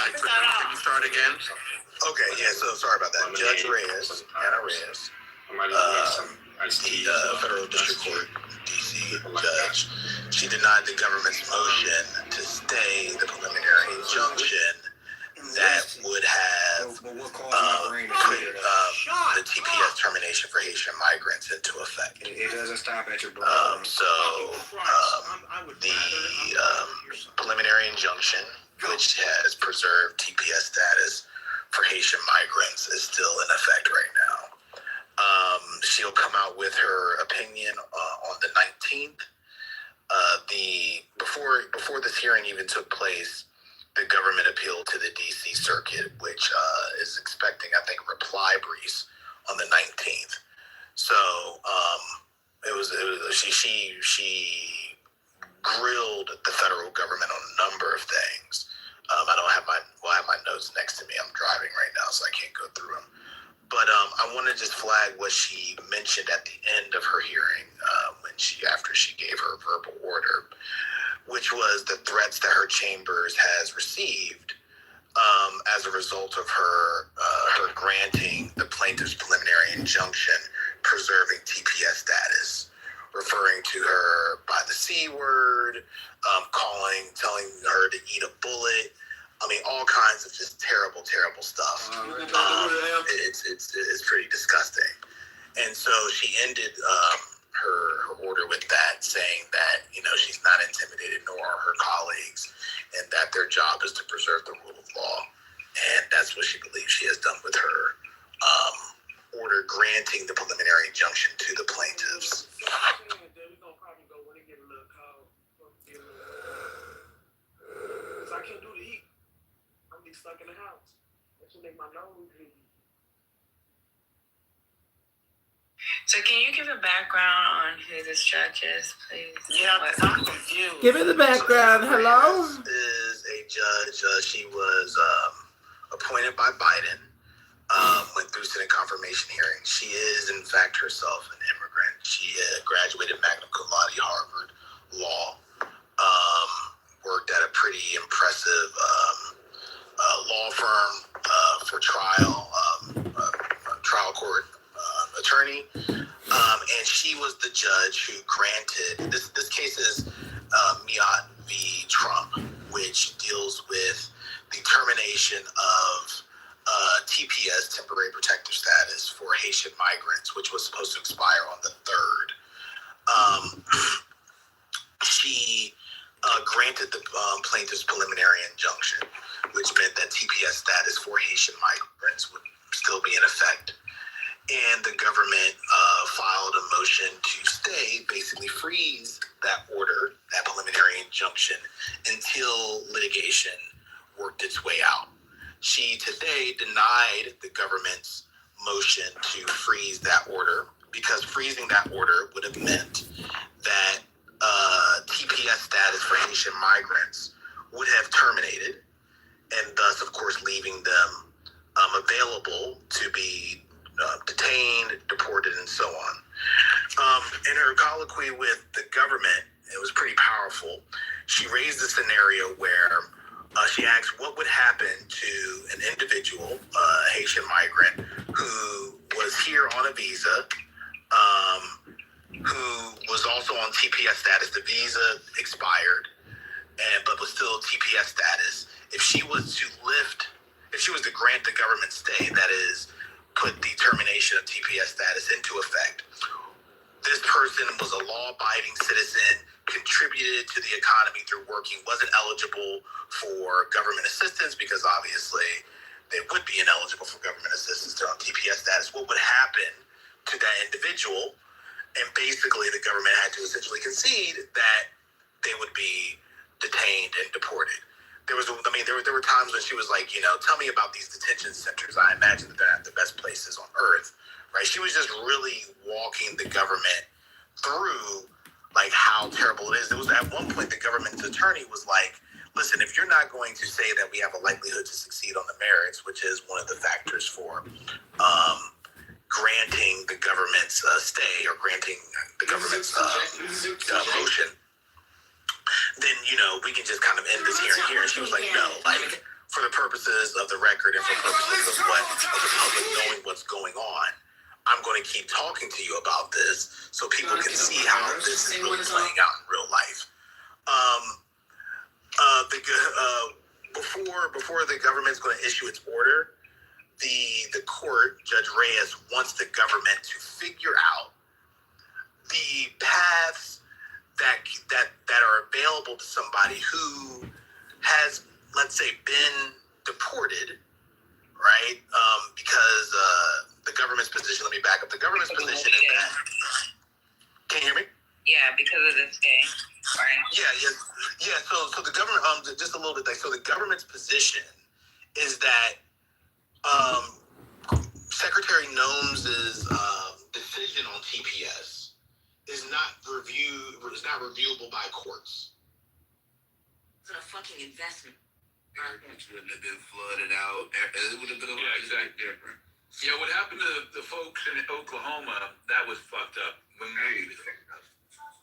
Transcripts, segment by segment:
Can you start again? Okay, yeah, so sorry about that. Judge Reyes, Anna Reyes, the Federal District Court, D.C. judge, she denied the government's motion to stay the preliminary injunction that would have put the TPS termination for Haitian migrants into effect. It doesn't stop at your the preliminary injunction, which has preserved TPS status for Haitian migrants, is still in effect right now. She'll come out with her opinion on the 19th. Before this hearing even took place, the government appealed to the D.C. Circuit, which is expecting, I think, reply briefs on the 19th. So she grilled the federal government on a number of things. I have my notes next to me. I'm driving right now, so I can't go through them. But I want to just flag what she mentioned at the end of her hearing after she gave her verbal order, which was the threats that her chambers has received as a result of her granting the plaintiff's preliminary injunction preserving TPS status, referring to her by the C word, telling her to eat a bullet. I mean, all kinds of just terrible, terrible stuff. It's pretty disgusting. And so she ended her order with that, saying that, she's not intimidated, nor are her colleagues, and that their job is to preserve the rule of law. And that's what she believes she has done with her order granting the preliminary injunction to the plaintiffs. I can't do the heat. I'm be stuck in the house. That should make my nose bleed. So can you give a background on who this judge is, please? Yeah, I'm confused. Give me the background. Hello? Is a judge. She was appointed by Biden. Went through Senate confirmation hearing. She is, in fact, herself an immigrant. She graduated magna cum laude Harvard Law. Worked at a pretty impressive law firm for trial court attorney, and she was the judge who granted this case is Miat v. Trump, which deals with the termination of TPS, temporary protective status, for Haitian migrants, which was supposed to expire on the 3rd. She granted the plaintiff's preliminary injunction, which meant that TPS status for Haitian migrants would still be in effect. And the government filed a motion to stay, basically freeze that order, that preliminary injunction, until litigation worked its way out. She today denied the government's motion to freeze that order, because freezing that order would have meant that TPS status for Haitian migrants would have terminated, and thus, of course, leaving them available to be detained, deported, and so on. In her colloquy with the government, it was pretty powerful. She raised a scenario where she asked what would happen to an individual, a Haitian migrant, who was here on a visa, who was also on TPS status. The visa expired, but was still TPS status. If she was to grant the government stay, that is, put the termination of TPS status into effect, this person was a law-abiding citizen, contributed to the economy through working, wasn't eligible for government assistance, because obviously they would be ineligible for government assistance. They're on TPS status. What would happen to that individual? And basically the government had to essentially concede that they would be detained and deported. There were times when she was like, tell me about these detention centers. I imagine that they're not the best places on earth, right? She was just really walking the government through like how terrible it is. It was at one point the government's attorney was like, listen, if you're not going to say that we have a likelihood to succeed on the merits, which is one of the factors for granting the government's stay, or granting the government's motion, then, we can just kind of end this hearing here. And she was like, no, like, for the purpose purposes of the record and for purposes of the public knowing what's going on, I'm going to keep talking to you about this so people can see how this is really playing out in real life. Before the government's going to issue its order, the court, Judge Reyes, wants the government to figure out the paths that are available to somebody who has, let's say, been deported, right? Because the government's position. Let me back up. The government's position is that. Can you hear me? Yeah, because of this thing. Right. Yeah. So the government, just a little bit. So the government's position is that Secretary Noam's decision on TPS is not reviewable by courts. It's a fucking investment. It wouldn't have been flooded out. It would have been exactly different. Yeah, what happened to the folks in Oklahoma, that was fucked up.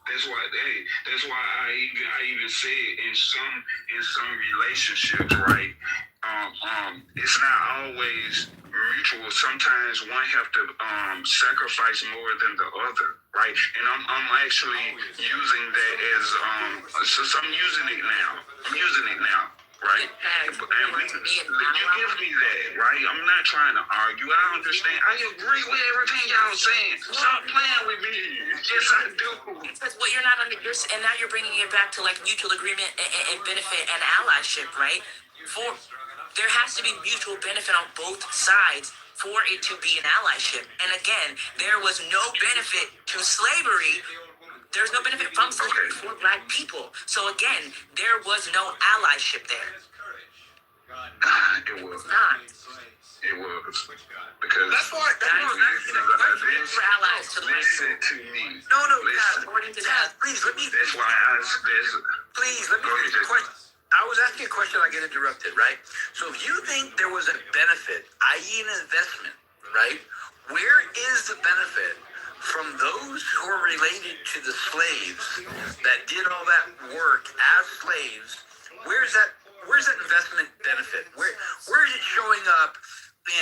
That's why I even said in some relationships, right? It's not always mutual. Sometimes one have to sacrifice more than the other, right? And I'm actually using that as so I'm using it now. Right? And you give me that, right? I'm not trying to argue. I understand. I agree with everything y'all saying. Stop playing with me. Yes, I do. Because what you're not under, and now you're bringing it back to like mutual agreement and benefit and allyship, right? There has to be mutual benefit on both sides for it to be an allyship. And again, there was no benefit to slavery. There's no benefit from slavery for black people. So again, there was no allyship there. It was Not. It was because That's why. For allies to listen to me. No, Listen. according to that, please let me. That's why Please let me finish the question. I was asking a question. I get interrupted, right? So if you think there was a benefit, i.e., an investment, right? Where is the benefit from those who are related to the slaves that did all that work as slaves? Where's that investment benefit? Where is it showing up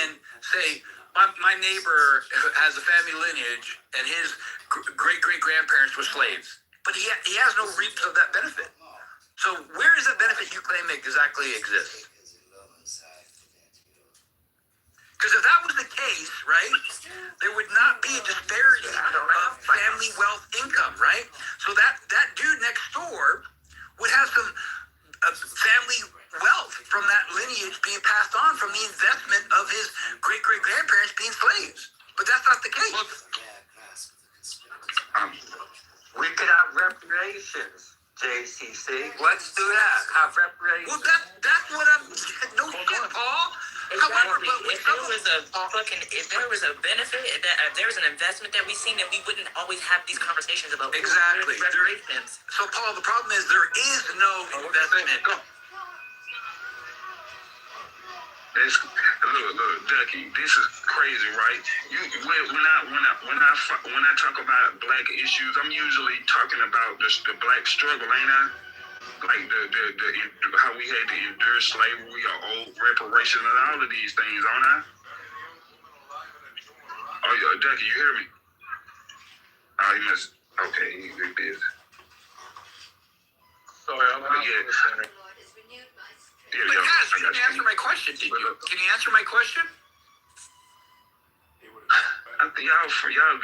in, say, my neighbor has a family lineage and his great-great-grandparents were slaves, but he has no reaps of that benefit. So where is the benefit you claim exactly exists? Because if that was the case, right, there would not be a disparity of family wealth income, right? So that dude next door would have some family wealth from that lineage being passed on from the investment of his great-great-grandparents being slaves. But that's not the case. We could have reparations, JCC. Let's do that. Have reparations. Well, that's what I'm. No shit, Paul. However, but if there was a benefit, if there was an investment that we seen, then we wouldn't always have these conversations about exactly. reparations. So, Paul, the problem is there is no investment. Look, Ducky, this is crazy, right? When I talk about black issues, I'm usually talking about the black struggle, ain't I? Like the how we had to endure slavery or old reparation and all of these things, aren't I? Oh yeah, Ducky, you hear me? Oh, you must. Okay, he's busy. Sorry, I'm not listening. There But you go. guys, I you got didn't answer my question, did you? Can you answer my question? I think y'all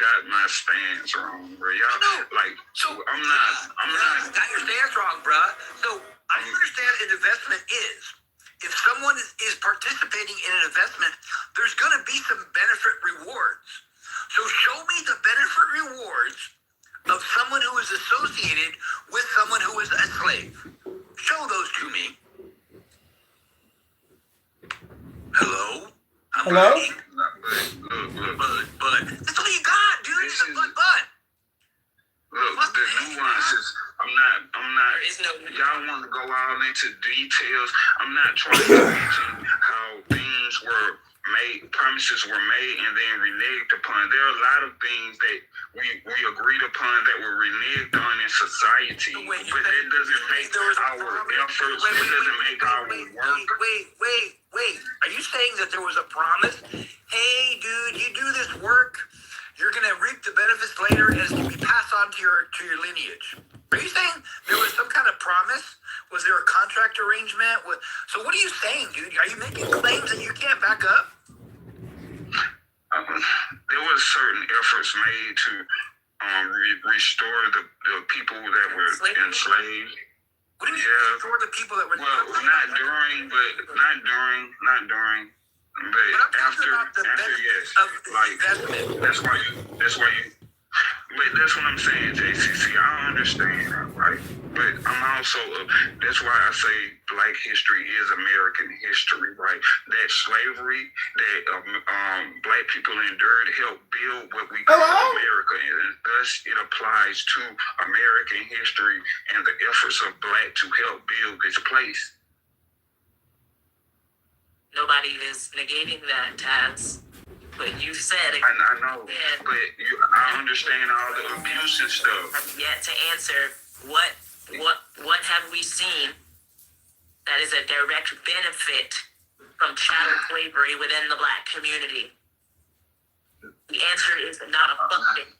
got my stance wrong, bro. Y'all like. So I'm not. You got your stance wrong, bruh. So I understand an investment is. If someone is participating in an investment, there's going to be some benefit rewards. So show me the benefit rewards of someone who is associated with someone who is a slave. Show those to me. Hello? Hello? But that's all you got, dude. It's a but. Look, the nuances. I'm not. There is no. Y'all want to go all into details. I'm not trying to mention how things were promises were made and then reneged upon. There are a lot of things that we agreed upon that were reneged on in society, but that doesn't make our efforts, it doesn't make our work. Wait. Are you saying that there was a promise? Hey, dude, you do this work, you're gonna reap the benefits later, and it's gonna be passed on to your lineage. Are you saying there was some kind of promise? Was there a contract arrangement? So what are you saying, dude? Are you making claims that you can't back up? There was certain efforts made to restore the people that were enslaved. What do you mean restore the people that were? Well, not during, but after, yes. Like that's why you. But that's what I'm saying, JCC. I understand that, right? But I'm also, that's why I say Black history is American history, right? That slavery that Black people endured helped build what we call America, and thus it applies to American history and the efforts of Black to help build this place. Nobody is negating that, Taz. But you said it. I know, but I understand all the abuse and stuff. Have yet to answer what have we seen that is a direct benefit from chattel slavery within the Black community? The answer is not a fucking.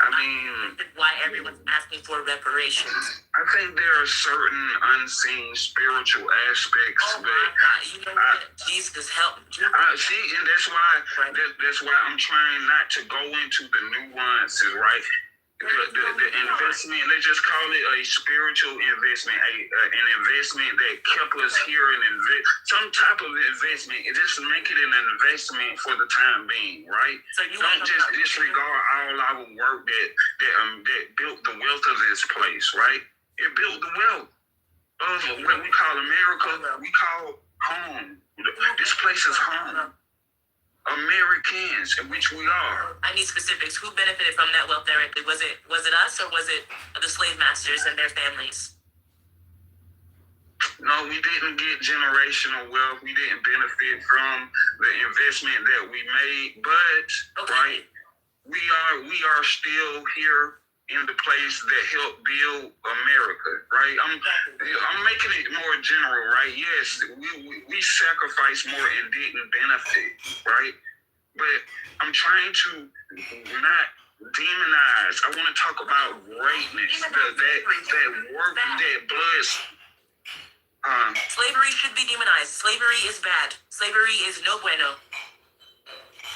I mean, why everyone's asking for reparations. I think there are certain unseen spiritual aspects. Oh my God! You know what? Jesus help me. See, and that's why I'm trying not to go into the nuances, right? The investment, let's just call it a spiritual investment, an investment that kept us here, some type of investment. Just make it an investment for the time being, right? So you don't just disregard all our work that built the wealth of this place, right? It built the wealth of what we call America. We call home. This place is home. Americans, in which we are. I need specifics. Who benefited from that wealth directly? Was it us, or was it the slave masters and their families? No, we didn't get generational wealth. We didn't benefit from the investment that we made, but right, we are still here in the place that helped build America, right? I'm making it more general, right? Yes, we sacrificed more and didn't benefit, right? But I'm trying to not demonize. I want to talk about greatness, that work, that blood. Slavery should be demonized. Slavery is bad. Slavery is no bueno.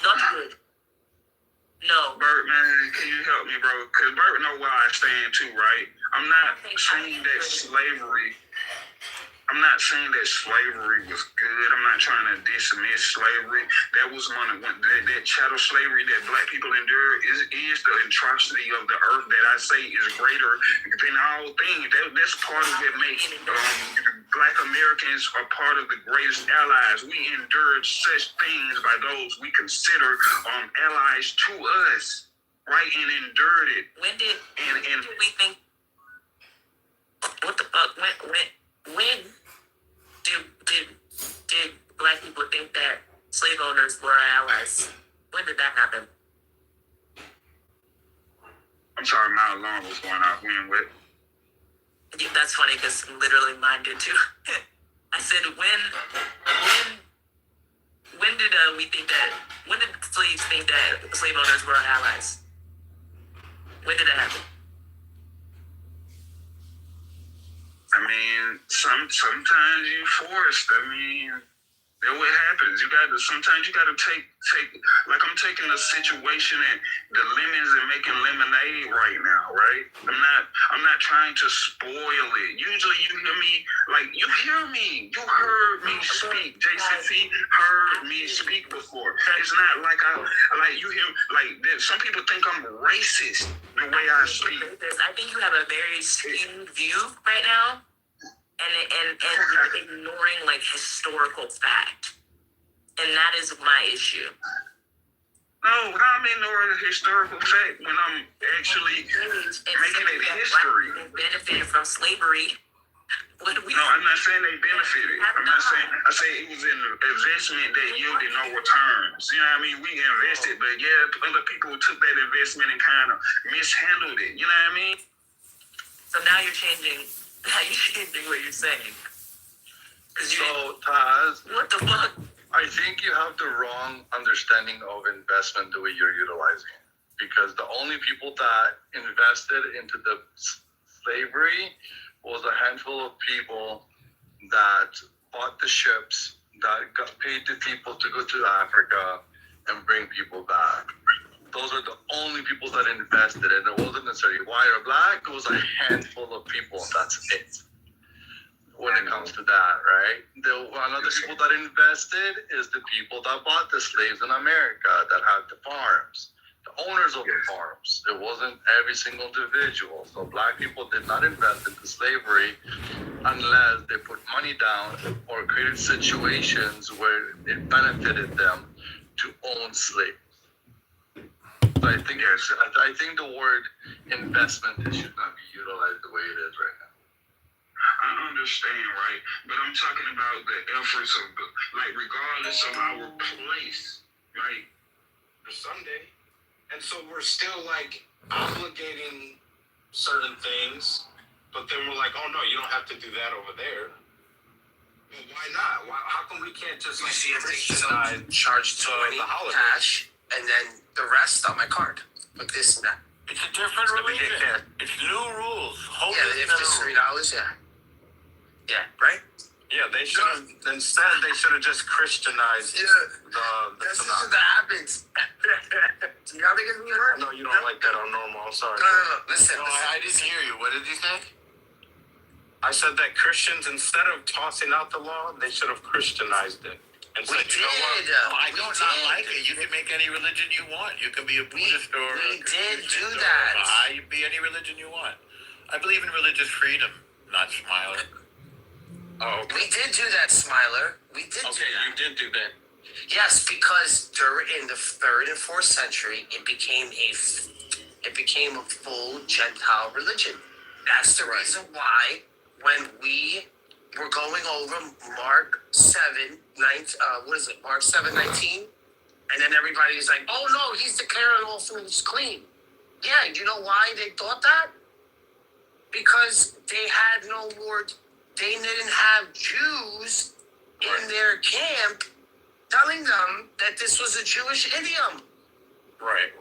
Not good. No. Bert, man, can you help me, bro? Because Bert know where I stand too, right? I'm not saying that slavery was good. I'm not trying to dismiss slavery. That was that chattel slavery that Black people endured is the atrocity of the earth that I say is greater than all things. That's part of it makes Black Americans are part of the greatest allies. We endured such things by those we consider allies to us, right? And endured it. When did we think? What the fuck? When did Black people think that slave owners were our allies? When did that happen? I'm sorry, my alarm was going off. When? Yeah, that's funny because literally mine did too. I said, when did we think that? When did slaves think that slave owners were our allies? When did that happen? I mean, sometimes you forced. I mean, that's what happens. Sometimes you gotta take. Like I'm taking a situation and the lemons and making lemonade right now, right? I'm not trying to spoil it. Usually you hear me, like you hear me. You heard me speak. JCC heard me speak before. It's not like you hear, like some people think I'm racist the way I speak. I think you have a very skewed view right now, and you're ignoring like historical fact, and that is my issue. No, I'm ignoring the historical fact when I'm actually making it history. Benefited from slavery When we No, I'm not saying they benefited. I'm not saying. I say it was an investment that yielded no returns. You know what I mean? We invested, but yeah, other people took that investment and kind of mishandled it. You know what I mean? so now you're changing. Now you're changing what you're saying. So, Taz, What the fuck? I think you have the wrong understanding of investment the way you're utilizing it. Because the only people that invested into the slavery was a handful of people that bought the ships, that got paid the people to go to Africa and bring people back. Those are the only people that invested, and it wasn't necessarily white or black. It was a handful of people, and that's it. When it comes to that, right? Another people that invested is the people that bought the slaves in America, that had the farms, the owners of the farms. It wasn't every single individual. So black people did not invest into slavery unless they put money down or created situations where it benefited them to own slaves. So I think the word investment should not be utilized the way it is right now. I understand, right? But I'm talking about the efforts of, regardless of our place, right? Someday. And so we're still obligating certain things, but then we're like, oh no, you don't have to do that over there. Well, why not? How come we can't just charge the holidays? cash and then the rest on my card, like this and that. It's a different religion. It's new rules. If it's $3, yeah, right. Yeah, they should have. Instead, they should have just Christianized the That's Tanakh. just that happens. Do you think it's me hurt? No, you don't like that on normal. I'm sorry. No. Listen. I didn't hear you. What did you say? I said that Christians, instead of tossing out the law, they should have Christianized it. And We said, did. you know what? I do not like it. You can make any religion you want. You can be a Buddhist or we a did Christian do or that. a Baha'i. You can be any religion you want. I believe in religious freedom, not smiling. Oh, okay. We did do that, Smiler. We did do Okay, that. you did do that. Yes, because in the 3rd and 4th century, it became a full Gentile religion. That's the reason why when we were going over Mark 7, Mark 7:19, and then everybody was like, oh no, he's declaring all foods clean. Yeah, you know why they thought that? Because they had no more. They didn't have Jews in their camp telling them that this was a Jewish idiom. Right.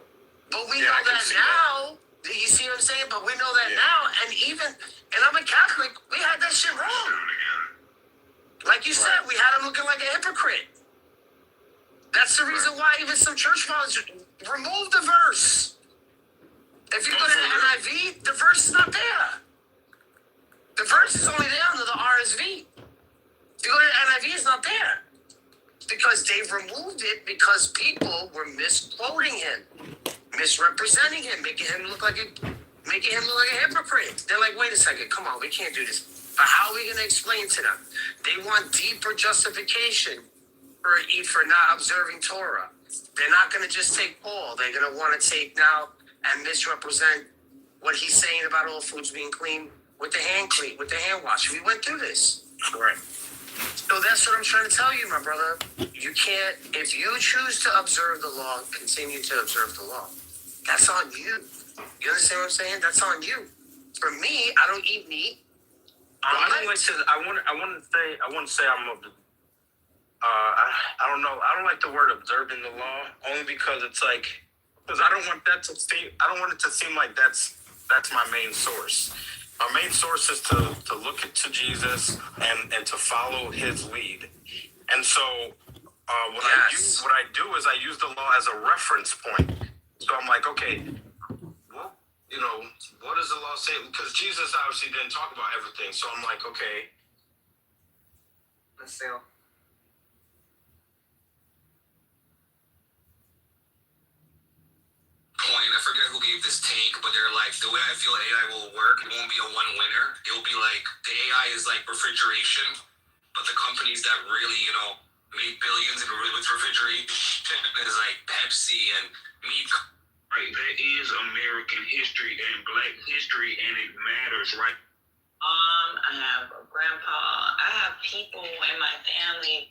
But we know that now. You see what I'm saying? But we know that now. And I'm a Catholic, we had that shit wrong. Like you said, we had him looking like a hypocrite. That's the reason why even some church fathers remove the verse. If you go to the NIV, the verse is not there. The verse is only there under the RSV. If you go to the NIV, it's not there. Because they removed it because people were misquoting him, misrepresenting him, making him look like a hypocrite. They're like, wait a second, come on, we can't do this. But how are we going to explain to them? They want deeper justification for not observing Torah. They're not going to just take Paul. They're going to want to take now and misrepresent what he's saying about all foods being clean with the hand wash. We went through this. Right. So that's what I'm trying to tell you, my brother. You can't, if you choose to observe the law, continue to observe the law. That's on you. You understand what I'm saying? That's on you. For me, I don't eat meat. I wouldn't say I'm of the. I don't know. I don't like the word observing the law only because it's like because I don't want that to seem. I don't want it to seem like that's my main source. Our main source is to look to Jesus and to follow his lead. And so what I do is I use the law as a reference point. So I'm like, okay, well, what does the law say? Because Jesus obviously didn't talk about everything. So I'm like, okay. Let's see. Point. I forget who gave this take, but they're like, the way I feel AI will work, it won't be a one winner. It will be like the AI is like refrigeration, but the companies that really, make billions with refrigeration is like Pepsi and meat. Right, that is American history and Black history, and it matters, right? mom, I have a grandpa, I have people in my family.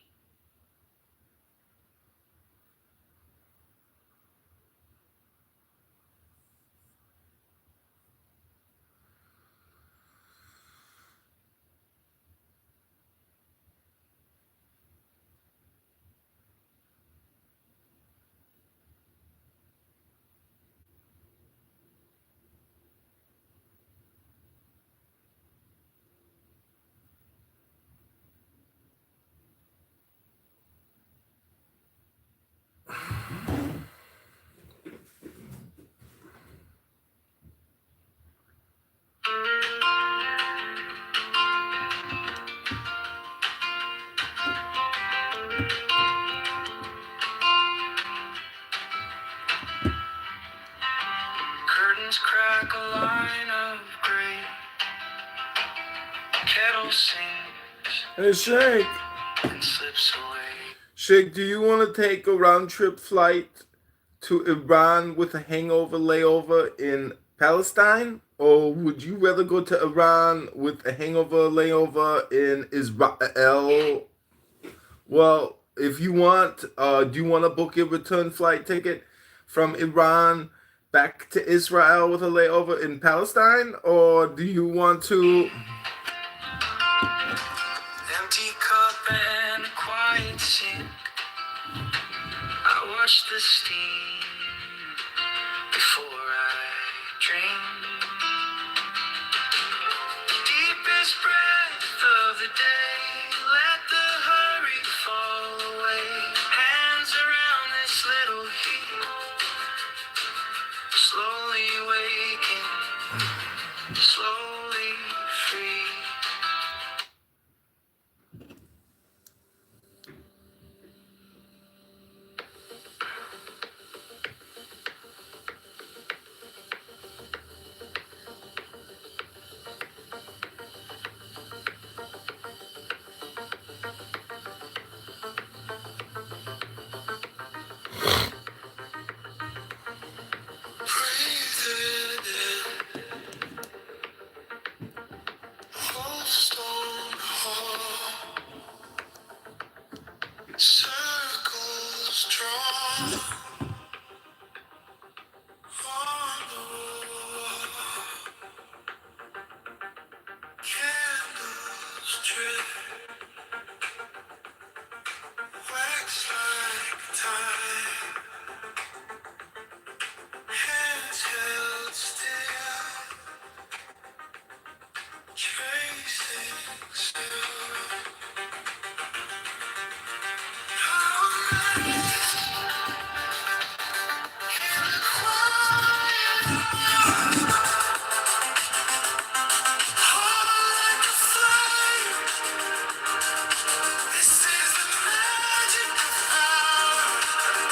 Curtains crack a line of gray. Kettle sings Hey, Shake. and slips away. Shake, do you want to take a round trip flight to Iran with a hangover layover in Palestine? Or would you rather go to Iran with a hangover layover in Israel? Well, if you want, do you want to book a return flight ticket from Iran back to Israel with a layover in Palestine? Or do you want to... Empty cup and a quiet sink. I watch the steam before I drink. Deepest breath of the day. Let the hurry fall away. Hands around this little heat. Slowly waking, slowly free. Circles drawn on the wall. Candles drip, wax like time. Hands held still, tracing still. This is the magic of love.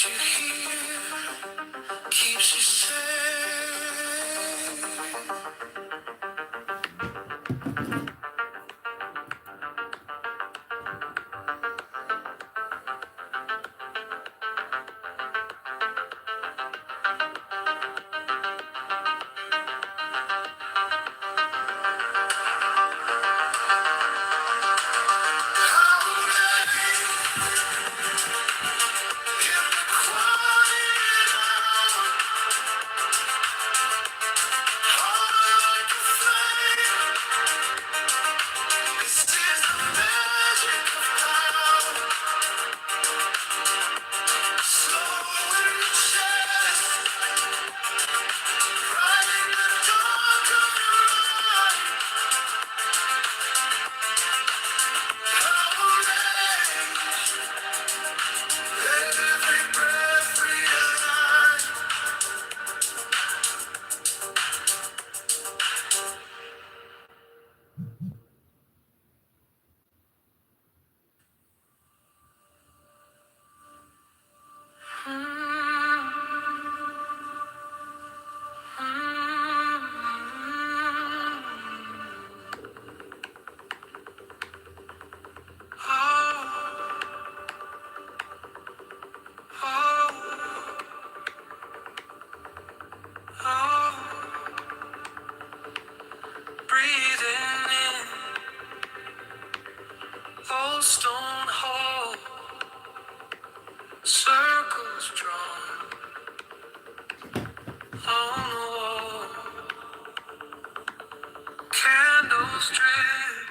keeps you here, keeps you safe. Breathing in old stone hall, circles drawn on the wall, candles drip,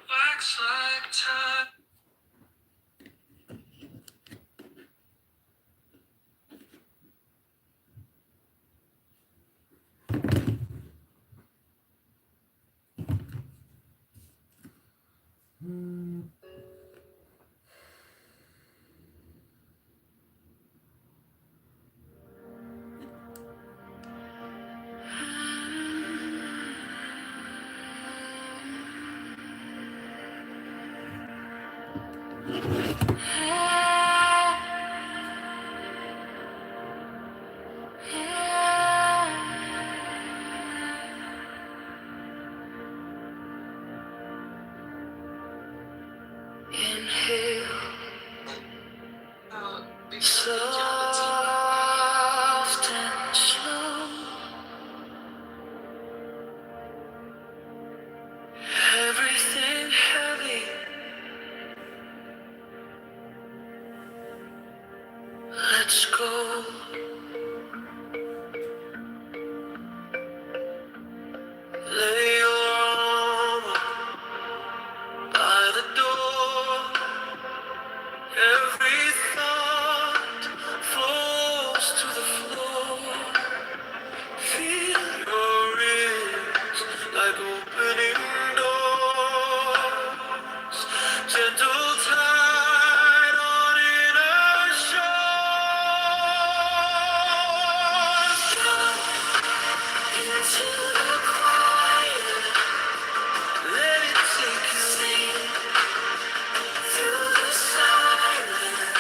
wax like time. Inhale, soft and slow. Everything heavy, let's go. Lay your arm by the door. Every thought falls to the floor. Feel your ribs like opening doors. Gentle tide on inner shore. Into the quiet, let it take you in through the silence.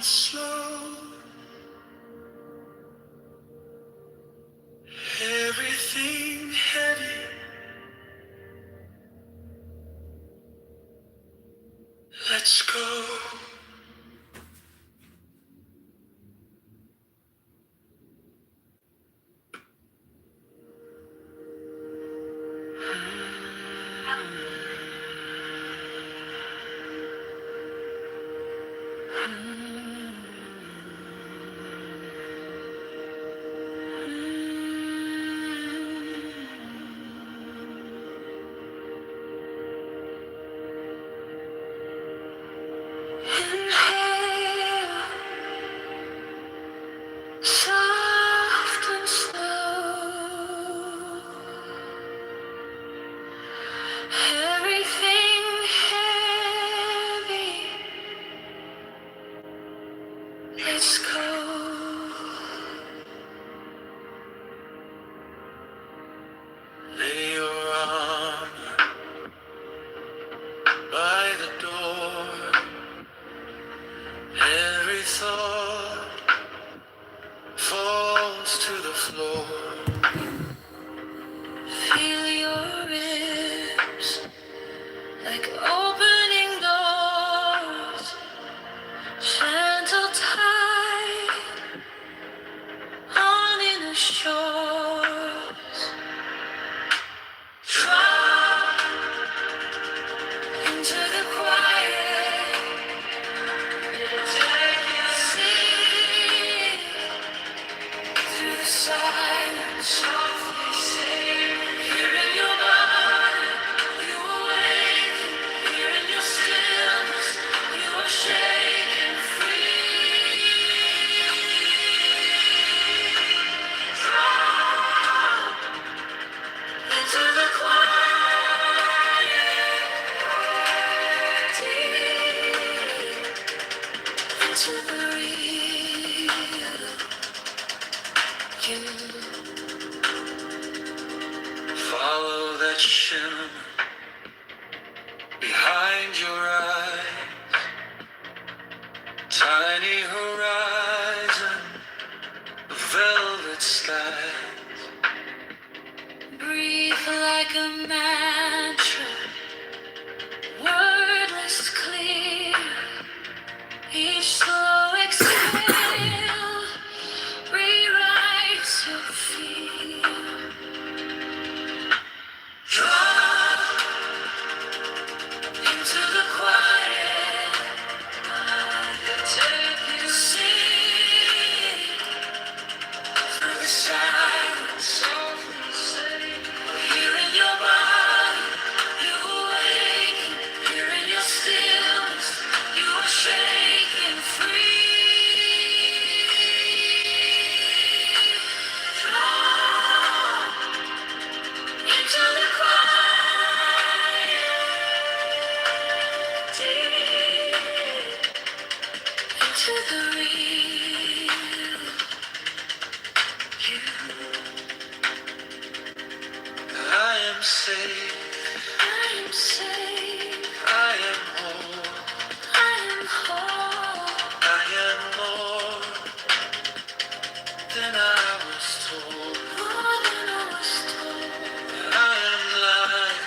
slow. Everything heavy. Let's go. Inhale, soft and slow. Everything heavy. Let's go. Lay your arm by the door. Every thought falls to the floor. Feel your ribs like opening doors. Gentle tide on inner shores. Drop into the quiet. Take your seat through the silence. Softly sing. Here in your body, you awake. Here in your stillness, you are shaken free. Drop into the quiet. Deep into the real you. Follow that shimmer behind your eyes. Tiny horizon, velvet skies. Breathe like a mantra, wordless clear. Each slow exhale rewrites your fear. Drop into the quiet. Take your seat through the silence. Softly say, here in your body, you awaken. Here in your stillness, you are shaken free. Drop into the quiet. Deep into the real you. I am safe. I am safe. I am whole. I am whole. I am more than I was told. More than I was told. I am light.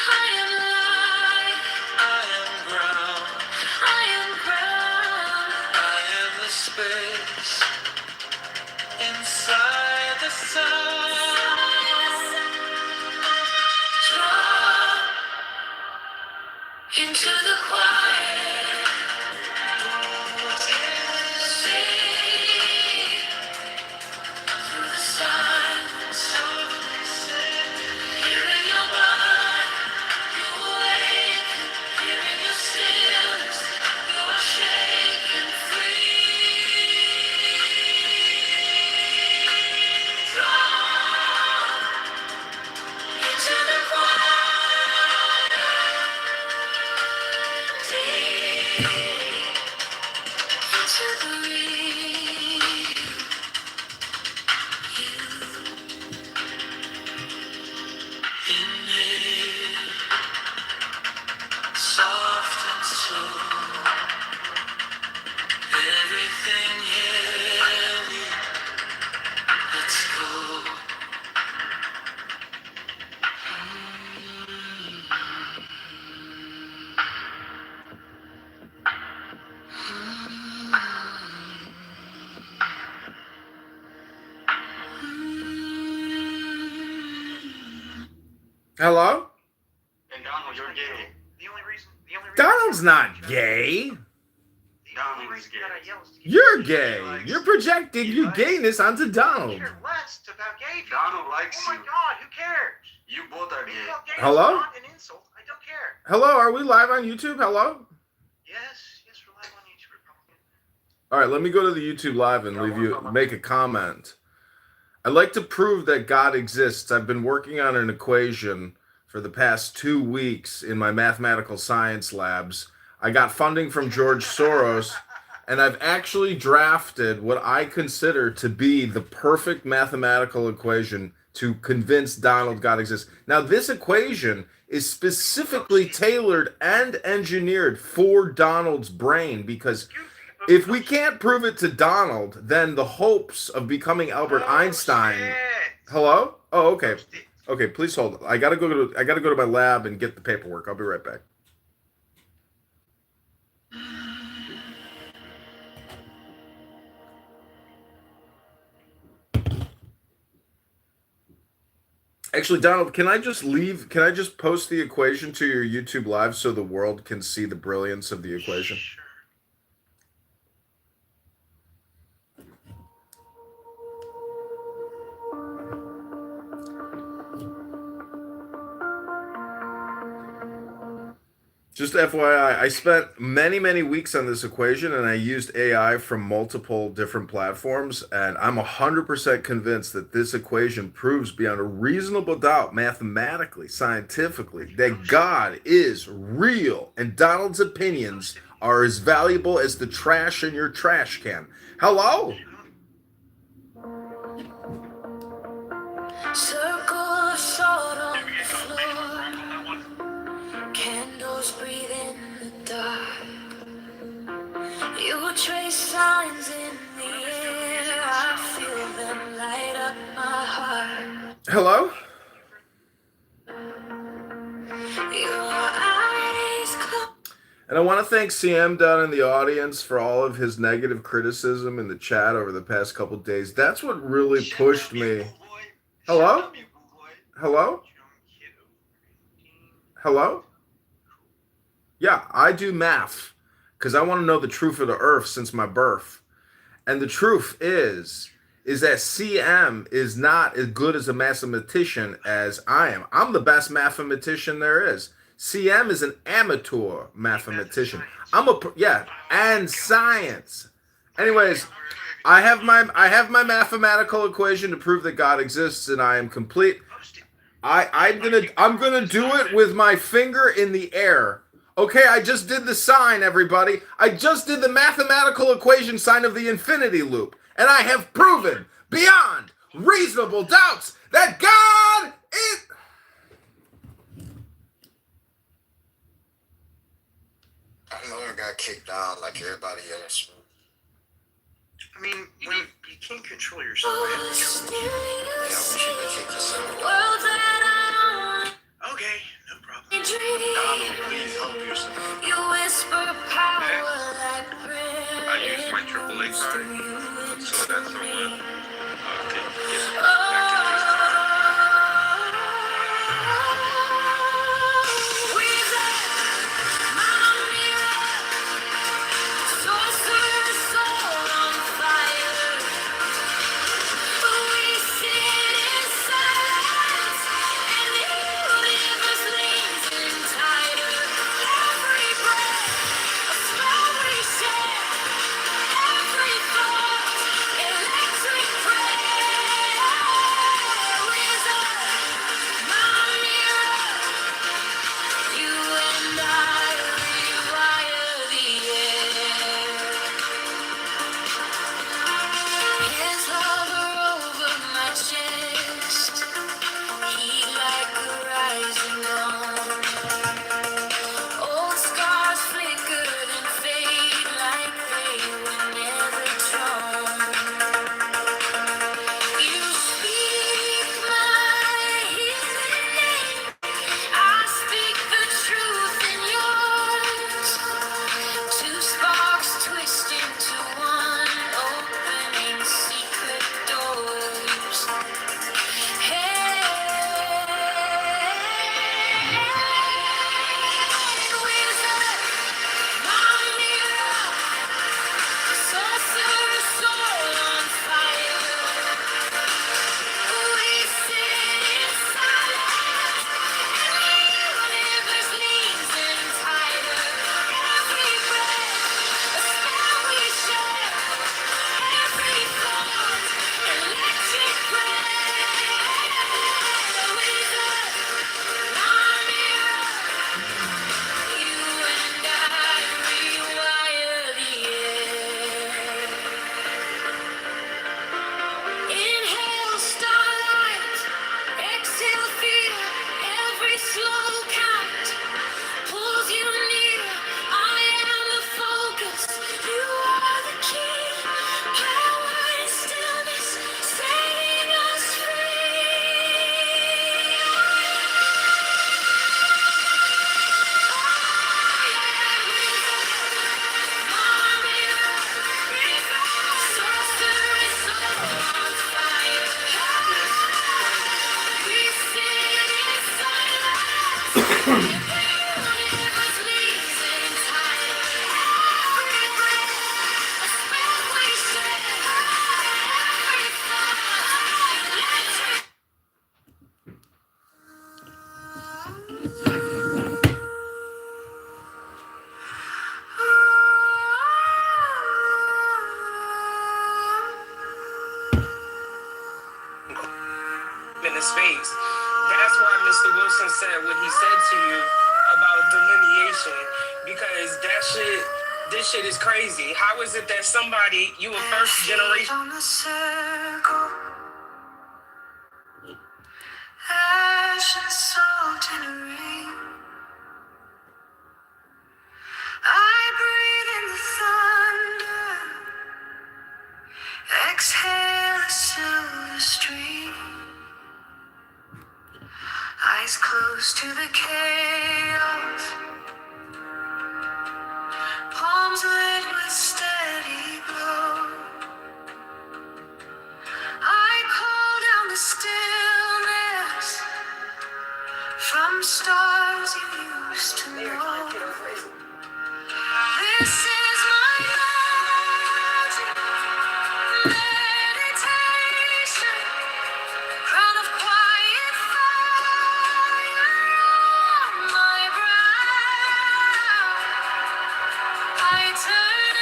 I am light. I am ground. I am ground. I am the space inside the sun. Drop into the quiet. See through the silence. Softly sing. Here in your body, you awake. Here in your stillness, you are shaken free. Drop into the quiet. Deep Hello? And Donald, you're gay. The only reason Donald's not gay. Donald is gay. You're gay. You're projecting your gayness onto Donald. care less about gay people. Donald likes Oh my you. God, who cares? You both are Being gay. called gay Hello? is not an insult. I don't care. Hello, are we live on YouTube? Hello? Yes, we're live on YouTube, Republican. All right, let me go to the YouTube live and make a comment. I'd like to prove that God exists. I've been working on an equation for the past 2 weeks in my mathematical science labs. I got funding from George Soros, and I've actually drafted what I consider to be the perfect mathematical equation to convince Donald God exists. Now, this equation is specifically tailored and engineered for Donald's brain, because if we can't prove it to Donald, then the hopes of becoming Albert Einstein. Shit. Hello? Oh, okay. Okay, please hold. I gotta go to my lab and get the paperwork. I'll be right back. Actually, Donald, can I just leave? Can I just post the equation to your YouTube live so the world can see the brilliance of the equation? Sure. Just FYI, I spent many weeks on this equation, and I used AI from multiple different platforms, and I'm 100% convinced that this equation proves beyond a reasonable doubt, mathematically, scientifically, that God is real, and Donald's opinions are as valuable as the trash in your trash can. Hello? Circle of salt on the floor. Candles breathe in the dark. You trace signs in the air. I feel them light up my heart. Hello? Your eyes close. And I want to thank CM down in the audience for all of his negative criticism in the chat over the past couple days. That's what really pushed me. Hello? Hello? Hello? Yeah, I do math because I want to know the truth of the earth since my birth. And the truth is that CM is not as good as a mathematician as I am. I'm the best mathematician there is. CM is an amateur mathematician. And science. Anyways, I have my mathematical equation to prove that God exists, and I am complete. I'm gonna do it with my finger in the air. Okay, I just did the sign, everybody. I just did the mathematical equation sign of the infinity loop, and I have proven beyond reasonable doubts that God is. I never got kicked out like everybody else. I mean, when you can't control yourself, I have to control you. Yeah, we should have kicked yourself. Worlds that I don't Okay, no problem. dream. Donald, please help yourself. You whisper power like I used my AAA card, so that someone can get back Mr. Wilson said what he said to you about delineation, because this shit is crazy. How is it that somebody, you a first generation? On the circle, ash and salt in a ring. I breathe in the thunder, exhale a silver stream. Eyes close to the chaos, palms lit with steady glow. I call down the stillness from stars you used to know. This is my magic meditation, crown of quiet fire on my brow. I turn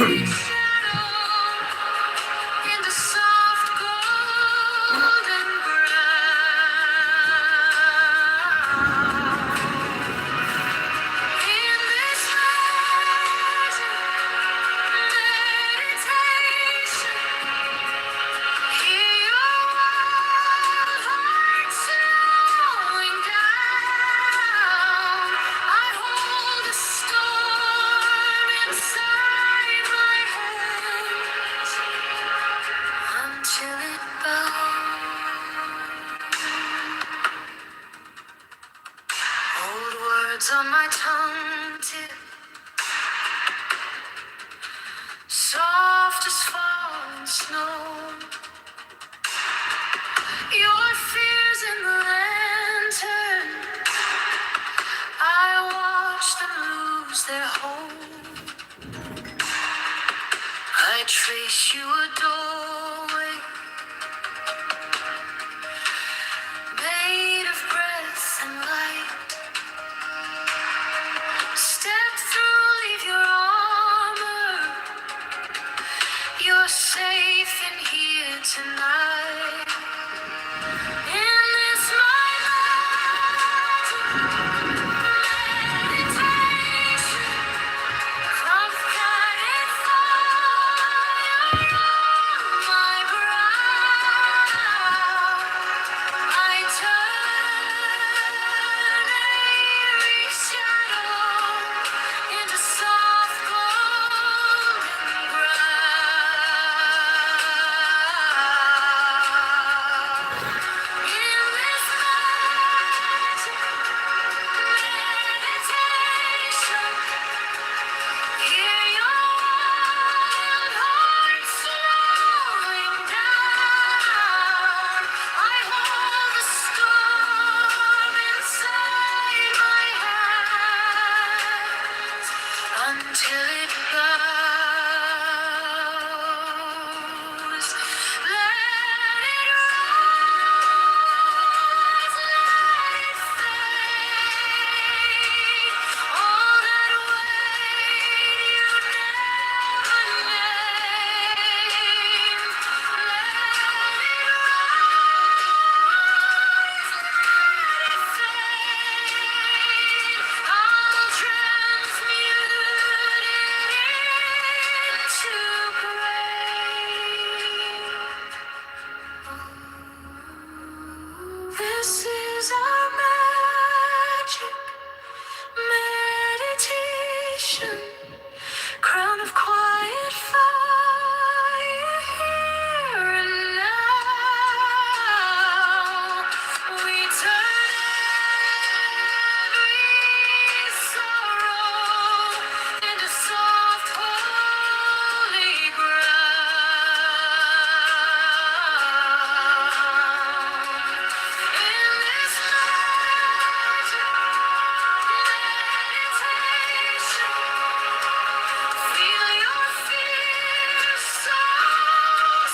every shadow into soft golden brown. In this meditation, hear your wild heart slowing down. I hold a storm inside my hands until it bows. Old words on my tongue tip, soft as falling snow. Your fears in the lantern, I watch them lose their hold. I trace you a doorway made of breath and light. Step through, leave your armor. You're safe in here tonight. In this my meditation, from guided fire on my brow. I turn every shadow into soft golden brown. In this magic meditation, hear your wild heart slowing down. I hold the storm inside my hands until it bows. Let it rise, let it fade. All that weight you never named. Let it rise, let it fade. I'll transmute it into grace. This is our magic meditation, crown of quiet fire here and now. We turn every sorrow into soft holy ground. In this magic meditation, feel your fears so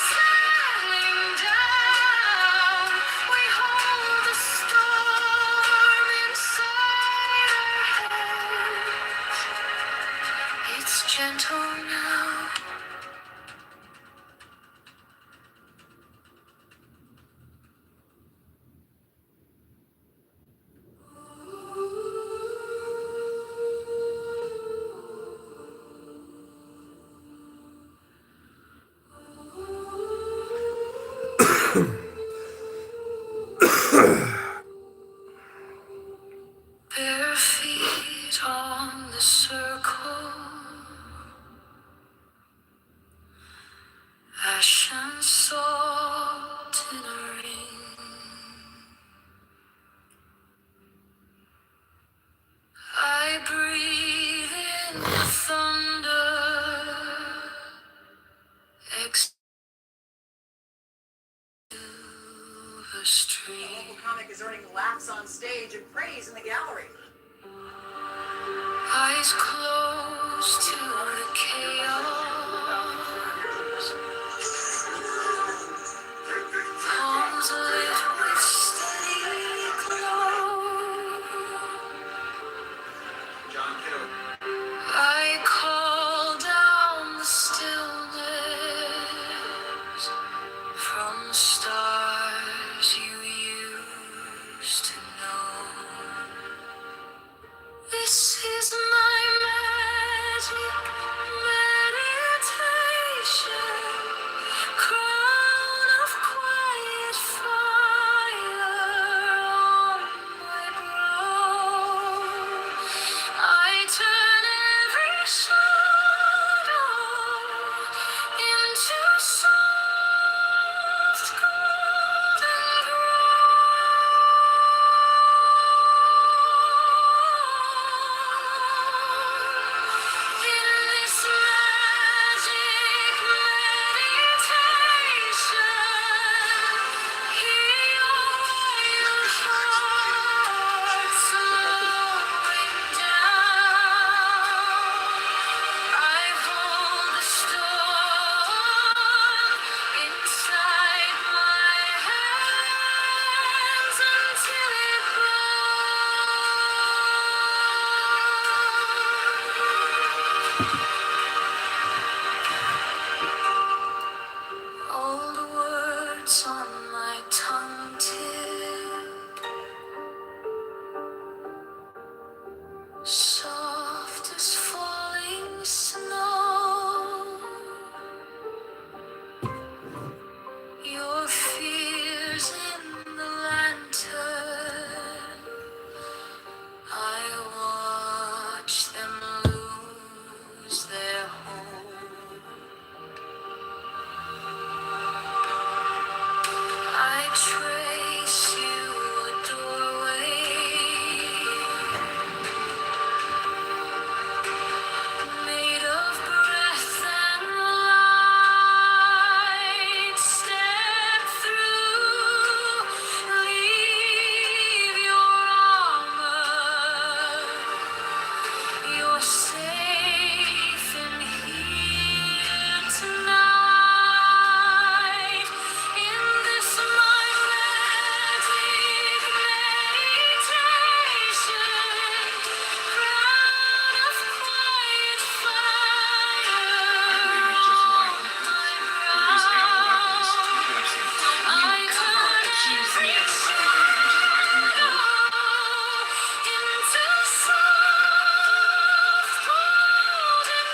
settling down. We hold the storm inside our heads. It's gentle now. Bare feet on the circle, ash and salt in a ring. I breathe in the thunder, exhale the stream. The local comic is earning laughs on stage and praise in the gallery. Eyes closed to the chaos, palms lit with steady glow. John Kitover. I call down the stillness from stars you used to know. This is my magic meditation, crown of quiet fire on my brow. I turn every shadow into soft golden in this magic meditation, hear your heart slowing down. I hold the storm inside my hands until it blows. Old words on my tongue tip, soft as falling snow. Your fears in the lantern, I watch them lose their home. I trace you a doorway made of breath and light. Step through, leave your armor. You're safe in here tonight. In this my magic meditation, crown of quiet fire on my brow. I turn every shadow into soft golden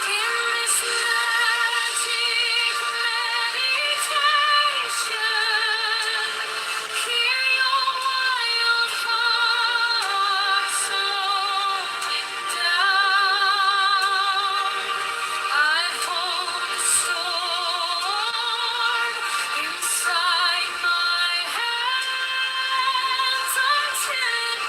in this magic meditation, hear your wild heart slowing down. I hold the storm inside my hands until it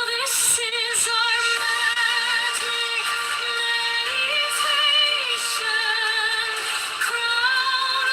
this is our magic meditation, crown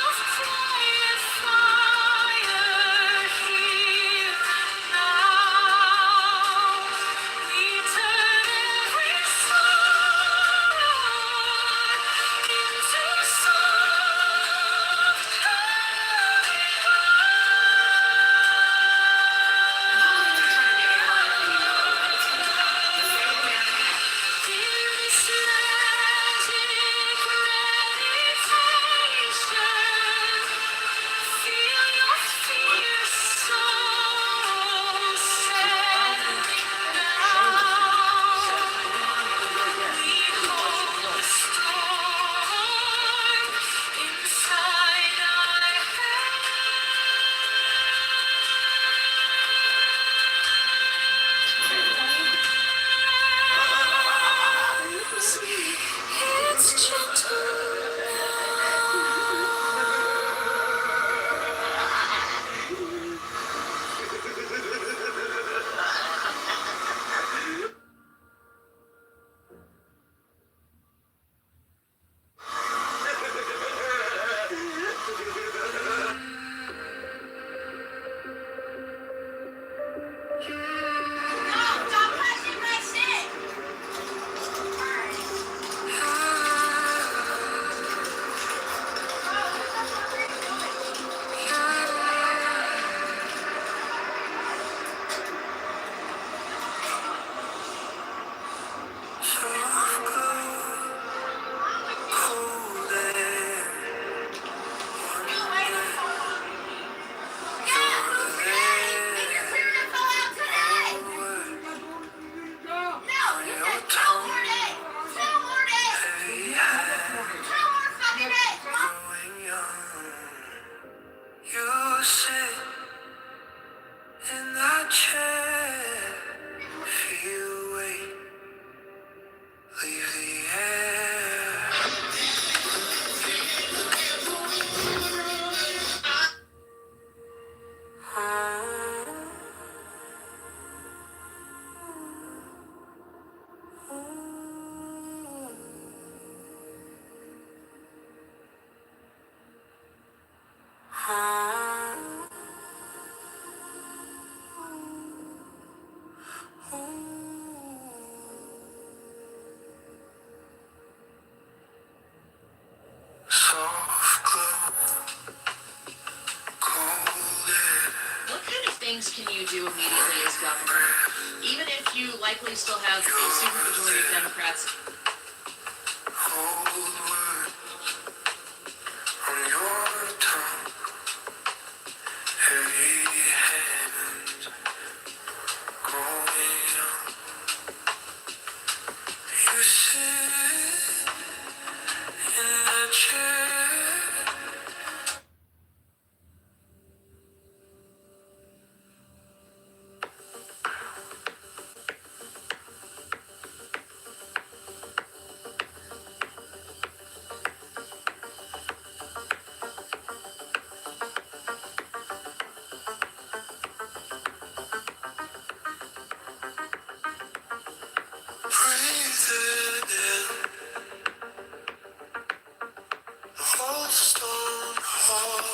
things can you do immediately as governor, even if you likely still have a supermajority of Democrats? On your tongue, heavy hands going on. You sit in that chair. Breathe it in. The whole stone hall.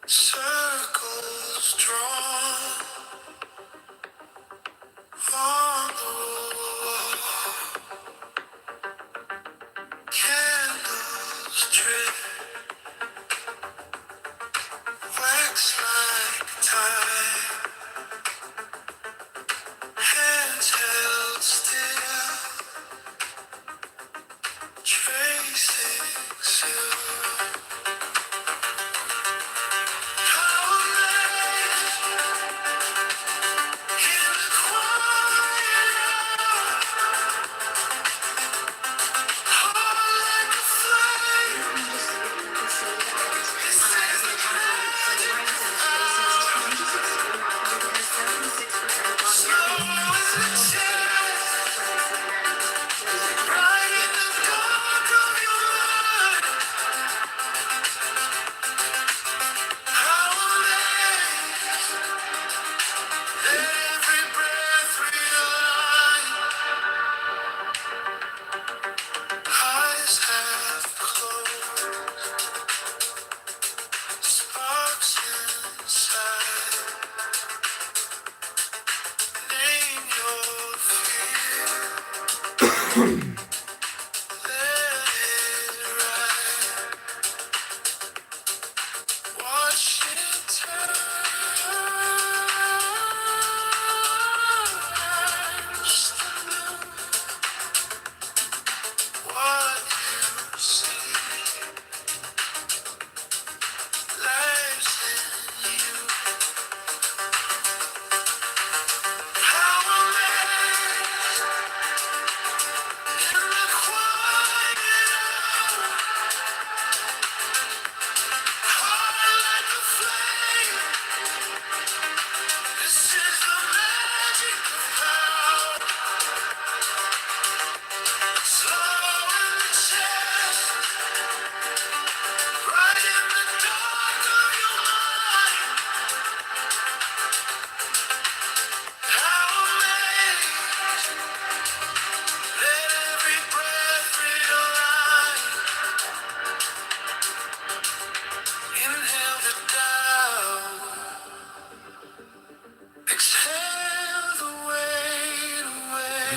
Circles drawn on the wall. Candles drip, wax like time. Hands held still, tracing silk. How amazed in the quiet hour, heart like a flame. This is the magic hour. Slow as a chest, right in the dark of your mind. How amazed, let every breath realign. Eyes half closed, sparks inside. Name your fear, let it ride. Watch it turn. Just what you see lives in you. How amazed in the quiet hour, heart like a flame. This is the magic of power. Slow in the chest, right in the dark of your mind. How amazed, let every breath realign. Inhale the doubt, exhale the weight away.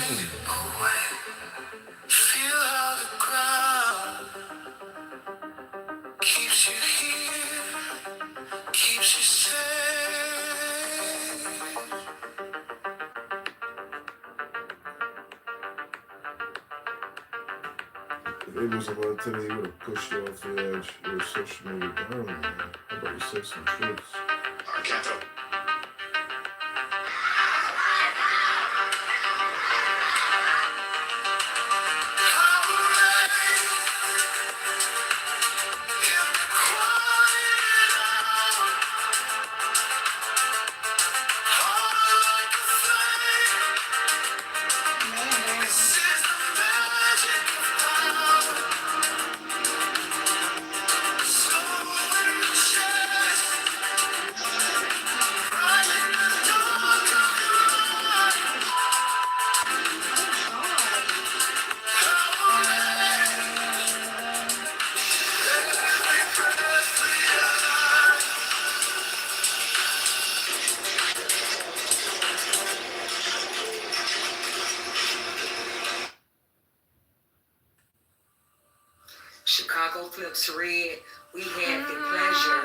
Feel how the ground keeps you here, keeps you safe. It was about to tell me you would have pushed you off the edge with social media down, man. How about you say some truths? I can't tell. How amazed in the quiet hour, heart like a flame. This is the magic of power. Soul in the chest, right in the dark of your mind. How amazed, every breath realize. Chicago Flips Red, we had the pleasure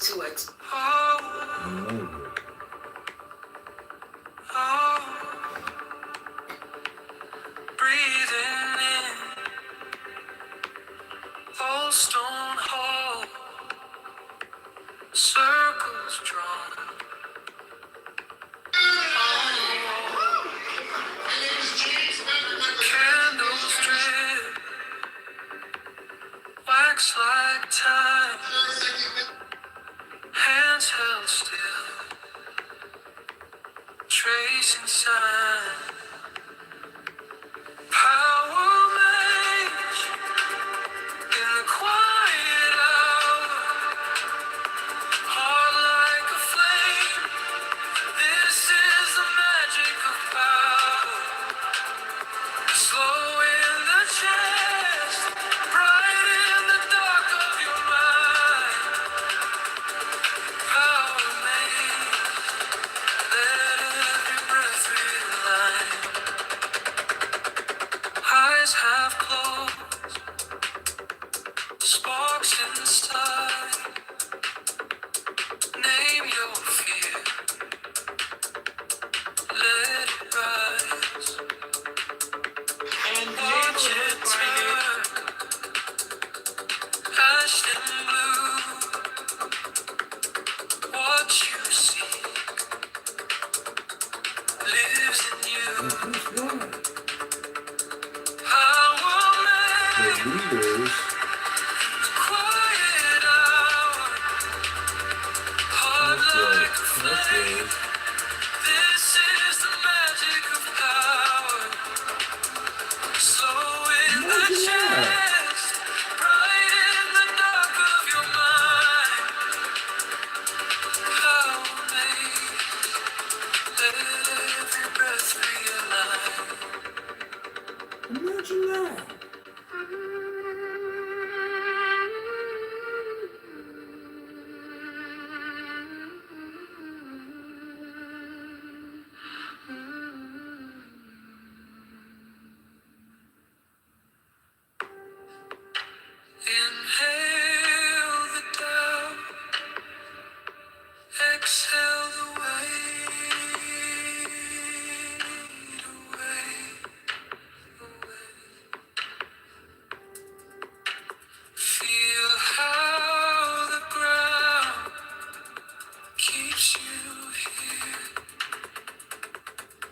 2x. Breathing in old stone hall, circles drawn on the wall, candles drip, wax like time, hands held still, tracing sign. Power mage in the quiet hour, heart like a flame. This is the magic of power. Slow in the chest, bright in the dark of your mind. Power made, let every breath realign. Eyes half closed, sparks inside. Name your fear, let it rise. Watch it turn, ashed and blue. What you see lives in you. Power made, quiet hour, heart like a flame. This is the magic of power. Slow in the chest, bright in the dark of your mind. Power made, let every breath realign. Imagine that. Inhale the doubt, exhale the weight away, away. Feel how the ground keeps you here,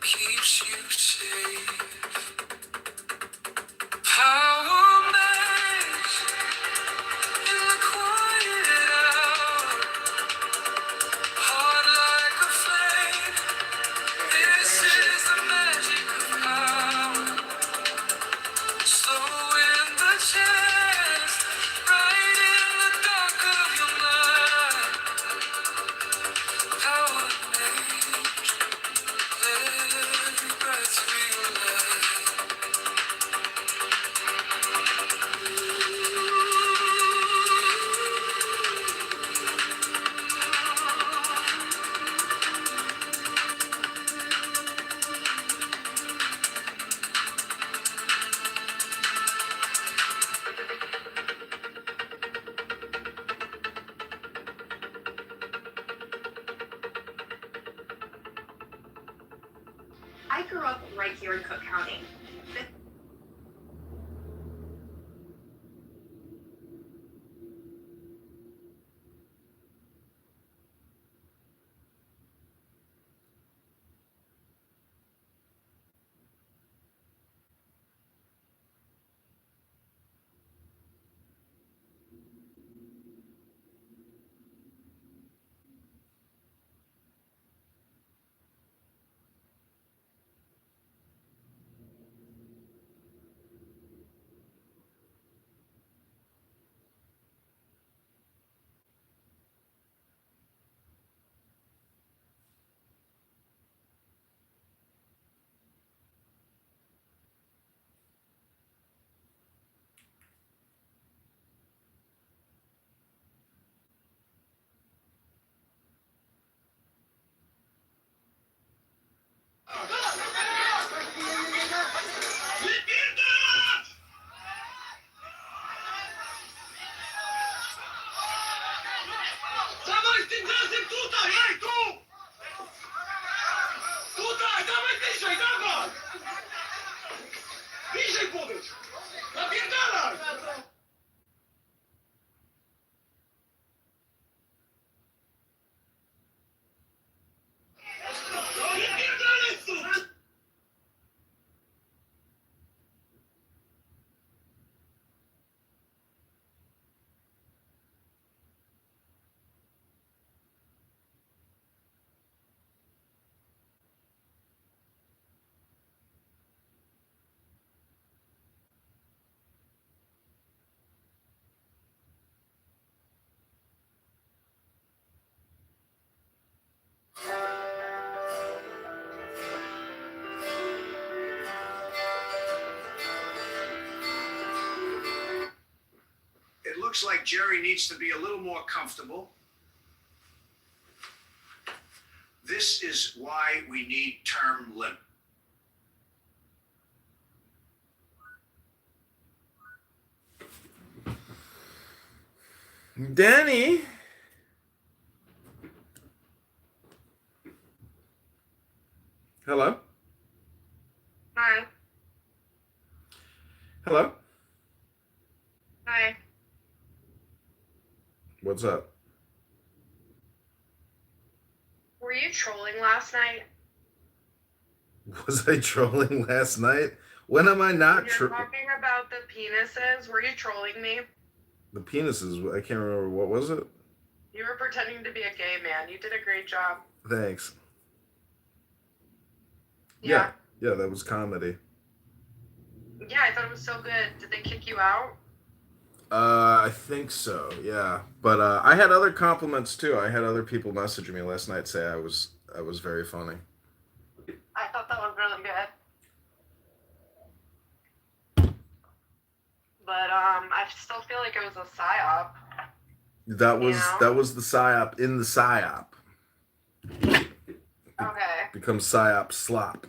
keeps you safe. Power makes in the quiet hour, heart like a flame. This is the magic of power. Slow in the chest, right in the dark of your mind. Power made, let every breath realign. I grew up right here in Cook County. It looks like Jerry needs to be a little more comfortable. This is why we need term limit. Danny. Hello. Hi. Hello. Hi. What's up? Were you trolling last night? Was I trolling last night? When am I not You're talking about the penises. Were you trolling me? The penises, I can't remember. What was it? You were pretending to be a gay man. You did a great job. Thanks. Yeah. Yeah, that was comedy. Yeah, I thought it was so good. Did they kick you out? I think so, yeah. But I had other compliments too. I had other people messaging me last night say I was very funny. I thought that was really good. But I still feel like it was a psyop. That was the psyop in the psyop. Okay. Becomes psyop slop.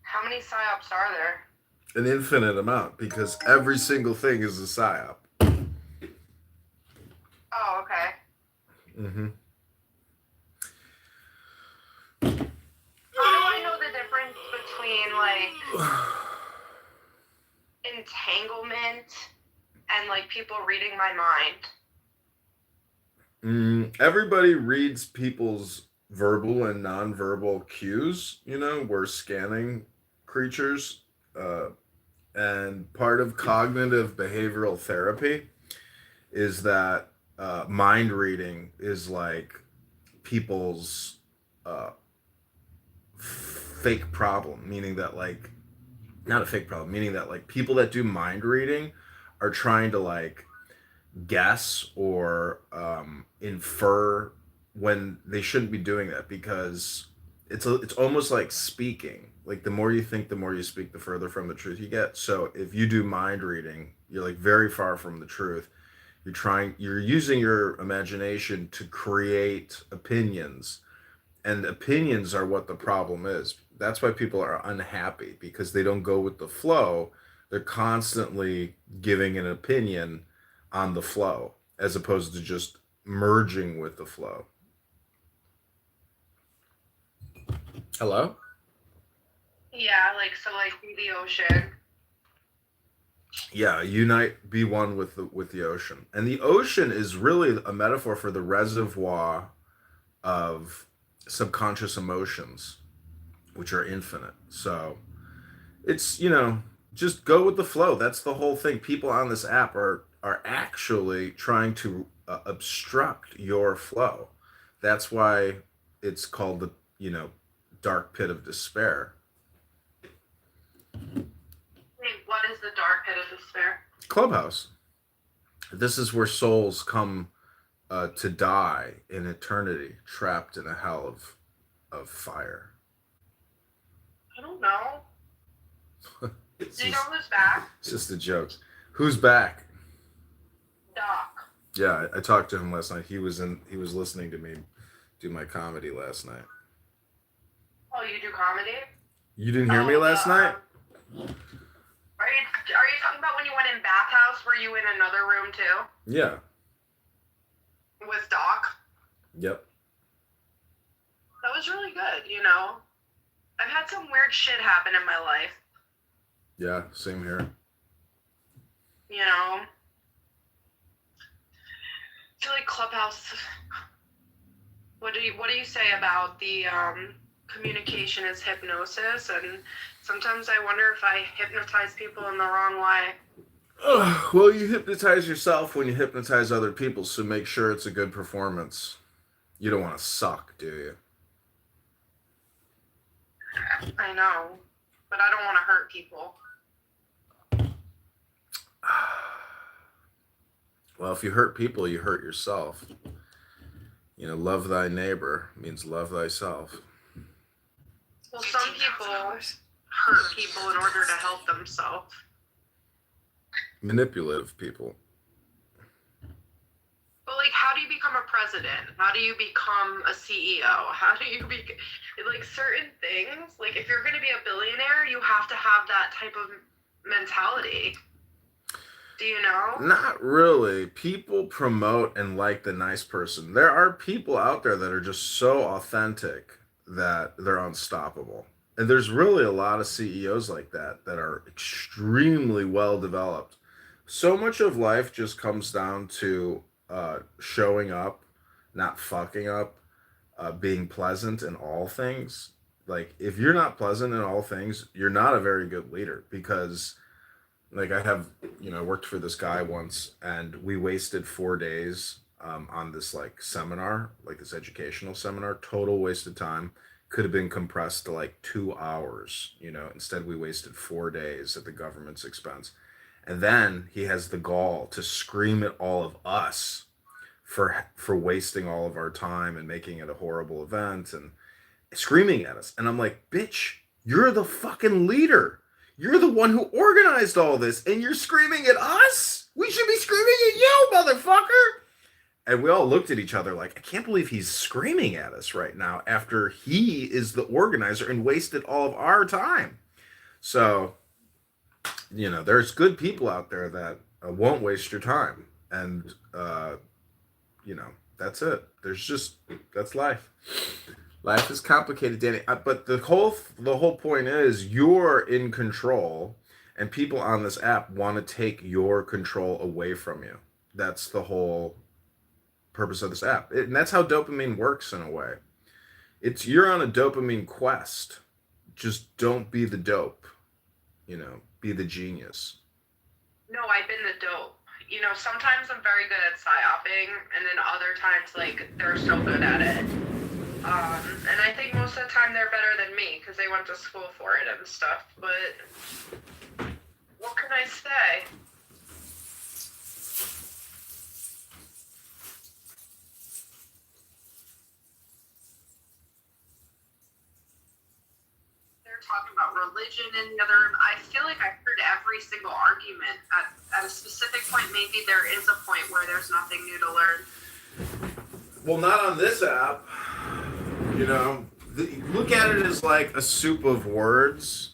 How many psyops are there? An infinite amount, because every single thing is a psyop. Oh, okay. Mm-hmm. How do I know the difference between, like, entanglement and, like, people reading my mind? Everybody reads people's verbal and nonverbal cues. We're scanning creatures. And part of cognitive behavioral therapy is that mind reading is like people's fake problem, meaning that, like, not a fake problem, meaning that, like, people that do mind reading are trying to, like, guess or infer when they shouldn't be doing that, because it's almost like speaking. Like, the more you think, the more you speak, the further from the truth you get. So if you do mind reading, you're, like, very far from the truth. You're using your imagination to create opinions, and opinions are what the problem is. That's why people are unhappy, because they don't go with the flow. They're constantly giving an opinion on the flow, as opposed to just merging with the flow. Hello? Yeah, like, so, like, the ocean. Yeah, unite, be one with the ocean. And the ocean is really a metaphor for the reservoir of subconscious emotions, which are infinite. So it's, just go with the flow. That's the whole thing. People on this app are actually trying to obstruct your flow. That's why it's called the, dark pit of despair. Wait, what is the dark pit of despair? Clubhouse. This is where souls come to die in eternity, trapped in a hell of fire. I don't know. Do you know who's back? It's just a joke. Who's back? Doc. Yeah, I talked to him last night. He was listening to me do my comedy last night. Oh, you do comedy? You didn't hear me last night? Are you talking about when you went in bathhouse? Were you in another room too? Yeah. With Yep. That was really good, you know? I've had some weird shit happen in my life, Yeah, same here. you know? I feel like Clubhouse. What do you say about the communication is hypnosis? And sometimes I wonder if I hypnotize people in the wrong way. Well, you hypnotize yourself when you hypnotize other people, so make sure it's a good performance. You don't want to suck, do you? I know, but I don't want to hurt people. Well, if you hurt people, you hurt yourself. You know, love thy neighbor means love thyself. Well, some people hurt people in order to help themselves. Manipulative people. But, like, how do you become a president? How do you become a CEO? How do you be, like, certain things? Like, if you're going to be a billionaire, you have to have that type of mentality. Do you know? Not really. People promote and like the nice person. There are people out there that are just so authentic that they're unstoppable. And there's really a lot of CEOs like that that are extremely well developed. So much of life just comes down to showing up, not fucking up, being pleasant in all things. Like, if you're not pleasant in all things, you're not a very good leader, because like I worked for this guy once, and we wasted 4 days on this like seminar, like this educational seminar. Total waste of time. Could have been compressed to like 2 hours, instead we wasted 4 days at the government's expense. And then he has the gall to scream at all of us for wasting all of our time and making it a horrible event and screaming at us. And I'm like, bitch, you're the fucking leader. You're the one who organized all this, and you're screaming at us? We should be screaming at you, motherfucker! And we all looked at each other like, I can't believe he's screaming at us right now after he is the organizer and wasted all of our time. So, there's good people out there that won't waste your time. And, that's it. That's life. Life is complicated, Danny. But the whole point is you're in control, and people on this app want to take your control away from you. That's the whole purpose of this app. And that's how dopamine works in a way. You're on a dopamine quest. Just don't be the dope. Be the genius. No, I've been the dope. Sometimes I'm very good at psyoping, and then other times, like, they're so good at it. And I think most of the time they're better than me because they went to school for it and stuff. But what can I say? They're talking about religion in the other room. I feel like I've heard every single argument. At a specific point, maybe there is a point where there's nothing new to learn. Well, not on this app. Look at it as like a soup of words.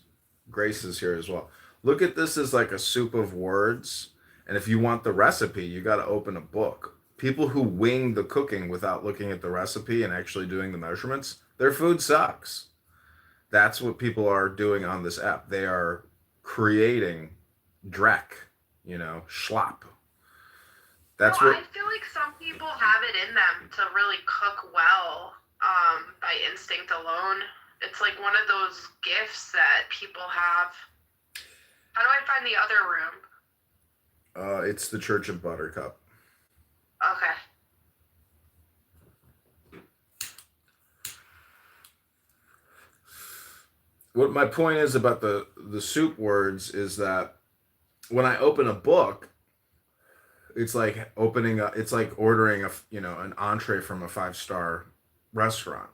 Grace is here as well. Look at this as like a soup of words. And if you want the recipe, you got to open a book. People who wing the cooking without looking at the recipe and actually doing the measurements, their food sucks. That's what people are doing on this app. They are creating dreck, schlop. I feel like some people have it in them to really cook well. By instinct alone. It's like one of those gifts that people have. How do I find the other room? It's the Church of Buttercup. Okay. What my point is about the soup words is that when I open a book, it's like ordering an entree from a 5-star restaurant.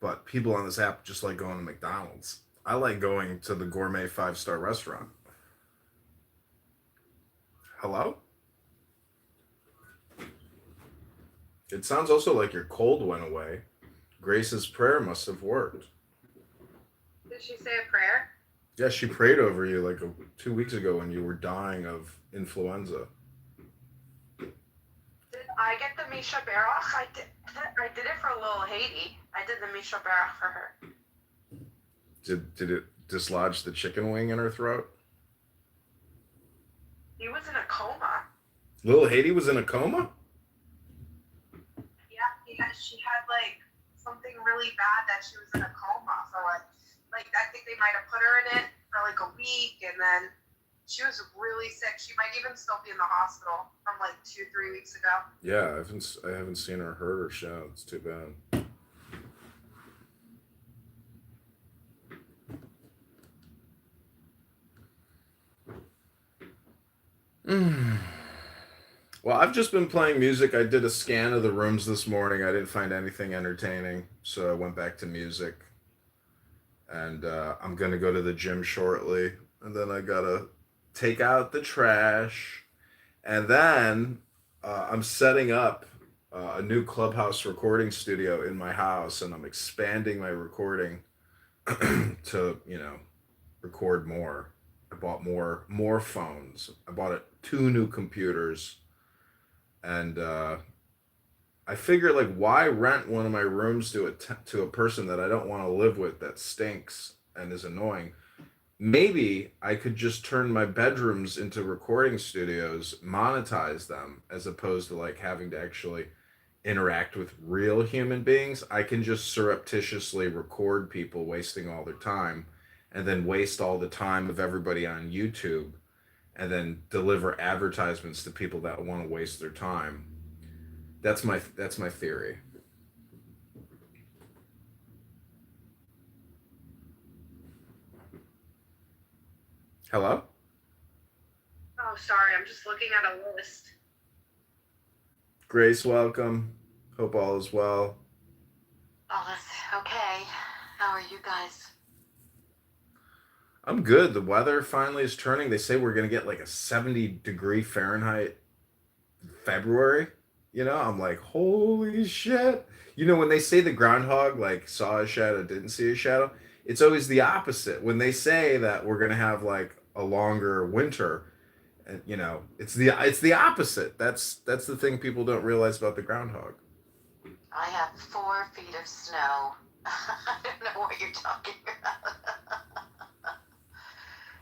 But people on this app just like going to McDonald's. I like going to the gourmet 5-star restaurant. Hello? It sounds also like your cold went away. Grace's prayer must have worked. Did she say a prayer? Yeah, she prayed over you like 2 weeks ago when you were dying of influenza. Did I get the Misha Baroch. I did it for Lil Haiti. I did the Misha Baroch for her. Did it dislodge the chicken wing in her throat? He was in a coma. Lil Haiti was in a coma? Yeah, she had like something really bad that she was in a coma for like I think they might have put her in it for like a week, and then she was really sick. She might even still be in the hospital from like 2-3 weeks ago. Yeah, I haven't seen her heard her show. It's too bad. Well, I've just been playing music. I did a scan of the rooms this morning. I didn't find anything entertaining, so I went back to music. And I'm gonna go to the gym shortly, and then I gotta take out the trash, and then I'm setting up a new Clubhouse recording studio in my house, and I'm expanding my recording to record more. I bought more phones. I bought 2 new computers, and I figure, like, why rent one of my rooms to a person that I don't want to live with, that stinks and is annoying? Maybe I could just turn my bedrooms into recording studios, monetize them, as opposed to like having to actually interact with real human beings. I can just surreptitiously record people wasting all their time, and then waste all the time of everybody on YouTube, and then deliver advertisements to people that want to waste their time. That's my theory. Hello? Oh, sorry. I'm just looking at a list. Grace, welcome. Hope all is well. All is okay. How are you guys? I'm good. The weather finally is turning. They say we're going to get like a 70-degree Fahrenheit February. I'm like, holy shit. When they say the groundhog like saw a shadow, didn't see a shadow, it's always the opposite. When they say that we're going to have like a longer winter, and it's the opposite. That's the thing people don't realize about the groundhog. I have 4 feet of snow. I don't know what you're talking about.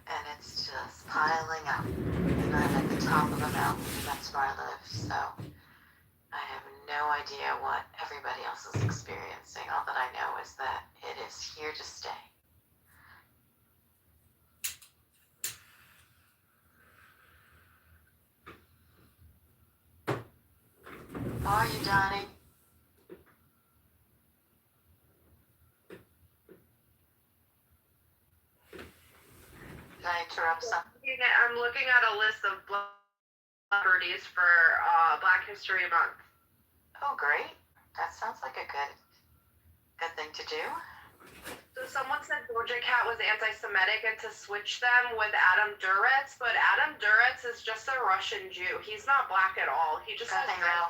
And it's just piling up. And I'm at the top of a mountain. That's where I live. So I have no idea what everybody else is experiencing. All that I know is that it is here to stay. How are you, Donnie? Did I interrupt something? I'm looking at a list of celebrities for Black History Month. Oh, great. That sounds like a good thing to do. So someone said Doja Cat was anti-Semitic and to switch them with Adam Duritz, but Adam Duritz is just a Russian Jew. He's not black at all. He just has I know.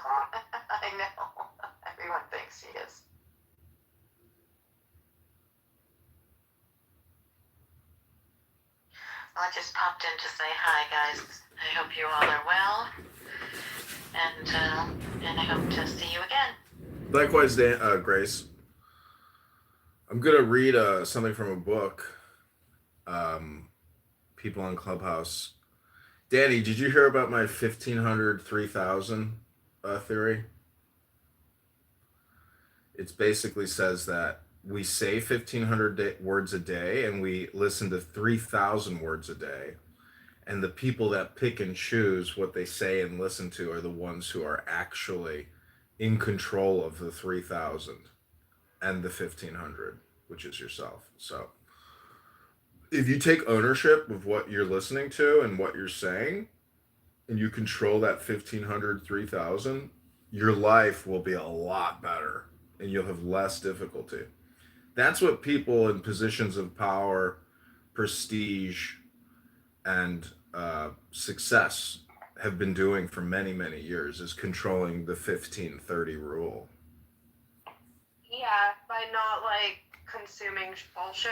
I know. Everyone thinks he is. Well, I just popped in to say hi, guys. I hope you all are well, and I hope to see you again. Likewise, Grace. I'm gonna read something from a book. People on Clubhouse. Danny, did you hear about my 1,500 3,000 theory? It basically says that we say 1,500 words a day, and we listen to 3,000 words a day. And the people that pick and choose what they say and listen to are the ones who are actually in control of the 3,000 and the 1,500, which is yourself. So if you take ownership of what you're listening to and what you're saying, and you control that 1,500, 3,000, your life will be a lot better, and you'll have less difficulty. That's what people in positions of power, prestige, and success have been doing for many, many years, is controlling the 15-30 rule. Yeah, by not like consuming bullshit.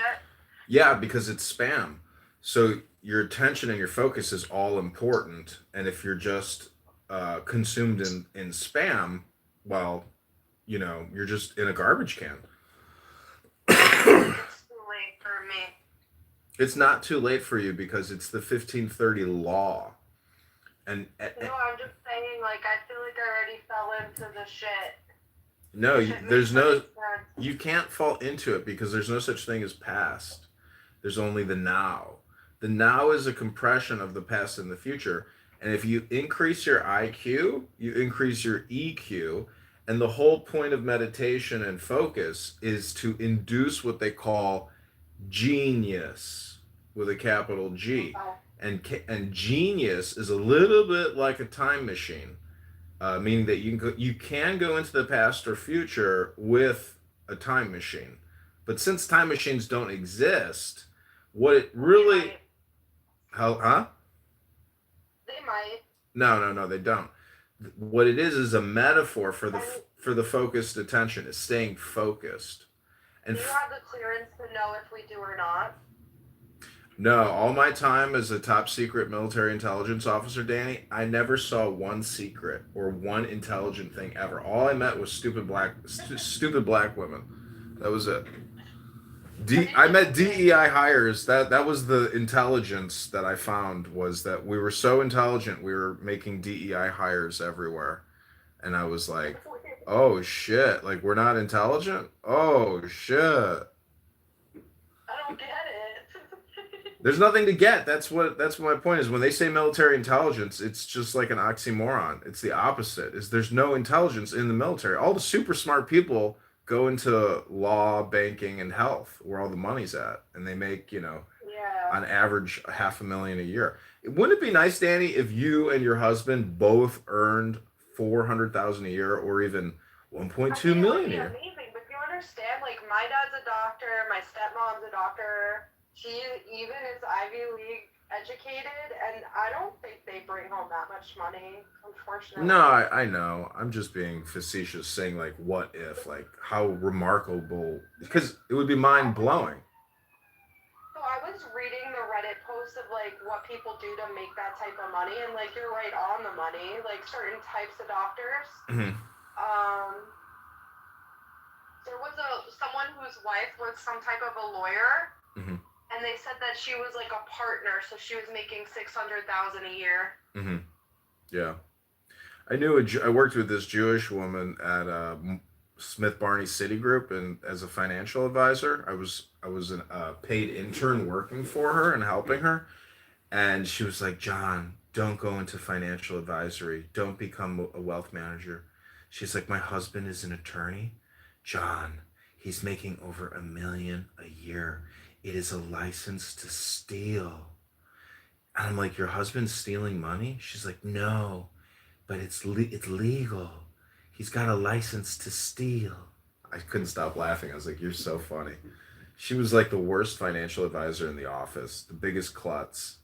Yeah, because it's spam. So your attention and your focus is all important. And if you're just consumed in spam, well, you're just in a garbage can. It's too late for me. It's not too late for you because it's the 1530 law. And No, I'm just saying, like, I feel like I already fell into the shit. no, there's no, Sense. you can't fall into it because there's no such thing as past. There's only the now. The now is a compression of the past and the future. And if you increase your IQ, you increase your EQ. And the whole point of meditation and focus is to induce what they call genius with a capital G. And genius is a little bit like a time machine, meaning that you can go into the past or future with a time machine. But since time machines don't exist, what it really, huh? They might. No, they don't. What it is a metaphor for the focused attention. Is staying focused. And do you have the clearance to know if we do or not? No, all my time as a top secret military intelligence officer, Danny, I never saw one secret or one intelligent thing ever. All I met was stupid black women. That was it. I met DEI hires. That was the intelligence that I found, was that we were so intelligent we were making DEI hires everywhere. And I was like, oh shit, like we're not intelligent? Oh shit. I don't get it. There's nothing to get. That's what my point is. When they say military intelligence, it's just like an oxymoron. It's the opposite. There's no intelligence in the military. All the super smart people go into law, banking, and health, where all the money's at, and they make, on average $500,000 a year. Wouldn't it be nice, Danny, if you and your husband both earned $400,000 a year, or even 1.2 million a year? Amazing, but you understand, like, my dad's a doctor, my stepmom's a doctor. She even is Ivy League educated, and I don't think they bring home that much money, unfortunately. No, I know. I'm just being facetious, saying, like, what if, like, how remarkable, because it would be mind blowing. So I was reading the Reddit post of, like, what people do to make that type of money, and, like, you're right on the money, like, certain types of doctors. Mm-hmm. There was someone whose wife was some type of a lawyer. Mm-hmm. And they said that she was like a partner, so she was making $600,000 a year. Mm-hmm. Yeah, I worked with this Jewish woman at Smith Barney Citigroup, and as a financial advisor, I was a paid intern working for her and helping her, and she was like, John, don't go into financial advisory. Don't become a wealth manager. She's like, my husband is an attorney, John. He's making over $1 million a year. It is a license to steal. And I'm like, your husband's stealing money? She's like, no, but it's legal. He's got a license to steal. I couldn't stop laughing. I was like, you're so funny. She was like the worst financial advisor in the office, the biggest klutz.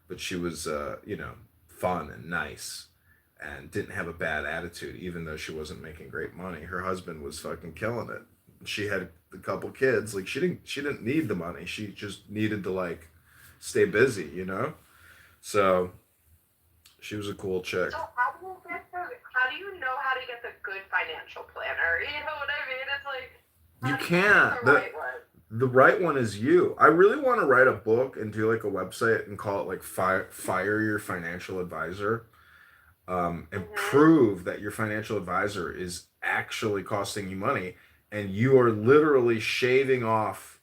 But she was, fun and nice and didn't have a bad attitude, even though she wasn't making great money. Her husband was fucking killing it. She had a couple kids. Like, she didn't need the money. She just needed to, like, stay busy, So she was a cool chick. So how do you know how to get the good financial planner? You know what I mean? It's like, you can't. The right one is you. I really want to write a book and do like a website and call it like Fire Your Financial Advisor. And prove that your financial advisor is actually costing you money, and you are literally shaving off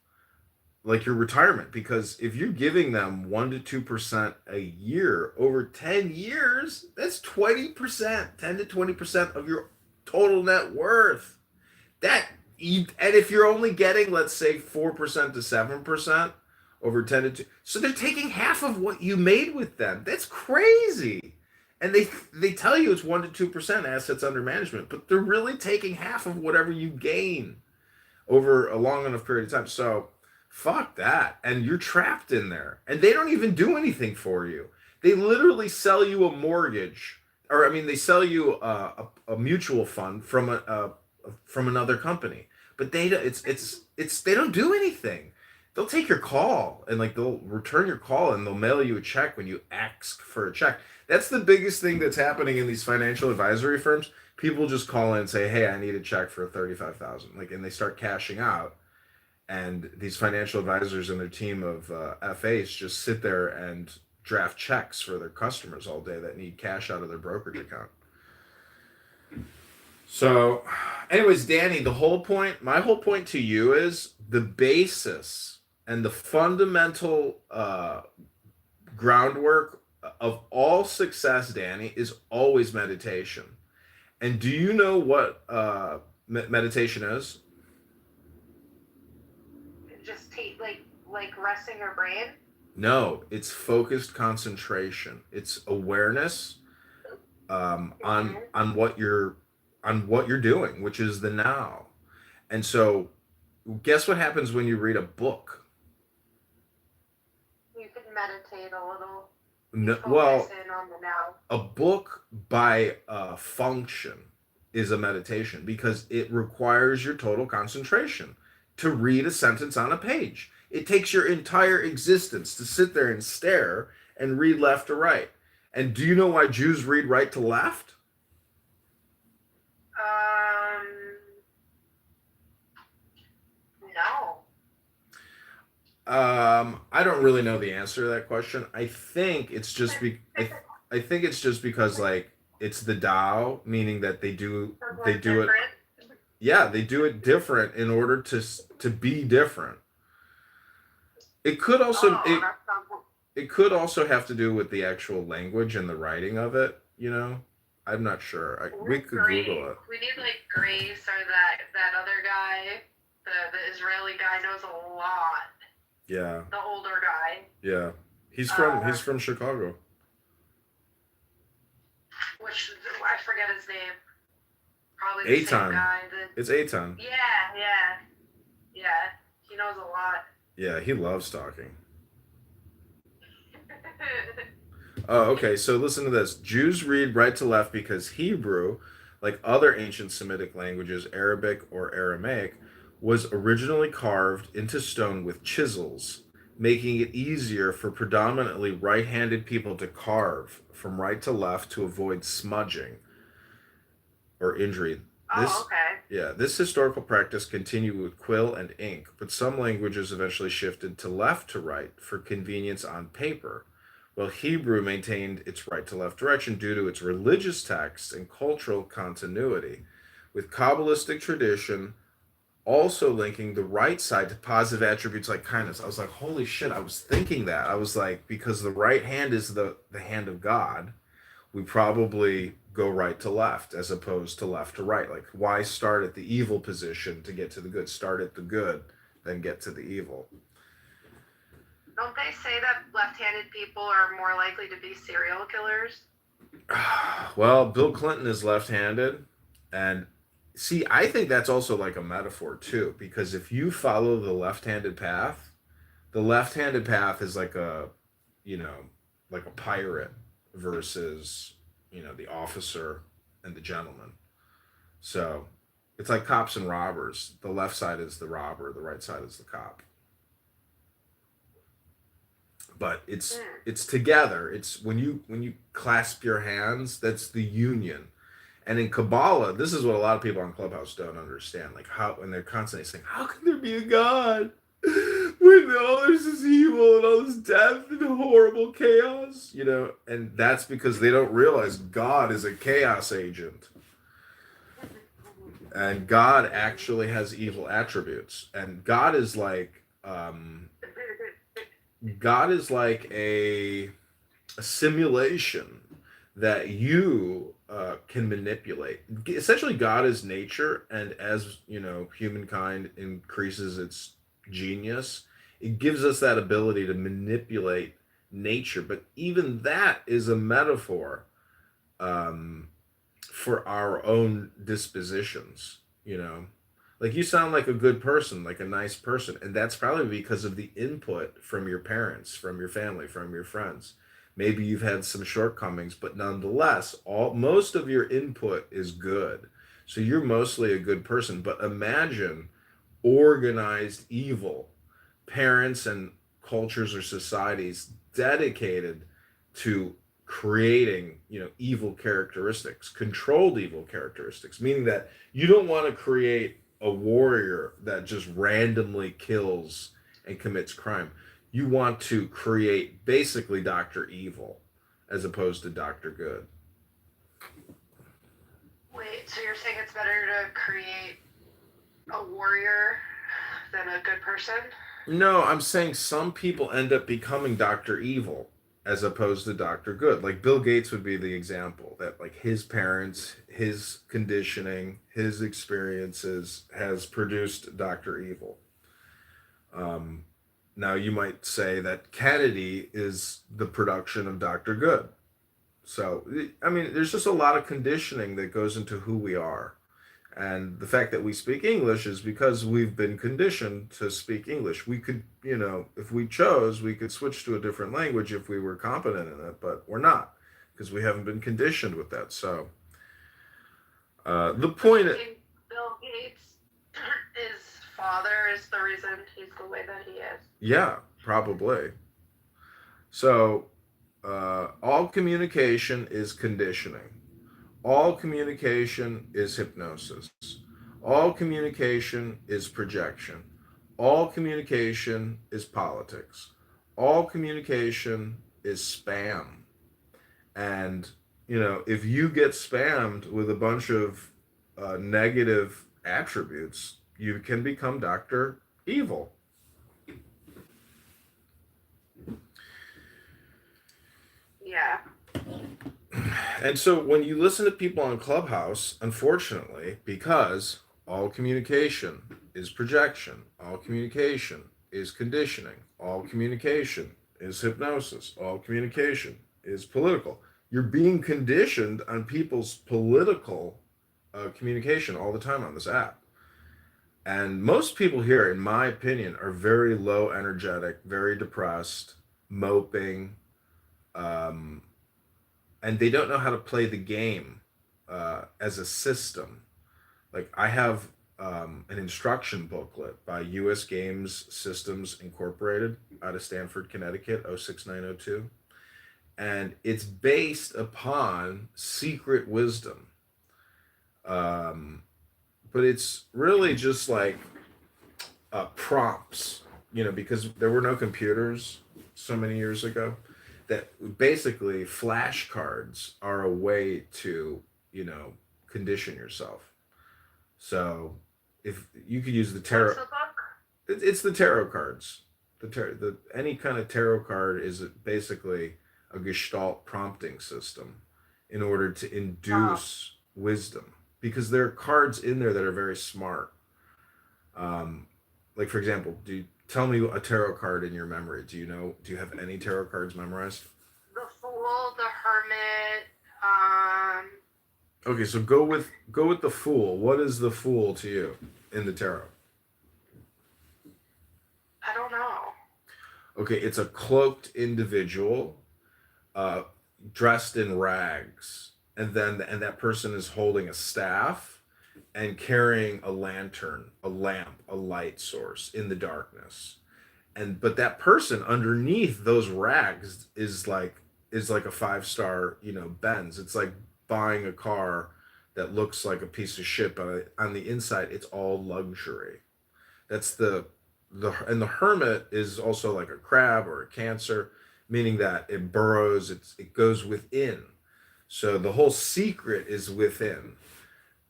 like your retirement, because if you're giving them 1% to 2% a year over 10 years, that's 20%, 10 to 20% of your total net worth. And if you're only getting, let's say, 4% to 7% over 10 to 2, so they're taking half of what you made with them. That's crazy. And they tell you it's 1% to 2% assets under management, but they're really taking half of whatever you gain over a long enough period of time. So fuck that. And you're trapped in there. And they don't even do anything for you. They literally sell you a mortgage, or they sell you a mutual fund from another company. But they don't do anything. They'll take your call and they'll return your call and they'll mail you a check when you ask for a check. That's the biggest thing that's happening in these financial advisory firms, People just call in and say, "Hey, I need a check for 35,000," like, and they start cashing out. And these financial advisors and their team of FAs just sit there and draft checks for their customers all day that need cash out of their brokerage account. So, anyways, Danny, my whole point to you is the basis and the fundamental groundwork of all success, Danny, is always meditation. And do you know what meditation is? Just take like resting your brain. No, it's focused concentration. It's awareness on what you're doing, which is the now. And so, guess what happens when you read a book? You can meditate a little. No, Focus well, in on the now. a book by function is a meditation because it requires your total concentration to read a sentence on a page. It takes your entire existence to sit there and stare and read left to right. And do you know why Jews read right to left? No. I don't really know the answer to that question. I think it's just I think it's just because like it's the Tao, meaning that they do it. Yeah, they do it different in order to be different. It could also it could also have to do with the actual language and the writing of it. I'm not sure. We could Google it. We need like Grace or that other guy, the Israeli guy knows a lot. Yeah. The older guy. Yeah. He's from Chicago. Which I forget his name. Probably the same guy. It's Eitan. Yeah. He knows a lot. Yeah, he loves talking. Oh, okay. So listen to this. Jews read right to left because Hebrew, like other ancient Semitic languages, Arabic or Aramaic, was originally carved into stone with chisels, making it easier for predominantly right-handed people to carve from right to left to avoid smudging or injury. This historical practice continued with quill and ink, but some languages eventually shifted to left to right for convenience on paper, while Hebrew maintained its right to left direction due to its religious texts and cultural continuity, with Kabbalistic tradition also linking the right side to positive attributes like kindness. I was like, holy shit, I was thinking that. I was like, because the right hand is the hand of God, we probably go right to left as opposed to left to right. Like, why start at the evil position to get to the good? Start at the good, then get to the evil. Don't they say that left-handed people are more likely to be serial killers? Well, Bill Clinton is left-handed, and see, I think that's also like a metaphor too, because if you follow the left-handed path is like a, like a pirate versus, the officer and the gentleman. So it's like cops and robbers. The left side is the robber, the right side is the cop. But it's together. It's when you clasp your hands, that's the union. And in Kabbalah, this is what a lot of people on Clubhouse don't understand. Like and they're constantly saying, how can there be a God when all there's this evil and all this death and horrible chaos? And that's because they don't realize God is a chaos agent. And God actually has evil attributes. And God is like a simulation that you can manipulate. Essentially, God is nature, and as humankind increases its genius, it gives us that ability to manipulate nature. But even that is a metaphor for our own dispositions. Like, you sound like a good person, like a nice person, and that's probably because of the input from your parents, from your family, from your friends. Maybe you've had some shortcomings, but nonetheless, most of your input is good. So you're mostly a good person. But imagine organized evil, parents and cultures or societies dedicated to creating, evil characteristics, controlled evil characteristics, meaning that you don't want to create a warrior that just randomly kills and commits crime. You want to create basically Dr. Evil as opposed to Dr. Good. Wait, so you're saying it's better to create a warrior than a good person? No, I'm saying some people end up becoming Dr. Evil as opposed to Dr. Good. Like Bill Gates would be the example that like his parents, his conditioning, his experiences has produced Dr. Evil. Now you might say that Kennedy is the production of Dr. Good. So, I mean, there's just a lot of conditioning that goes into who we are. And the fact that we speak English is because we've been conditioned to speak English. We could, if we chose, we could switch to a different language if we were competent in it, but we're not because we haven't been conditioned with that. So, the point I think Bill Gates' his father is the reason he's the way that he is. Yeah, probably. So, all communication is conditioning. All communication is hypnosis. All communication is projection. All communication is politics. All communication is spam. And, if you get spammed with a bunch of negative attributes, you can become Dr. Evil. Yeah. And so when you listen to people on Clubhouse, unfortunately, because all communication is projection, all communication is conditioning, all communication is hypnosis, all communication is political. You're being conditioned on people's political communication all the time on this app. And most people here, in my opinion, are very low energetic, very depressed, moping, and they don't know how to play the game as a system. Like I have an instruction booklet by U.S. Games Systems Incorporated out of Stamford, Connecticut, 06902. And it's based upon secret wisdom. But it's really just like prompts, because there were no computers so many years ago, that basically flashcards are a way to, condition yourself. So if you could use the tarot, What's the book? it's the tarot cards. Any kind of tarot card is basically a gestalt prompting system in order to induce wisdom, because there are cards in there that are very smart. Like for example, tell me a tarot card in your memory. Do you have any tarot cards memorized? The Fool, the Hermit, Okay, so go with the Fool. What is the Fool to you in the tarot? I don't know. Okay, it's a cloaked individual, dressed in rags, and that person is holding a staff and carrying a lantern, a lamp, a light source in the darkness. But that person underneath those rags is like a 5-star, Benz. It's like buying a car that looks like a piece of shit, but on the inside it's all luxury. That's and the hermit is also like a crab or a Cancer, meaning that it burrows, it goes within. So the whole secret is within.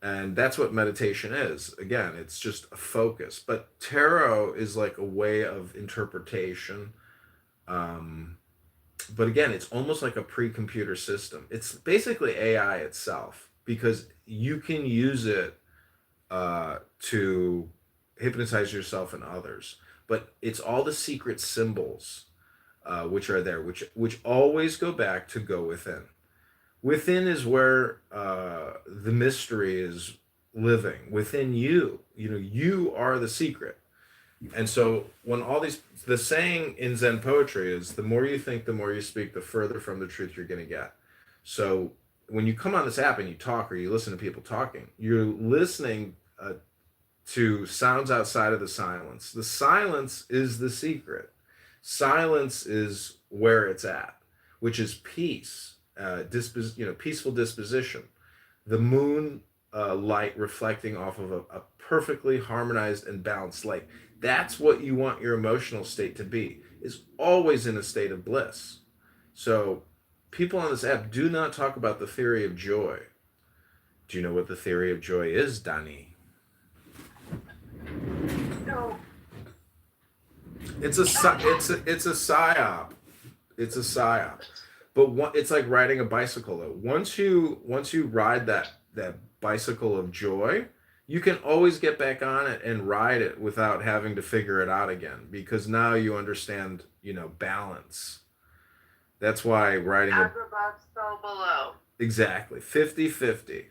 And that's what meditation is. Again, it's just a focus. But tarot is like a way of interpretation. But again, it's almost like a pre-computer system. It's basically AI itself, because you can use it to hypnotize yourself and others. But it's all the secret symbols which are there, which always go back to go within. Within is where the mystery is living. Within you, you are the secret. And so when the saying in Zen poetry is, the more you think, the more you speak, the further from the truth you're going to get. So when you come on this app and you talk, or you listen to people talking, you're listening to sounds outside of the silence. The silence is the secret. Silence is where it's at, which is peace. peaceful disposition. The moon light reflecting off of a perfectly harmonized and balanced light. That's what you want your emotional state to be. Is always in a state of bliss. So people on this app do not talk about the theory of joy. Do you know what the theory of joy is, Dani? No. It's a psyop. It's a psyop. But it's like riding a bicycle though. Once you ride that bicycle of joy, you can always get back on it and ride it without having to figure it out again, because now you understand, balance. That's why riding As above, so below. exactly 50-50.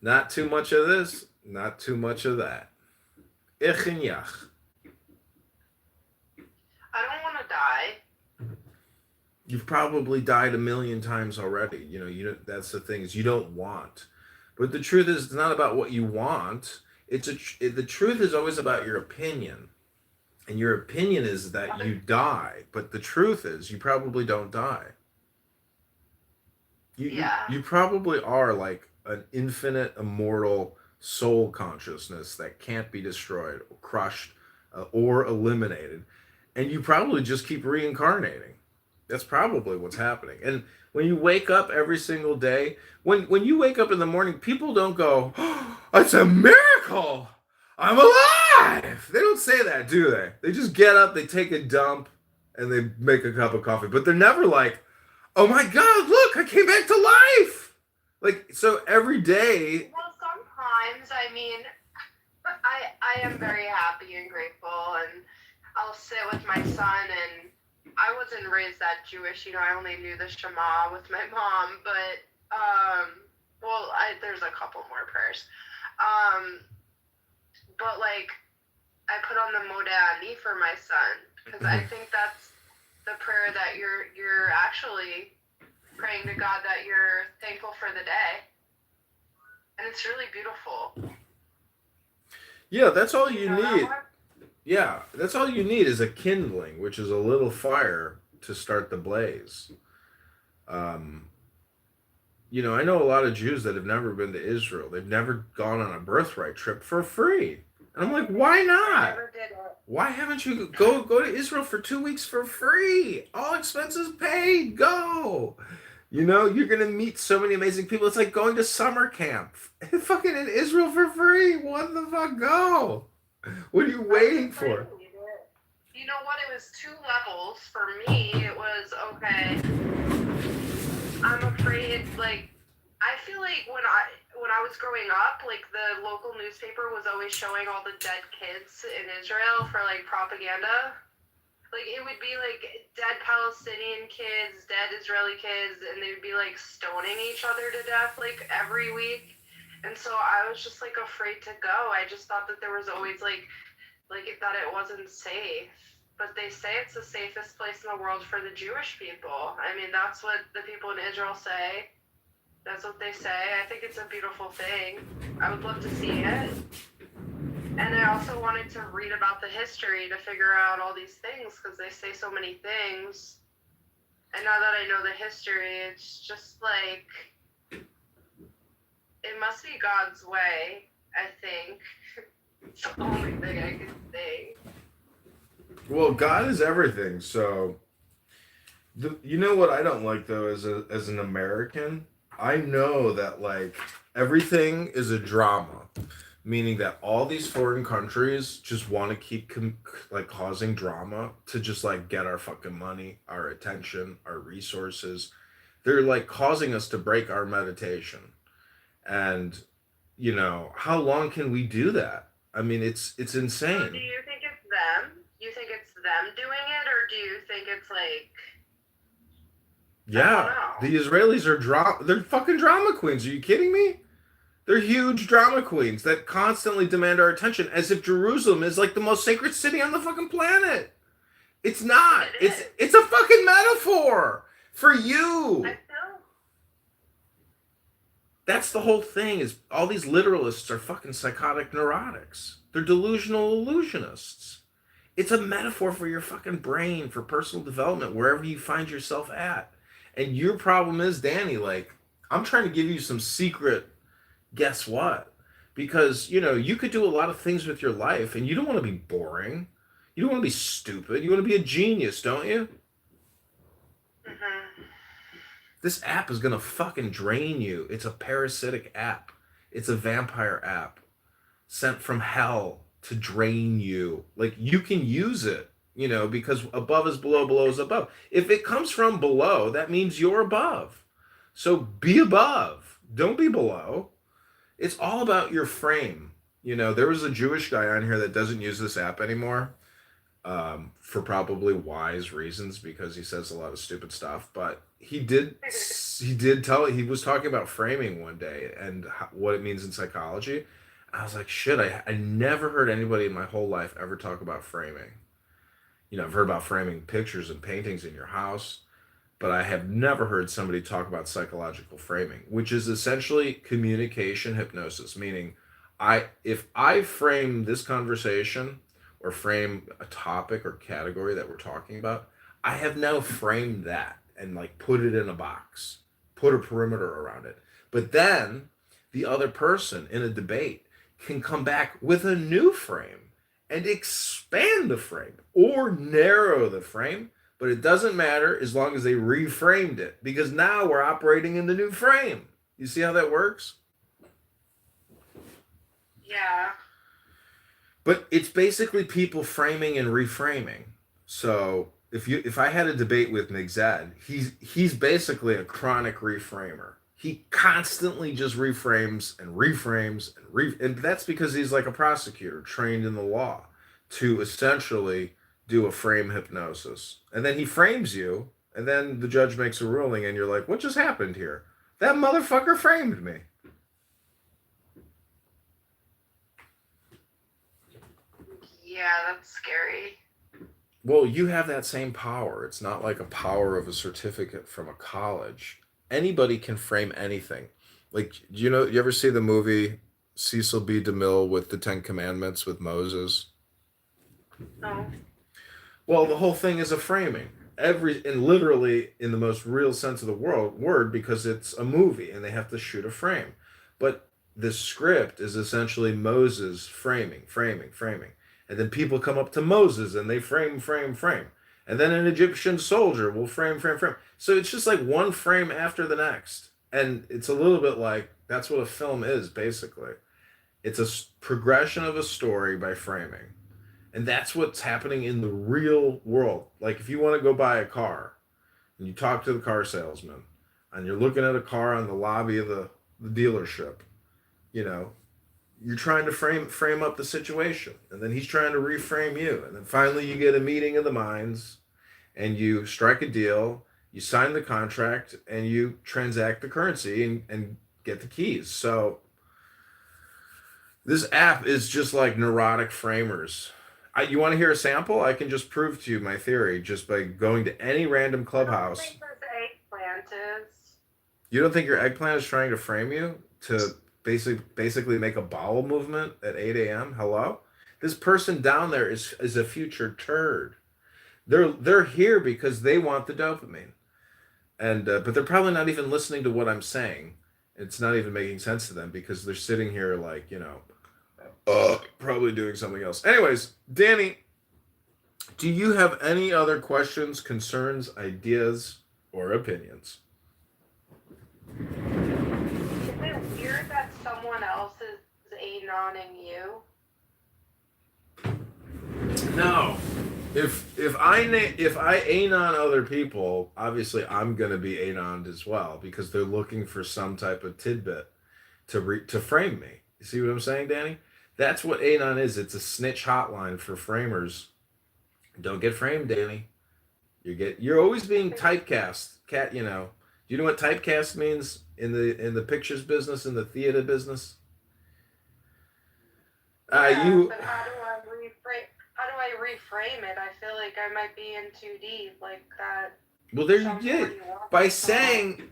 Not too much of this, not too much of that. Ich en jach. I don't want to die. You've probably died a million times already. That's the thing, is you don't want. But the truth is, it's not about what you want. The truth is always about your opinion. And your opinion is that you die, but the truth is you probably don't die. You probably are like an infinite, immortal soul consciousness that can't be destroyed, or crushed, or eliminated. And you probably just keep reincarnating. That's probably what's happening. And when you wake up every single day, when you wake up in the morning, people don't go, oh, it's a miracle, I'm alive. They don't say that, do they? They just get up, they take a dump, and they make a cup of coffee. But they're never like, oh my God, look, I came back to life. Like, so every day. Well, sometimes, I mean, I am very happy and grateful, and I'll sit with my son, and I wasn't raised that Jewish, I only knew the Shema with my mom, but, there's a couple more prayers. But, like, I put on the Modeh Ani for my son, because I think that's the prayer that you're actually praying to God, that you're thankful for the day. And it's really beautiful. Yeah, that's all you need. Yeah, that's all you need is a kindling, which is a little fire to start the blaze. I know a lot of Jews that have never been to Israel. They've never gone on a birthright trip for free. And I'm like, why not? Why haven't you go to Israel for 2 weeks for free? All expenses paid. Go. You're gonna meet so many amazing people. It's like going to summer camp. Fucking in Israel for free. What the fuck? Go. What are you waiting for? You know what? It was two levels. For me, it was, okay, I'm afraid, like, I feel like when I was growing up, like, the local newspaper was always showing all the dead kids in Israel for, like, propaganda. Like, it would be, like, dead Palestinian kids, dead Israeli kids, and they would be, like, stoning each other to death, like, every week. And so I was just, like, afraid to go. I just thought that there was always, like that it wasn't safe. But they say it's the safest place in the world for the Jewish people. I mean, that's what the people in Israel say. That's what they say. I think it's a beautiful thing. I would love to see it. And I also wanted to read about the history to figure out all these things, because they say so many things. And now that I know the history, it's just like, it must be God's way, I think. It's the only thing I can say. Well, God is everything. So, you know what I don't like though, as an American, I know that like everything is a drama, meaning that all these foreign countries just want to keep causing drama to just like get our fucking money, our attention, our resources. They're like causing us to break our meditation. And how long can we do that? I mean, it's insane. So do you think it's them? You think it's them doing it, or do you think it's like? Yeah, the Israelis are they're fucking drama queens. Are you kidding me? They're huge drama queens that constantly demand our attention, as if Jerusalem is like the most sacred city on the fucking planet. It's not. It's a fucking metaphor for you. That's the whole thing, is all these literalists are fucking psychotic neurotics. They're delusional illusionists. It's a metaphor for your fucking brain, for personal development, wherever you find yourself at. And your problem is, Danny, like, I'm trying to give you some secret, guess what? Because, you know, you could do a lot of things with your life and you don't want to be boring. You don't want to be stupid. You want to be a genius, don't you? Mm-hmm. This app is going to fucking drain you. It's a parasitic app. It's a vampire app sent from hell to drain you. Like, you can use it, you know, because above is below, below is above. If it comes from below, that means you're above. So be above. Don't be below. It's all about your frame. You know, there was a Jewish guy on here that doesn't use this app anymore, for probably wise reasons because he says a lot of stupid stuff. But he was talking about framing one day and what it means in psychology. I was like, shit, I never heard anybody in my whole life ever talk about framing. You know, I've heard about framing pictures and paintings in your house, but I have never heard somebody talk about psychological framing, which is essentially communication hypnosis, meaning if I frame this conversation or frame a topic or category that we're talking about, I have now framed that and like put it in a box, put a perimeter around it. But then the other person in a debate can come back with a new frame and expand the frame or narrow the frame, but it doesn't matter as long as they reframed it because now we're operating in the new frame. You see how that works? Yeah. But it's basically people framing and reframing. So if I had a debate with Migzad, he's basically a chronic reframer. He constantly just reframes and reframes and that's because he's like a prosecutor trained in the law to essentially do a frame hypnosis. And then he frames you, and then the judge makes a ruling, and you're like, what just happened here? That motherfucker framed me. Yeah, that's scary. Well, you have that same power. It's not like a power of a certificate from a college. Anybody can frame anything. Like, you know, you ever see the movie Cecil B. DeMille with the Ten Commandments with Moses? No. Well, the whole thing is a framing. And literally in the most real sense of the word, because it's a movie and they have to shoot a frame. But the script is essentially Moses framing. And then people come up to Moses and they frame. And then an Egyptian soldier will frame. So it's just like one frame after the next. And it's a little bit like, that's what a film is, basically. It's a progression of a story by framing. And that's what's happening in the real world. Like if you want to go buy a car and you talk to the car salesman and you're looking at a car on the lobby of the dealership, you know, you're trying to frame up the situation. And then he's trying to reframe you. And then finally you get a meeting of the minds and you strike a deal, you sign the contract, and you transact the currency and get the keys. So this app is just like neurotic framers. You want to hear a sample? I can just prove to you my theory just by going to any random clubhouse. I don't think this eggplant is. You don't think your eggplant is trying to frame you to basically make a bowel movement at 8 a.m.? Hello? This person down there is a future turd. They're here because they want the dopamine. And but they're probably not even listening to what I'm saying. It's not even making sense to them because they're sitting here like, you know, probably doing something else. Anyways, Danny, do you have any other questions, concerns, ideas, or opinions? Is it weird that someone else is anoning you? No. If I anon other people, obviously I'm gonna be anoned as well because they're looking for some type of tidbit to frame me. You see what I'm saying, Danny? That's what anon is. It's a snitch hotline for framers. Don't get framed, Danny. You're always being typecast. You know. Do you know what typecast means in the pictures business, in the theater business? So how do I reframe it? I feel like I might be in too deep, like that. Well, there you did. By saying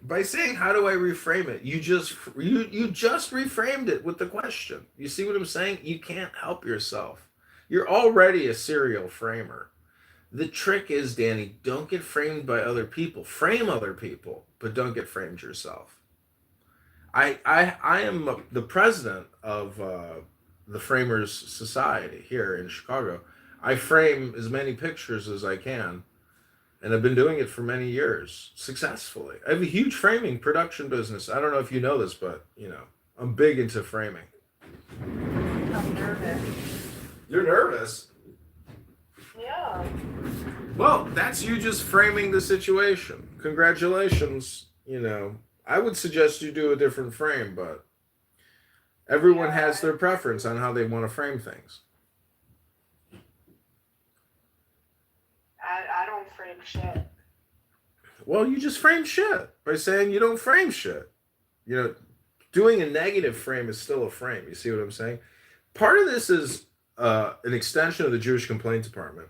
how do I reframe it? You just reframed it with the question. You see what I'm saying? You can't help yourself. You're already a serial framer. The trick is, Danny, don't get framed by other people. Frame other people, but don't get framed yourself. I am the president of the Framers Society here in Chicago. I frame as many pictures as I can, and I've been doing it for many years successfully. I have a huge framing production business. I don't know if you know this, but I'm big into framing. I'm nervous. You're nervous? Yeah. Well, that's you just framing the situation. Congratulations. I would suggest you do a different frame, but everyone has their preference on how they want to frame things. I don't frame shit. Well, you just frame shit by saying you don't frame shit. Doing a negative frame is still a frame. You see what I'm saying? Part of this is an extension of the Jewish Complaint Department,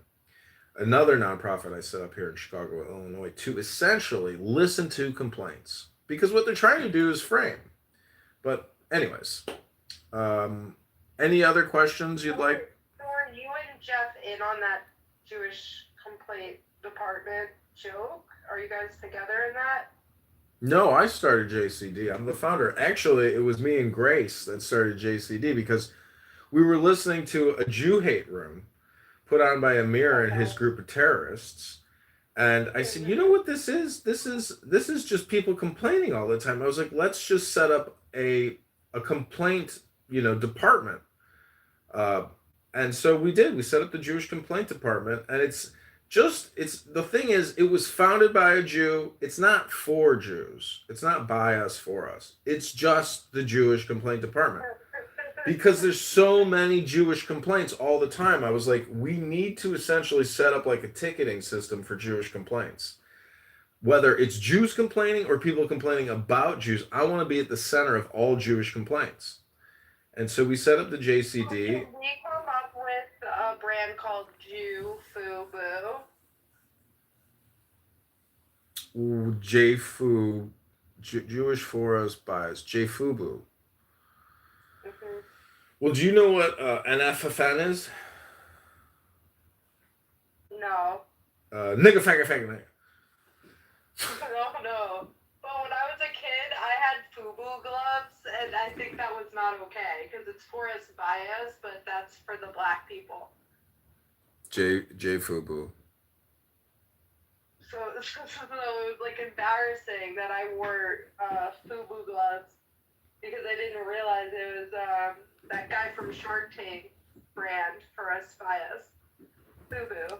another nonprofit I set up here in Chicago, Illinois, to essentially listen to complaints. Because what they're trying to do is frame. But anyways, any other questions you'd like? Were you and Jeff in on that Jewish Complaint Department joke? Are you guys together in that? No, I started JCD. I'm the founder. Actually, it was me and Grace that started JCD because we were listening to a Jew hate room put on by Amir and his group of terrorists. And I said, you know what this is? This is just people complaining all the time. I was like, let's just set up a complaint, department. And so we did. We set up the Jewish Complaint Department, and it's the thing is, it was founded by a Jew. It's not for Jews. It's not by us, for us. It's just the Jewish Complaint Department. Because there's so many Jewish complaints all the time. I was like, we need to essentially set up like a ticketing system for Jewish complaints. Whether it's Jews complaining or people complaining about Jews, I want to be at the center of all Jewish complaints. And so we set up the JCD. Can we come up with a brand called Jew Fubu? JFU, Jewish for us bias, JFubu. Well, do you know what NFFN is? No. Nigga, faggot, faggot, nigga. No. But when I was a kid, I had FUBU gloves, and I think that was not okay, because it's for us bias, but that's for the black people. JFubu. So it was like embarrassing that I wore FUBU gloves, because I didn't realize it was that guy from Shark Tank brand for us bias. FUBU.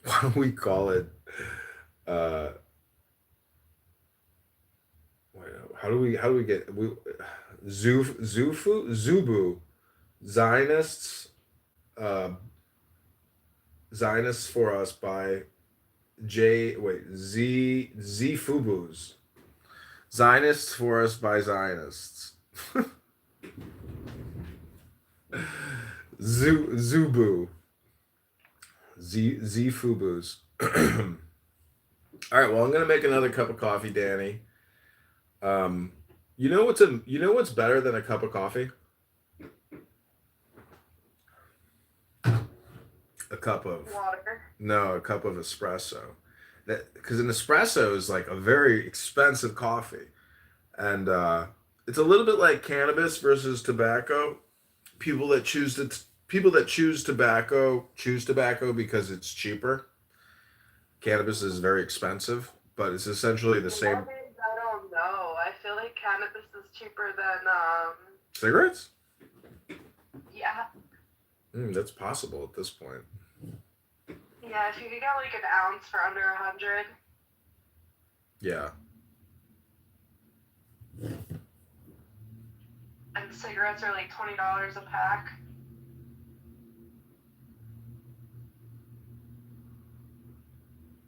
Why don't we call it how do we get Zubu Zionists Zionists for us by Z Fubus. Zionists for us by Zionists. Zubu. Z Fubus. All right, well, I'm gonna make another cup of coffee, Danny. You know what's better than a cup of coffee? A cup of water. No, a cup of espresso. Because an espresso is like a very expensive coffee, and it's a little bit like cannabis versus tobacco. People that choose tobacco choose tobacco because it's cheaper. Cannabis is very expensive, but it's essentially the same. I don't know. I feel like cannabis is cheaper than Cigarettes? Yeah. That's possible at this point. Yeah, if you could get like an ounce for under 100. Yeah. And cigarettes are like $20 a pack.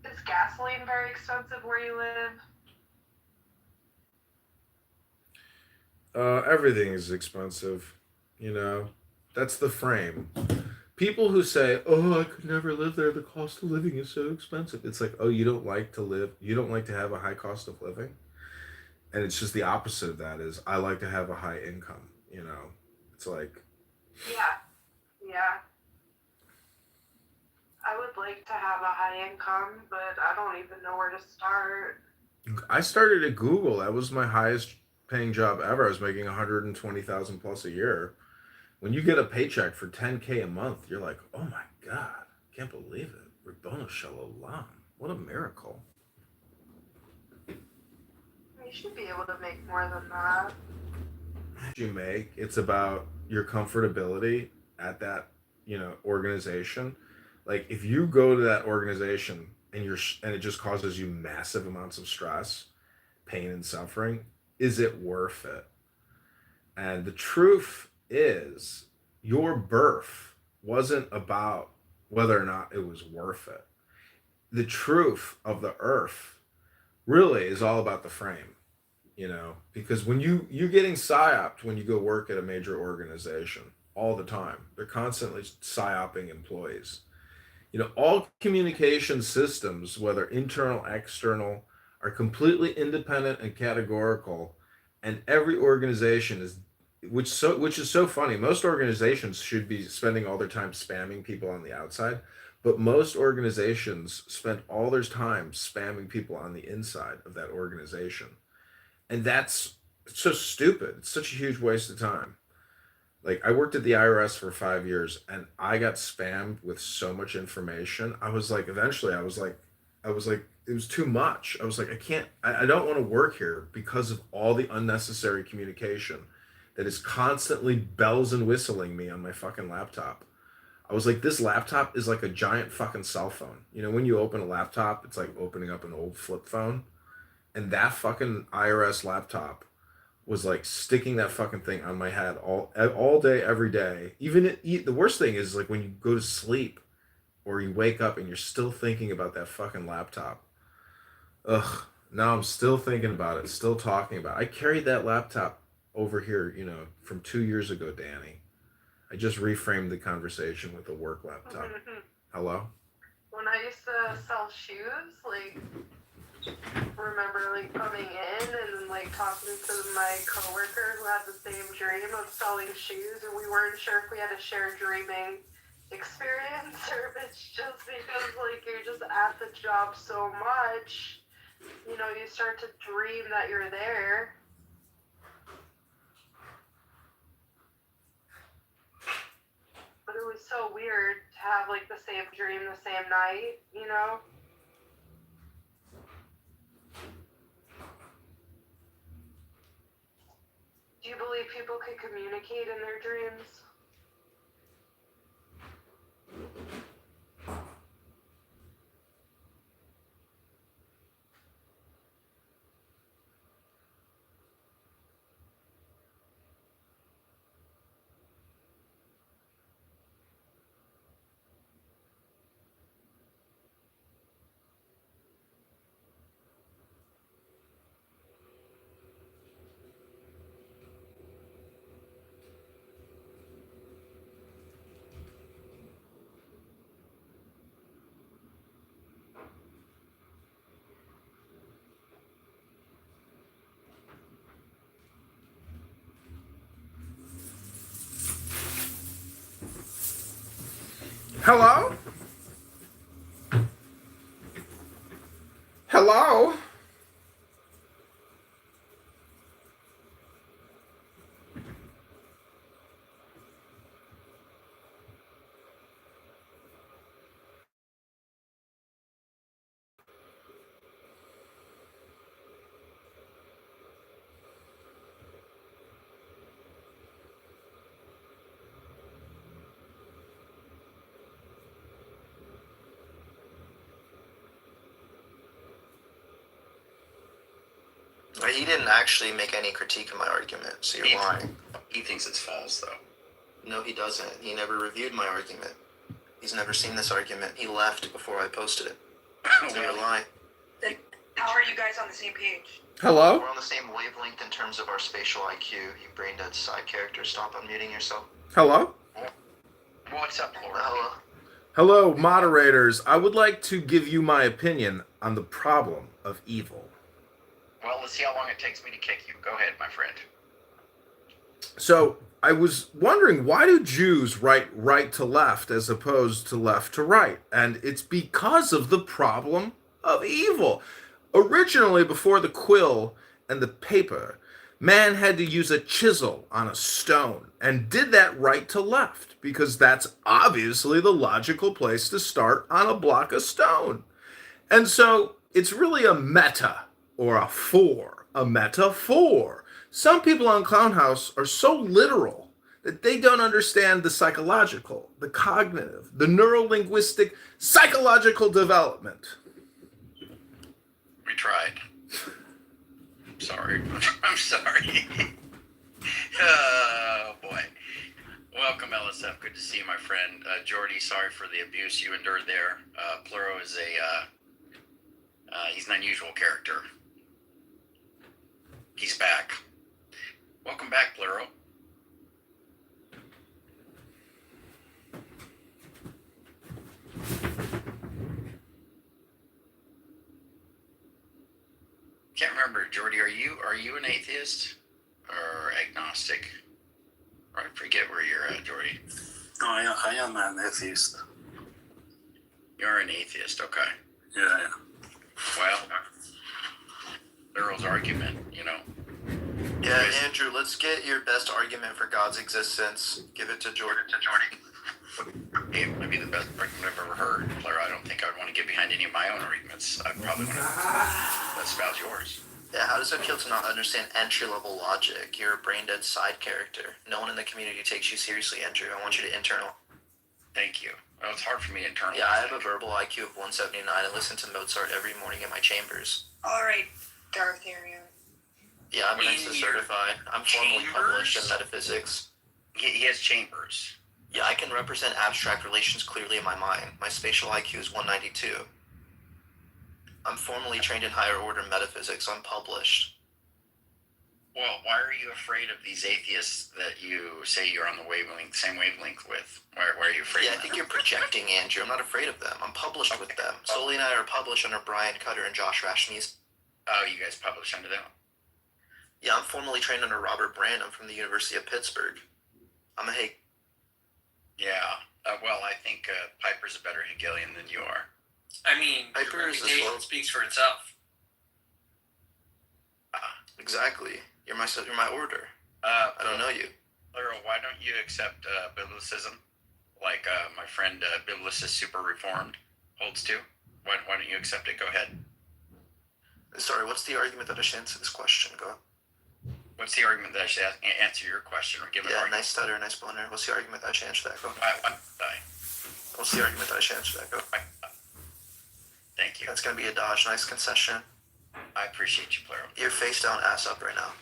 Is gasoline very expensive where you live? Everything is expensive, That's the frame. People who say, "Oh, I could never live there. The cost of living is so expensive." It's like, oh, you don't like to live. You don't like to have a high cost of living. And it's just the opposite of that is I like to have a high income. It's like, Yeah. Yeah. I would like to have a high income, but I don't even know where to start. I started at Google. That was my highest paying job ever. I was making 120,000 plus a year. When you get a paycheck for 10K a month, you're like, oh my God, can't believe it. Rabboni Shalom. What a miracle. You should be able to make more than that. You make, it's about your comfortability at that, organization. Like if you go to that organization and it just causes you massive amounts of stress, pain and suffering, is it worth it? And the truth is, your birth wasn't about whether or not it was worth it. The truth of the earth really is all about the frame, because when you're getting psyoped when you go work at a major organization all the time. They're constantly psyoping employees. All communication systems, whether internal, external, are completely independent and categorical, and every organization is, which is so funny. Most organizations should be spending all their time spamming people on the outside, but most organizations spend all their time spamming people on the inside of that organization, and that's so stupid. It's such a huge waste of time. Like I worked at the IRS for 5 years and I got spammed with so much information. I was like, eventually I was like, it was too much. I was like, I don't want to work here because of all the unnecessary communication that is constantly bells and whistling me on my fucking laptop. I was like, this laptop is like a giant fucking cell phone. When you open a laptop, it's like opening up an old flip phone. And that fucking IRS laptop was like sticking that fucking thing on my head all day, every day. The worst thing is like when you go to sleep or you wake up and you're still thinking about that fucking laptop. Ugh. Now I'm still thinking about it, still talking about it. I carried that laptop over here, from 2 years ago, Danny. I just reframed the conversation with a work laptop. Hello? When I used to sell shoes, remember coming in and talking to my coworker who had the same dream of selling shoes, and we weren't sure if we had a shared dreaming experience or if it's just because you're just at the job so much, you start to dream that you're there. But it was so weird to have the same dream the same night, Do you believe people can communicate in their dreams? Hello? Hello? He didn't actually make any critique of my argument, so you're lying. He thinks it's false, though. No, he doesn't. He never reviewed my argument. He's never seen this argument. He left before I posted it. So you're lying. Then how are you guys on the same page? Hello? We're on the same wavelength in terms of our spatial IQ. You brain-dead side character. Stop unmuting yourself. Hello? What's up, Laura? Hello? Hello, moderators. I would like to give you my opinion on the problem of evil. Well, let's see how long it takes me to kick you. Go ahead, my friend. So, I was wondering, why do Jews write right to left as opposed to left to right? And it's because of the problem of evil. Originally, before the quill and the paper, man had to use a chisel on a stone and did that right to left because that's obviously the logical place to start on a block of stone. And so it's really a meta or a metaphor. Some people on Clown House are so literal that they don't understand the psychological, the cognitive, the neurolinguistic, psychological development. We tried. I'm sorry. I'm sorry. Oh, boy. Welcome, LSF. Good to see you, my friend. Jordy, sorry for the abuse you endured there. Pluro is he's an unusual character. He's back. Welcome back, Pluro. Can't remember, Jordy. Are you an atheist or agnostic? Or I forget where you're at, Jordy. No, I am an atheist. You're an atheist, okay. Yeah. Well, Earl's argument, you know. Yeah, Andrew, let's get your best argument for God's existence. Give it to Jordan. It might be the best argument I've ever heard. Blair, I don't think I would want to get behind any of my own arguments. I'd probably want to espouse yours. Yeah, how does it feel to not understand entry-level logic? You're a brain-dead side character. No one in the community takes you seriously, Andrew. I want you to internal. Thank you. Well, it's hard for me to internalize. Yeah, I have a verbal IQ of 179 and listen to Mozart every morning in my chambers. All right, Darth Area. Yeah, I'm next to certified. I'm formally published in metaphysics. He has chambers. Yeah, I can represent abstract relations clearly in my mind. My spatial IQ is 192. I'm formally trained in higher order metaphysics. I'm published. Well, why are you afraid of these atheists that you say you're on the same wavelength with? Why are you afraid of them? I think you're projecting, Andrew. I'm not afraid of them. I'm published with them. Sully and I are published under Brian Cutter and Josh Rashnees. Oh, you guys publish under them? Yeah, I'm formally trained under Robert Brand. I'm from the University of Pittsburgh. I'm a Hegel. Yeah. Well, I think Piper's a better Hegelian than you are. I mean, Piper your is reputation speaks for itself. Exactly. You're my order. I don't know you. Earl, why don't you accept biblicism, like my friend Biblicist Super Reformed holds to? Why don't you accept it? Go ahead. Sorry, what's the argument that I should answer this question? Go ahead. What's the argument that I should answer your question or give an argument? Nice stutter, nice blender. What's the argument that I should answer that? Go. What's the argument that I should answer that? Go. Thank you. That's gonna be a dodge. Nice concession. I appreciate you, Plero. You're face down, ass up right now.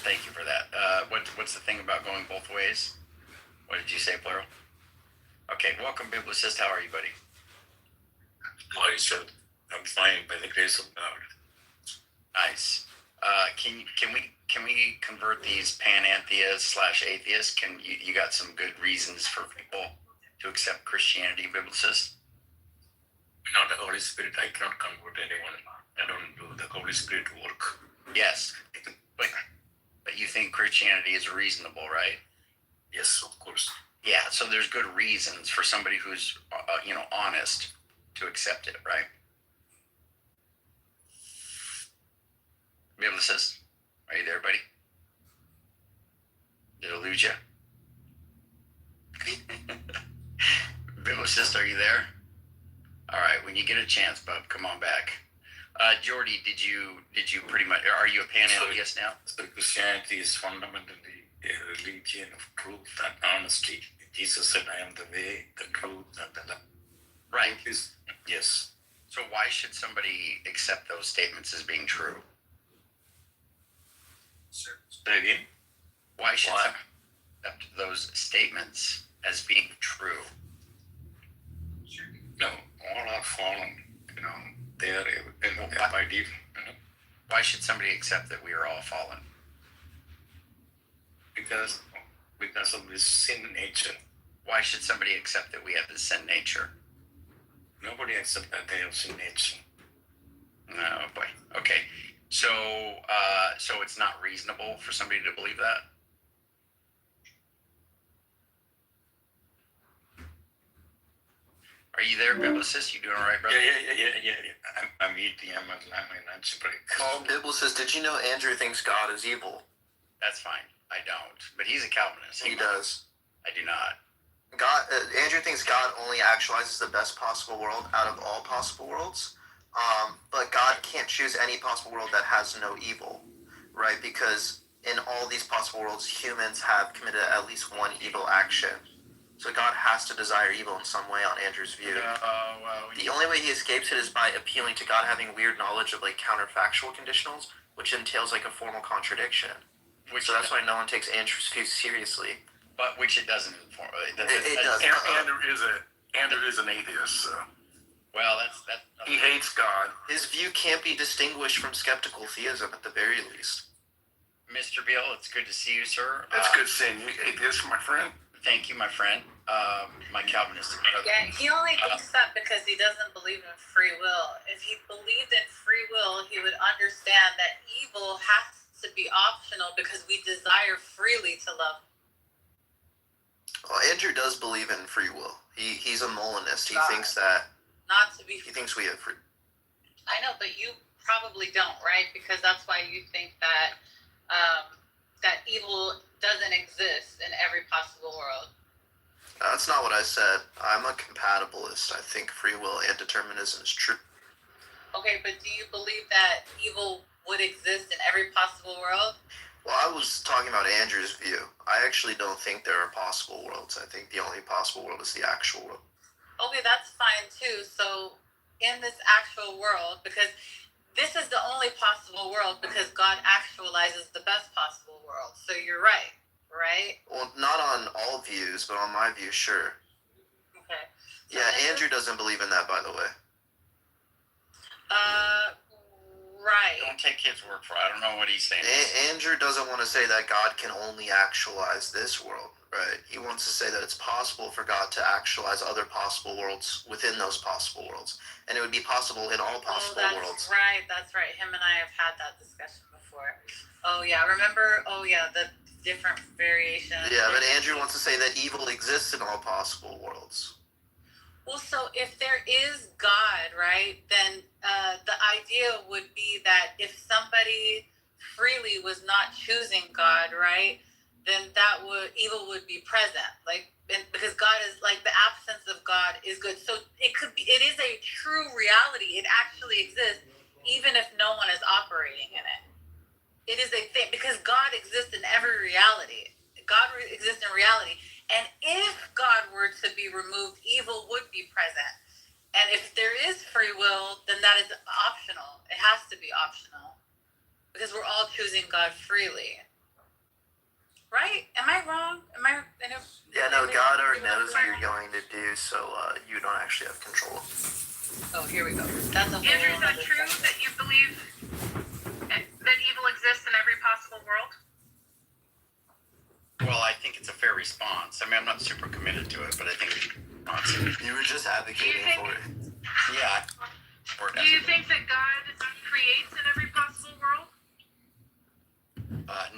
Thank you for that. What's the thing about going both ways? What did you say, Plero? Okay, welcome, Biblicist. How are you, buddy? Hi, sir. I'm fine by the grace of God. Nice. Can we convert these panentheists / atheists? You got some good reasons for people to accept Christianity, Biblicist? Not the Holy Spirit. I cannot convert anyone. I don't do the Holy Spirit work. Yes, but you think Christianity is reasonable, right? Yes, of course. Yeah. So there's good reasons for somebody who's honest to accept it, right? Biblicist, are you there, buddy? Did I lose you? Biblicist, are you there? All right, when you get a chance, bub, come on back. Jordy, did you pretty much, are you a panentheist now? So Christianity is fundamentally a religion of truth and honesty. Jesus said, I am the way, the truth, and the life. Right. Yes. So why should somebody accept those statements as being true? Say again? Why should somebody accept those statements as being true? No, all are fallen. They are by default. Why should somebody accept that we are all fallen? Because of this sin nature. Why should somebody accept that we have this sin nature? Nobody accepts that they have sin nature. Oh boy. Okay. So it's not reasonable for somebody to believe that? Are you there, Biblicist? You doing all right, brother? Yeah. I'm eating. I'm on my lunch break. Oh, Biblicist, did you know Andrew thinks God is evil? That's fine. I don't. But he's a Calvinist. He does. I do not. Andrew thinks God only actualizes the best possible world out of all possible worlds. But God can't choose any possible world that has no evil, right? Because in all these possible worlds, humans have committed at least one evil action. So God has to desire evil in some way on Andrew's view. The only way he escapes it is by appealing to God having weird knowledge of like counterfactual conditionals, which entails like a formal contradiction. So that's why no one takes Andrew's view seriously. But which it doesn't inform. It does. Andrew is an atheist, so. Well, He hates God. His view can't be distinguished from skeptical theism at the very least. Mr. Beal, it's good to see you, sir. It's good seeing you, atheist, my friend. Thank you, my friend. My Calvinistic brother. Yeah, he only thinks that because he doesn't believe in free will. If he believed in free will, he would understand that evil has to be optional because we desire freely to love. Well, Andrew does believe in free will. He's a Molinist. He thinks that. Not to be. He thinks we have free. I know, but you probably don't, right? Because that's why you think that that evil doesn't exist in every possible world. That's not what I said. I'm a compatibilist. I think free will and determinism is true. Okay, but do you believe that evil would exist in every possible world? Well, I was talking about Andrew's view. I actually don't think there are possible worlds. I think the only possible world is the actual world. Okay, that's fine too. So in this actual world, because this is the only possible world because God actualizes the best possible world. So you're right, right? Well, not on all views, but on my view, sure. Okay. So yeah, Andrew doesn't believe in that, by the way. Right. Don't take his word for it. I don't know what he's saying. Andrew doesn't want to say that God can only actualize this world, right? He wants to say that it's possible for God to actualize other possible worlds within those possible worlds. And it would be possible in all possible worlds. That's right. Him and I have had that discussion before. Oh, yeah. Remember? Oh, yeah. The different variations. Yeah, but Andrew wants to say that evil exists in all possible worlds. Well, so if there is God, right, then the idea would be that if somebody freely was not choosing God, right, then evil would be present, because God is the absence of God is good. So it is a true reality. It actually exists, even if no one is operating in it. It is a thing because God exists in every reality. God exists in reality. And if God were to be removed, evil would be present. And if there is free will, then that is optional. It has to be optional. Because we're all choosing God freely. Right? Am I wrong? Yeah, no, God already knows what you're going to do, so you don't actually have control. Oh, here we go. That's a whole Andrew, is that true that you believe that evil exists in every possible world? Well, I think it's a fair response. I mean, I'm not super committed to it, but I think you were just advocating for it. Yeah. Do you think that God creates in every possible world?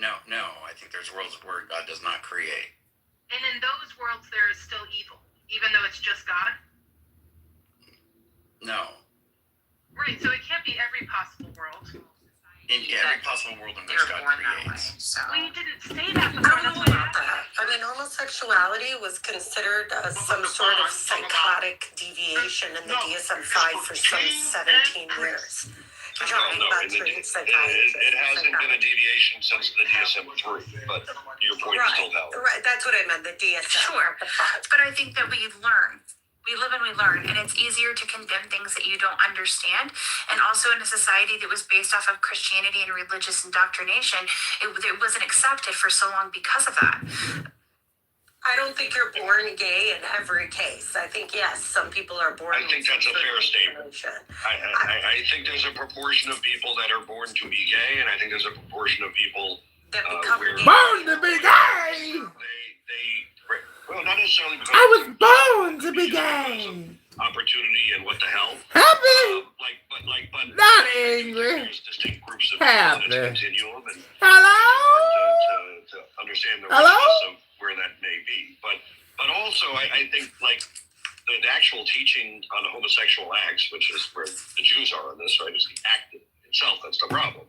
No. I think there's worlds where God does not create. And in those worlds, there is still evil, even though it's just God? No. Right, so it can't be every possible world. In every possible world in which God creates. Well, you didn't say that before. I don't know about that. I mean, homosexuality was considered as some sort of psychotic deviation in the DSM-5 for some 17 years. You're talking about treating psychiatrists. It hasn't been a deviation since the DSM-3, but your point is still valid. Right, that's what I meant, the DSM. Sure, but I think that we learn. We live and we learn, and it's easier to condemn things that you don't understand. And also in a society that was based off of Christianity and religious indoctrination, it wasn't accepted for so long because of that. I don't think you're born gay in every case. I think, yes, some people are born. I think that's a fair statement. I think there's a proportion of people that are born to be gay, and I think there's a proportion of people that become born to be gay. Well, not necessarily because I was born to be gay. Opportunity and what the hell? Happy. But not angry. There's distinct groups of happy. people in its continuum, and hello. To understand the hello richness of where that may be, but also I think the actual teaching on the homosexual acts, which is where the Jews are on this, right, is the act itself. That's the problem.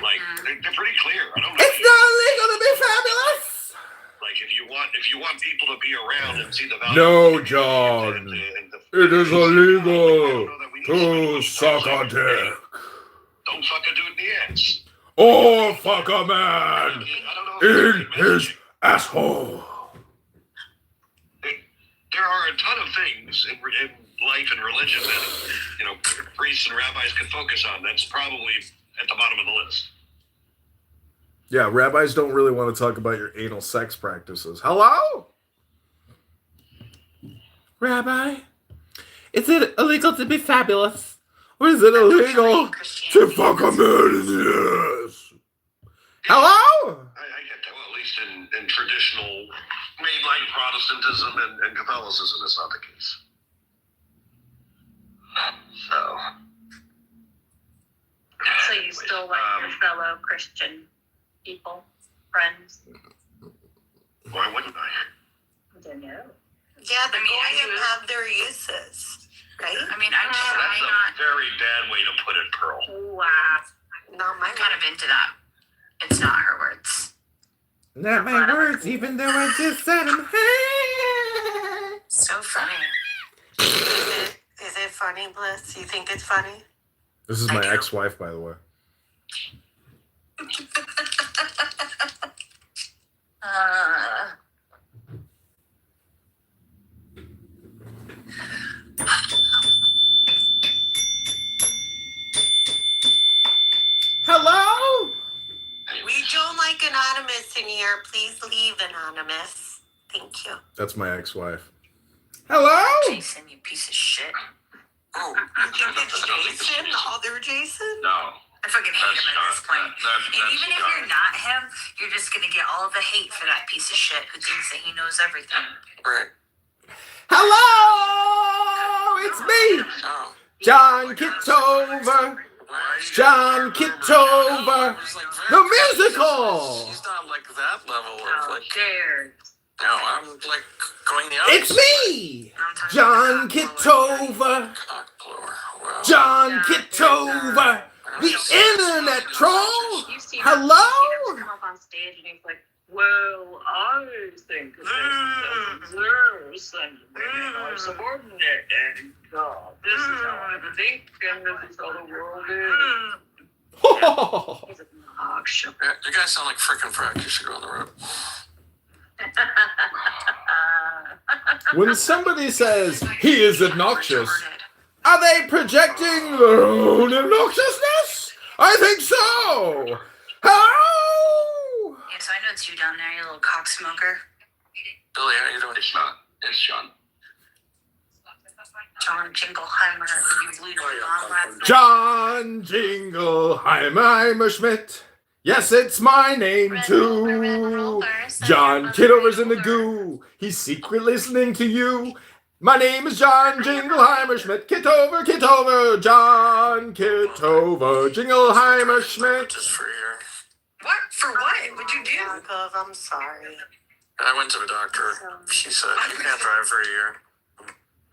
Like, they're pretty clear. I don't know. It's not illegal to be fabulous. Like, if you want people to be around and see the value. No, John. It is illegal to suck a dick. Don't fuck a dude in the ass. Or fuck a man in his asshole. There are a ton of things in life and religion that, priests and rabbis can focus on. That's probably at the bottom of the list. Yeah, rabbis don't really want to talk about your anal sex practices. Hello? Rabbi, is it illegal to be fabulous? Or is it illegal to fuck a man in the ass? Hello? I get that. Well, at least in traditional mainline Protestantism and Catholicism, that's not the case. So you still like your fellow Christian people, friends? Why wouldn't I? I don't know. Yeah, the Goyim have their uses, right? I mean, I'm That's a very bad way to put it, Pearl. Wow. Not my kind of into that. It's not her words. Not my words, even though I just said them. So funny. Is it funny, Bliss? You think it's funny? This is my ex-wife, by the way. Hello? We don't like anonymous in here. Please leave anonymous. Thank you. That's my ex-wife. Hello? Jason, you piece of shit. Oh, you think it's Jason? The other Jason? No. I fucking hate him at this point. And even if you're not him, you're just gonna get all the hate for that piece of shit who thinks that he knows everything. Right. Hello? It's me, John Kitover. John Kitover. The musical. He's not like that level of like. Dare. No, I'm like going the opposite. It's me, John Kitover. John Kitover, the internet troll. Hello? Come up on stage and he's like, well, I think this and women are subordinate and this is how I think and this is how the world is. He's obnoxious. Yeah, you guys sound like frickin' frack. You should go on the road. When somebody says he is obnoxious, are they projecting their own obnoxiousness? I think so. Hello? Yeah, so I know it's you down there, you little cock smoker. Billy, how you doing? It's not. It's John. John Jingleheimer, you blew on last night. John Jingleheimer Schmidt. Yes, it's my name too. John Kitover's in the goo. He's secretly listening to you. My name is John Jingleheimer Schmidt. Kitover, Kitover, John Kitover, Jingleheimer Schmidt. Just for a year. What? For what? What'd you do? Yakov, I'm sorry. I went to the doctor. She said you can't drive for a year.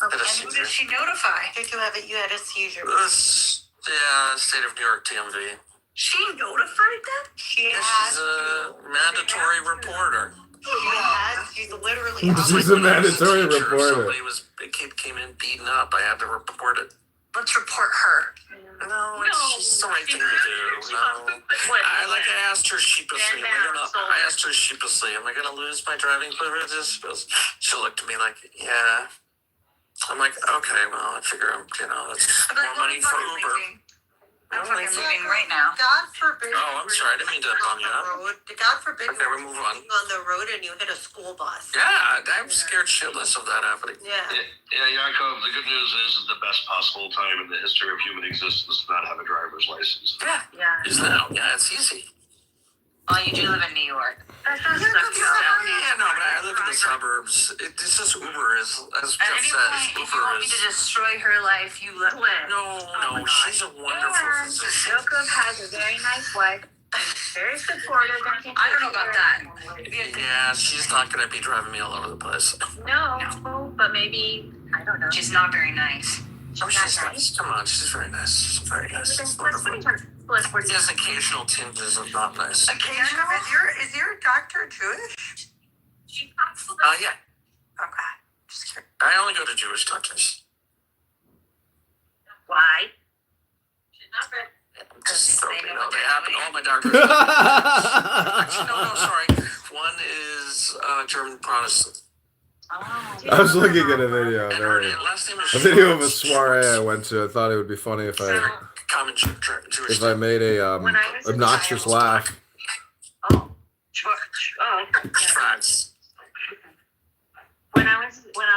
Okay, and who did she notify? Did you have it? You had a seizure. State of New York DMV. She notified them? She She's has a mandatory reporter. She's literally. She's a mandatory reporter. A kid came in beaten up. I had to report it. Let's report her. No, it's just the right thing to do. No. I asked her sheepishly. I asked her sheepishly, am I gonna lose my driving privileges? She looked at me like, yeah. I'm like, okay, well, I figure that's more money for Uber. I'm fucking moving right now. God forbid. Oh, I'm sorry. I didn't mean to bum you up. God forbid. Okay, we move on. On the road and you hit a school bus. Yeah, I'm scared shitless of that happening. Yeah. Yeah, Yakov, the good news is the best possible time in the history of human existence to not have a driver's license. Yeah. Is now? Yeah, it's easy. Oh, you do live in New York. Yeah, no, but I live in the suburbs. This is Uber, as Jeff says. If you want me to destroy her life, you let it. No, she's a wonderful physician. Yakov has a very nice wife. Very supportive. I don't know about that. Yeah, she's not going to be driving me all over the place. No, but maybe I don't know. She's not very nice. Oh, she's nice. Come on, she's very nice. She's very nice. She's wonderful. She has occasional tinges of not nice. Occasional? Is your doctor Jewish? Yeah. Okay. Just kidding. I only go to Jewish doctors. Why? Just so you know, they happen. All my doctors. Actually, no, sorry. One is German Protestant. I was looking at a video. A video of a soiree I went to. I thought it would be funny if I made a obnoxious laugh. Oh, When I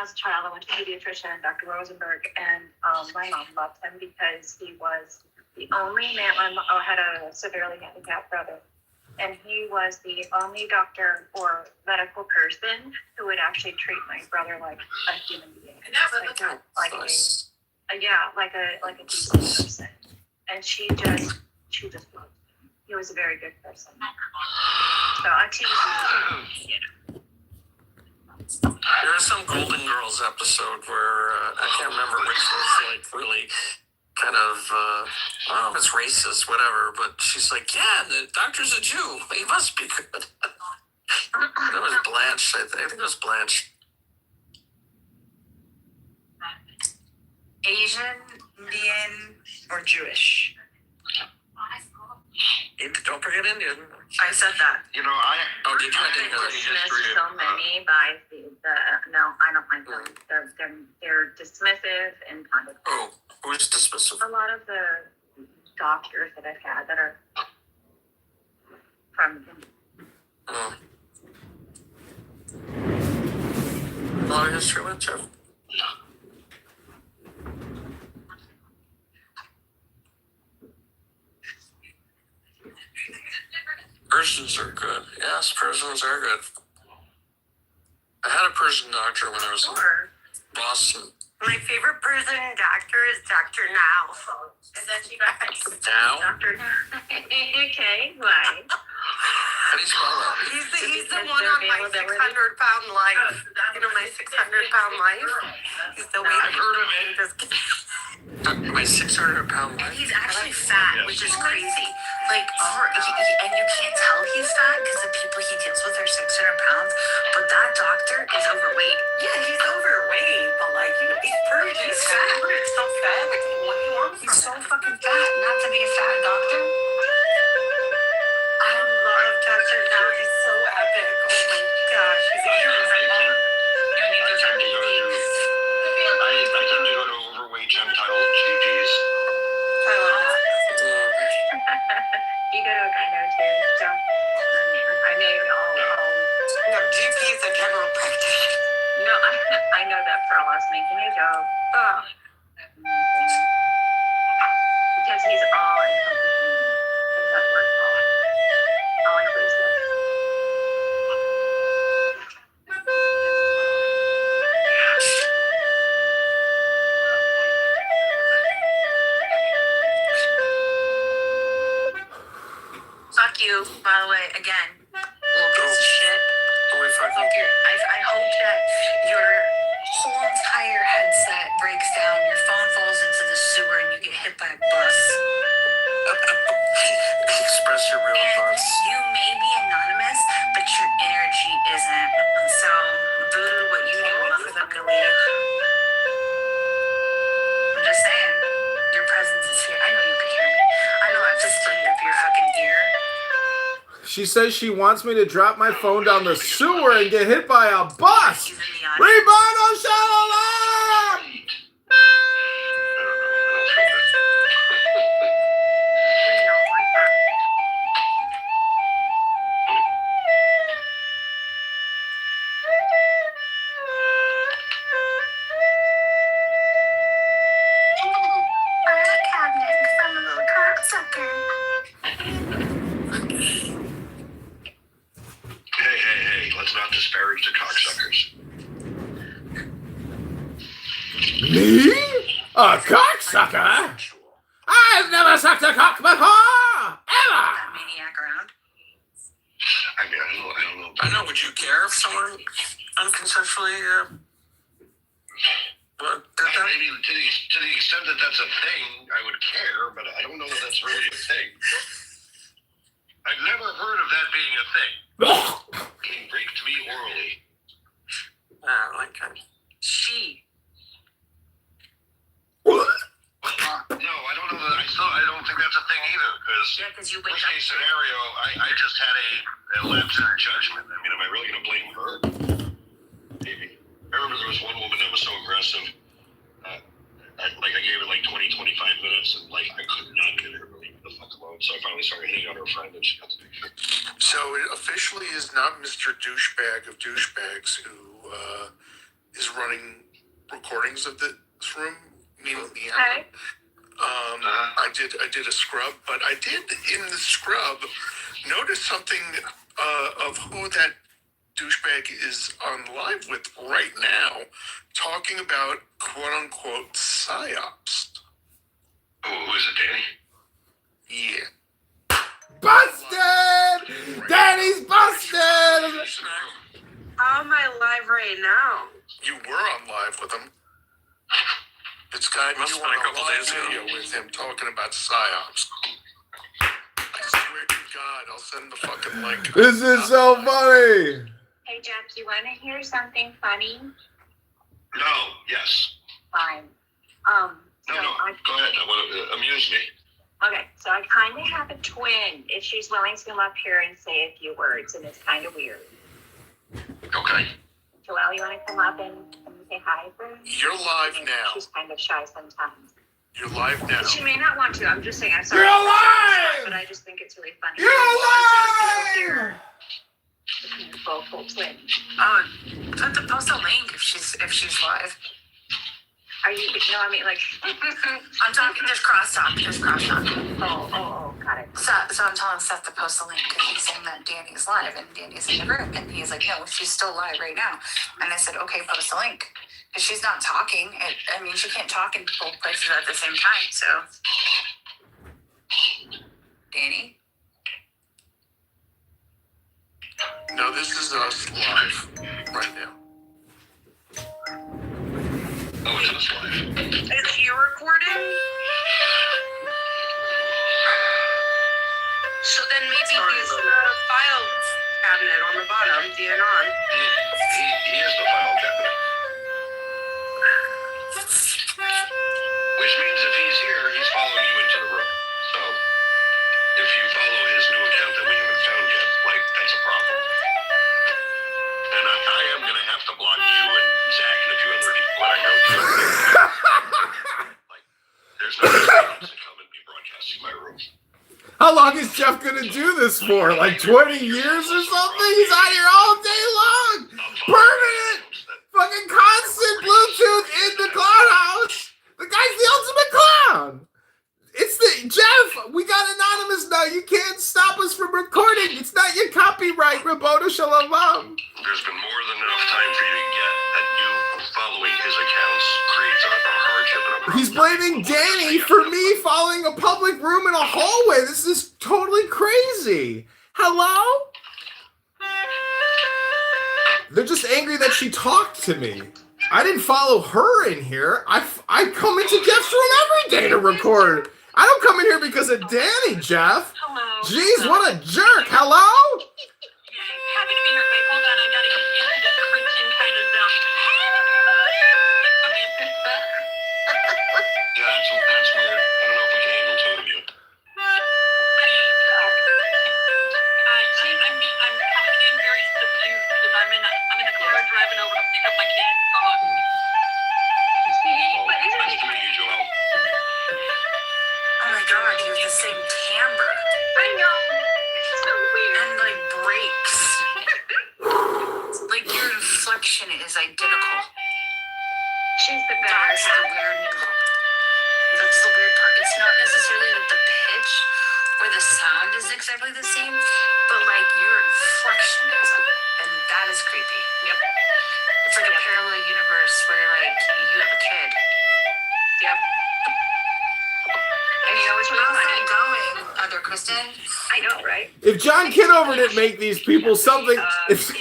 was a child, I went to a pediatrician, Dr. Rosenberg, and my mom loved him because he was the only man. I had a severely handicapped brother, and he was the only doctor or medical person who would actually treat my brother like a human being, like a decent person. And she just loved him. He was a very good person. So I teach you. There was some Golden Girls episode where I can't remember which was like really kind of I don't know if it's racist, whatever, but she's like, yeah, the doctor's a Jew. He must be good. That was Blanche, I think it was Blanche. Asian, Indian, or Jewish? Don't forget Indian. I said that. You know, I did you? I didn't know that. So many by the no, I don't like them. They're dismissive and kind of. Oh, who's dismissive? A lot of the doctors that I've had that are from. Oh. A lot of history with Jeff. Persians are good. Yes, Persians are good. I had a Persian doctor when I was in Boston. My favorite Persian doctor is Dr. Now. And then she got Now? Dr. Okay, why? How do you spell that? He's the one on my 600-pound life. You know, my 600-pound life? He's the weight. I've heard of it. My 600-pound life? And he's actually fat, which is crazy. Like, and you can't tell he's fat because the people he deals with are 600 pounds, but that doctor is overweight. Yeah, he's overweight, but like, you know, he's Persian. He's fat. It's so fat. Like, what do you want from He's so fucking fat, not to be a fat doctor. I love Dr. Now. He's so epic. Oh my gosh. He's I tend to go to overweight Gentile GGs. I love that. You go to a gyno too, so I may No, GP is a general practitioner. No, I know that for us making a joke. Oh. Because he's all encompassing. What does that word called? All inclusive. Fuck you, by the way, again. Little piece of shit. I hope that your whole entire headset breaks down, your phone falls into the sewer, and you get hit by a bus. Express your real thoughts. You may be anonymous, but your energy isn't. So, do what you do, motherfucker. I'm just saying, your presence is here. I know you can hear me. I know I've just turned up your fucking ear. She says she wants me to drop my phone down the sewer and get hit by a bus. Rebano Shalom! Hey, let's not disparage the cocksuckers. Me? A cocksucker? I've never sucked a cock before! Ever! Maniac around. I mean, I don't know. I know, would you care if someone unconsensually Maybe to the extent that that's a thing, I would care, but I don't know that that's really a thing. I've never heard of that being a thing. Being raped me orally. She. No, I don't know that. I don't think that's a thing either. Because you wake worst case scenario, I just had a lapse in judgment. I mean, am I really going to blame her? Maybe. I remember there was one woman that was so aggressive. I gave it like 20, 25 minutes, and like I could not get her to leave the fuck alone. So I finally started hitting on her friend, and she got the picture. So it officially is not Mr. Douchebag of Douchebags who is running recordings of this room, meaning the end. I did a scrub, but I did in the scrub notice something of who that douchebag is on live with right now, talking about quote unquote psyops. Who is it, Danny? Yeah. Busted! Danny's busted! How am I live right now? You were on live with him. It's got you on a live video with him talking about psyops. I swear to God, I'll send the fucking link. This is so funny. Hey, Jeff, do you want to hear something funny? No, yes. Fine. No, go ahead. I want to amuse me. Okay, so I kind of have a twin. If she's willing to come up here and say a few words, and it's kind of weird. Okay. Joelle, you want to come up and say hi for her? You're live now. She's kind of shy sometimes. You're live now. She may not want to. I'm just saying. I'm sorry. You're alive! But I just think it's really funny. You're alive! Full twin. Put the post a link if she's live. Are you? No, I mean like. I'm talking. There's crosstalk. Oh, got it. So I'm telling Seth to post the link because he's saying that Danny's live and Danny's in the room, and he's like, no, she's still live right now. And I said, okay, post the link because she's not talking. I mean, she can't talk in both places at the same time. So, Danny. No, this is us live right now. Oh, it's us live. Is he recording? So then maybe he's in the file cabinet on the bottom, the anon. He is the file cabinet. Which means if he's here, he's following you into the room. So if you follow his new account that we haven't found yet, like, that's a problem. And I am going to have to block you and Zach and a few other people that I know too. Like, there's no reason to come and be broadcasting my room. How long is Jeff gonna do this for? Like 20 years or something? He's out here all day long! Permanent! Fucking constant Bluetooth in the clown house! The guy's the ultimate clown! It's the Jeff! We got anonymous now. You can't stop us from recording. It's not your copyright, Roboto Shalom. There's been more than enough time for you to get that you following his accounts creates a hardship and a problem. He's blaming Danny for me following a public room in a hallway. This is totally crazy. Hello? They're just angry that she talked to me. I didn't follow her in here. I come into Jeff's room every day to record. I don't come in here because of Danny, Jeff. Hello. Jeez, what a jerk. Hello? Happy to be here. Wait, hold on. I gotta get into the Christian kind of zone. Yeah, that's weird. I don't know if we can handle two of you. I'm coming in very subdued because I'm in the car driving over to pick up my kids. Nice to meet you, Joel. Oh my God, you have the same timbre. I know. It's so weird. And like breaks. Like your inflection is identical. She's the best. That's the weird part. It's not necessarily the pitch or the sound is exactly the same, but like your inflection is, and that is creepy. Yep. It's like a parallel universe where like you have a kid. Yep. And you know what's really funny? Going, other Kristen. I know, right? If John Kitover didn't make these people something, if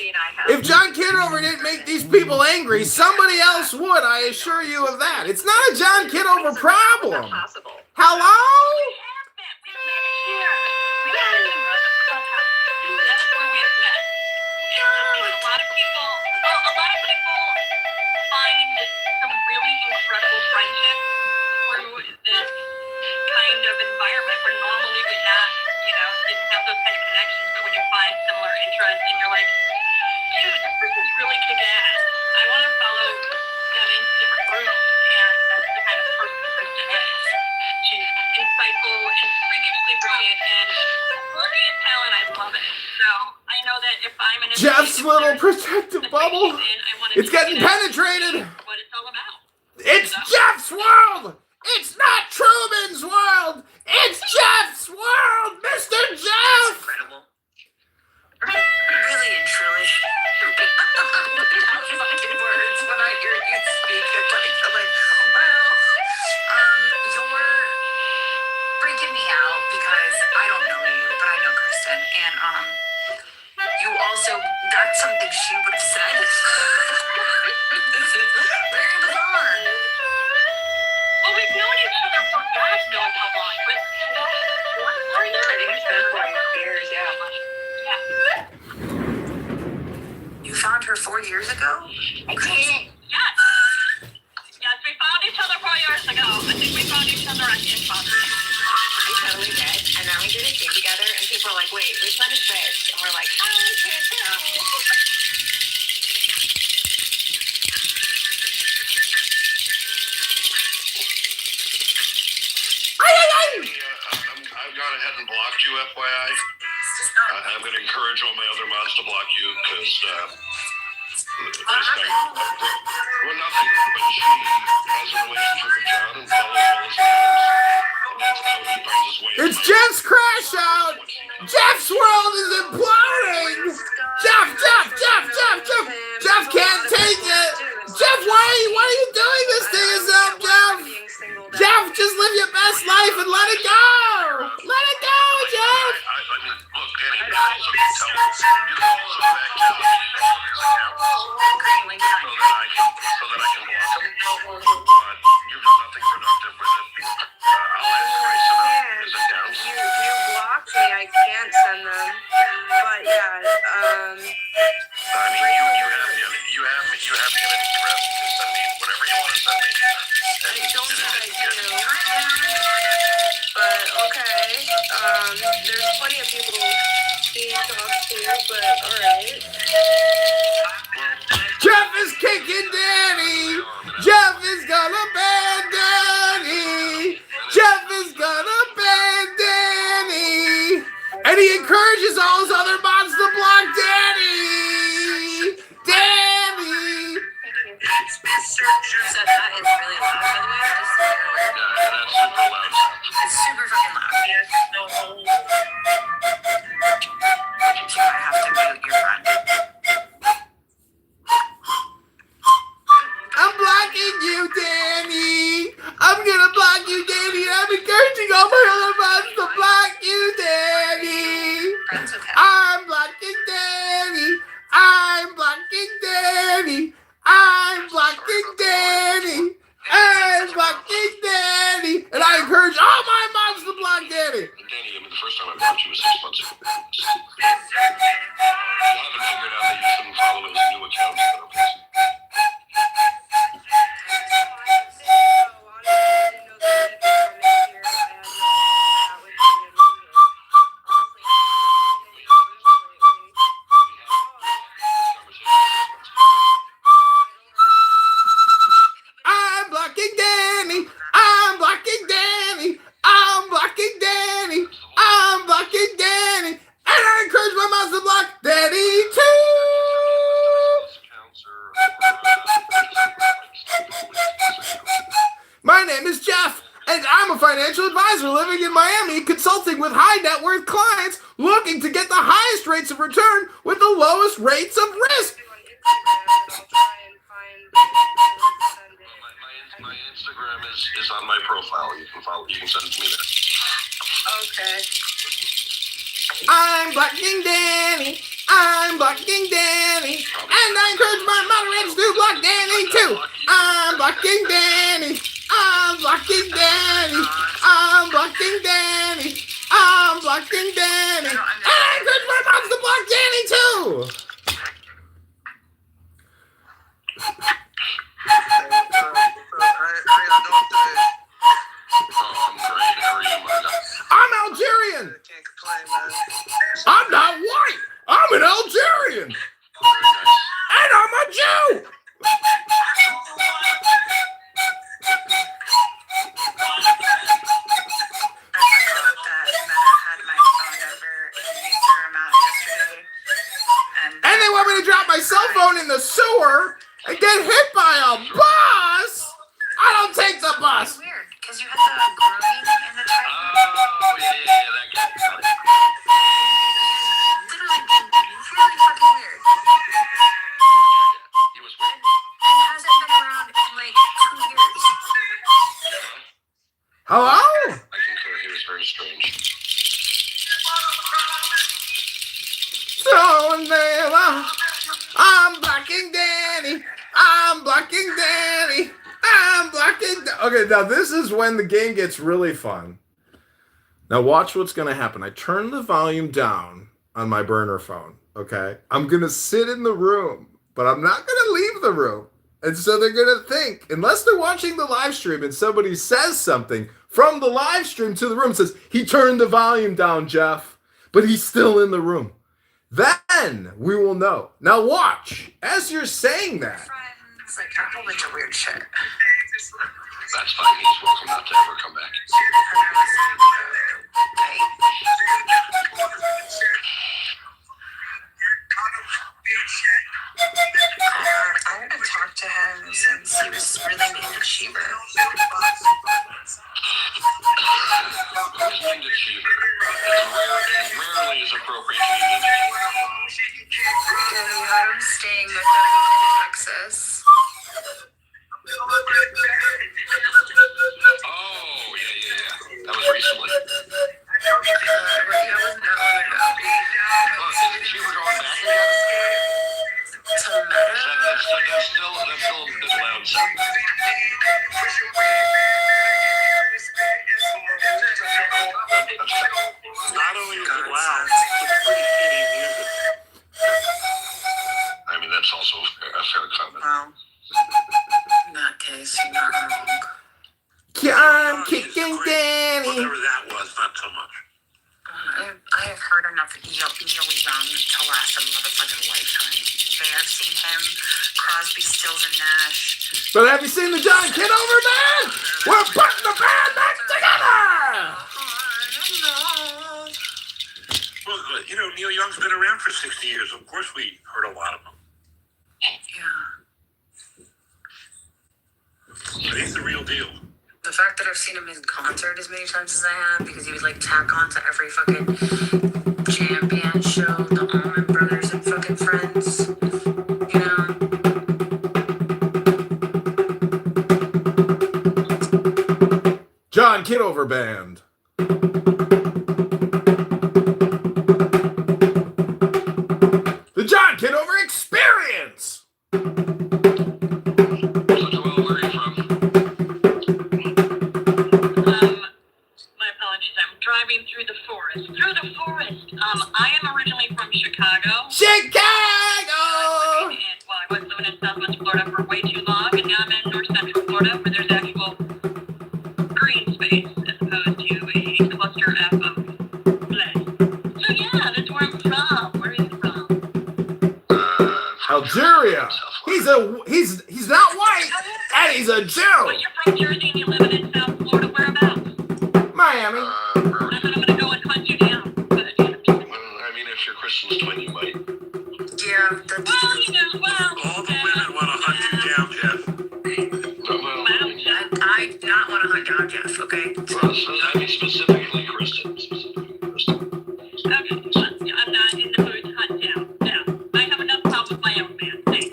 John Kitover Kitover didn't make these people angry. Somebody else would, I assure you of that. It's not a John Kitover problem. Hello? Find some really incredible friendship through this kind of environment where normally we not, didn't have those kind of connections, but when you find similar interests and you're like, dude, this person's really kick-ass. I want to follow them into different groups, and that's the kind of person Kristen is. She's insightful and freakishly brilliant and brilliant talent. I love it. So I know that if I'm in a Jeff's little protective bubble. It's getting penetrated. What it's all about. It's Jeff's world. It's not Truman's world. It's Jeff's world, Mr. Jeff. Incredible. Really and truly. Fucking words when I hear you speak. I'm like, well, you're freaking me out because I don't know you, but I know Kristen, and you also, that's something she would have said. This is very bizarre. Well, we've known each other for God knows how long, but I think it's been 4 years, yeah. You found her 4 years ago? I did. Yes. Yes, we found each other 4 years ago. I think we found each other at the imposter. We totally did, and then we did a scene together, and people are like, wait, which one is this? And we're like, I can't tell. I've gone ahead and blocked you, FYI. I'm going to encourage all my other mods to block you because well, nothing, but she has a relationship with John and follows all his accounts, and that's how he finds his way. It's Jeff's crash out. Jeff's world is imploding. Jeff can't take it. Jeff, why are you doing this to yourself, Jeff? Jeff, just live your best life and let it go. Let it go, Jeff. I mean, look, Danny, you can also tell, you can also back tell me all his accounts so that I can block him. But you've done nothing productive with it. I'll ask Grace about his accounts. You blocked me. I can't send them. But yeah, I mean, you have me in any threat to send me whatever you want to send me. I don't think I do. But okay, there's plenty of people he talks to, but alright. Jeff is kicking Danny. Jeff is gonna ban Danny. Jeff is gonna ban Danny. And he encourages all his other mods to block Danny. Danny. So that is really loud, by the way. Just so you're aware. Yeah, that's super loud. It's super fucking loud. So I have to mute your friend. I'm blocking you, Danny. I'm gonna block you, Danny. I'm encouraging all my other mods to block you, Danny. That's okay. I'm blocking Danny. I'm blocking Danny. I'm blocking Danny. I'm blocking Danny. And I encourage all my moms to block Danny. Danny, I mean, the first time I blocked you was 6 months ago. You haven't figured out that you shouldn't follow his new accounts, but okay. I'm blocking Danny. I'm blocking Danny. I'm blocking Danny. I'm blocking Danny. And I encourage my moms to block Danny too. My name is Jeff, and I'm a financial advisor living in Miami, consulting with high net worth clients looking to get the highest rates of return with the lowest rates of risk. My Instagram is on my profile. You can follow. You can send it to me there. Okay. I'm blocking Danny. I'm blocking Danny. And I encourage And they want me to drop my cell phone in the sewer and get hit by a bus. I don't take the bus. Weird, because you had the grooming in the title. Oh, yeah, that guy. Literally really fucking weird. He was weird. And hasn't been around in like 2 years. Hello? I concur, he was very strange. So now I'm blocking Danny. I'm blocking Danny. I'm blocking. Okay, now this is when the game gets really fun. Now watch what's going to happen. I turn the volume down on my burner phone. Okay, I'm going to sit in the room, but I'm not going to leave the room. And so they're going to think, unless they're watching the live stream and somebody says something from the live stream to the room, says, he turned the volume down, Jeff, but he's still in the room. Then we will know. Now watch, as you're saying that. It's like a whole bunch of weird shit. That's fine, he's welcome not to ever come back. I haven't talked to him since he was really named Achiever. Who's named Achiever? It rarely is appropriate to be named Achiever. And we had him staying with him in Texas. Oh, yeah. That was recently. Yeah, wasn't that long ago. Oh, is Achiever going back again? To Meta? That's still a bit loud, sir. Not only is it loud, it's pretty shitty music. I mean, that's also a fair comment. Well, in that case, you're not wrong. I'm kicking Danny. Whatever that was, not so much. I have heard enough Neil Young to last a motherfucking lifetime. Okay, I've seen him, Crosby, Stills, and Nash. But have you seen the John Kitover band? We're putting the band back together. Well, Neil Young's been around for 60 years. Of course we heard a lot of them. Yeah. But he's the real deal. The fact that I've seen him in concert as many times as I have, because he would like tack on to every fucking jam band show, the Allman Brothers and fucking Friends, you know? John Kitover band. The John Kitover experience. Through the forest. I am originally from Chicago. Chicago! And I was living in Southwest Florida for way too long, and now I'm in North Central Florida, where there's actual green space as opposed to a cluster F of lead. So yeah, that's where I'm from. Where are you from? Algeria. He's not white, and he's a Jew. Well, you're from Jersey and you live in South Florida. Whereabouts? Miami. If you're Kristen's twin, you might. Yeah, All the women want to hunt you down, Jeff. I do not want to hunt down Jeff, okay? Well, so, I mean, specifically Kristen. Okay, I'm not in the mood to hunt down. No, I have enough problems with my own man. Thanks.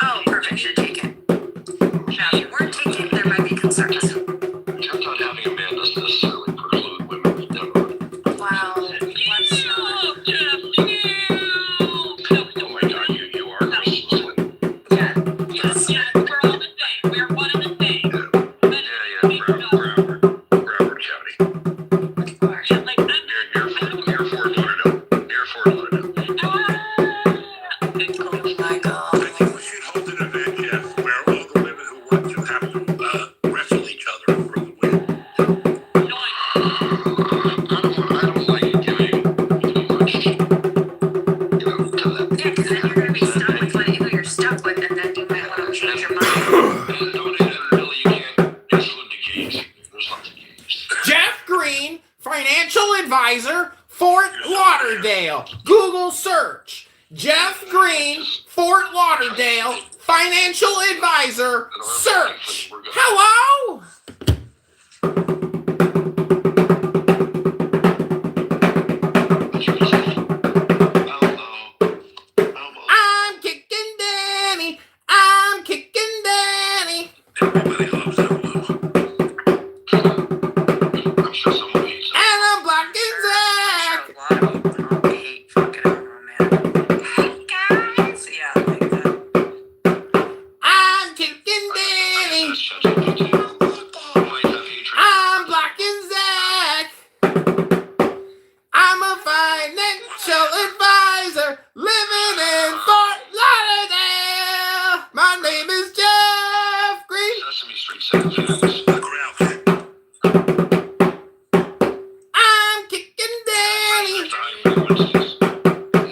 Oh, perfect, you're taken. Now, if you weren't taken, there might be concerns. Turns out having a man doesn't necessarily preclude women from never. Wow. email, financial advisor, search. Hello? I'm kicking Danny. I'm kicking Danny. Everybody loves Elmo. I'm sure someone hates it. And I'm blocking Zach. A lot of people hate fucking Elmo, man. Hey guys. Yeah, like that. I'm kicking Danny. I'm blocking Zach. I'm a financial advisor living in Fort Lauderdale. My name is Jeff Green. Sesame Street said facts. I'm kicking Danny.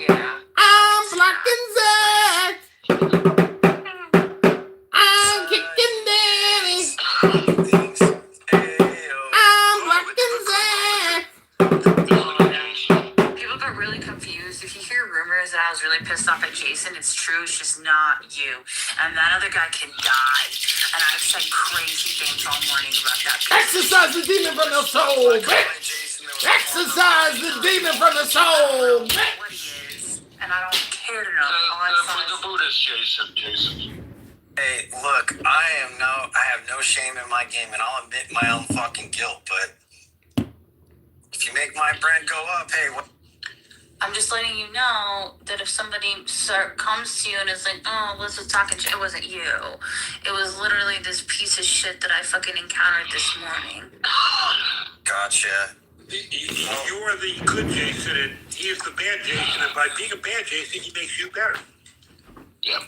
Yeah. I'm blocking Zach. I'm kicking Danny. I'm blocking Zach. People got really confused. If you hear rumors that I was really pissed off at Jason, it's true. It's just not you. And that other guy can die. And I've said crazy things all morning about that. Exercise the demon from the soul, bitch. Exercise the demon from the soul, bitch. What he is. And I don't care to know. All I saw The is Buddhist, Jason. Hey, look, I have no shame in my game, and I'll admit my own fucking guilt. But if you make my bread go up, hey, what? I'm just letting you know that if somebody comes to you and is like, oh, Liz was talking shit, it wasn't you. It was literally this piece of shit that I fucking encountered this morning. Gotcha. You're the good Jason, and he's the bad Jason, and by being a bad Jason, he makes you better. Yeah.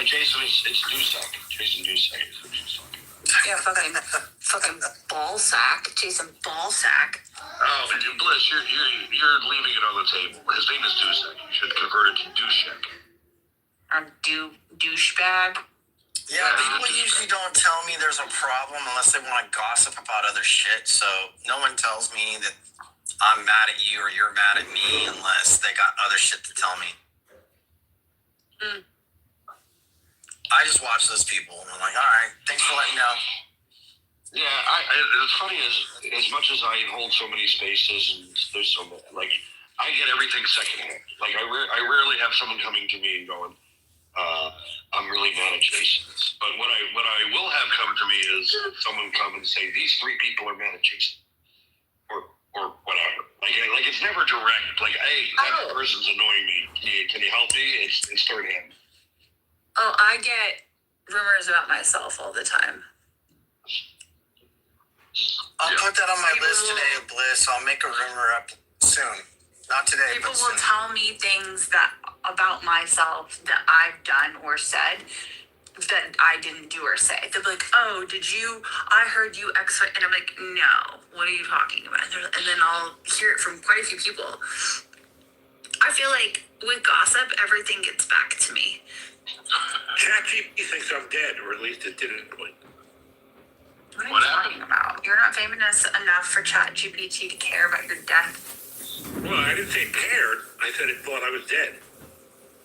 Jason, it's Dusek. Jason Dusek is what she's talking about. Yeah, fucking ballsack. Jason Ballsack. Oh, Bliss, you're leaving it on the table. His name is Dusek. You should convert it to Dushek. Douchebag. Yeah, people usually don't tell me there's a problem unless they want to gossip about other shit. So no one tells me that I'm mad at you or you're mad at me unless they got other shit to tell me. I just watch those people and I'm like, all right, thanks for letting me know. Yeah, it's funny as much as I hold so many spaces and there's so many, like, I get everything secondhand. Like, I rarely have someone coming to me and going, I'm really mad at Jason. But what I will have come to me is someone come and say, these three people are mad at Jason. Or whatever. Like it's never direct. Like, hey, that person's annoying me. Can you help me? It's third hand. Oh, I get rumors about myself all the time. I'll put that on my list today, Bliss. I'll make a rumor up soon. Not today, People but soon. will tell me things about myself that I've done or said that I didn't do or say. They'll be like, oh, I heard you X, and I'm like, no, what are you talking about? And then I'll hear it from quite a few people. I feel like with gossip, everything gets back to me. ChatGPT thinks I'm dead, or at least it didn't. What are you talking about? You're not famous enough for ChatGPT to care about your death. Well, I didn't say cared. I said it thought I was dead.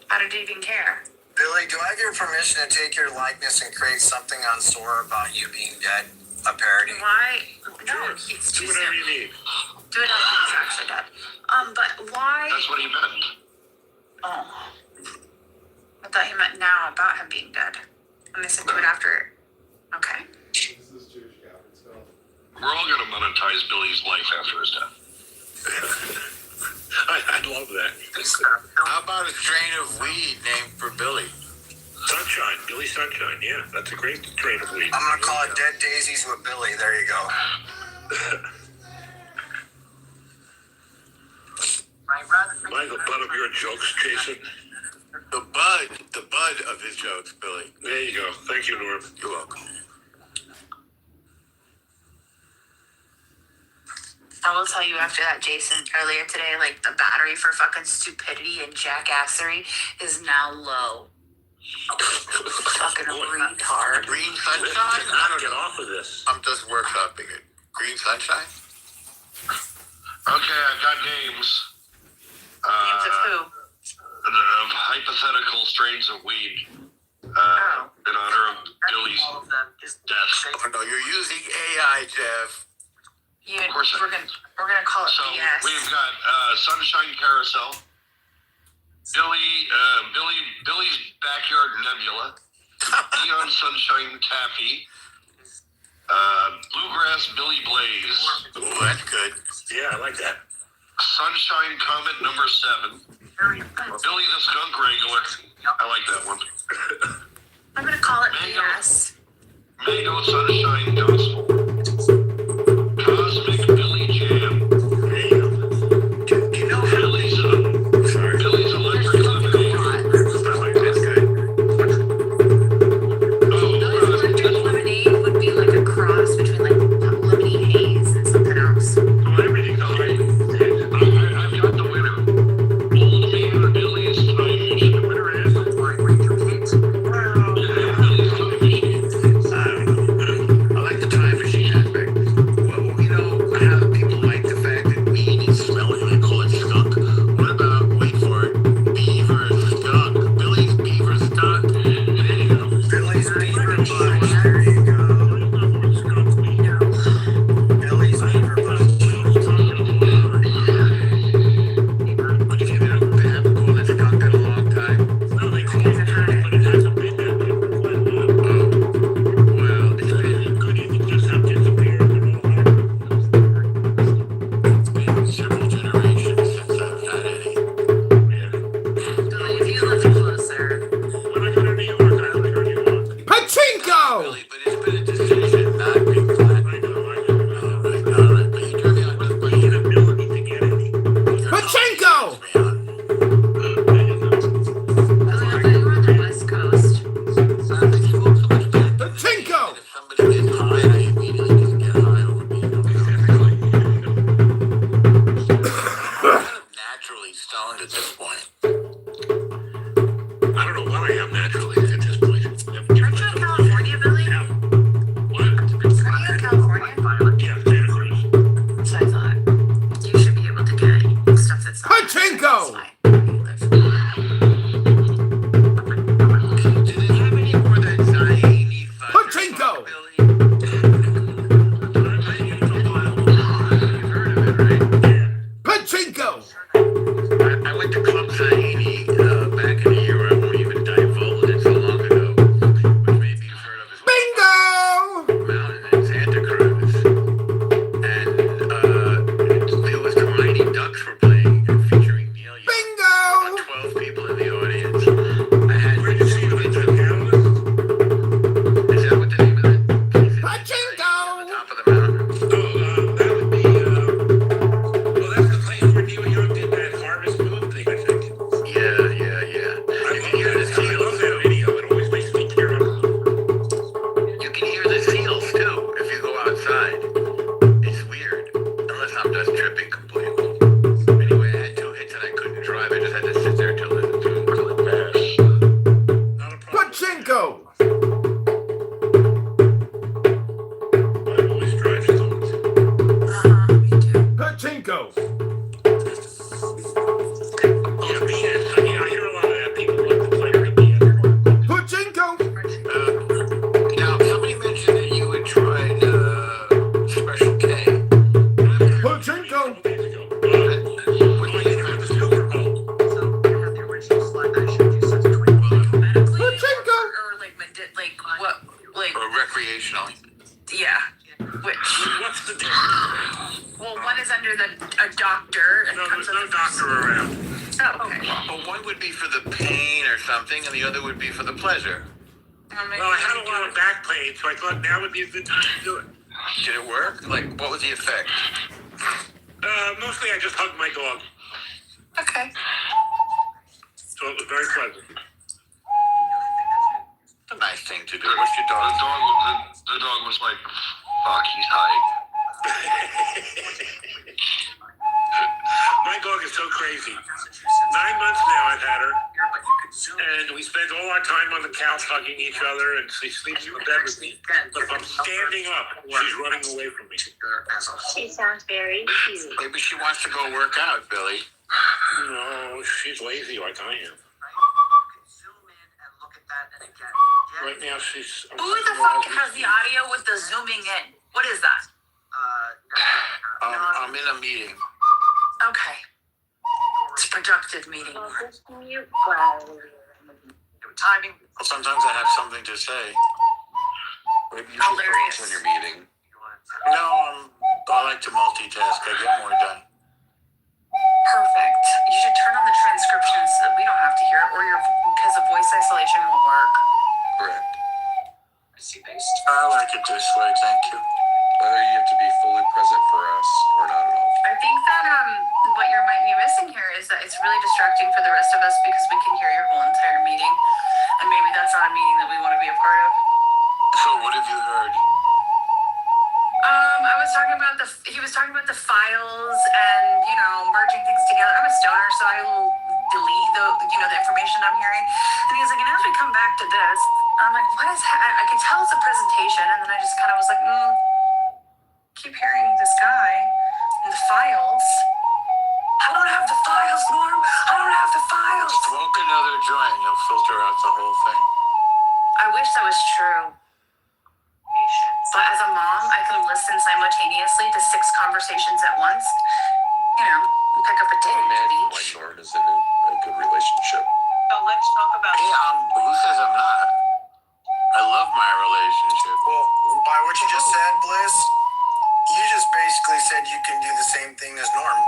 How did it even care? Billy, do I have your permission to take your likeness and create something on store about you being dead? A parody? Why? No, Sure. it's too Do whatever soon. you need. Do it after he's actually dead. But why? That's what he meant. Oh. I thought he meant now about him being dead. And they said do it after. Okay. We're all going to monetize Billy's life after his death. I'd love that. How about a strain of weed named for Billy? Sunshine. Billy Sunshine. Yeah, that's a great strain of weed. I'm going to call it Dead Daisies with Billy. There you go. Michael, butt of your jokes, Jason. The bud of his jokes, Billy. There you go. Thank you, Norm. You're welcome. I will tell you after that, Jason, earlier today, like the battery for fucking stupidity and jackassery is now low. Fucking retard. Green Sunshine? I don't get off of this. I'm just workshopping it. Green Sunshine? Okay, I've got names. Names of who? Of hypothetical strains of weed. Oh, no, you're using AI, Jeff. We're gonna call it So BS. we've got Sunshine Carousel, Billy's Backyard Nebula, Neon Sunshine Taffy, Bluegrass Billy Blaze. Oh, that's good. Yeah, I like that. Sunshine Comet number 7. Billy the Skunk Wrangler. I like that one. I'm gonna call it BS. Mango Sunshine Gospel. Cosmic Billy Jam. You know how Billy's Electric Lemonade. that's good. Billy's Electric Lemonade would be like a cross between like lemony haze and something else. Oh, everything's all right. I've got the winner. Old Man Billy's Time Machine. The winner is Billy's Time Machine. I like the time machine aspect. Well, you know how people like the fact that weed smelling, they call it skunk. What about, wait for it, beaver skunk? Billy's beaver skunk. There you go. Billy's beaver bush. There you go. Billy's beaver bush. What do you think? They haven't called it skunk in a long time. No, they call it that, but it hasn't been that way for quite a while. Well, it's been Could even just have disappeared. several generations since I've had any. Billy, if you lived closer. When I go to New York, I only go to New York. Pachinko! Really, but it's been a decision not being glad. I know. All right, but you turn me on just by The inability to get any. Pachinko! Billy, I thought you were on the West Coast. Pachinko! If somebody gets high, I immediately just get high over me. I'm kind of naturally stoned at this point. I don't know what I am naturally at this point. Aren't you in California, Billy? What? Are you in California? Yeah, Santa Cruz. That's what I thought. You should be able to get stuff that's not. Pachinko! That's fine. Do they have any more of that Zahini thunder Pachinko! funk, Billy? You've heard of it, right? Pachinko! I went to Club Zahini back in a year I won't even divulge it so long ago, which maybe you've heard of as well. Bingo! Mountain in Santa Cruz, and there was the Mighty Ducks were playing and featuring Neil Young. Bingo! About 12 people in the audience. I had Where did you see the kids. Canada? Is that what the name of that place is? Pachinko! On the top of the mountain. Oh, that would be, well, that's the place where Neil Young did that Harvest Moon thing, I think. Yeah. I You can hear the love seals. that video. It always makes me tear up. You can hear the seals too if you go outside. It's weird, unless I'm just tripping completely. Anyway, I had 2 hits and I couldn't drive. I just had to sit there till it passed. Not a problem. Pachinko! I always drive slow. Me too. Pachinko! Yeah, BS. I hear a lot of that. People like to play the BS. Pachinko! Now, somebody mentioned that you had tried Special K. Pachinko! What do you think? The Super Bowl. Pachinko! Or like what? Like Or recreational. yeah. Which? What's the difference? Well, one is under a doctor and No, comes there's no with doctor around. Oh, okay. Well, one would be for the pain or something, and the other would be for the pleasure. Maybe Well, I had a lot of back pain, so I thought now would be a good time to do it. Did it work? Like, what was the effect? Mostly I just hugged my dog, Okay. so it was very pleasant. It's a nice thing to do. What's your dog? The dog was like, fuck, he's high. My dog is so crazy. 9 months now I've had her, and we spend all our time on the couch hugging each other, and she sleeps in the bed with me. But if I'm standing up, she's running away from me. She sounds very cute. Maybe she wants to go work out, Billy. No, she's lazy like I am. Zoom in and look at that, and again, Right now, she's. Who the fuck has the audio with the zooming in? What is that? I'm in a meeting. Okay. It's a productive meeting. Timing. Well, sometimes I have something to say. Maybe you should Hilarious. focus on your meeting. No, I like to multitask. I get more done. Perfect. You should turn on the transcription so that we don't have to hear it, or because of voice isolation won't work. Correct. I like it this way, thank you. Whether you have to be fully present for us or not at all. I think that what you might be missing here is that it's really distracting for the rest of us because we can hear your whole entire meeting, and maybe that's not a meeting that we want to be a part of. So what have you heard? I was talking about he was talking about the files and, merging things together. I'm a stoner, so I will delete the information I'm hearing. And he was like, and as we come back to this, I'm like, what is I could tell it's a presentation, and then I just kind of was like, keep hearing this guy and the files. I don't have the files, Norm. I don't have the files. Smoke another joint, you'll filter out the whole thing. I wish that was true. But as a mom, I can listen simultaneously to 6 conversations at once. Pick up a 10 Imagine each. like Norm is in a good relationship. So let's talk about. Hey, who says I'm not? I love my relationship. Well, by what you just said, Bliss, you just basically said you can do the same thing as Norm.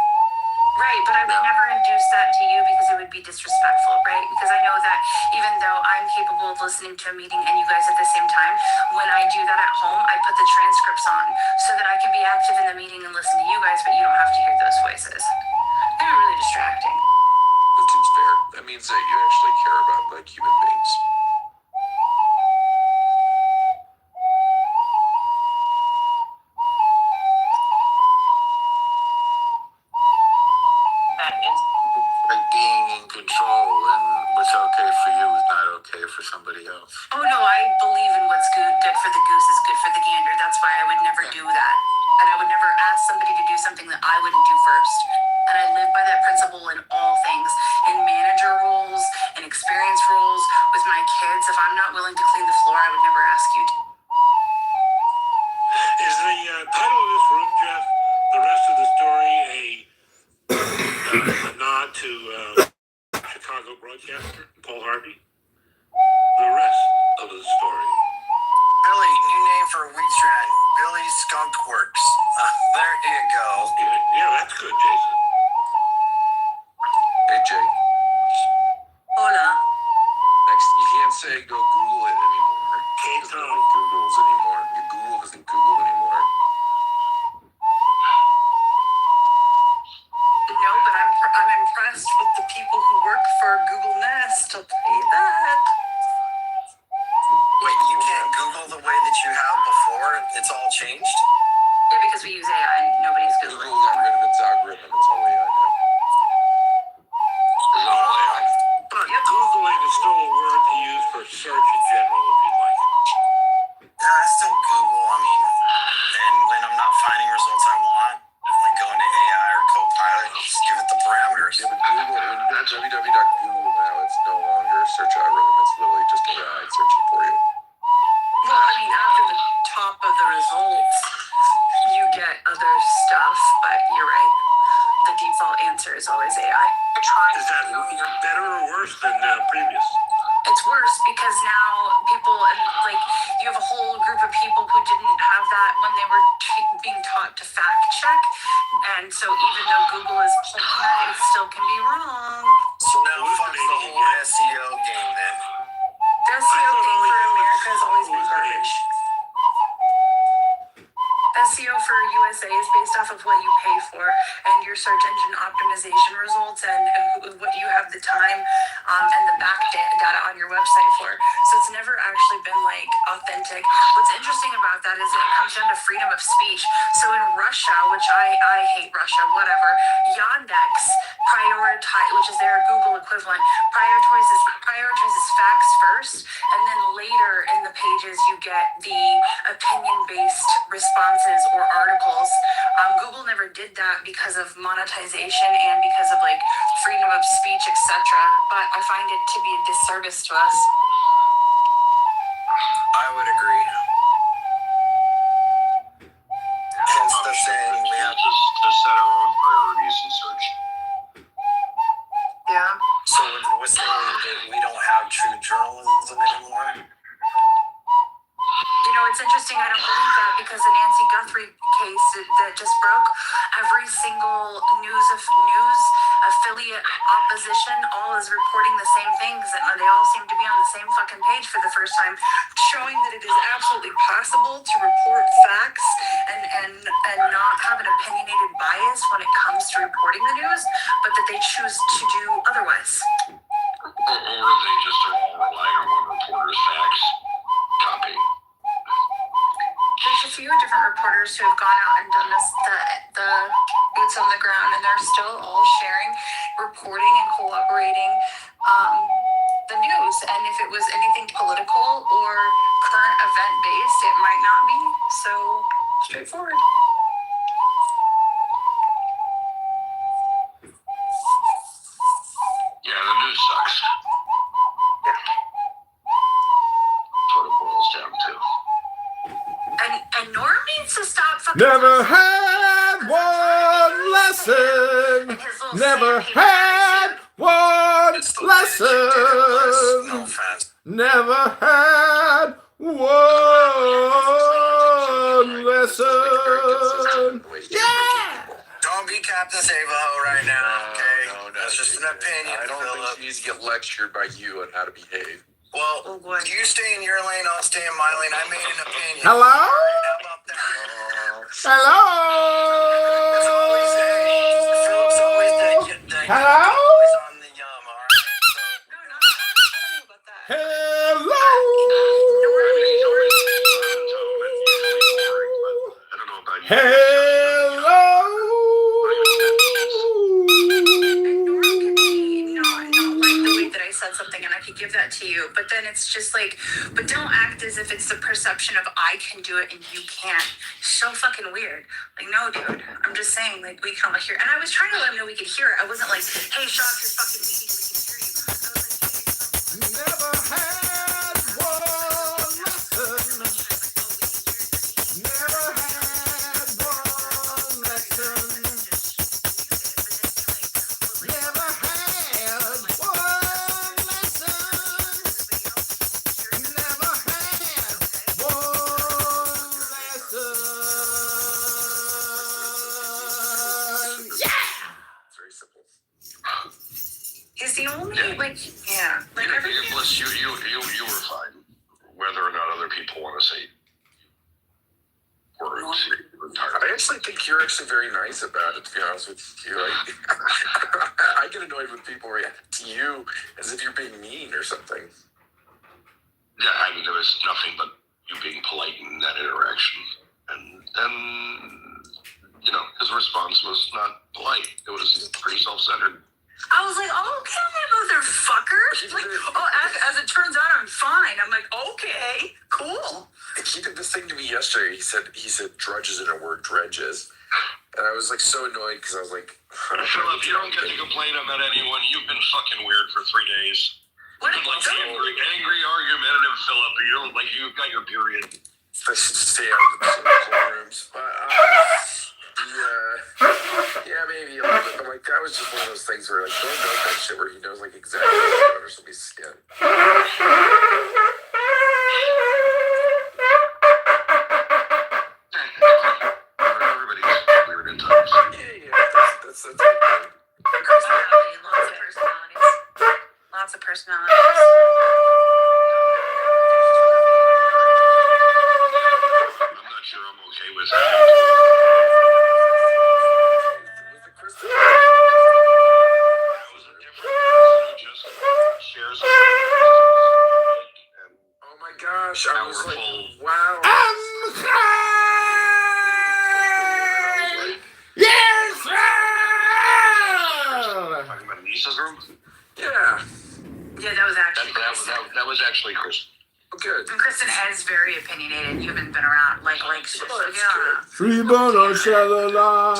Right, but I would never induce that to you because it would be disrespectful, right? Because I know that even though I'm capable of listening to a meeting and you guys at the same time, when I do that at home, I put the transcripts on so that I can be active in the meeting and listen to you guys, but you don't have to hear those voices. They're really distracting. That seems fair. That means that you actually care about like human beings. That is. Like being in control, and what's okay for you is not okay for somebody else. Oh no, I believe in what's good for the goose is good for the gander. That's why I would never do that. And I would never ask somebody to do something that I wouldn't do first. And I live by that principle in all things. In manager roles, in experience roles, with my kids. If I'm not willing to clean the floor, I would never ask you to. Is the title of this room, Jeff, the rest of the story, a nod to Chicago broadcaster Paul Harvey? The rest of the story. Billy, new name for a weed strand. Billy Skunk Works. There you go. Okay. Yeah, that's good, Jason. Hey Jay. Hola. Next, you can't say go Google it anymore. Can't Because nobody Googles anymore. Your Google doesn't Google anymore. No, but I'm impressed with the people who work for Google Nest. I'll tell you that. Wait, you can't Google the way that you have before? It's all changed? Yeah, because we use AI and nobody's Google Googling. got rid of its algorithm. It's all AI now. Is it all AI? But Googling is still a word to use for search in general, if you'd like. Yeah, I still Google. And when I'm not finding results I want, I go into AI or Copilot and just give it the parameters. Yeah, but Google, when you go to www.google now, it's no longer a search algorithm. It's literally just AI searching for you. Well, after the top of the results, you get other stuff, but you're right. The default answer is always AI. Is that better or worse than previous? It's worse because now people, you have a whole group of people who didn't have that when they were being taught to fact check. And so even though Google is pulling that, it still can be wrong. So now fuck the whole SEO game then. The SEO thing for America has always been garbage. SEO for USA is based off of what you pay for and your search engine optimization results and what you have the time and the back data on your website for. So it's never actually been authentic. What's interesting about that is that it comes down to freedom of speech. So in Russia, which I hate Russia, whatever, Yandex which is their Google equivalent, prioritizes facts first, and then later in the pages you get the opinion-based responses or articles. Google never did that because of monetization and because of freedom of speech, etc. But I find it to be a disservice to us. would agree. Hence the saying, we have to set our own priorities and search. Yeah. so we're saying that we don't have true journalism anymore. You know, it's interesting. I don't believe that because the Nancy Guthrie case that just broke, every single news affiliate opposition all is reporting the same things, and they all seem to be on the same fucking page for the first time, showing that it is absolutely possible to report facts and not have an opinionated bias when it comes to reporting the news, but that they choose to do otherwise. Or they just are all relying on one reporter's facts. Copy. There's a few different reporters who have gone out and done this, the boots on the ground, and they're still all sharing, reporting, and collaborating the news. And if it was anything political or current event based, it might not be so straightforward. Yeah, the news sucks. That's what it boils down to. And Norm needs to stop fucking. Never had one lesson. Never had one lesson. No offense. Never had one lesson. Yeah. Don't be Captain Save-A-Ho right now, okay? That's just an opinion, I don't Philip. think she needs to get lectured by you on how to behave. Well, you stay in your lane, I'll stay in my lane. I made an opinion. Hello? How about that? Hello? That's all we say. Philip's always the Hello? always on the yum, alright? Hello? I don't know about you. Hello? Said something and I could give that to you, but then it's just like, but don't act as if it's the perception of I can do it and you can't. So fucking weird. Like, no, dude, I'm just saying, like, we can all hear. And I was trying to let him know we could hear it. I wasn't like, hey, shut off your fucking meeting, we can hear you. I was like, hey, Never had one lesson. Never had one lesson. Never had one lesson. Never had one lesson. Yeah! It's very simple. he's the only, like, yeah. Like, Bliss, you were fine. Whether or not other people want to say words. I actually think you're actually very nice about it, to be honest with you. Like, I get annoyed when people react to you as if you're being mean or something. Yeah, I mean, there was nothing but you being polite in that interaction. And then, you know, his response was not polite. It was pretty self-centered. I was like, okay, motherfucker. Like, as it turns out, I'm fine. I'm like, okay, cool. He did this thing to me yesterday. He said drudges in a word, dredges. And I was like so annoyed because I was like, Philip, you don't get to complain about anyone. You've been fucking weird for 3 days. What? You've been like angry, argumentative Philip. You're like, you've got your period. I should stay out of the rooms. But, yeah, maybe a little bit. But like, that was just one of those things where like, don't go that shit where he knows like exactly what's under somebody's skin. Everybody's weird at times. Yeah, that's Personality, lots of personalities. I'm not sure I'm okay with that. Was it different? Just shares. Oh my gosh, I was like, Powerful. wow. Yes, sir! Talking about Anissa's room? Yeah. Yeah, that was actually That was actually Chris. Good. And Kristen is very opinionated. You haven't been around, like, yeah. Tribono shalala.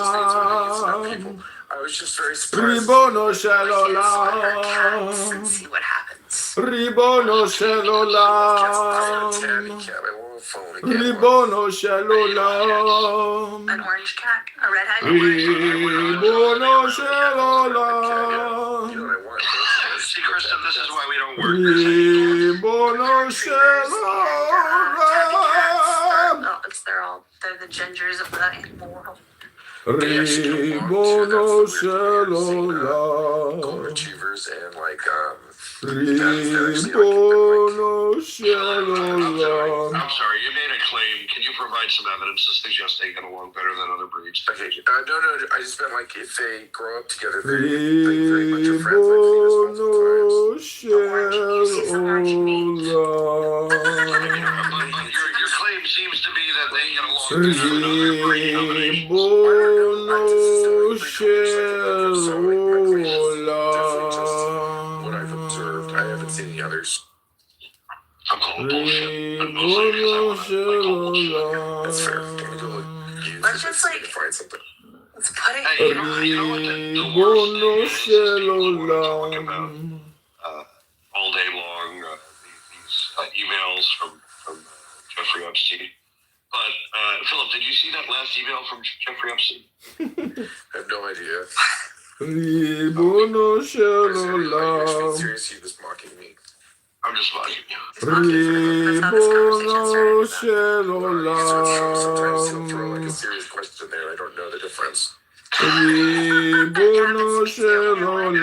I was just very surprised. Tribono Let's shalala. and see what happens. Ribono shel olam. Ribono shel olam. An orange cat, a redhead. Ribono shel olam. See, Kristen, this is why we don't work. Ribono shel olam. They're the gingers of the animal world. Ribono shel olam. Golden retrievers and like Ribono shel olam. I'm sorry, you made a claim. Can you provide some evidence to suggest they get along better than other breeds? Okay, no, I just meant like if they grow up together, they're very much a friend. Ribono shel olam. Your claim seems to be that they get along better than other breeds. Ribono shel olam. What I've observed, I haven't seen the others. I'm calling bullshit. Ribono shel olam. That's fair. I'm gonna go use Let's it just to like find something. let's put it. Hey, you know what the worst thing is? People want to talk about all day long these emails from Jeffrey Epstein. But Philip, did you see that last email from Jeffrey Epstein? I have no idea. Ribono shel Are you olam. serious? You just mocking me? I'm just mocking you. Ribono shel Sometimes he'll throw like a olam. serious question there. I don't know the difference. Ribono shel Philip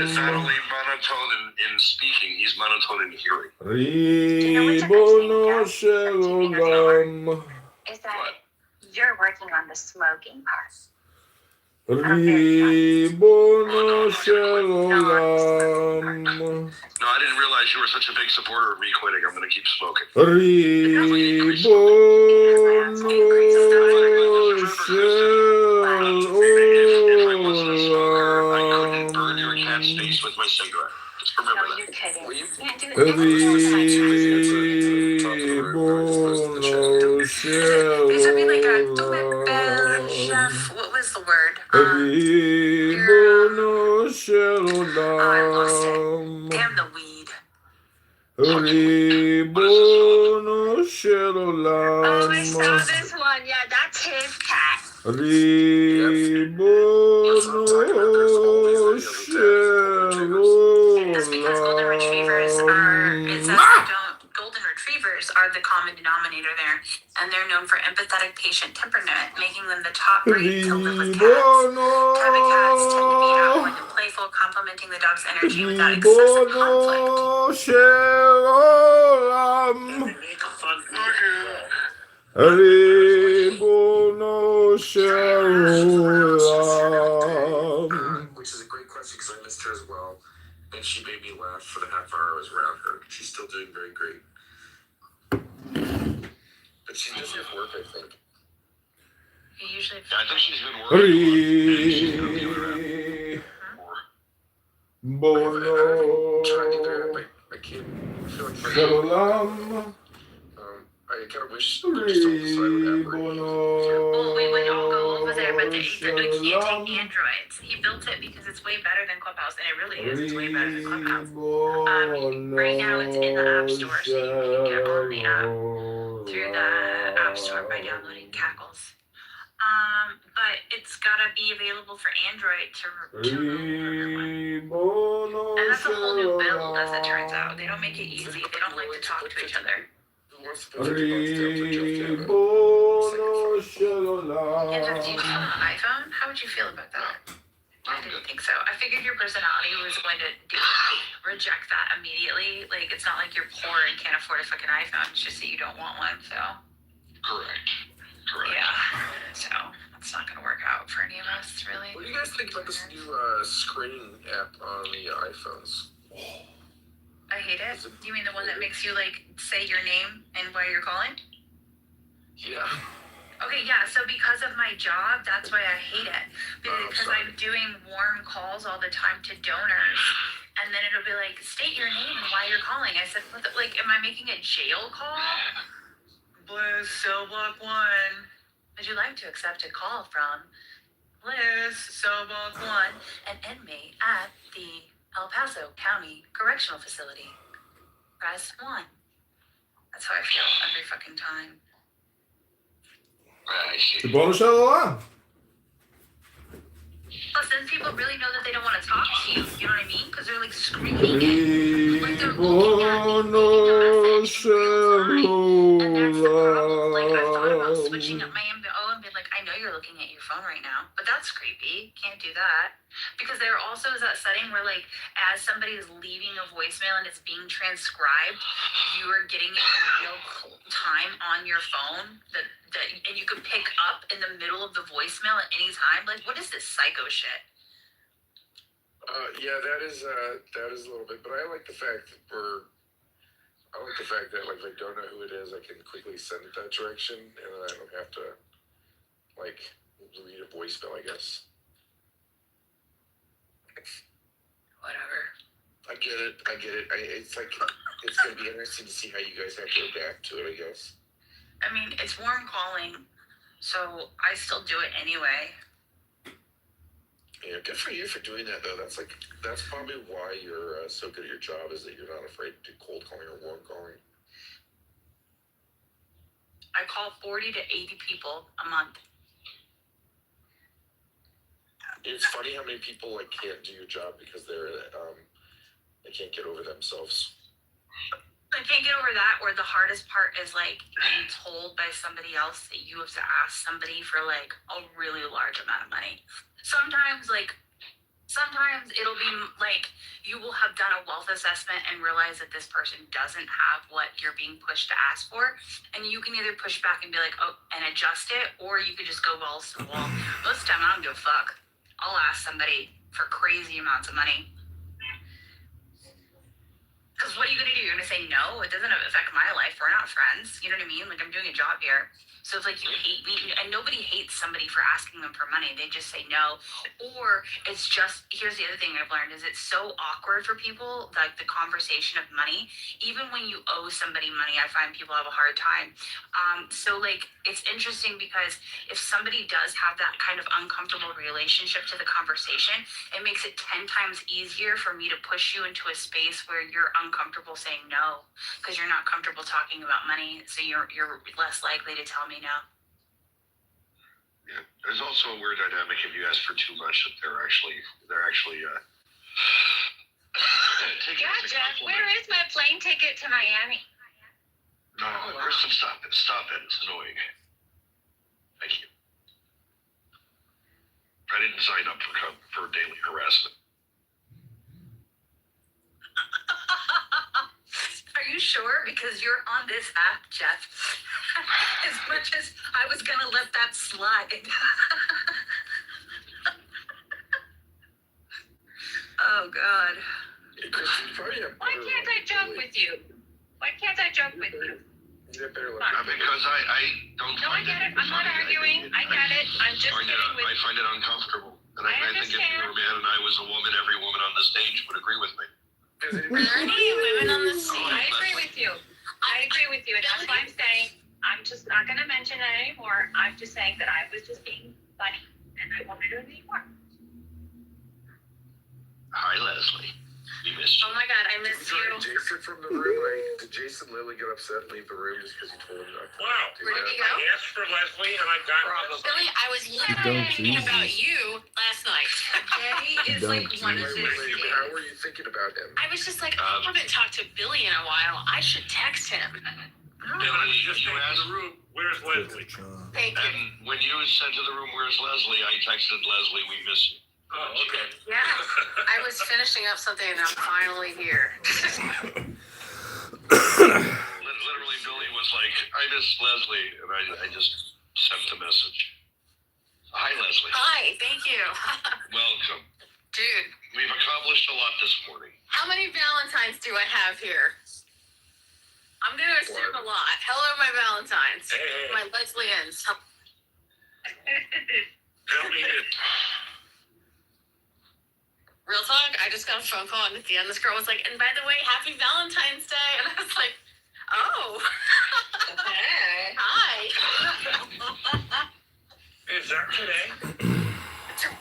is not olam. only monotone in speaking, he's monotone in hearing. Ribono shel olam. Is that you're working on the smoking part. Ribono shel olam. No, I didn't realize you were such a big supporter of me quitting. I'm going to keep smoking. Ribono shel If I wasn't a smoker, I couldn't burn your cat's olam. face with my cigarette. Just remember No, that. you couldn't. Well, You can't do it. Ribono shel These would be like a olam. chef. What was the word? Ribono shel Oh, I lost it. olam. Damn the weed. Ribono shel Oh, I saw olam. this one. Yeah, that's his cat. Ribono shel That's because golden retrievers are. It says olam. they don't. Golden retrievers are the common denominator there, and they're known for empathetic patient temperament, making them the top breed to live with cats. Private cats tend to be outgoing and playful, complementing the dog's energy without excessive conflict. Ribono shel olam. Ribono shel olam. Which is a great question because I missed her as well, and she made me laugh for the half hour I was around her. She's still doing very great, but she does have work, I think. You usually. I think she's been working. Ribono Trying to do that, I can't. I feel like shel olam. I kind of wish they just don't decide what happened. Well, we would all go over there, but we Ribono can't take Androids. He built it because it's way better than Clubhouse, and it really is. It's way better than Clubhouse. Right now it's in the App Store, so you can get on the app through the App Store by downloading Cackles. But it's gotta be available for Android to Ribono and that's a whole new shel build, as it turns out. They don't make it easy. They don't like to talk to each other. Ribono shel Andrew, do you have olam. an iPhone? How would you feel about that? I didn't think so. I figured your personality was going to reject that immediately. Like, it's not like you're poor and can't afford a fucking iPhone. It's just that you don't want one, so. Correct. Yeah. So, it's not going to work out for any of us, really. What do you guys think about this new screening app on the iPhones? I hate it. You mean the one that makes you, like, say your name and why you're calling? Yeah. Okay, yeah, so because of my job, that's why I hate it. Because I'm doing warm calls all the time to donors, and then it'll be like, state your name and why you're calling. I said, what the, like, am I making a jail call? Bliss, cell block 1. Would you like to accept a call from Bliss, cell block 1, an inmate at the El Paso County Correctional Facility. Press 1. That's how I feel every fucking time. I see. ריבונו של עולם. Plus, then people really know that they don't want to talk to you. You know what I mean? Because they're like screaming it. Like they're looking at me, ריבונו של and that's the problem. Like I've thought about switching up עולם. my MBO and being like, I know you're looking at your phone right now, but that's creepy. Can't do that. Because there also is that setting where like as somebody is leaving a voicemail and it's being transcribed, you are getting it in real time on your phone that and you can pick up in the middle of the voicemail at any time. Like, what is this psycho shit? Yeah, that is a little bit, but I like the fact that like if I don't know who it is, I can quickly send it that direction, and then I don't have to like read a voicemail, I guess. Whatever. I get it. It's like it's gonna be interesting to see how you guys have to adapt to it, I guess. I mean, it's warm calling, so I still do it anyway. Yeah, good for you for doing that, though. That's probably why you're so good at your job, is that you're not afraid to do cold calling or warm calling. I call 40 to 80 people a month. It's funny how many people like can't do your job because they can't get over themselves. I can't get over that, or the hardest part is like being told by somebody else that you have to ask somebody for like a really large amount of money. Sometimes it'll be like you will have done a wealth assessment and realize that this person doesn't have what you're being pushed to ask for, and you can either push back and be like, oh, and adjust it, or you could just go balls to the wall. Most of the time, I don't give a fuck. I'll ask somebody for crazy amounts of money. Because what are you going to do? You're going to say no? It doesn't affect my life. We're not friends. You know what I mean? Like, I'm doing a job here. So it's like you hate me. And nobody hates somebody for asking them for money. They just say no. Or it's just, here's the other thing I've learned, is it's so awkward for people, like the conversation of money. Even when you owe somebody money, I find people have a hard time. So like, it's interesting because if somebody does have that kind of uncomfortable relationship to the conversation, it makes it 10 times easier for me to push you into a space where you're uncomfortable saying no, because you're not comfortable talking about money, so you're less likely to tell me no. Yeah, there's also a weird dynamic if you ask for too much that they're actually taking Yeah, it as a Jeff, compliment. where is my plane ticket to Miami? No, Kristen, stop it. It's annoying. Thank you. I didn't sign up for daily harassment. Are you sure? Because you're on this app, Jeff. As much as I was gonna let that slide. Oh God. Why can't I joke with you? Why can't I joke with you? Because I don't No, I find get it. I'm not arguing. I get it. I'm just kidding with I find it uncomfortable. And I I think if you understand. were a man and I was a woman, every woman on the stage would agree with me. Bernie, women on the scene. I agree with you. I agree with you. And that's why I'm saying I'm just not going to mention it anymore. I'm just saying that I was just being funny and I won't do it anymore. Hi, Leslie. We missed you. Oh my God, I missed you. Jason from the room. Like, did Jason Lilly get upset and leave the room just because you told him not to? Wow. Where did he go? I asked for Leslie and I got Billy, I was literally about you last night. Jay is like one of Wait, those. how were you thinking about him? I was just like, I haven't talked to Billy in a while. I should text him. Billy, you asked the room, where's Leslie? Thank you. And when you said to the room, "Where's Leslie?" I texted Leslie, "We miss you." Oh, okay. Yeah, I was finishing up something and I'm finally here. Literally, Billy was like, "I miss Leslie," and I just sent a message. Hi, Leslie. Hi, thank you. Welcome. Dude, We've accomplished a lot this morning. how many Valentines do I have here? I'm gonna assume a lot. Hello, my Valentines. Hey. My Leslieans. Help me in. Real talk, I just got a phone call and at the end this girl was like, and by the way, happy Valentine's Day. And I was like, oh. Hey. Hi. Is that today?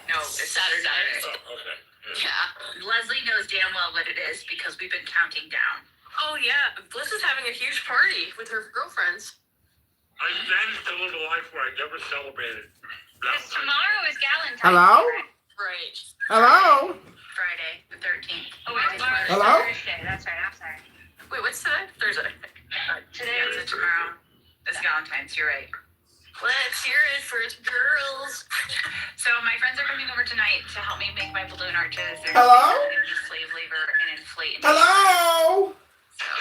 No, it's Saturday. Oh, okay. Yeah. Leslie knows knows damn well what it is because we've been counting down. Oh yeah, Bliss is having a huge party with her girlfriends. I managed to live a life where I never celebrated. Because tomorrow is Galentine's Hello? Day, right? Right. Hello? Friday, the 13th. Oh, wait, tomorrow's Hello? Thursday. That's right, I'm sorry. Wait, what's today? Thursday. Today Yeah, so tomorrow is Valentine's. You're right. Let's hear it for the girls. So my friends are coming over tonight to help me make my balloon arches. They're Hello? going to use slave labor and inflate. Hello? So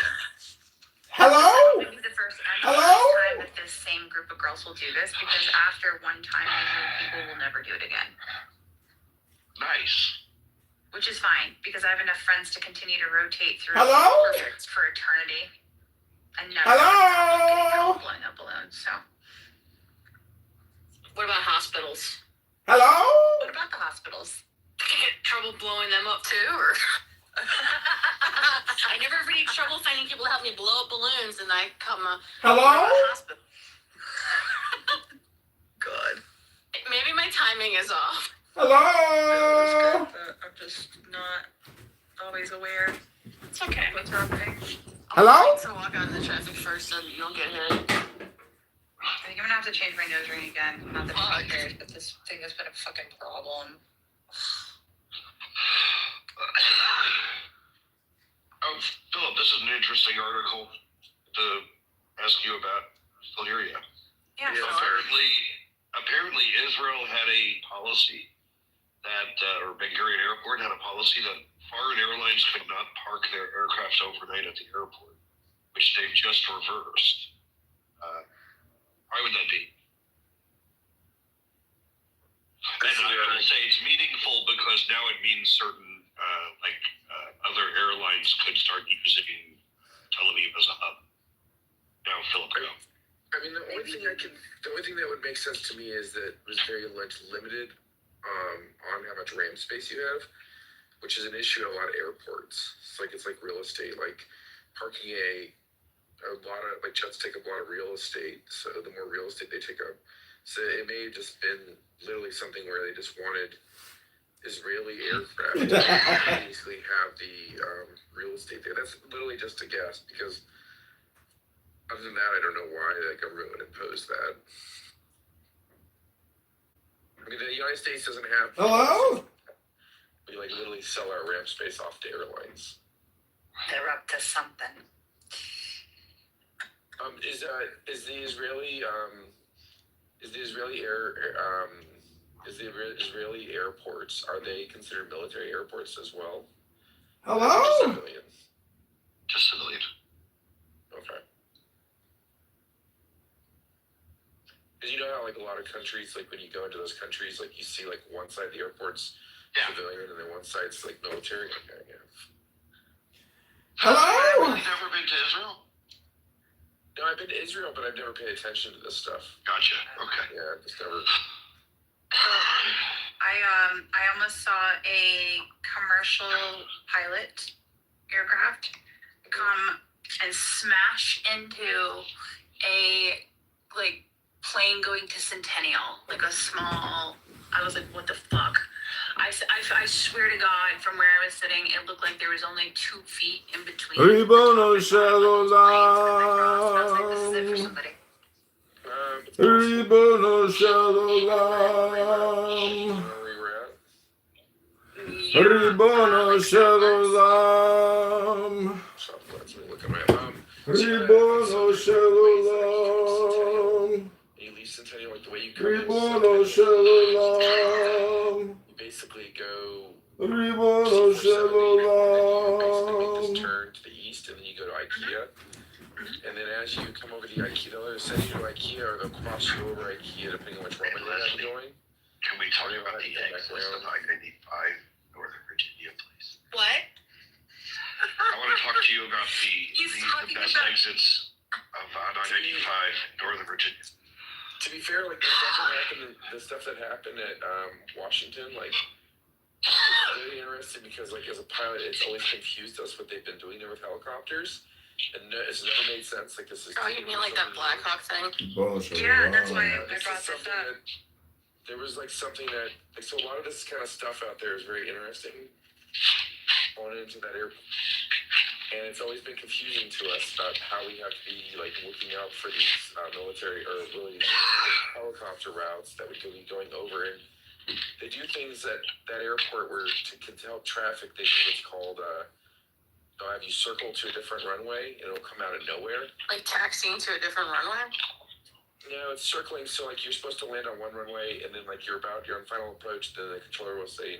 Hello? this is the first Hello? time that this same group of girls will do this because after one time, usually people will never do it again. Nice. Which is fine because I have enough friends to continue to rotate through Hello? for eternity. And never Hello? blowing up balloons. So What about hospitals? Hello? what about the hospitals? Get trouble blowing them up too, or? I never have any trouble finding people to help me blow up balloons, and I come Hello? hospital. Good. Maybe my timing is off. Hello? I'm just not always aware. It's okay. What's wrong with me? Hello? So walk out in the traffic first, so you don't get hit. I think I'm gonna have to change my nose ring again. Not that it cares, but this thing has been a fucking problem. Philip, this is an interesting article to ask you about. Still hear you. Yeah, So apparently Israel had a policy that, or Ben Gurion Airport had a policy that foreign airlines could not park their aircraft overnight at the airport, which they've just reversed. Why would that be? And I will say it's meaningful because now it means certain, other airlines could start using Tel Aviv as a hub. Now, Philip, go. I mean, the only thing that would make sense to me is that it was very much limited on how much RAM space you have, which is an issue at a lot of airports. It's like real estate, like parking a lot of, like, jets take up a lot of real estate, so the more real estate they take up. So it may have just been literally something where they just wanted Israeli aircraft to basically have the real estate there. That's literally just a guess, because other than that, I don't know why the government would impose that. I mean, the United States doesn't have... Hello? We, literally sell our ramp space off to airlines. They're up to something. Is the Israeli airports, are they considered military airports as well? Hello? Just civilian. Okay. Because you know how, a lot of countries, when you go into those countries, you see, one side of the airport's civilian, and then one side's, military. Okay, yeah. Hello? You've never been to Israel? No, I've been to Israel, but I've never paid attention to this stuff. Gotcha. Okay. Yeah, I've just never... I almost saw a commercial pilot aircraft come and smash into a plane going to Centennial, a small. I was like, what the fuck? I swear to God, from where I was sitting, it looked like there was only 2 feet in between. Ribono Shalom. This is it for somebody. Ribono Shalom. Ribono Shalom. Ribono Shalom. You leave Centennial, the way you go. Ribono Shalom. You basically go. Ribono Shalom. Just turn to the east, and then you go to IKEA. And then as you come over to IKEA, they'll either send you to IKEA or they'll cross you over IKEA depending on which Roman you're going. Can we talk about the exits of I-95 Northern Virginia, please? What? I want to talk to you about the best exits of I-95 Northern Virginia. To be fair, the stuff that happened at Washington, it's really interesting because, as a pilot, it's always confused us what they've been doing there with helicopters. And it's never made sense. This is. Oh, you mean that Black Hawk thing? Yeah, that's why I brought this up. There was something that so a lot of this kind of stuff out there is very interesting. on into that airport. And it's always been confusing to us about how we have to be like looking out for these military or really helicopter routes that we could be going over. And they do things at that airport where to help traffic, they do what's called they'll have you circle to a different runway and it'll come out of nowhere. Like taxiing to a different runway? It's circling, so like you're supposed to land on one runway and then like you're on final approach, then the controller will say,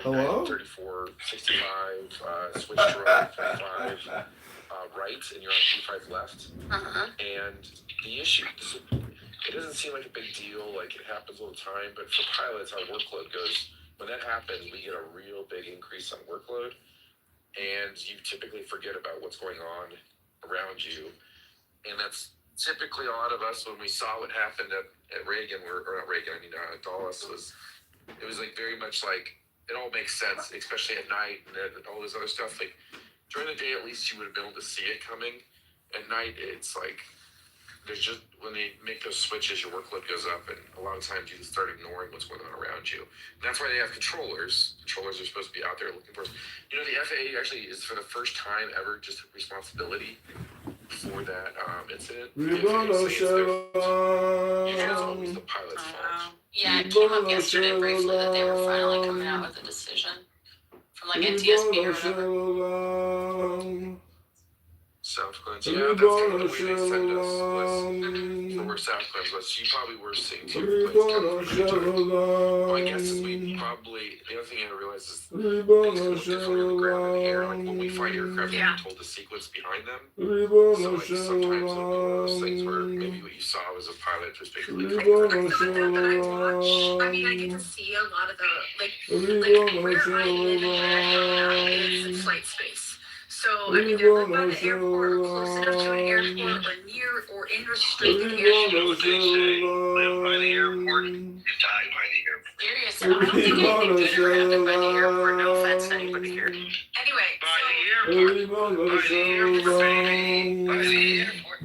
Hello? 34, 65, switch to runway 35 right, and you're on 35 left. And the issue, it doesn't seem like a big deal, like it happens all the time, but for pilots, our workload goes, when that happens, we get a real big increase on workload, and you typically forget about what's going on around you. And that's typically a lot of us, when we saw what happened at Reagan, or not Reagan, Dulles, it was like very much like, it all makes sense, especially at night and all this other stuff. Like during the day, at least you would have been able to see it coming. At night, it's like there's just when they make those switches, your workload goes up, and a lot of times you just start ignoring what's going on around you. And that's why they have controllers. Controllers are supposed to be out there looking for us. The FAA actually is for the first time ever just took responsibility for that incident. Usually it's always the pilot's fault. Yeah, it came up yesterday briefly that they were finally coming out with a decision from like NTSB or whatever. South Cleanse, yeah, that's kind of the way they send us was, for South Cleanse was, you probably were seeing two planes coming from each other. My guess is we probably, the other thing I realize is things look different on the ground and the air, like when we fight aircraft, we're told the sequence behind them. So like sometimes it'll be one of those things where maybe what you saw was a pilot just basically coming from I mean, I get to see a lot of the, like where I live is flight space. So, I mean, they're live by the airport or close enough to an airport or near or in restricted areas. What they say, live by the airport, you die by the airport. Serious. I don't think anything good ever happened by the airport. No offense to anybody here. Anyway, By the airport. By the airport, baby. By the airport.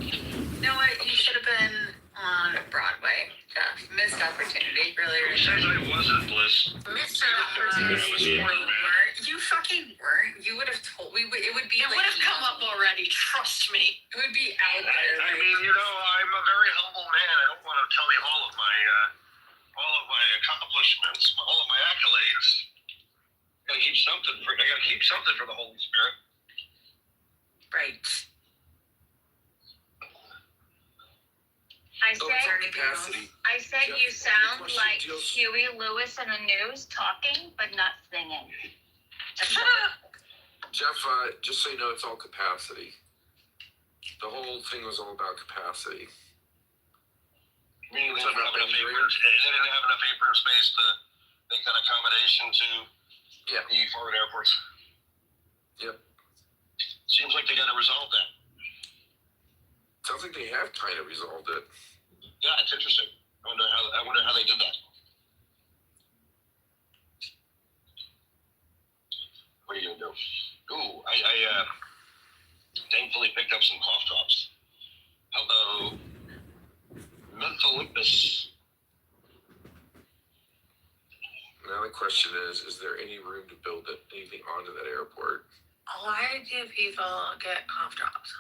You know what? You should have been on Broadway. Jeff. Missed opportunity earlier. Who says I wasn't, Bliss? Missed opportunity. You fucking weren't. You would have told me. It would be. It would have come up already. Trust me. It would be out there. I mean, I'm a very humble man. I don't want to tell you all of my accomplishments, all of my accolades. I gotta keep something for the Holy Spirit. Right. I said you sound like Huey Lewis in the news talking, but not singing. Jeff, just so you know, it's all capacity. The whole thing was all about capacity. Meaning they didn't have enough apron space to make that accommodation to the foreign airports. Yep. Seems like they got to resolve that. Sounds like they have kind of resolved it. Yeah, it's interesting. I wonder how they did that. What are you gonna do? Ooh, I thankfully picked up some cough drops. Hello, mentholympus. Now the question is there any room to build anything onto that airport? Why do people get cough drops?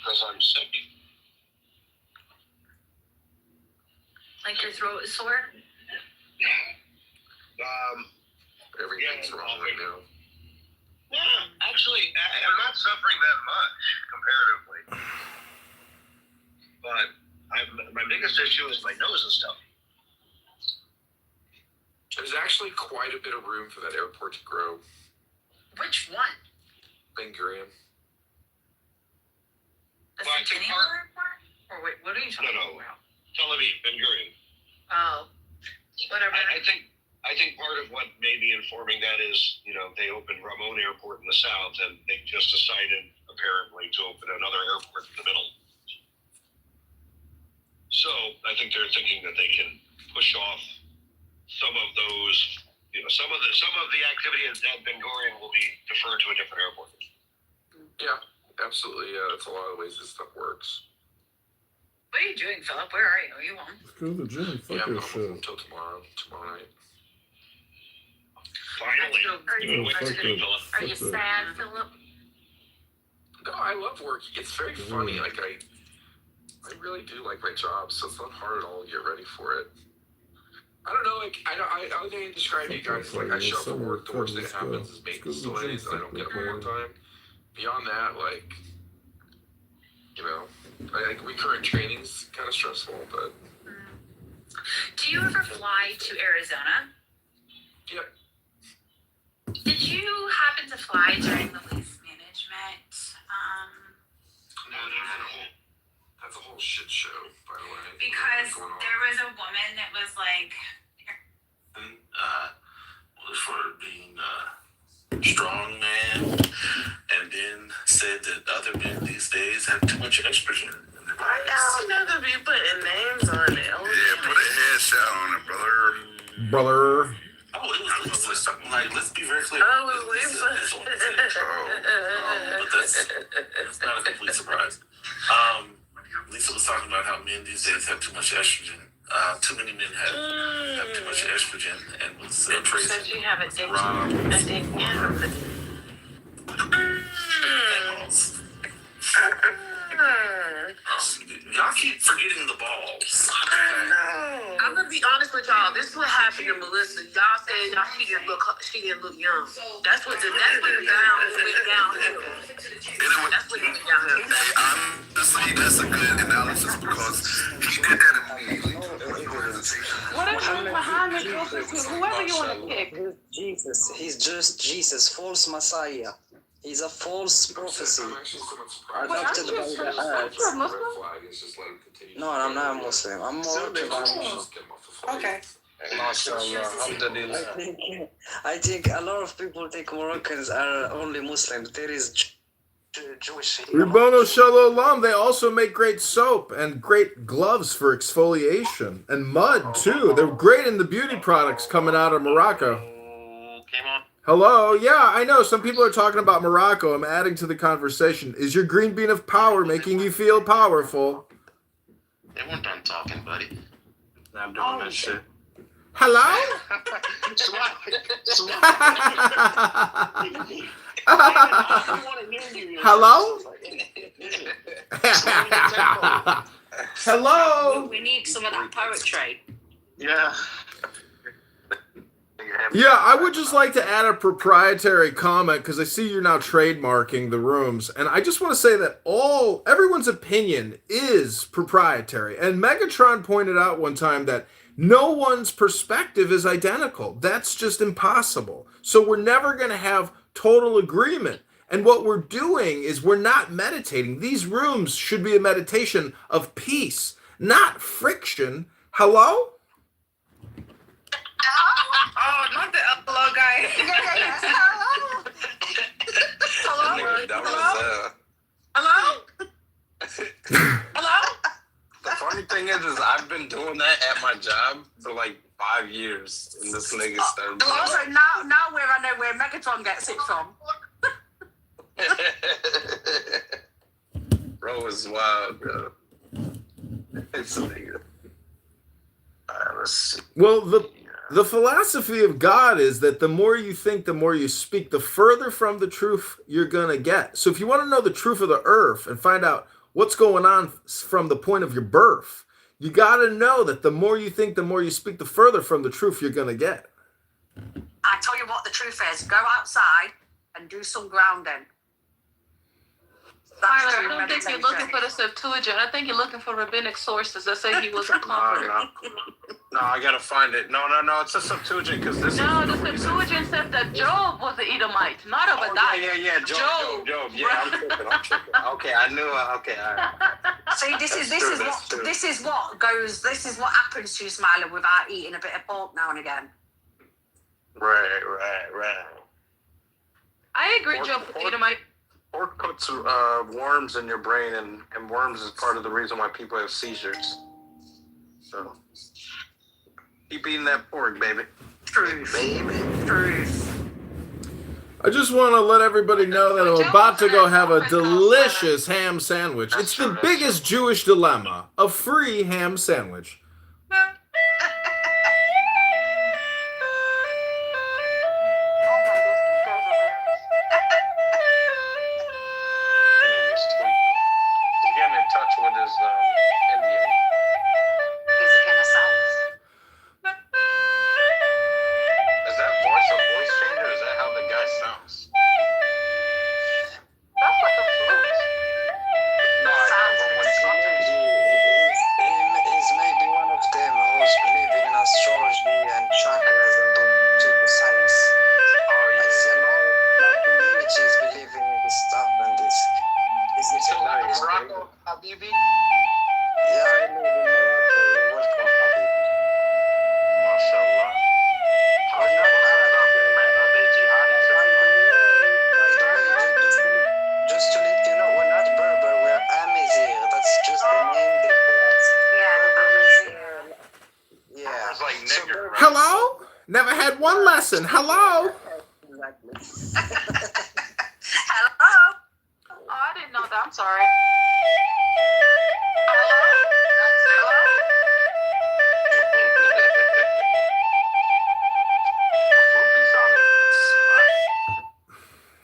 Because I'm sick. Like your throat is sore? Everything's wrong right now. Yeah, actually, I'm not suffering that much comparatively. But my biggest issue is my nose and stuff. There's actually quite a bit of room for that airport to grow. Which one? Ben Gurion. The Centennial Airport? Or wait, what are you talking about? Tel Aviv, Ben Gurion. Oh, whatever. I think part of what may be informing that is, they opened Ramon Airport in the south, and they just decided, apparently, to open another airport in the middle. So I think they're thinking that they can push off some of those, some of the activity at Ben Gurion will be deferred to a different airport. Yeah, absolutely. Yeah, that's a lot of ways this stuff works. What are you doing, Philip? Where are you? Are you home? Let's go to the gym. Fuck I'm your not shit. home until tomorrow night. Finally. Are you, Oh, fuck that. are you sad, Philip? No, I love work. It's very funny. Like I really do like my job, so it's not hard at all to get ready for it. I don't know, like I only thing I describe to you guys is like I show up for work, the worst thing that happens is maintenance delays, and I don't get them on time. Beyond that, like, you know, like recurrent training's kind of stressful, but. Do you ever fly to Arizona? Yep. Did you happen to fly during the waste management? No, that's a whole shit show, by the way. Because there was a woman that was like, Was for being a strong man, and then said that other men these days have too much estrogen in their bodies. Y'all know to be putting names on it. Yeah, put a headshot on it, brother. Brother. Oh, it was Lisa. Something like, let's be very clear. Oh, it was Lisa. But that's not a complete surprise. Lisa was talking about how men these days have too much estrogen. Too many men have too much estrogen, and was praising Said you have a date. Rob. A date. Y'all keep forgetting the balls. I'm gonna be honest with y'all. This is what happened to Melissa. Y'all said she didn't look young. That's what went downhill. That's what went downhill. Hey, honestly, that's a good analysis because he did that immediately. Whatever Muhammad goes to, whoever you want to pick. Jesus, he's just Jesus, false Messiah. He's a false prophecy. I'm actually somewhat surprised. Wait, aren't you a Muslim? It's just like continue. No, I'm not a Muslim. I'm more Okay. I think a lot of people think Moroccans are only Muslims. There is Jewish. Ribono Shalom, they also make great soap and great gloves for exfoliation and mud too. They're great in the beauty products coming out of Morocco. Came on. Hello? Yeah, I know. Some people are talking about Morocco. I'm adding to the conversation. Is your green bean of power making you feel powerful? They weren't done talking, buddy. I'm doing that shit. Hello? Hello? Hello? we need some of that poetry. Yeah. Yeah, I would just like to add a proprietary comment because I see you're now trademarking the rooms, and I just want to say that everyone's opinion is proprietary. And Megatron pointed out one time that no one's perspective is identical. That's just impossible. So we're never going to have total agreement. And what we're doing is we're not meditating. These rooms should be a meditation of peace, not friction. Hello? Oh, not the hello guy. Hello? Hello? Hello? The funny thing is I've been doing that at my job for like 5 years, and this nigga started. Hello? So now I know where Megatron gets it from. Bro is wild, bro. It's a nigga. Alright, let's see. Well, the philosophy of God is that the more you think, the more you speak, the further from the truth you're going to get. So if you want to know the truth of the earth and find out what's going on from the point of your birth, you got to know that the more you think, the more you speak, the further from the truth you're going to get. I tell you what the truth is. Go outside and do some grounding. Tyler, I don't think you're looking for the Septuagint. I think you're looking for rabbinic sources that say he was a comforter. No, I gotta find it. No, it's a Septuagint because this No, is. the Septuagint said that Job was the Edomite, not Obadiah. Yeah. Job. Yeah, I'm tripping. Okay, I knew. Okay, all right. See, this is what happens to you, Smiler, without eating a bit of pork now and again. Right. I agree, Job was the Edomite. Pork puts worms in your brain, and worms is part of the reason why people have seizures. So keep eating that pork, baby. Truth. I just want to let everybody know that I'm about to go have a delicious ham sandwich. It's the biggest Jewish dilemma, a free ham sandwich. Morocco, Habibi? Yeah, I live in Morocco. You're welcome, Habibi. MashaAllah. How's your Muslims out there, man? Are they jihadis or Just to let you know, we're not Berber, we're Amazigh. That's just the name they put us. Yeah. It's like nigger, right? Hello? Never had one lesson. Hello? Exactly. Hello? Oh, I didn't know that. I'm sorry.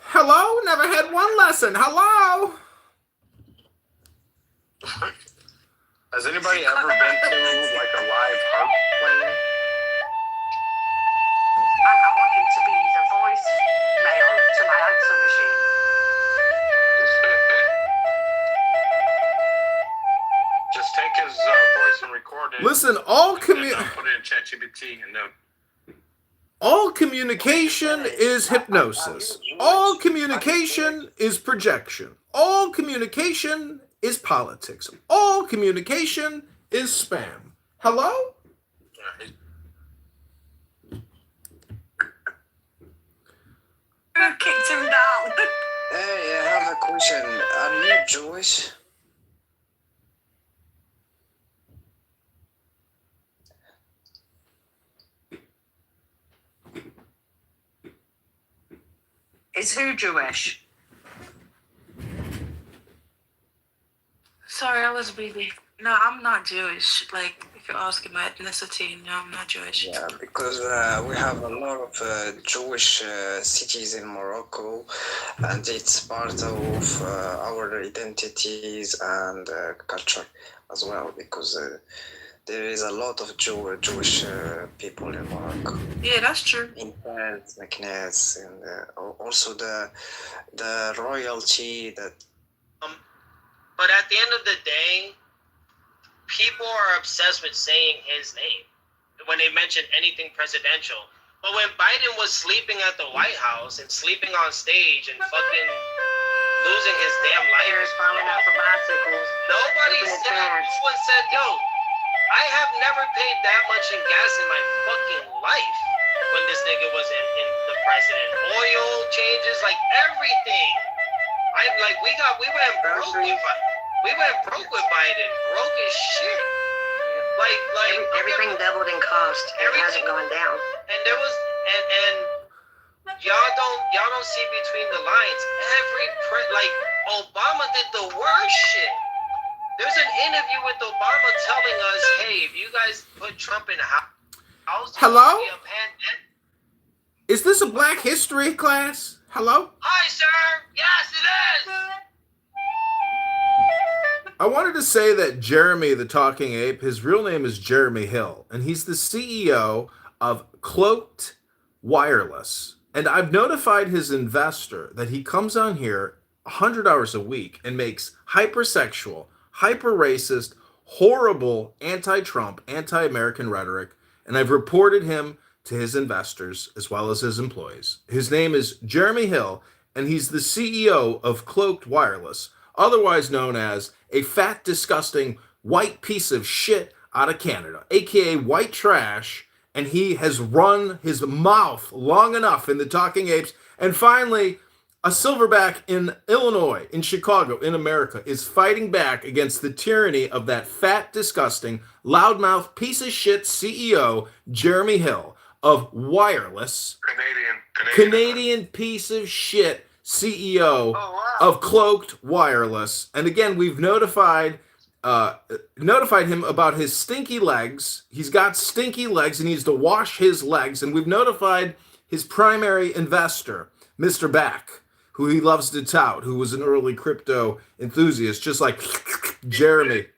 Hello? Never had one lesson. Hello? Has anybody ever been to like a live harp playing? I want him to be the voice mail to my answer machine. Just take his voice and record it. Listen, and put it in ChatGPT and then. all communication is hypnosis. All communication is projection. All communication is politics. All communication is spam. Hello? Who kicked him down? Hey, I have a question. Are you Jewish? Is who Jewish? Sorry, I was busy. No, I'm not Jewish. Like, if you're asking my ethnicity, no, I'm not Jewish. Yeah, because we have a lot of Jewish cities in Morocco, and it's part of our identities and culture as well, because there is a lot of Jewish people in Morocco. Yeah, that's true. In Paris, Meknes, and also the royalty that. But at the end of the day, people are obsessed with saying his name when they mention anything presidential. But when Biden was sleeping at the White House and sleeping on stage and fucking losing his damn life, falling out for bicycles. nobody said, no one said, yo, I have never paid that much in gas in my fucking life when this nigga was in the president. Oil changes, like everything. We went broke with Biden. Broke as shit. Like Everything doubled in cost. It hasn't gone down. And there was and y'all don't see between the lines. Obama did the worst shit. There's an interview with Obama telling us, hey, if you guys put Trump in the house, Hello? be a pandemic. Is this a Black History class? Hello? Hi, sir. Yes, it is. I wanted to say that Jeremy the Talking Ape, his real name is Jeremy Hill, and he's the CEO of Cloaked Wireless. And I've notified his investor that he comes on here 100 hours a week and makes hypersexual, hyper-racist, horrible anti-Trump, anti-American rhetoric, and I've reported him to his investors as well as his employees. His name is Jeremy Hill, and he's the CEO of Cloaked Wireless, otherwise known as a fat, disgusting, white piece of shit out of Canada, aka white trash, and he has run his mouth long enough in the Talking Apes, and finally, a silverback in Illinois, in Chicago, in America, is fighting back against the tyranny of that fat, disgusting, loudmouth piece of shit CEO, Jeremy Hill, of Wireless, Canadian piece of shit CEO of Cloaked Wireless. And again, we've notified him about his stinky legs. He's got stinky legs and he needs to wash his legs. And we've notified his primary investor, Mr. Back, who he loves to tout, who was an early crypto enthusiast, just like Jeremy.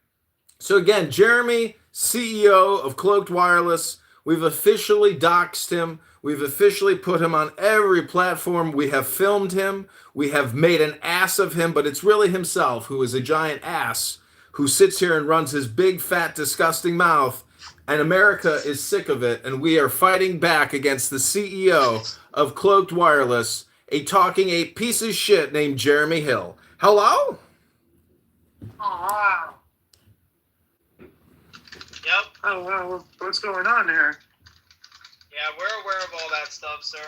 So again, Jeremy, CEO of Cloaked Wireless, we've officially doxed him. We've officially put him on every platform. We have filmed him. We have made an ass of him, but it's really himself who is a giant ass who sits here and runs his big, fat, disgusting mouth, and America is sick of it, and we are fighting back against the CEO of Cloaked Wireless, a talking ape piece of shit named Jeremy Hill. Hello? Oh, Yep. oh wow, what's going on here? Yeah, we're aware of all that stuff, sir.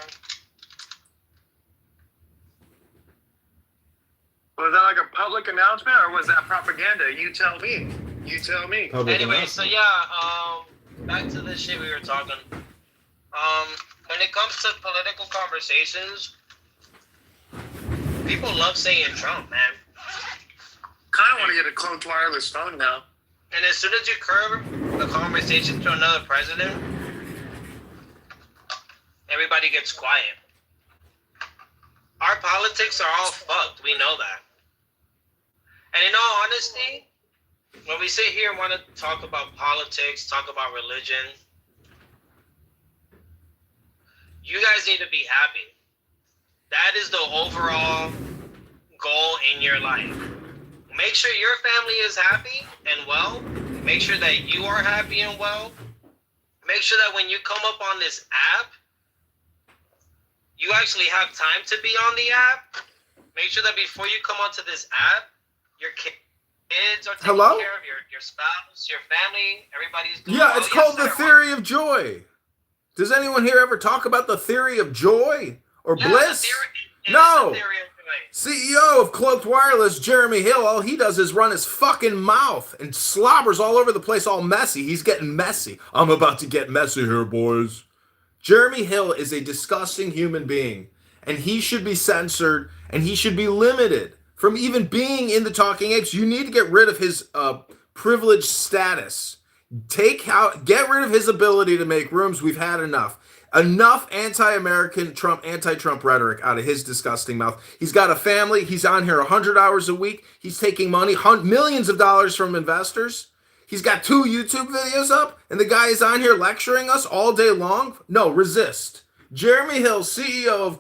Was that like a public announcement or was that propaganda? You tell me. You tell me. Anyway, so yeah, back to the shit we were talking. When it comes to political conversations, people love saying Trump, man. Kind of want to get a cloaked wireless phone now. And as soon as you curve the conversation to another president, everybody gets quiet. Our politics are all fucked. We know that. And in all honesty, when we sit here and want to talk about politics, talk about religion, you guys need to be happy. That is the overall goal in your life. Make sure your family is happy and well. Make sure that you are happy and well. Make sure that when you come up on this app, you actually have time to be on the app. Make sure that before you come onto this app, your kids are taken care of, your spouse, your family, everybody's doing well. Yeah, it's called the theory of joy. Does anyone here ever talk about the theory of joy or bliss? No. CEO of Cloaked Wireless, Jeremy Hill, all he does is run his fucking mouth and slobbers all over the place, all messy. He's getting messy. I'm about to get messy here, boys. Jeremy Hill is a disgusting human being, and he should be censored, and he should be limited from even being in the Talking Apes. You need to get rid of his privileged status. Get rid of his ability to make rooms. We've had enough. Enough anti-American Trump, anti-Trump rhetoric out of his disgusting mouth. He's got a family. He's on here 100 hours a week. He's taking money, millions of dollars from investors. He's got 2 YouTube videos up, and the guy is on here lecturing us all day long. No, resist. Jeremy Hill, CEO of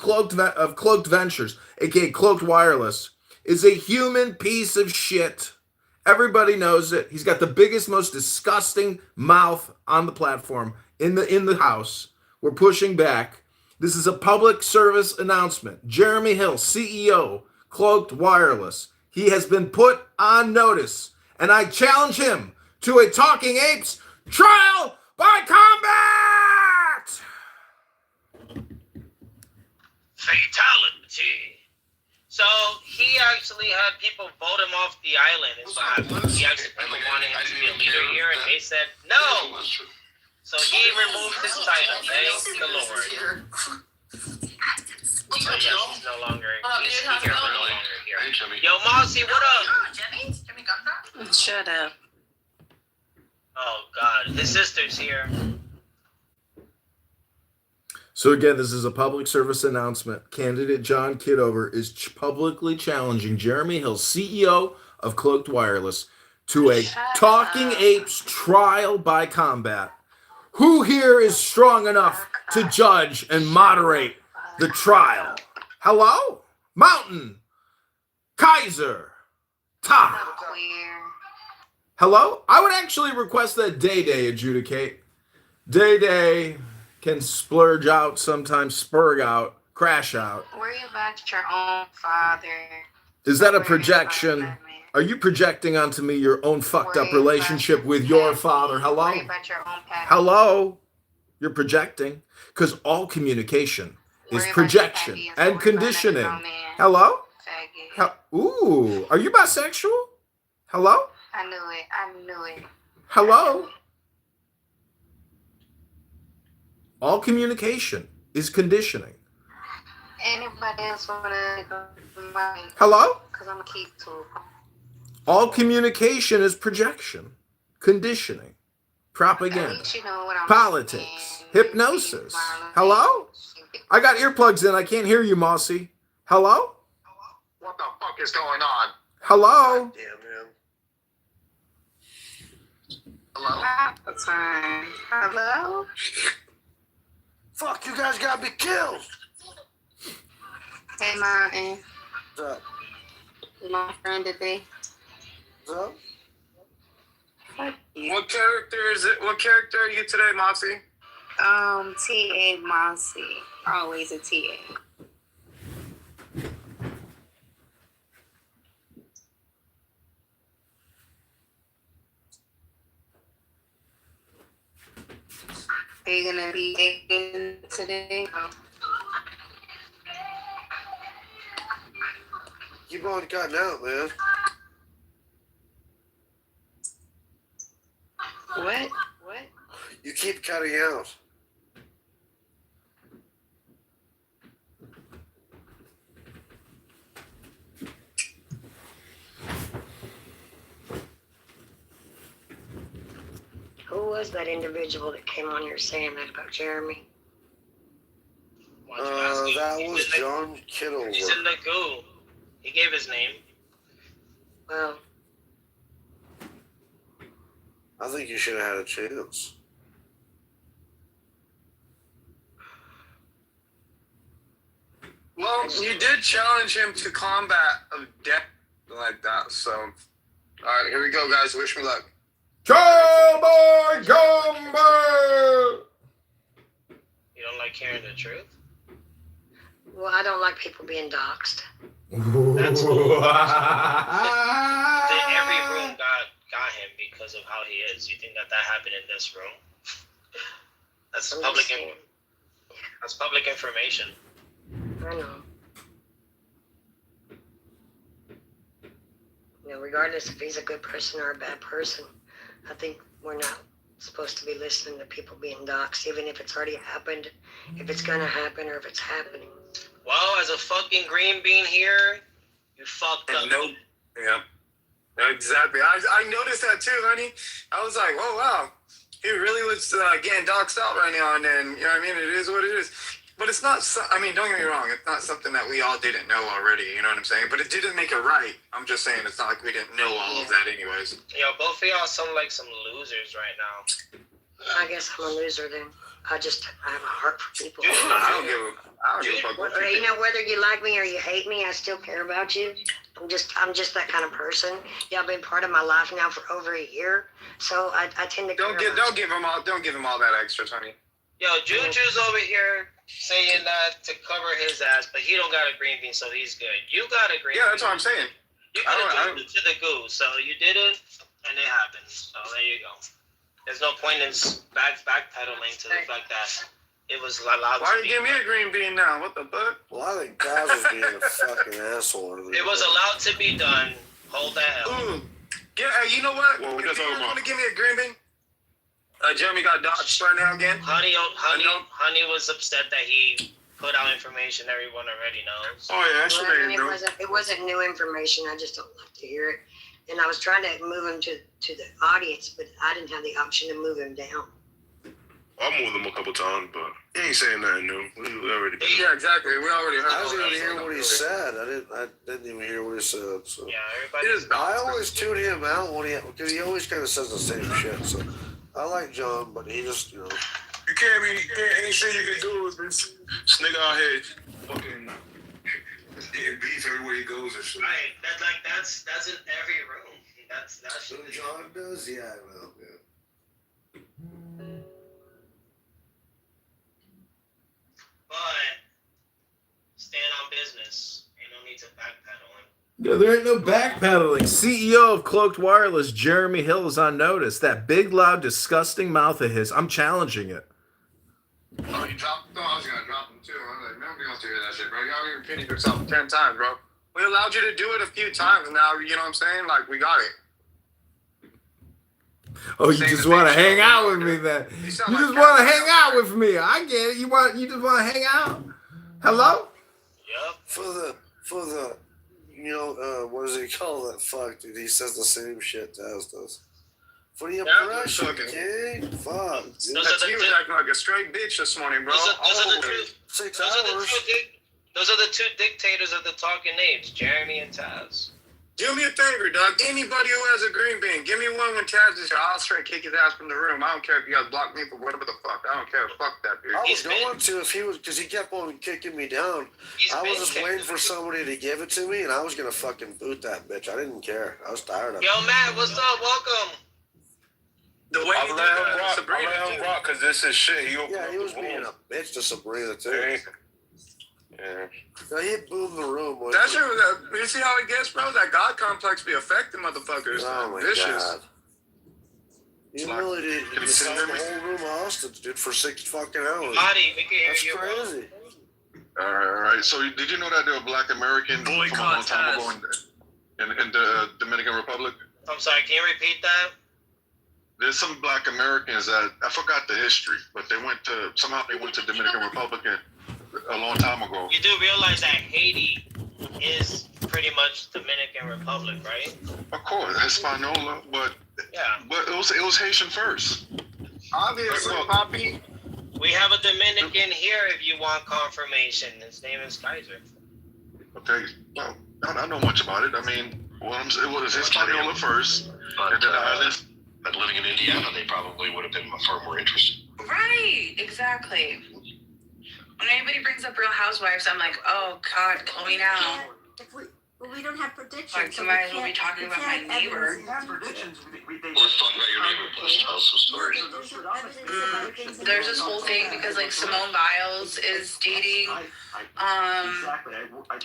Cloaked Ventures, aka Cloaked Wireless, is a human piece of shit. Everybody knows it. He's got the biggest, most disgusting mouth on the platform in the house. We're pushing back. This is a public service announcement. Jeremy Hill, CEO, Cloaked Wireless. He has been put on notice, and I challenge him to a Talking Apes trial by combat! Fatality. So he actually had people vote him off the island. Is what happened. He actually people wanted him to be a leader here, and they said no. So he removed his title. Thank the Lord. So yeah, he's no longer. He's no longer here. Yo, Mossy, what up? Jimmy? Shut up. Oh God, his sister's here. So again, this is a public service announcement. Candidate John Kitover is publicly challenging Jeremy Hill, CEO of Cloaked Wireless, to a Talking Apes trial by combat. Who here is strong enough to judge and moderate the trial? Hello? Mountain. Kaiser. Ta. Hello? I would actually request that Day adjudicate. Day can splurge out sometimes, spurg out, crash out. Worry about your own father. Is that a projection? Are you projecting onto me your own fucked up relationship with your father? Hello? Worry about your own pattern. Hello? You're projecting? Because all communication is projection and conditioning. Hello? Ooh, are you bisexual? Hello? I knew it. Hello? All communication is conditioning. Anybody else want to go to mine? Hello? Because I'm going to keep to. All communication is projection, conditioning, propaganda, politics, hypnosis. Hello? I got earplugs in. I can't hear you, Mossy. Hello? What the fuck is going on? Hello? Hello? Hello? Fuck, you guys gotta be killed. Hey, Martin. What's up? My friend today. What's up? What character is it? What character are you today, Moxie? TA Mossy. Always a TA. Are you gonna be taking today? Keep on cutting out, man. What? You keep cutting out. Who was that individual that came on here saying that about Jeremy? That was John Kitover. He's in the goo. He gave his name. Well, I think you should have had a chance. Well, you did challenge him to combat of death like that, so. Alright, here we go, guys. Wish me luck. Cowboy Gumbo! You don't like hearing the truth? well, I don't like people being doxxed. That's cool. Every room got him because of how he is. You think that happened in this room? That's that's public information. I know. You know, regardless if he's a good person or a bad person, I think we're not supposed to be listening to people being doxxed, even if it's already happened, if it's gonna happen, or if it's happening. Well, as a fucking green bean here, you fucked up. Nope. Yeah. Exactly. I noticed that too, honey. I was like, oh, wow. He really was getting doxed out right now and then. You know what I mean? It is what it is. But it's not, I mean, don't get me wrong. It's not something that we all didn't know already. You know what I'm saying? But it didn't make it right. I'm just saying it's not like we didn't know all of that anyways. Yo, both of y'all sound like some losers right now. I guess I'm a loser then. I have a heart for people. I don't give a fuck what you You know, whether you like me or you hate me, I still care about you. I'm just that kind of person. Y'all been part of my life now for over a year, so I tend to don't give him all that extra, honey. Yo, Juju's over here saying that to cover his ass, but he don't got a green bean, so he's good. You got a green bean. Yeah, that's what I'm saying. You could have jumped into the goo, so you did it, and it happened. So there you go. There's no point in backpedaling to the fact that it was allowed. Why you give me a green bean now? What the fuck? Well, I think Kaz was being a fucking asshole. It was allowed to be done. Hold that hell. Ooh. Yeah, you know what? Well, if you want to give me a green bean, Jeremy got doxxed right now again. Honey was upset that he put out information everyone already knows. Oh yeah, that's well, it wasn't new information. I just don't like to hear it. And I was trying to move him to the audience, but I didn't have the option to move him down. I moved him a couple times, but he ain't saying nothing new. We already. Yeah, exactly. We already heard. I was going to hear what he said. I didn't even hear what he said. So. Yeah, everybody. I always tune him out because he always kind of says the same shit. So I like John, but he just, you know. You can't ain't shit you can do is this nigga out here fucking getting beef everywhere he goes and shit. Right, that's in every room. That's what John does. Yeah, I know. Yeah. But stand on business. Ain't no need to backpedal. Yeah, there ain't no backpedaling. CEO of Cloaked Wireless, Jeremy Hill, is on notice. That big, loud, disgusting mouth of his. I'm challenging it. Oh, you dropped? No, I was gonna drop him too. I'm like, nobody wants to hear that shit, bro. You gotta repeat yourself 10 times, bro. We allowed you to do it a few times now. You know what I'm saying? Like, we got it. Oh, you just want to hang out with me then? You just want to hang out with me. I get it. You just want to hang out? Hello? Yep. For the you know, what does he call that fuck, dude? He says the same shit Taz does. For the impression, kid. Fuck, dude. He was acting like a straight bitch this morning, bro. Those are the two 6 hours. Those are the two dictators of the talking apes, Jeremy and Taz. Do me a favor, dog. Anybody who has a green bean, give me one when Taz is here. I'll straight kick his ass from the room. I don't care if you guys block me for whatever the fuck. I don't care. Fuck that dude. I was going to if he was, because he kept on kicking me down. I was just waiting for somebody to give it to me, and I was going to fucking boot that bitch. I didn't care. I was tired of it. Yo, Matt, what's up? Welcome. The way he let him rock, because this is shit. He was being a bitch to Sabrina, too. Yeah. No, he boomed the room. That's true. You see how it gets, bro? That God complex be affecting motherfuckers. Oh my vicious. God. He really did. Can He you sound hear the me? whole room hostage, dude, for 6 fucking hours. Hottie, we can hear That's you. crazy. All right. So did you know that there were Black Americans from a long time ago in the Dominican Republic? I'm sorry, can you repeat that? There's some Black Americans that I forgot the history, but they went to Dominican Republic a long time ago. You do realize that Haiti is pretty much Dominican Republic, right? Of course, Hispaniola, but it was Haitian first. Obviously, Poppy. We have a Dominican here if you want confirmation. His name is Kaiser. Okay, well, I don't know much about it. I mean, it was Hispaniola first, and then the islands. But living in Indiana, they probably would have been far more interested. Right, exactly. When anybody brings up Real Housewives, I'm like, oh God, kill me now. We don't have predictions. Like, so might as well be talking about my neighbor. Let's talk about your neighbor. Please tell us some stories. There's this whole thing because like Simone Biles is dating, I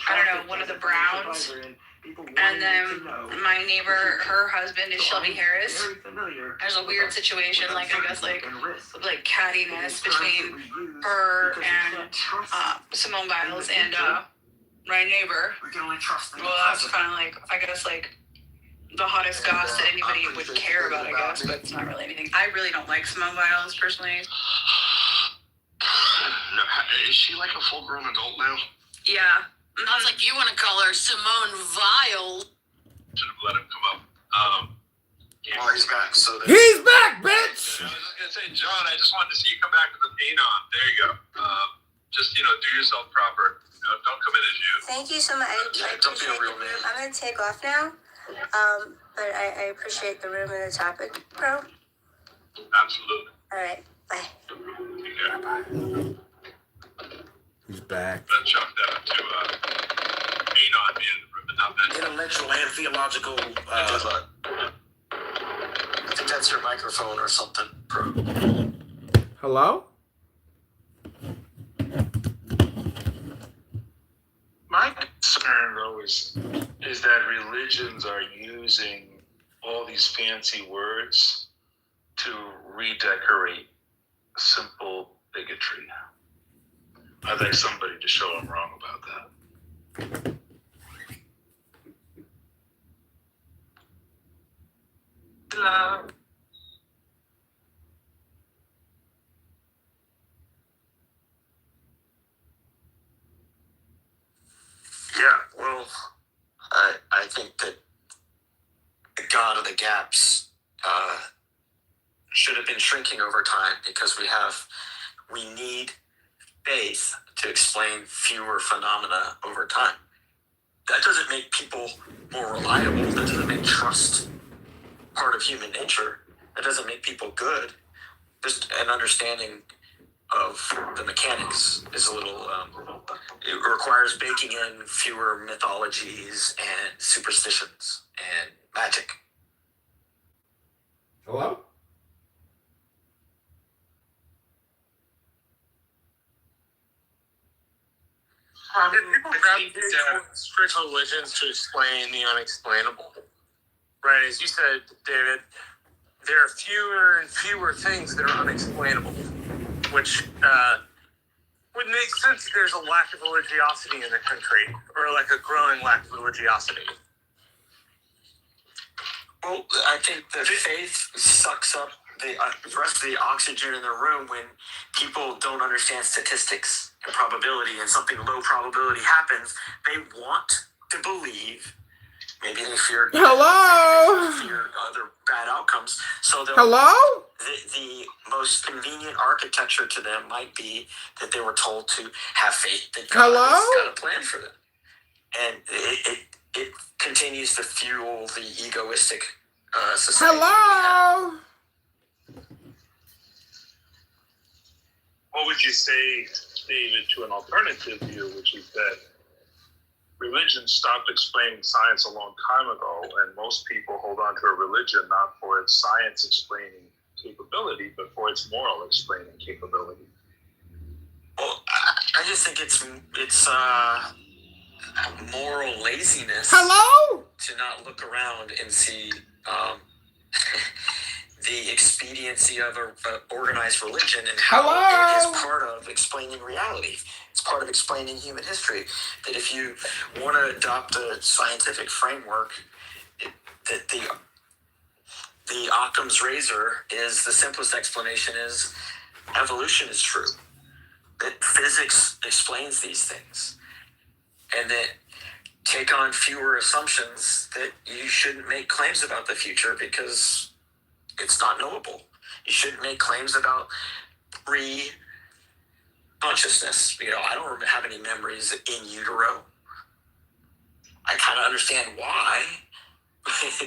don't know, one of the Browns. And then my neighbor, her husband is Shelby Harris. There's a weird situation, like I guess like cattiness between her and Simone Biles and my neighbor. Well, that's kind of like, I guess like the hottest goss that anybody would care about, I guess, but it's not really anything. I really don't like Simone Biles personally. No, is she like a full-grown adult now? Yeah. I was like, you want to call her Simone Vile? Should have let him come up. Oh, he's back. So He's back, bitch! I was gonna say, John, I just wanted to see you come back to the Anon. There you go. Just do yourself proper. Don't come in as you. Thank you so much. Don't be a real man. I'm going to take off now. But I appreciate the room and the topic, bro. Absolutely. All right. Bye. Take care. Bye. He's back. That chucked out to Anon being in the room, but not that. Intellectual and theological. I think that's your microphone or something. Hello? My concern, though, is that religions are using all these fancy words to redecorate simple bigotry. I'd like somebody to show them wrong about that. Hello. Yeah, well, I think that the God of the gaps should have been shrinking over time because we need faith to explain fewer phenomena over time. That doesn't make people more reliable. That doesn't make trust part of human nature. That doesn't make people good. Just an understanding of the mechanics is a little, it requires baking in fewer mythologies and superstitions and magic. Hello? People gravitate towards spiritual religions to explain the unexplainable. Right, as you said, David, there are fewer and fewer things that are unexplainable, which would make sense if there's a lack of religiosity in the country, or like a growing lack of religiosity. Well, I think the faith sucks up the rest of the oxygen in the room when people don't understand statistics and probability, and something low probability happens. They want to believe. Maybe they fear. Hello. They fear other bad outcomes. So Hello. The most convenient architecture to them might be that they were told to have faith that God has got a plan for them, and it continues to fuel the egoistic society. Hello. What would you say, David, to an alternative view, which is that religion stopped explaining science a long time ago, and most people hold on to a religion not for its science explaining capability, but for its moral explaining capability? Well, I just think it's moral laziness. Hello? To not look around and see the expediency of a organized religion and Hello? how it is part of explaining reality. It's part of explaining human history. That if you want to adopt a scientific framework, that the Occam's razor is the simplest explanation is evolution is true. That physics explains these things. And that take on fewer assumptions that you shouldn't make claims about the future because it's not knowable. You shouldn't make claims about pre-consciousness. I don't have any memories in utero. I kind of understand why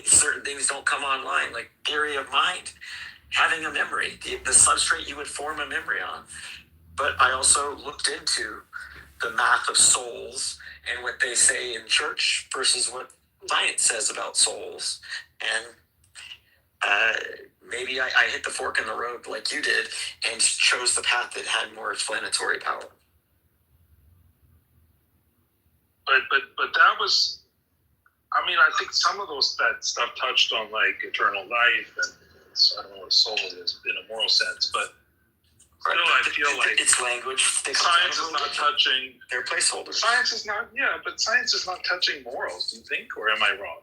certain things don't come online, like theory of mind, having a memory, the substrate you would form a memory on. But I also looked into the math of souls and what they say in church versus what science says about souls. And maybe I hit the fork in the road like you did and chose the path that had more explanatory power. But that was, I mean, I think some of that stuff touched on like eternal life and I don't know what soul is in a moral sense, but still I feel like it's language. Science is not touching. They're placeholders. Science is not touching morals. Do you think, or am I wrong?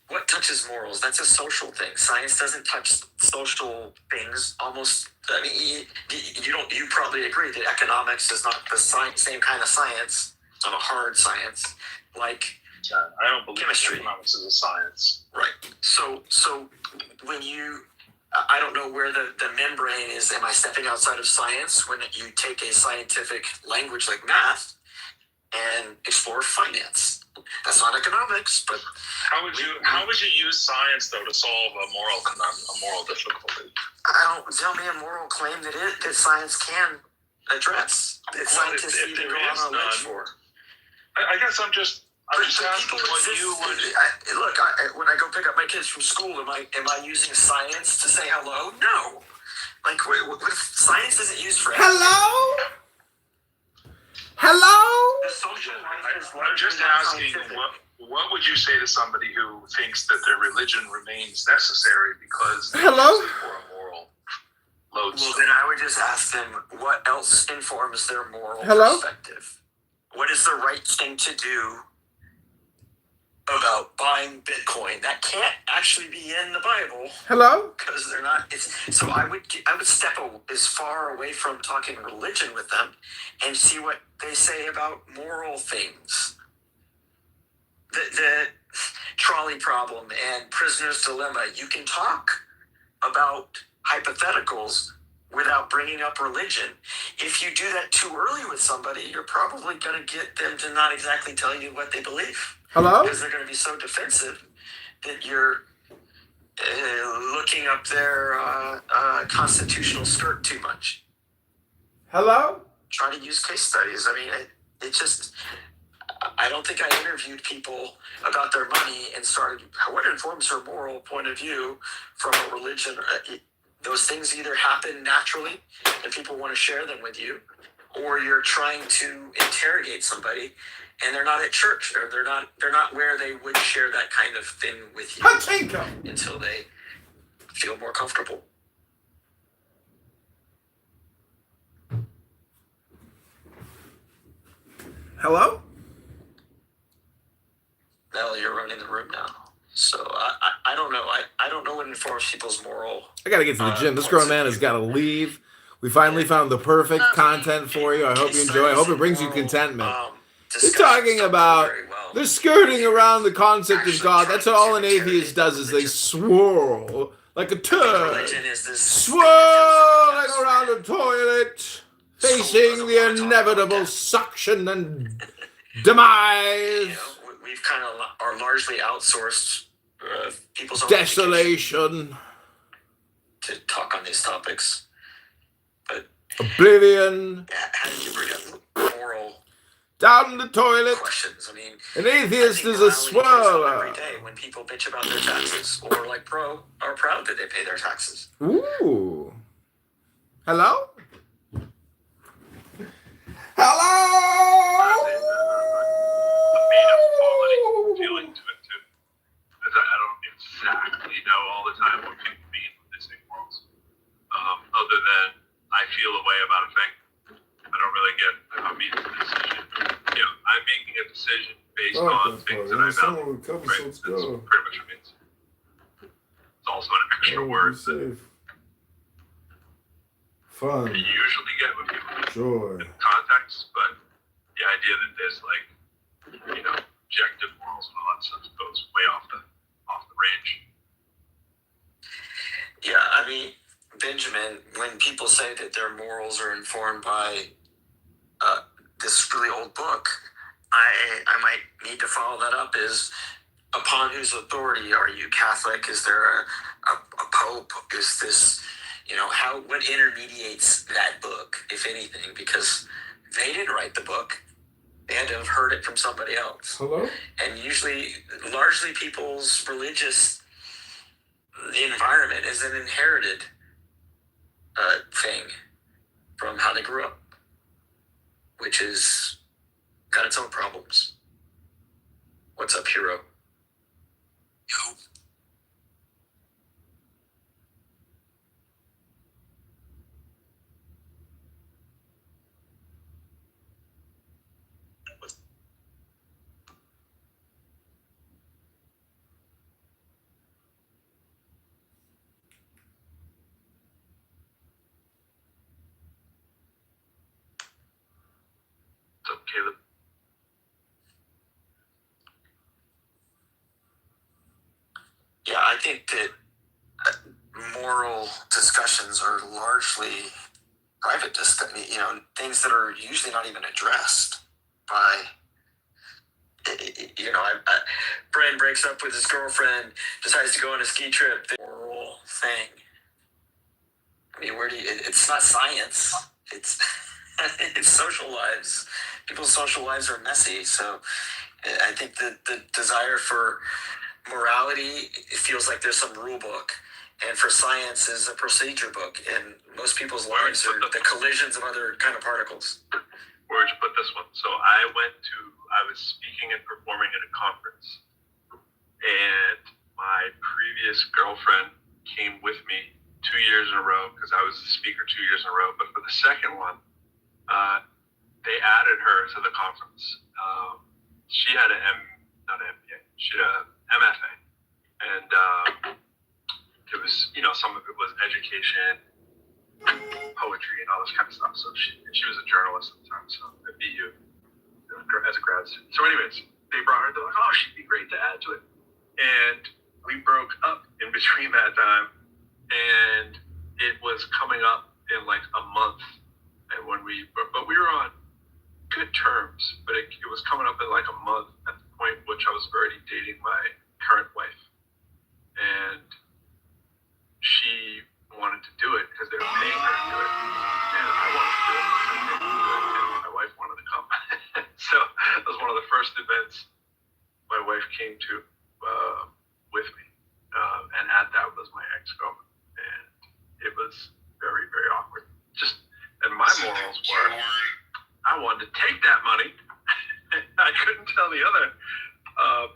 What touches morals? That's a social thing. Science doesn't touch social things. Almost, I mean, you probably agree that economics is not the same kind of science. It's not a hard science like I don't believe chemistry. Economics is a science. Right. So when I don't know where the membrane is. Am I stepping outside of science when you take a scientific language like math and explore finance? That's not economics, but how would you use science though to solve a moral difficulty? Tell me a moral claim that science can address. That scientists if even there go is on a ledge none, for. I guess I'm just asking what you would. Look, when I go pick up my kids from school, am I using science to say hello? No. Like, what if science isn't used for anything? Hello? Hello? The social life is I'm just asking, what would you say to somebody who thinks that their religion remains necessary because they Hello? use it for a moral lodestone? Well, then I would just ask them what else informs their moral Hello? perspective. What is the right thing to do about buying Bitcoin? That can't actually be in the Bible. Hello? Because they're not. So I would step as far away from talking religion with them and see what they say about moral things. The trolley problem and prisoner's dilemma. You can talk about hypotheticals without bringing up religion. If you do that too early with somebody, you're probably going to get them to not exactly tell you what they believe. Hello? Because they're going to be so defensive that you're looking up their constitutional skirt too much. Hello? Try to use case studies. I mean, I don't think I interviewed people about their money and started, what informs their moral point of view from a religion? Those things either happen naturally and people want to share them with you, or you're trying to interrogate somebody and they're not at church, or they're not where they would share that kind of thing with you until they feel more comfortable. Hello? Mel, you're running the room now. So I don't know. I don't know what informs people's moral. I gotta get to the gym. This grown man has got to leave. We finally found the perfect content for you. I hope you enjoy. I hope it brings you contentment. We're talking about they're skirting around the concept of God. That's all an atheist does is they swirl like a turd. Swirling around a toilet, facing the inevitable suction and demise. We've kind of are largely outsourced people's own desolation to talk on these topics. But oblivion. How do you bring up moral down the toilet questions? I mean, an atheist is a swirler. Every day when people bitch about their taxes, or like are proud that they pay their taxes. Ooh. Hello? Hello? Feeling to it too. Because I don't exactly know all the time what people mean when they say other than I feel a way about a thing. I don't really get I'm making a decision. I'm making a decision based on things that I value. Right? That's pretty much what it means. It's also an extra word safe. Fun. that you usually get with people Joy. in context, but the idea that there's objective morals and all that stuff goes way off the range. Yeah, I mean, Benjamin, when people say that their morals are informed by this really old book, I might need to follow that up is, upon whose authority are you? Catholic? Is there a pope? Is this, what intermediates that book, if anything? Because they didn't write the book. They had to have heard it from somebody else. Hello? And usually, largely people's religious environment is an inherited thing from how they grew up, which is got its own problems. What's up, hero? Yo. What's up, Caleb? Yeah, I think that moral discussions are largely private, things that are usually not even addressed by, Brian breaks up with his girlfriend, decides to go on a ski trip, the moral thing. I mean, it's not science, it's social lives. People's social lives are messy, so I think that the desire for morality, it feels like there's some rule book, and for science is a procedure book, and most people's lives are the collisions of other kind of particles. Where'd you put this one? So I was speaking and performing at a conference, and my previous girlfriend came with me 2 years in a row, because I was the speaker 2 years in a row, but for the second one, they added her to the conference. She had not an MBA, she had an MFA, and it was, some of it was education, poetry, and all this kind of stuff. So she was a journalist at the time, so at BU as a grad student. So anyways, they brought her, they're like, oh, she'd be great to add to it. And we broke up in between that time, and it was coming up in like a month. And but we were on good terms, but it was coming up in like a month at the point which I was already dating my current wife. And she wanted to do it because they were paying her to do it, and I wanted to do it because they paid me to do it, and my wife wanted to come. So it was one of the first events my wife came to with me, and at that was my ex-girlfriend, and it was very, very awkward. And my morals were, I wanted to take that money. I couldn't tell the other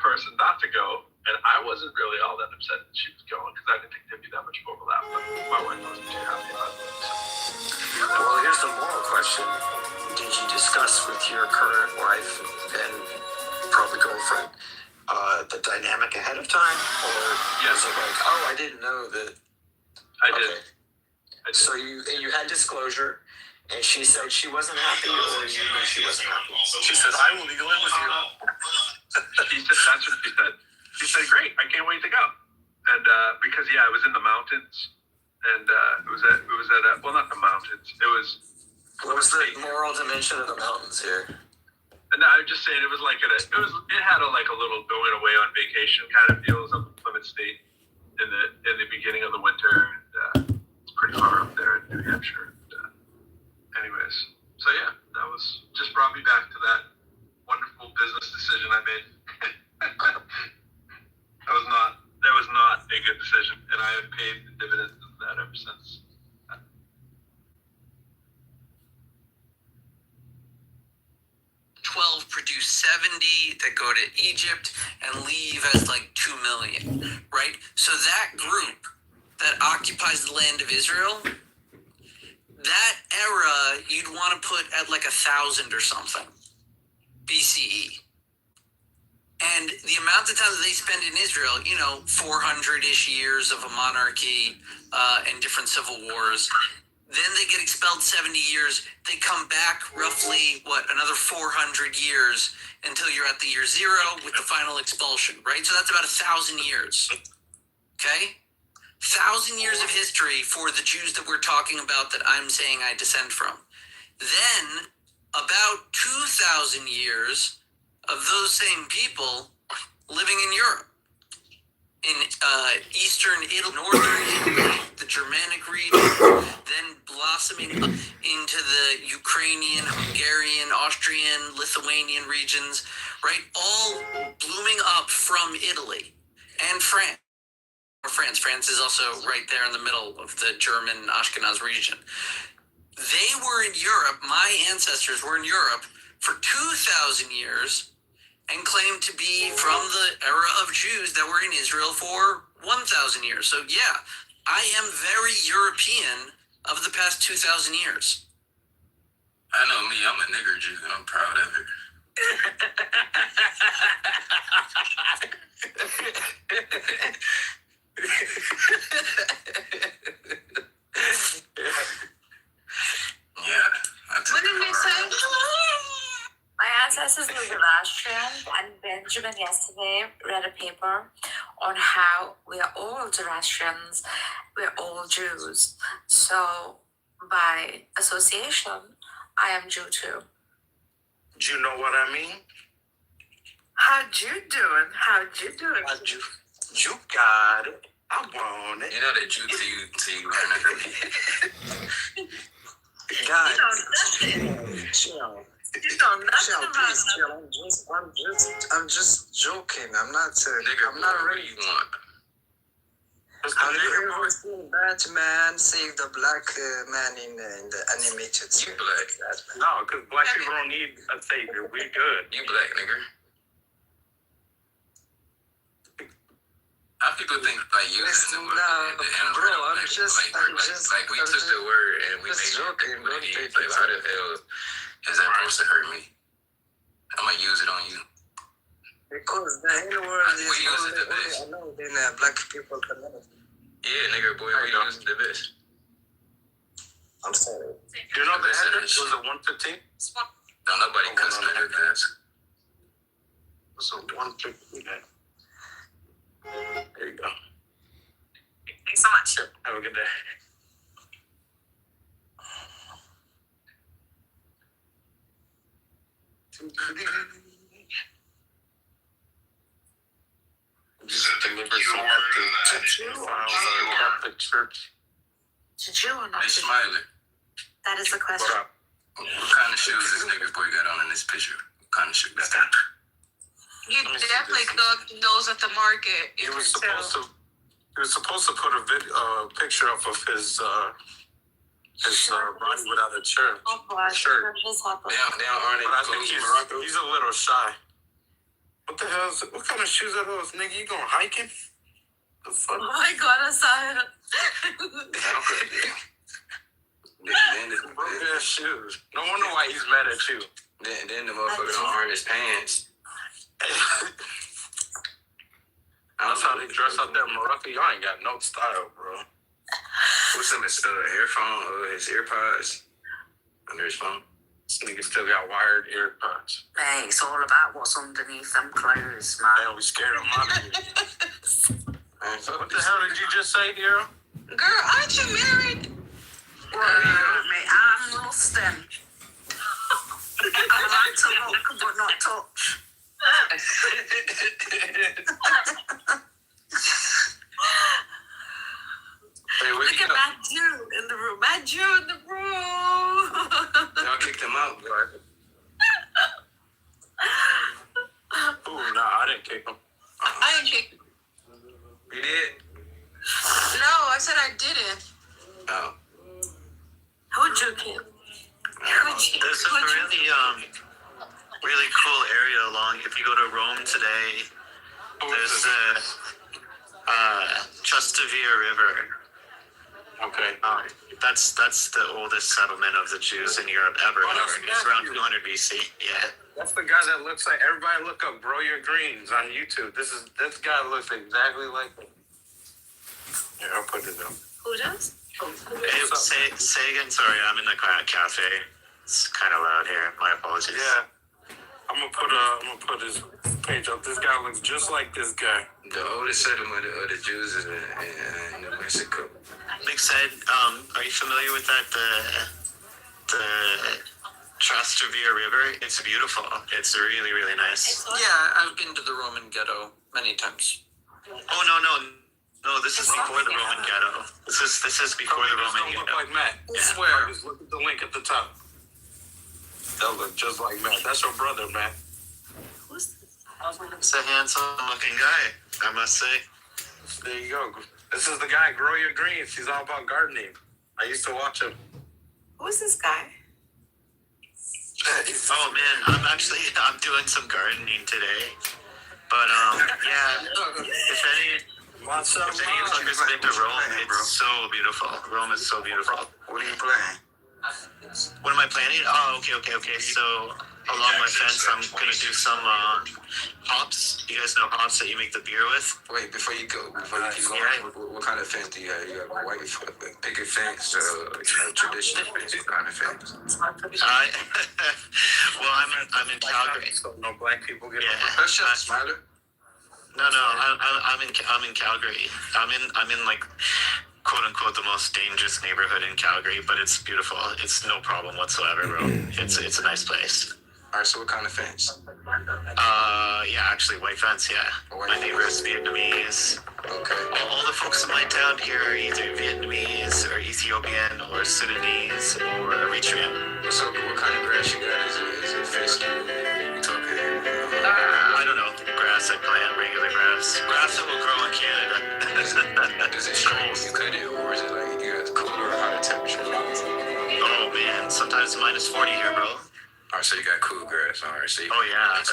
person not to go. And I wasn't really all that upset that she was going, because I didn't think there'd be that much overlap. But my wife wasn't too happy about it. So. Well, here's the moral question. Did you discuss with your current wife and probably girlfriend the dynamic ahead of time? Or was it like, oh, I didn't know that? I did. So you had disclosure, and she said she wasn't happy, or you knew she wasn't happy? She said, I will be going with you. That's what she said. She said, great, I can't wait to go. And because, it was in the mountains. And it was at well, not the mountains. It was... What was the moral dimension of the mountains here? No, I'm just saying it was like it had a little going away on vacation kind of deal. It was up in Plymouth State in the beginning of the winter. And it's pretty far up there in New Hampshire. Anyways, so yeah, that was just brought me back to that wonderful business decision I made. That was not a good decision, and I have paid the dividends of that ever since. 12 produce 70 that go to Egypt and leave as like 2 million, right? So that group that occupies the land of Israel that era you'd want to put at like 1,000 or something BCE. And the amount of time that they spend in Israel, 400-ish years of a monarchy and different civil wars. Then they get expelled 70 years. They come back roughly, another 400 years until you're at the year 0 with the final expulsion, right? So that's about 1,000 years, okay? 1,000 years of history for the Jews that we're talking about that I'm saying I descend from. Then about 2,000 years of those same people living in Europe, in eastern Italy, northern Italy, the Germanic region, then blossoming into the Ukrainian, Hungarian, Austrian, Lithuanian regions, right? All blooming up from Italy and France. France is also right there in the middle of the German Ashkenaz region. They were in Europe, my ancestors were in Europe for 2,000 years and claimed to be from the era of Jews that were in Israel for 1,000 years. So yeah, I am very European of the past 2,000 years. I know me, I'm a nigger Jew, and I'm proud of it. What did we say? My ancestors were Zoroastrian, and Benjamin yesterday read a paper on how we are all Zoroastrians, we're all Jews. So, by association, I am Jew too. Do you know what I mean? How'd you doing? You got it. I want it. You know that Jew till you learn it. Guys, chill. I'm just joking. I'm not. Nigga, I'm not what ready. do you want? Have you ever seen Batman save the black man in the animated series? You black. No, because black people don't need a savior. We good. You black, nigga. How people think like you Listen, the bro, I'm just we took the word and we made joking. it. Like, how the hell is that supposed to hurt me? I'm gonna use it on you. Because the N word is only allowed in black people community. Yeah, nigga, boy, we use the best. I'm sorry. You know the address was a 115? No, nobody cussing at her ass. It's a 115. There you go. Thanks so much. Have a good day. Just delivered some Catholic Church. To Jew or not Hey, to Jew? Smiley, That is the question. What up? what kind of shoes this nigga boy got on in this picture? What kind of shoes? You definitely got those at the market. He was supposed to put a picture up of his body without a shirt. Shirt. They aren't But I think he's a little shy. What the hell what kind of shoes are those, nigga? You going hiking? The fuck? Oh my god, I saw it. Broke ass shoes. No wonder why he's mad at you. Then the motherfucker don't iron his pants. That's how they dress up that Morocco. Y'all ain't got no style, bro. What's in his earphone, his earpods under his phone? This nigga still got wired earpods. Hey, it's all about what's underneath them clothes, man. Man, we scared him out of here. What the hell did you just say, Daryl? Girl, aren't you married? Mate, I'm lost then. I like to look, but not touch. Hey, Look at that Jew in the room. That Jew in the room. Y'all kicked him out, bro. Ooh, nah, I didn't kick him. I didn't kick. You did? No, I said I didn't. Oh. Who'd you kill? There's a really cool area along. If you go to Rome today, there's the Trastevere River. Okay. That's the oldest settlement of the Jews in Europe ever. It's around 200 BC. Yeah. That's the guy that looks like. Everybody look up Grow Your Greens on YouTube. This guy looks exactly like him. Here, I'll put it up. Who does? Hey, say again. Sorry, I'm in the cafe. It's kind of loud here. My apologies. Yeah. I'm gonna put his page up. This guy looks just like this guy. The oldest settlement of the Jews is in New Mexico. Big said, are you familiar with that? The Trastevere River. It's beautiful. It's really, really nice. Yeah, I've been to the Roman ghetto many times. Oh no! This is before the Roman ghetto. This is before the Roman Look ghetto. like Matt. Yeah. Swear. Just look at the link at the top. That look just like Matt. That's your brother, Matt. It's a handsome-looking guy, I must say. There you go. This is the guy, Grow Your Greens. He's all about gardening. I used to watch him. Who's this guy? Oh man, I'm doing some gardening today. But yeah, if any fuckers been to Rome, it's so beautiful. Rome is so beautiful. What are you playing? What am I planning? Oh, okay. So along my fence, I'm gonna do some hops. You guys know hops that you make the beer with? Wait, before you keep going, what kind of fence do you have? You have a white picket fence, traditional fence? What kind of fence? Well, I'm in Calgary. So no black people get That's just Smiler. No, I'm in Calgary. I'm in like quote unquote the most dangerous neighborhood in Calgary, but it's beautiful. It's no problem whatsoever, bro. It's a nice place. All right, so what kind of fence? Yeah, actually white fence. Yeah, my neighbor is Vietnamese. Okay. All the folks in my town here are either Vietnamese or Ethiopian or Sudanese or Eritrean. So what kind of grass you got? Is it fescue? You talking? I don't know. Grass I plant, regular grass. Grass that will grow in Canada. Does it strain when you cut it, or is it like you got cooler or hotter temperature? Oh man, sometimes minus 40 here, bro. All right, so you got cool grass. All right, so you got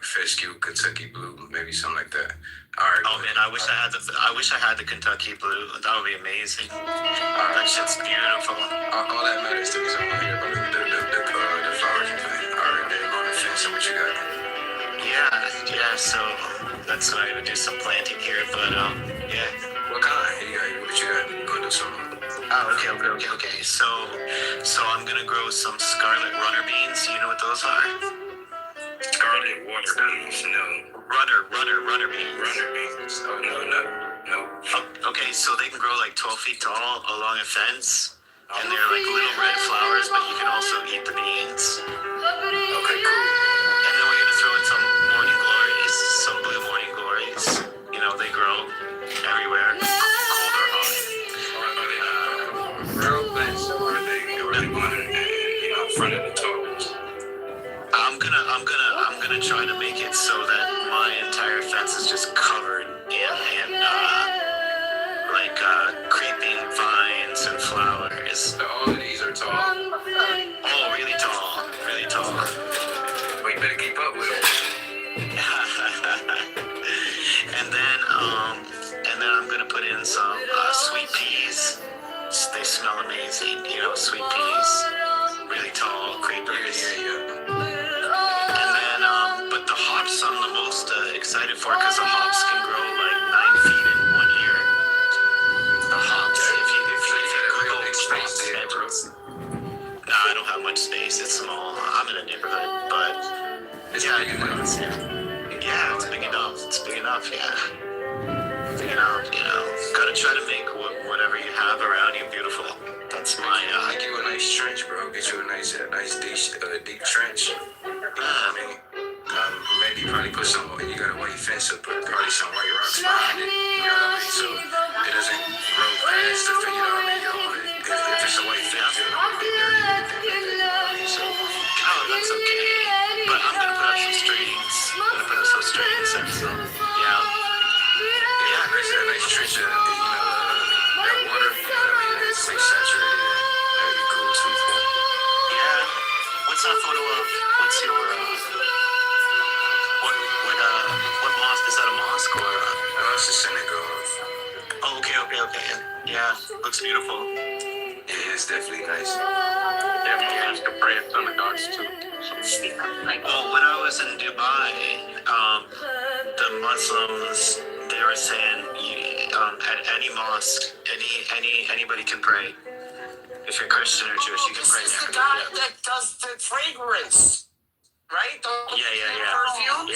fescue, Kentucky blue, maybe something like that. All right. Oh man, I wish I had the Kentucky blue. That would be amazing. That shit's beautiful. All that matters to me is I want to hear about the flowers you plant. All right, then on the fence, so what you got? Yeah. So that's what I'm gonna do some planting here, but yeah. What kind? What you got? Gonna do some. Oh, okay. So I'm gonna grow some scarlet runner beans. You know what those are? Scarlet water beans, no. Runner beans. Runner beans. Oh, no. Okay, so they can grow like 12 feet tall along a fence, and they're like little red flowers, but you can also eat the beans. Okay, cool. And then we're gonna throw in some morning glories, some blue morning glories. You know, they grow everywhere, cold or hot. Ground plants, or are they going in front of the toes? I'm gonna try to make it so that my entire fence is just covered in creeping vines and flowers. So all of these are tall. Oh, really tall, really tall. Well, you better keep up with them. and then I'm gonna put in some sweet peas. They smell amazing, you know, sweet peas, really tall creepers. And then, but the hops I'm the most excited for because the hops can grow like 9 feet in 1 year. The hops, if you Google Nah, I don't have much space. It's small. I'm in a neighborhood, but yeah, big enough. Yeah, it's big enough. It's big enough. Yeah, big enough. You know, gotta try to make whatever you have around you beautiful. That's my. Make you a nice trench, bro. Get you a nice deep trench. Maybe probably put some. You got a white fence, so put probably some white rocks behind it. You know what I mean? So it doesn't grow past the. You know what I mean? You don't want it. If it's a white fence, you don't want to get dirty. So. Oh, that's okay. But I'm gonna put up some strings. And some. Yeah. Yeah, it's a nice trench. That water. You know what I mean? It's like saturated. That'd be cool too. Yeah. What's that photo of? What's your what mosque? Is that a mosque or? It's a synagogue. Okay. Yeah, looks beautiful. Yeah, it's definitely nice. Yeah, Muslims can pray in synagogues too. Well, when I was in Dubai, the Muslims, they were saying at any mosque, anybody can pray. If you're Christian or Jewish, you can pray This is there. the guy that does the fragrance, right? Yeah. Perfume?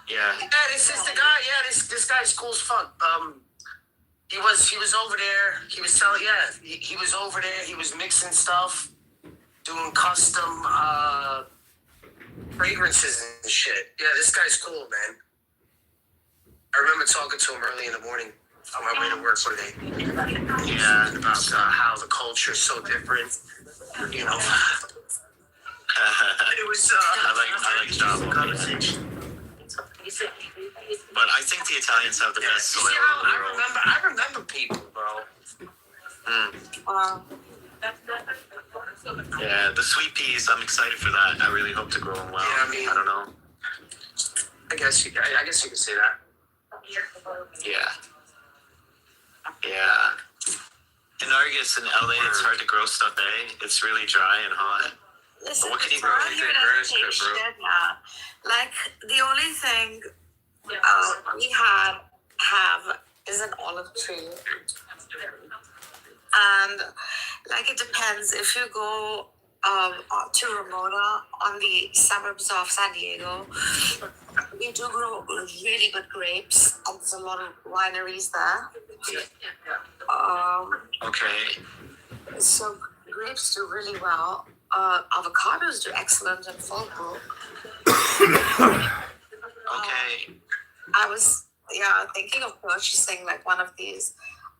Yeah. This is the guy. Yeah, this guy's cool as fuck. He was over there. He was selling. Yeah, he was over there. He was mixing stuff, doing custom fragrances and shit. Yeah, this guy's cool, man. I remember talking to him early in the morning on my way to work one day. Yeah, about how the culture is so different. You know. It was. I like Java conversation. But I think the Italians have the best soil in the world. I remember people, bro. Yeah, the sweet peas, I'm excited for that. I really hope to grow them well. Yeah, I mean, I don't know. I guess you could say that. Yeah. In Argus in LA, it's hard to grow stuff, eh? It's really dry and hot. Listen, But what can you it's grow? not even education, yeah. Like, the only thing we have is an olive tree. And, like, it depends. If you go to Ramona on the suburbs of San Diego, we do grow really good grapes, and there's a lot of wineries there. Okay. So grapes do really well. Avocados do excellent in Fallbrook. Okay. I was thinking of purchasing like one of these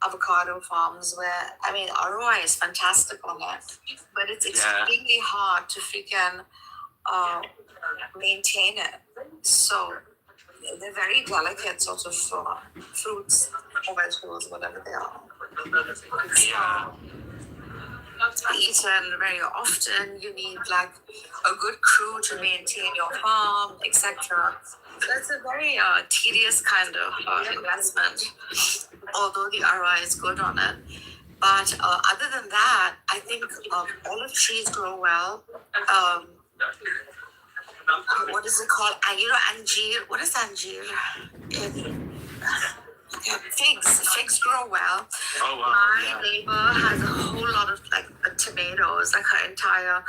avocado farms where, I mean, ROI is fantastic on it, but it's extremely hard to freaking maintain it. So they're very delicate sort of fruits or vegetables, whatever they are. Eaten very often. You need like a good crew to maintain your farm, etc. So it's a very tedious kind of investment, although the ROI is good on it. But other than that, I think olive trees grow well. What is it called? You know, anjir. What is anjir? Figs grow well. Oh, wow. My neighbor has a whole lot of like tomatoes. Like her entire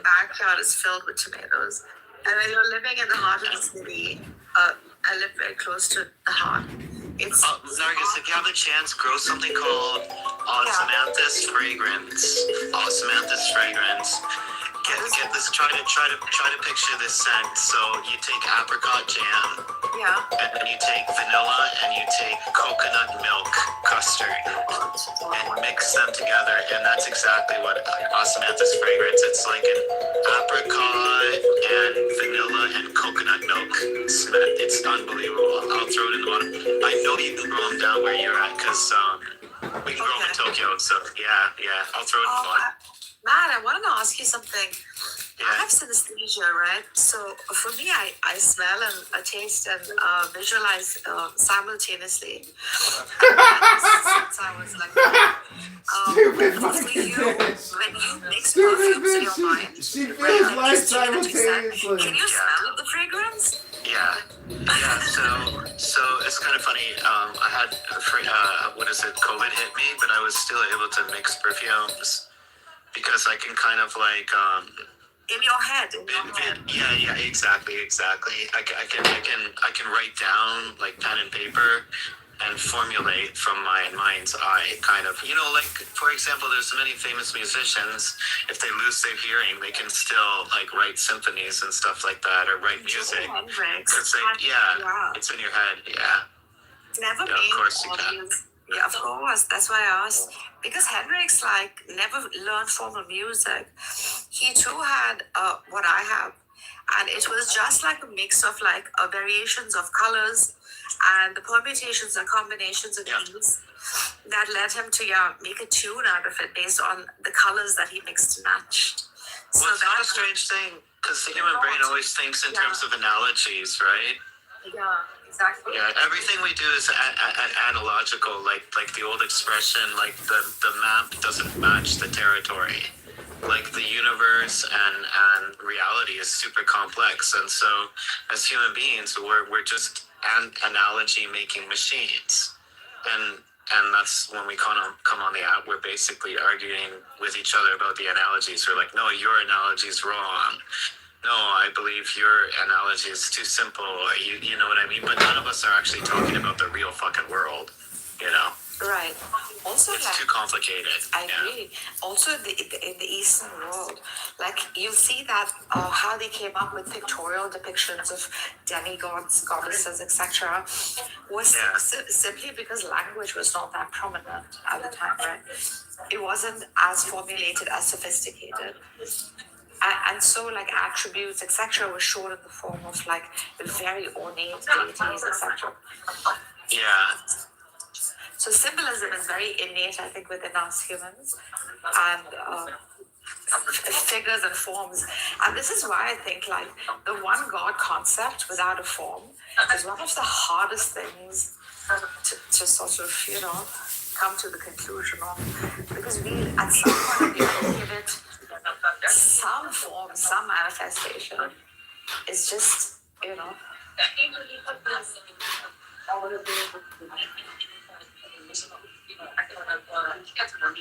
backyard is filled with tomatoes. And when you're living in the heart of the city, I live very close to the heart. It's Nargis, if you have the chance, grow something called osmanthus fragrance. Osmanthus fragrance. Get this. Try to picture this scent. So you take apricot jam, and then you take vanilla, and you take coconut milk custard, and mix them together, and that's exactly what osmanthus fragrance. It's like an apricot and vanilla and coconut milk smell. It's unbelievable. I'll throw it in the bottom. I know you can grow them down where you're at, because we can grow them in Tokyo. So yeah, I'll throw it in the bottom. Matt, I wanted to ask you something. I have synesthesia, right? So for me, I smell and taste and visualize simultaneously. Since I was like, for you, when you mix perfumes in your mind, she feels life simultaneously. Can you smell the fragrance? Yeah. So it's kind of funny. I had COVID hit me, but I was still able to mix perfumes because I can kind of like in your head. Yeah, exactly. I can write down like pen and paper and formulate from my mind's eye, kind of. You know, like for example, there's many famous musicians. If they lose their hearing, they can still like write symphonies and stuff like that, or write music. It's like, it's in your head. Yeah. Never yeah, of course you can. Yeah, of course. That's why I asked. Because Hendrix, like, never learned formal music. He too had what I have. And it was just like a mix of, like, variations of colors and the permutations and combinations of these that led him to, make a tune out of it based on the colors that he mixed and matched. So well, it's not a strange thing, because the human brain always thinks in terms of analogies, right? Yeah. Exactly. Yeah, everything we do is analogical, like the old expression, like the map doesn't match the territory. Like the universe and reality is super complex, and so as human beings, we're just analogy making machines, and that's when we come on the app, we're basically arguing with each other about the analogies. We're like, no, your analogy is wrong. No, I believe your analogy is too simple. You know what I mean? But none of us are actually talking about the real fucking world, you know? Right. Also, it's like, too complicated. I agree. Also, in the Eastern world, like you'll see that how they came up with pictorial depictions of demigods, goddesses, etc., was simply because language was not that prominent at the time, right? It wasn't as formulated, as sophisticated. And so, like, attributes, etc., were shown in the form of like very ornate deities, etc. Yeah. So symbolism is very innate, I think, within us humans, and figures and forms. And this is why I think, like, the one God concept without a form is one of the hardest things to sort of, you know, come to the conclusion of, because we, at some point, we have to give it some form, some manifestation. It's just, you know.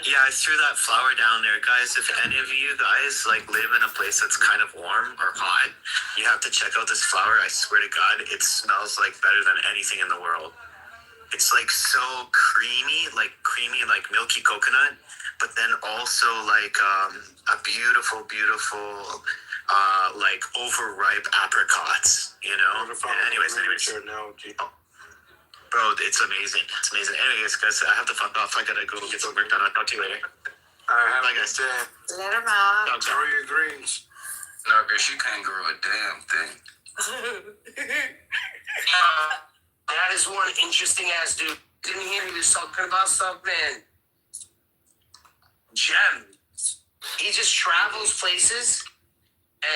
Yeah, I threw that flower down there, guys. If any of you guys like live in a place that's kind of warm or hot, you have to check out this flower. I swear to God, it smells like better than anything in the world. It's like so creamy, like milky coconut, but then also like a beautiful, like overripe apricots, you know? Anyways. Bro, it's amazing. It's amazing. Anyways, guys, I have to fuck off. I gotta go get some work done. I'll talk to you later. Alright, bye, guys. Later, man. Grow your greens. No, girl, she can't grow a damn thing. That is one interesting ass dude. Didn't hear he was talking about something. Gems. He just travels places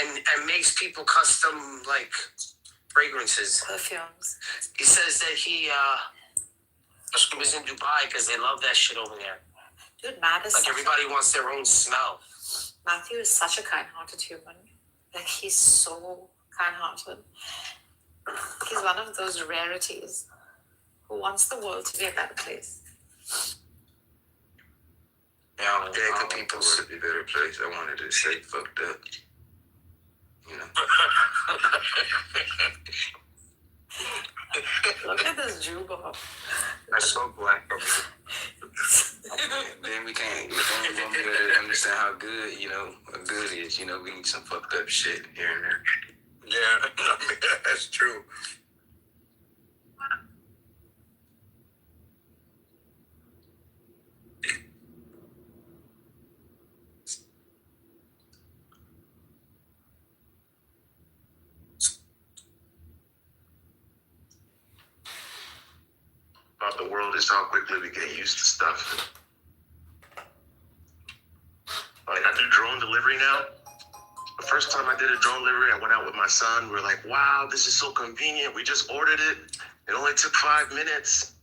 and makes people custom like fragrances. Perfumes. He says that he was in Dubai because they love that shit over there. Dude, Matt is like everybody wants their own smell. Matthew is such a kind-hearted human. Like, he's so kind-hearted. He's one of those rarities who wants the world to be a better place. Yeah, I don't want the world to be a better place. I wanted to stay fucked up. You know. Look at this Juba. That's so black of me. Then we can't want me to understand how good, you know, good is. You know, we need some fucked up shit here and there. Yeah, I mean, that's true. About the world is how quickly we get used to stuff. Like, I do drone delivery now. The first time I did a drone delivery, I went out with my son. We were like, wow, this is so convenient. We just ordered it. It only took 5 minutes.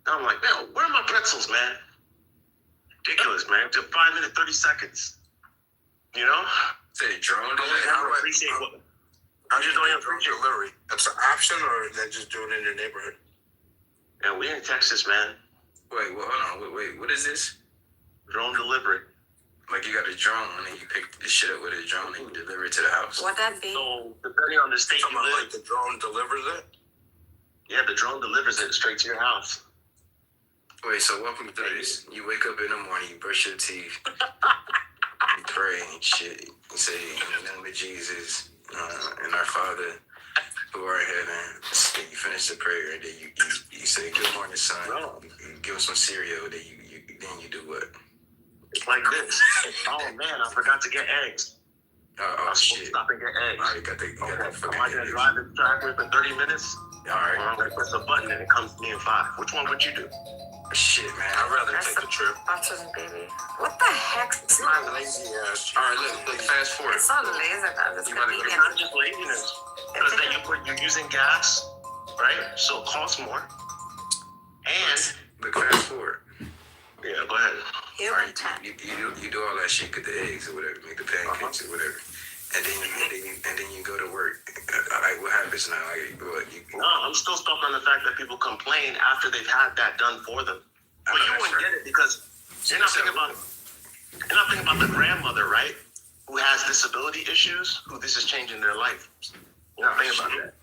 Now I'm like, man, where are my pretzels, man? Ridiculous, man. It took 5 minutes, 30 seconds. You know? Say drone delivery. I don't appreciate what. I just don't even appreciate delivery. That's an option, or they're just doing it in your neighborhood? Yeah, we in Texas, man. Wait, well, hold on. Wait, what is this? Drone delivery. Like, you got a drone, and you pick the shit up with a drone, and you deliver it to the house. What that be? So, depending on the state you live. Like the drone delivers it? Yeah, the drone delivers it straight to your house. Wait, so welcome to this. You wake up in the morning, you brush your teeth, you pray and shit. You say, in the name of Jesus, and our Father, who are in heaven. Then you finish the prayer, and then you say, good morning, son. You give him some cereal, then you do what? It's like this. Oh, man, I forgot to get eggs. Oh shit. Stop and get eggs. All right, got the fucking eggs. Am I going to drive the driveway for 30 minutes? All right. Or I'm going to press the button and it comes to me in 5. Which one would you do? Shit, man. I'd rather take the trip. Button, baby. What the heck? It's my lazy ass. All right, look, fast forward. It's not laziness. It's convenient. It's not just laziness. Because then you're using gas right? So it costs more. And But fast forward. yeah, go ahead. Human time. You do all that shit, get the eggs or whatever, make the pancakes or whatever, and then you go to work. Like, what happens now? No, I'm still stuck on the fact that people complain after they've had that done for them. But you wouldn't get it because you're not thinking about the grandmother, right? Who has disability issues, who this is changing their life. You're not thinking about that.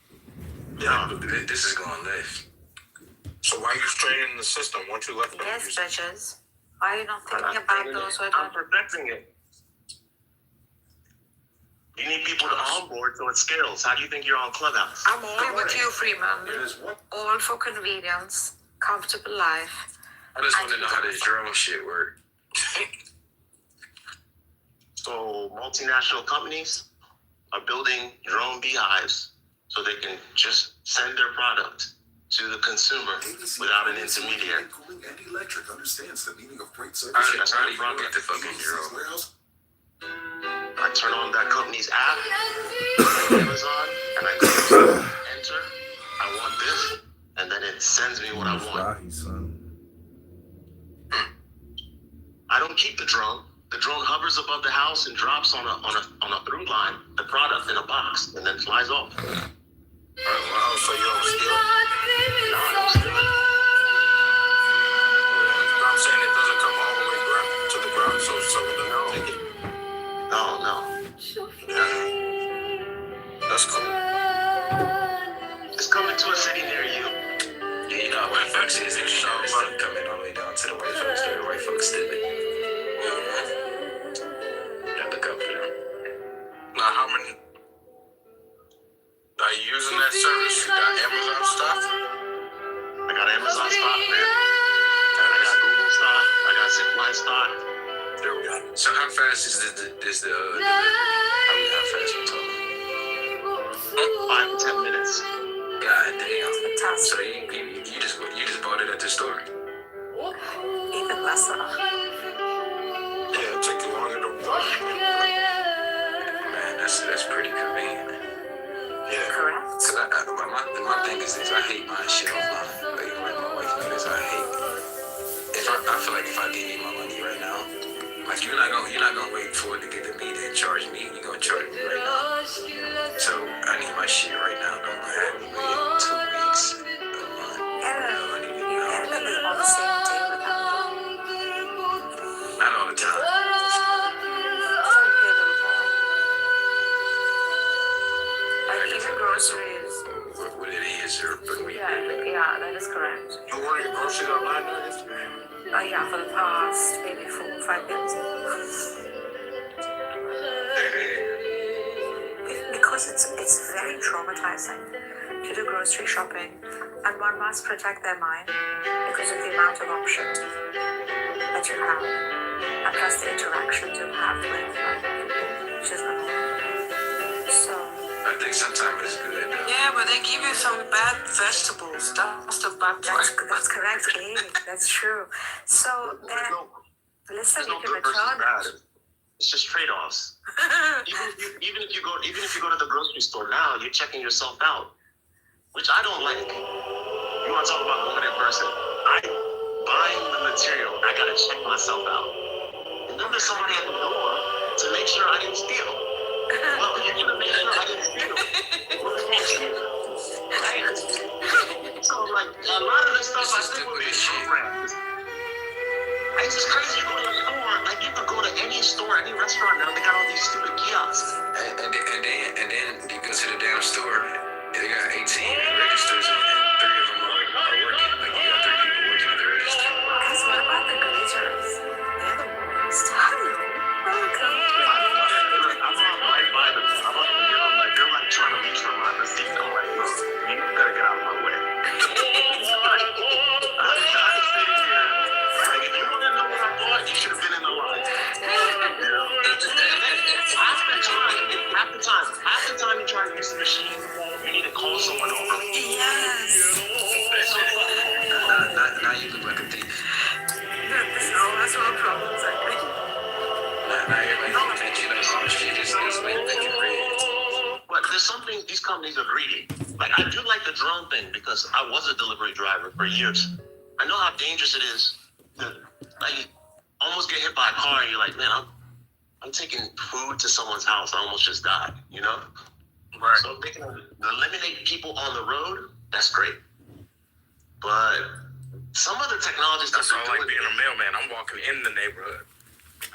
Yeah, but this is going left. So why are you straining the system? Once you left, Yes, judges. Why are you not thinking about those who are I'm perfecting it. You need people to onboard so it scales. How do you think you're on Clubhouse? I'm all with you, Freeman. All for convenience, comfortable life. I just want to know how this drone shit work. So multinational companies are building drone beehives so they can just send their product to the consumer without an intermediary. And Electric understands the meaning of great service. How do you get the fucking drone? I turn on that company's app, Amazon, and I go enter. I want this, and then it sends me what I want. I don't keep the drone. The drone hovers above the house and drops on a through line the product in a box and then flies off. Oh, wow, so you don't steal it? No, I don't steal it. I'm saying it doesn't come all the way to the ground, so someone doesn't take it. No. Yeah. That's cool. It's coming to a city near you. Yeah, you know, white folks is extra coming all the way down to the white folks. The white folks did it. Yeah, look up there. Now, how many are you using that service? You got Amazon stuff? I got Amazon stock, man. I got Google stock. I got Zipline stock. There we go. So how fast is the how fast we talking? 5 to 10 minutes. God damn. So you just bought it at the store? Even less than Yeah, it took you longer to wash. Man, that's pretty convenient. Yeah. correct. Cause my thing is this, I hate buying shit offline. Like my wife knows this, I hate. I feel like if I give you my money right now, like you're not gonna wait for it to get to me then charge me. You're gonna charge me right now. So I need my shit right now. Don't have me wait 2 weeks, a month. I need it now. On the same day with them. Not all the time. Like even groceries. What it is, or Yeah, that is correct. You order your groceries online now? Yeah, for the past maybe 4 or 5 years. Because it's very traumatizing to do grocery shopping, and one must protect their mind because of the amount of options that you have, and plus the interactions you have with which is so. I think sometimes it's good. Yeah, but they give you some bad vegetables. That's the bad part. That's correct, that's true. So then, listen, you can return it. It's just trade-offs. even if you go to the grocery store now, you're checking yourself out, which I don't like. You want to talk about woman in person? Buying the material, I gotta check myself out. And then there's somebody at the door to make sure I didn't steal. Well, you're gonna make sure I didn't steal. Right? So like a lot of the stuff I think would be programs. It's just crazy. You go to the store, like you could go to any store, any restaurant now, they got all these stupid kiosks. And then you go to the damn store, they got 18 registers and 3 of them are working. Like you got 3 people working at the register. Guys, what about the glitters? They're the worst. Hello, welcome. I'm not right by them. I'm not gonna give them like they're like trying to reach for my receipt. I'm like, look, you gotta get out of my way. Half the time you try to use the machine, you need to call someone over. Yes. Now you look like a thief. That's one problem, exactly. Now everybody thinks that you like, oh shit, this nigga making red. But this some things these companies are greedy. Like I do like the drone thing because I was a delivery driver for years. I know how dangerous it is to like almost get hit by a car and you're like, man, I'm taking food to someone's house. I almost just died, you know? Right. So if they can eliminate people on the road, that's great. But some other technologies That's why I like being a mailman. I'm walking in the neighborhood.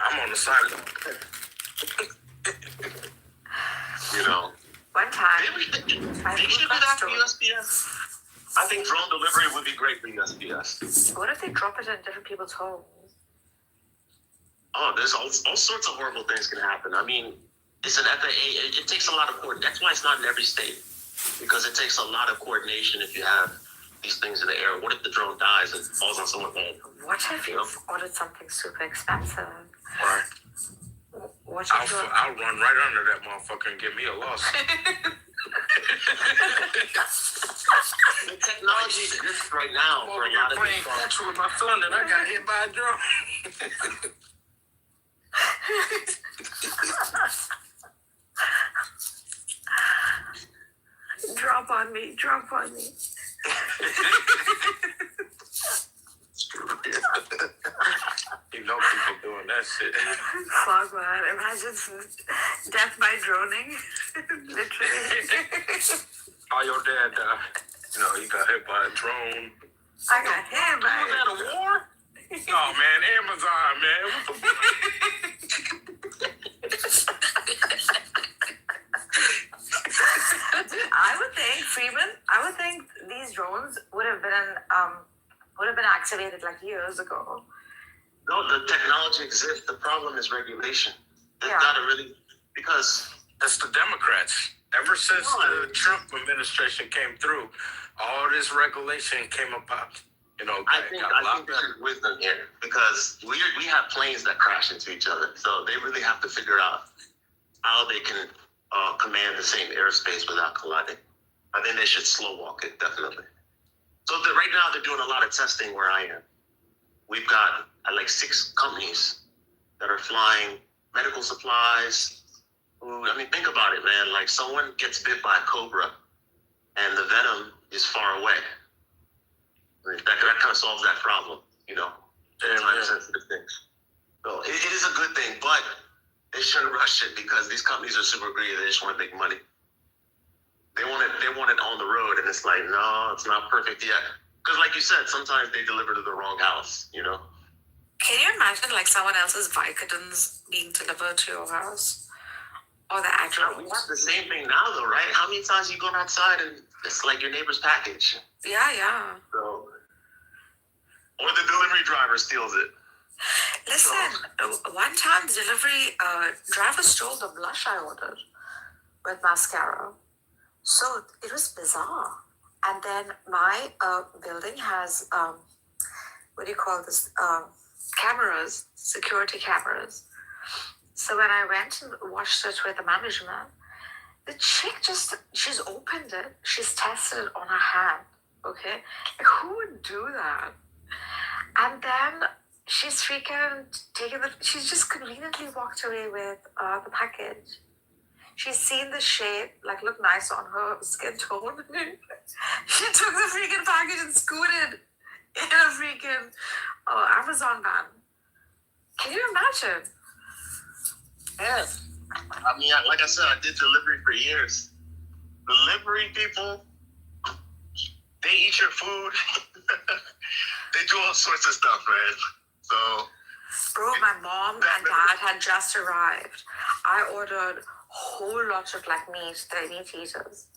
I'm on the sidewalk. You know. One time. They should do that for USPS. I think drone delivery would be great for USPS. What if they drop it in different people's homes? Oh, there's all sorts of horrible things can happen. I mean, it's an FAA. It takes a lot of coordination. That's why it's not in every state, because it takes a lot of coordination if you have these things in the air. What if the drone dies and falls on someone's head? What if you've ordered something super expensive? Right. What if I'll run right under that motherfucker and get me a loss. The technology exists right now for a lot of playing catch with my son and I got hit by a drone. Drop on me. You know people doing that shit. Fuck, man. Imagine death by droning. Literally. How your dad died? You know, he got hit by a drone. I got hit by Was that a war? Oh, man, Amazon, man. What the I would think these drones would have been activated like years ago. No, the technology exists. The problem is regulation. They've got to really, because that's the Democrats. Ever since the Trump administration came through, all this regulation came about. You know, I think there's wisdom here because we have planes that crash into each other, so they really have to figure out how they can command the same airspace without colliding. I think they should slow walk it, definitely. So right now they're doing a lot of testing where I am. We've got like 6 companies that are flying medical supplies. I mean, think about it, man. Like someone gets bit by a cobra and the venom is far away. I mean, that kind of solves that problem, you know, time-sensitive things. So it is a good thing, but they shouldn't rush it because these companies are super greedy. They just want to make money. They want it on the road, and it's like, no, it's not perfect yet. Because like you said, sometimes they deliver to the wrong house, you know? Can you imagine like someone else's Vicodins being delivered to your house? Or the actual... We have the same thing now, though, right? How many times you go outside and it's like your neighbor's package? Yeah. So, or the delivery driver steals it. Listen, one time the delivery driver stole the blush I ordered with mascara. So it was bizarre. And then my building has, what do you call this? Cameras, security cameras. So when I went and watched it with the management, the chick she's opened it. She's tested it on her hand. Okay? Like, who would do that? And then she's freaking she's just conveniently walked away with the package. She's seen the shade, like, look nice on her skin tone. She took the freaking package and scooted in a freaking Amazon van. Can you imagine? Yeah. I mean, like I said, I did delivery for years. Delivery people, they eat your food. They do all sorts of stuff, man. So, bro, my mom and dad had just arrived. I ordered whole lot of like meat eaters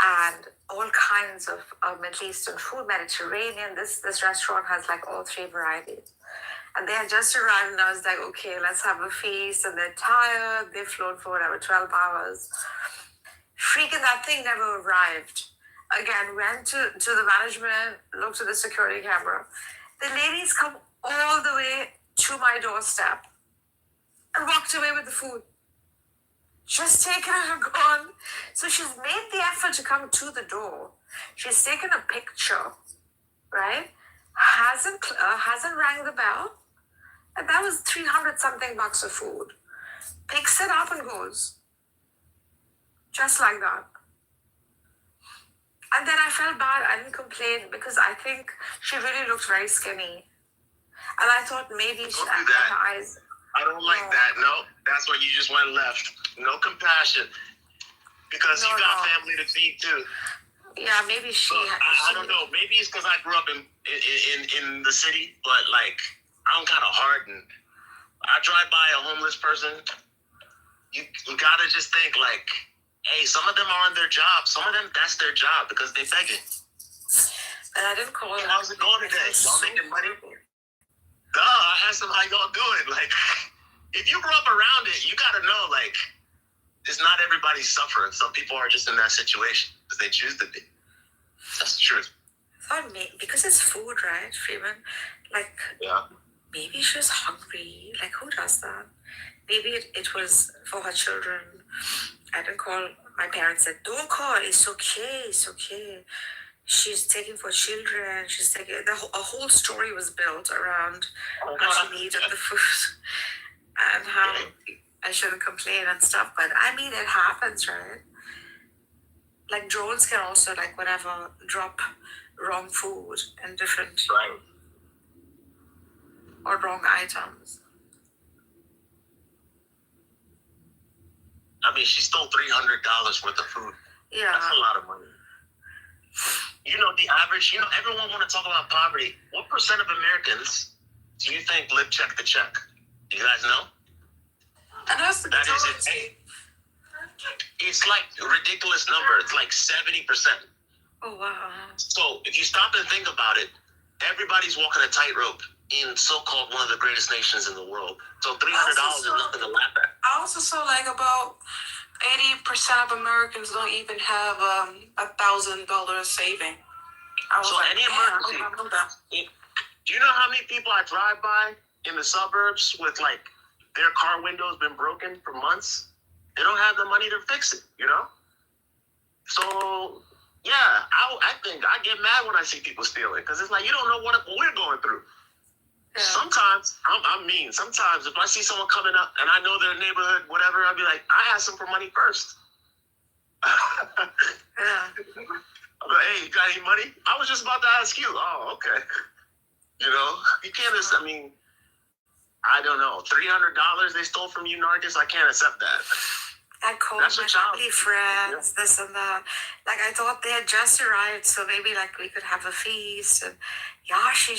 and all kinds of Middle Eastern food, Mediterranean. This restaurant has like all 3 varieties. And they had just arrived and I was like, okay, let's have a feast. And they're tired. They've flown for whatever, 12 hours. Freaking that thing never arrived. Again, went to the management, looked at the security camera. The ladies come all the way to my doorstep and walked away with the food. Just taken it and gone. So she's made the effort to come to the door. She's taken a picture, right? Hasn't rang the bell. And that was 300 something bucks of food. Picks it up and goes. Just like that. And then I felt bad. I didn't complain because I think she really looked very skinny. And I thought maybe Don't do that. her eyes. I don't like that. No, that's why you just went left. No compassion. Because you got family to feed too. Yeah, maybe she. I don't know. Maybe it's because I grew up in the city, but like I'm kind of hardened. I drive by a homeless person. You gotta just think like, hey, some of them are on their job. Some of them, that's their job because they begging. And I didn't call. How's it going today? Y'all making money? Duh, I asked them how y'all doing. Like, if you grew up around it, you gotta know like. It's not everybody suffering. Some people are just in that situation because they choose to be. That's the truth. I thought because it's food, right, Freeman? Like, maybe she was hungry. Like, who does that? Maybe it was for her children. I didn't call. My parents said, "Don't call. It's okay. It's okay." She's taking for children. She's taking. A whole story was built around how she needed the food and how. I shouldn't complain and stuff, but I mean, it happens, right? Like drones can also, like, whatever, drop wrong food and different or wrong items. I mean, she stole $300 worth of food. Yeah, that's a lot of money. You know, the average. You know, everyone want to talk about poverty. What percent of Americans do you think live check to check? Do you guys know? And that's the majority. It's like a ridiculous number. It's like 70%. Oh, wow. So if you stop and think about it, everybody's walking a tightrope in so-called one of the greatest nations in the world. So $300 is nothing to laugh at. I also saw like about 80% of Americans don't even have $1,000 saving. So like, any emergency. Do you know how many people I drive by in the suburbs with like their car window's been broken for months? They don't have the money to fix it, you know? So, yeah, I think I get mad when I see people stealing because it's like, you don't know what we're going through. Yeah. Sometimes, I'm mean. Sometimes if I see someone coming up and I know their neighborhood, whatever, I'll be like, I ask them for money first. I'm like, hey, you got any money? I was just about to ask you. Oh, okay. You know, you can't just, I mean, I don't know. $300 they stole from you, Nargis? I can't accept that. I called my family friends, this and that. Like, I thought they had just arrived, so maybe, like, we could have a feast. And, yeah, she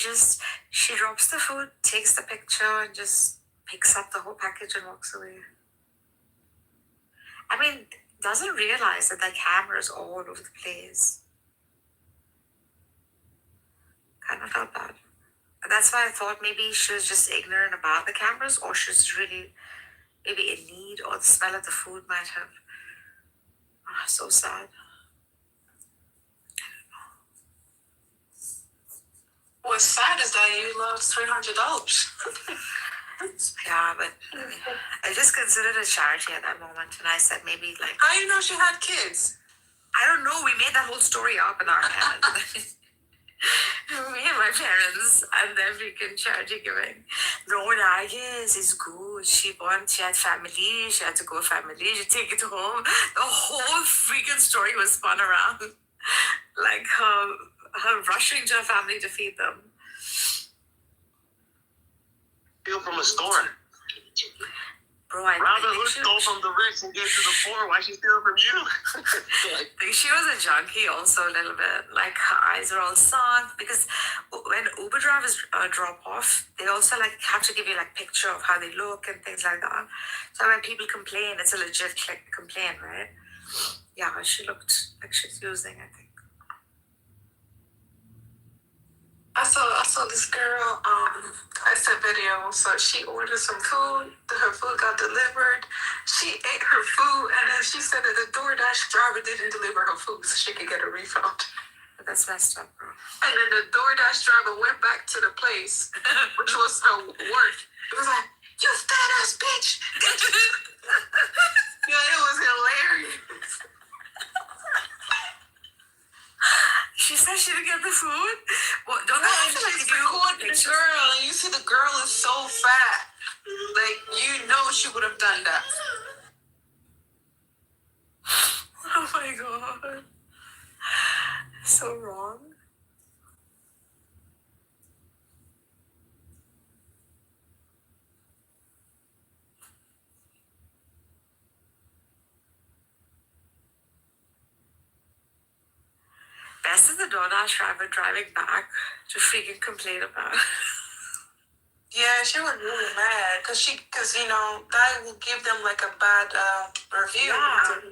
drops the food, takes the picture, and just picks up the whole package and walks away. I mean, doesn't realize that, like, cameras all over the place. Kind of felt bad. That's why I thought maybe she was just ignorant about the cameras, or she was really maybe in need, or the smell of the food might have. Oh, so sad. What's sad is that you lost $300. Yeah, but I just considered it charity at that moment, and I said maybe like. How do you know she had kids? I don't know. We made that whole story up in our head. Me and my parents and their freaking charity giving. No, Nargis is good. She had family. She had to go family. She take it home. The whole freaking story was spun around. Like her rushing to her family to feed them. Steal from a store. Bro, I Robin Hood stole from the rich and gave to the poor. Why she steal from you? I think she was a junkie also a little bit. Like her eyes were all sunk because when Uber drivers drop off, they also like have to give you like picture of how they look and things like that. So when people complain, it's a legit complaint, right? Yeah, she looked like she's using, I think. I saw this girl, I said video, so she ordered some food, her food got delivered, she ate her food, and then she said that the DoorDash driver didn't deliver her food so she could get a refund. That's messed up, bro. And then the DoorDash driver went back to the place, which was her work. It was like, you fat ass bitch! Yeah, it was hilarious. She said she didn't get the food? Well, don't she's recording the girl, and you see the girl is so fat. Like, you know she would have done that. my god. So wrong. Best is the DoorDash driver driving back to freaking complain about. Yeah, she was really mad because you know, guy will give them like a bad review.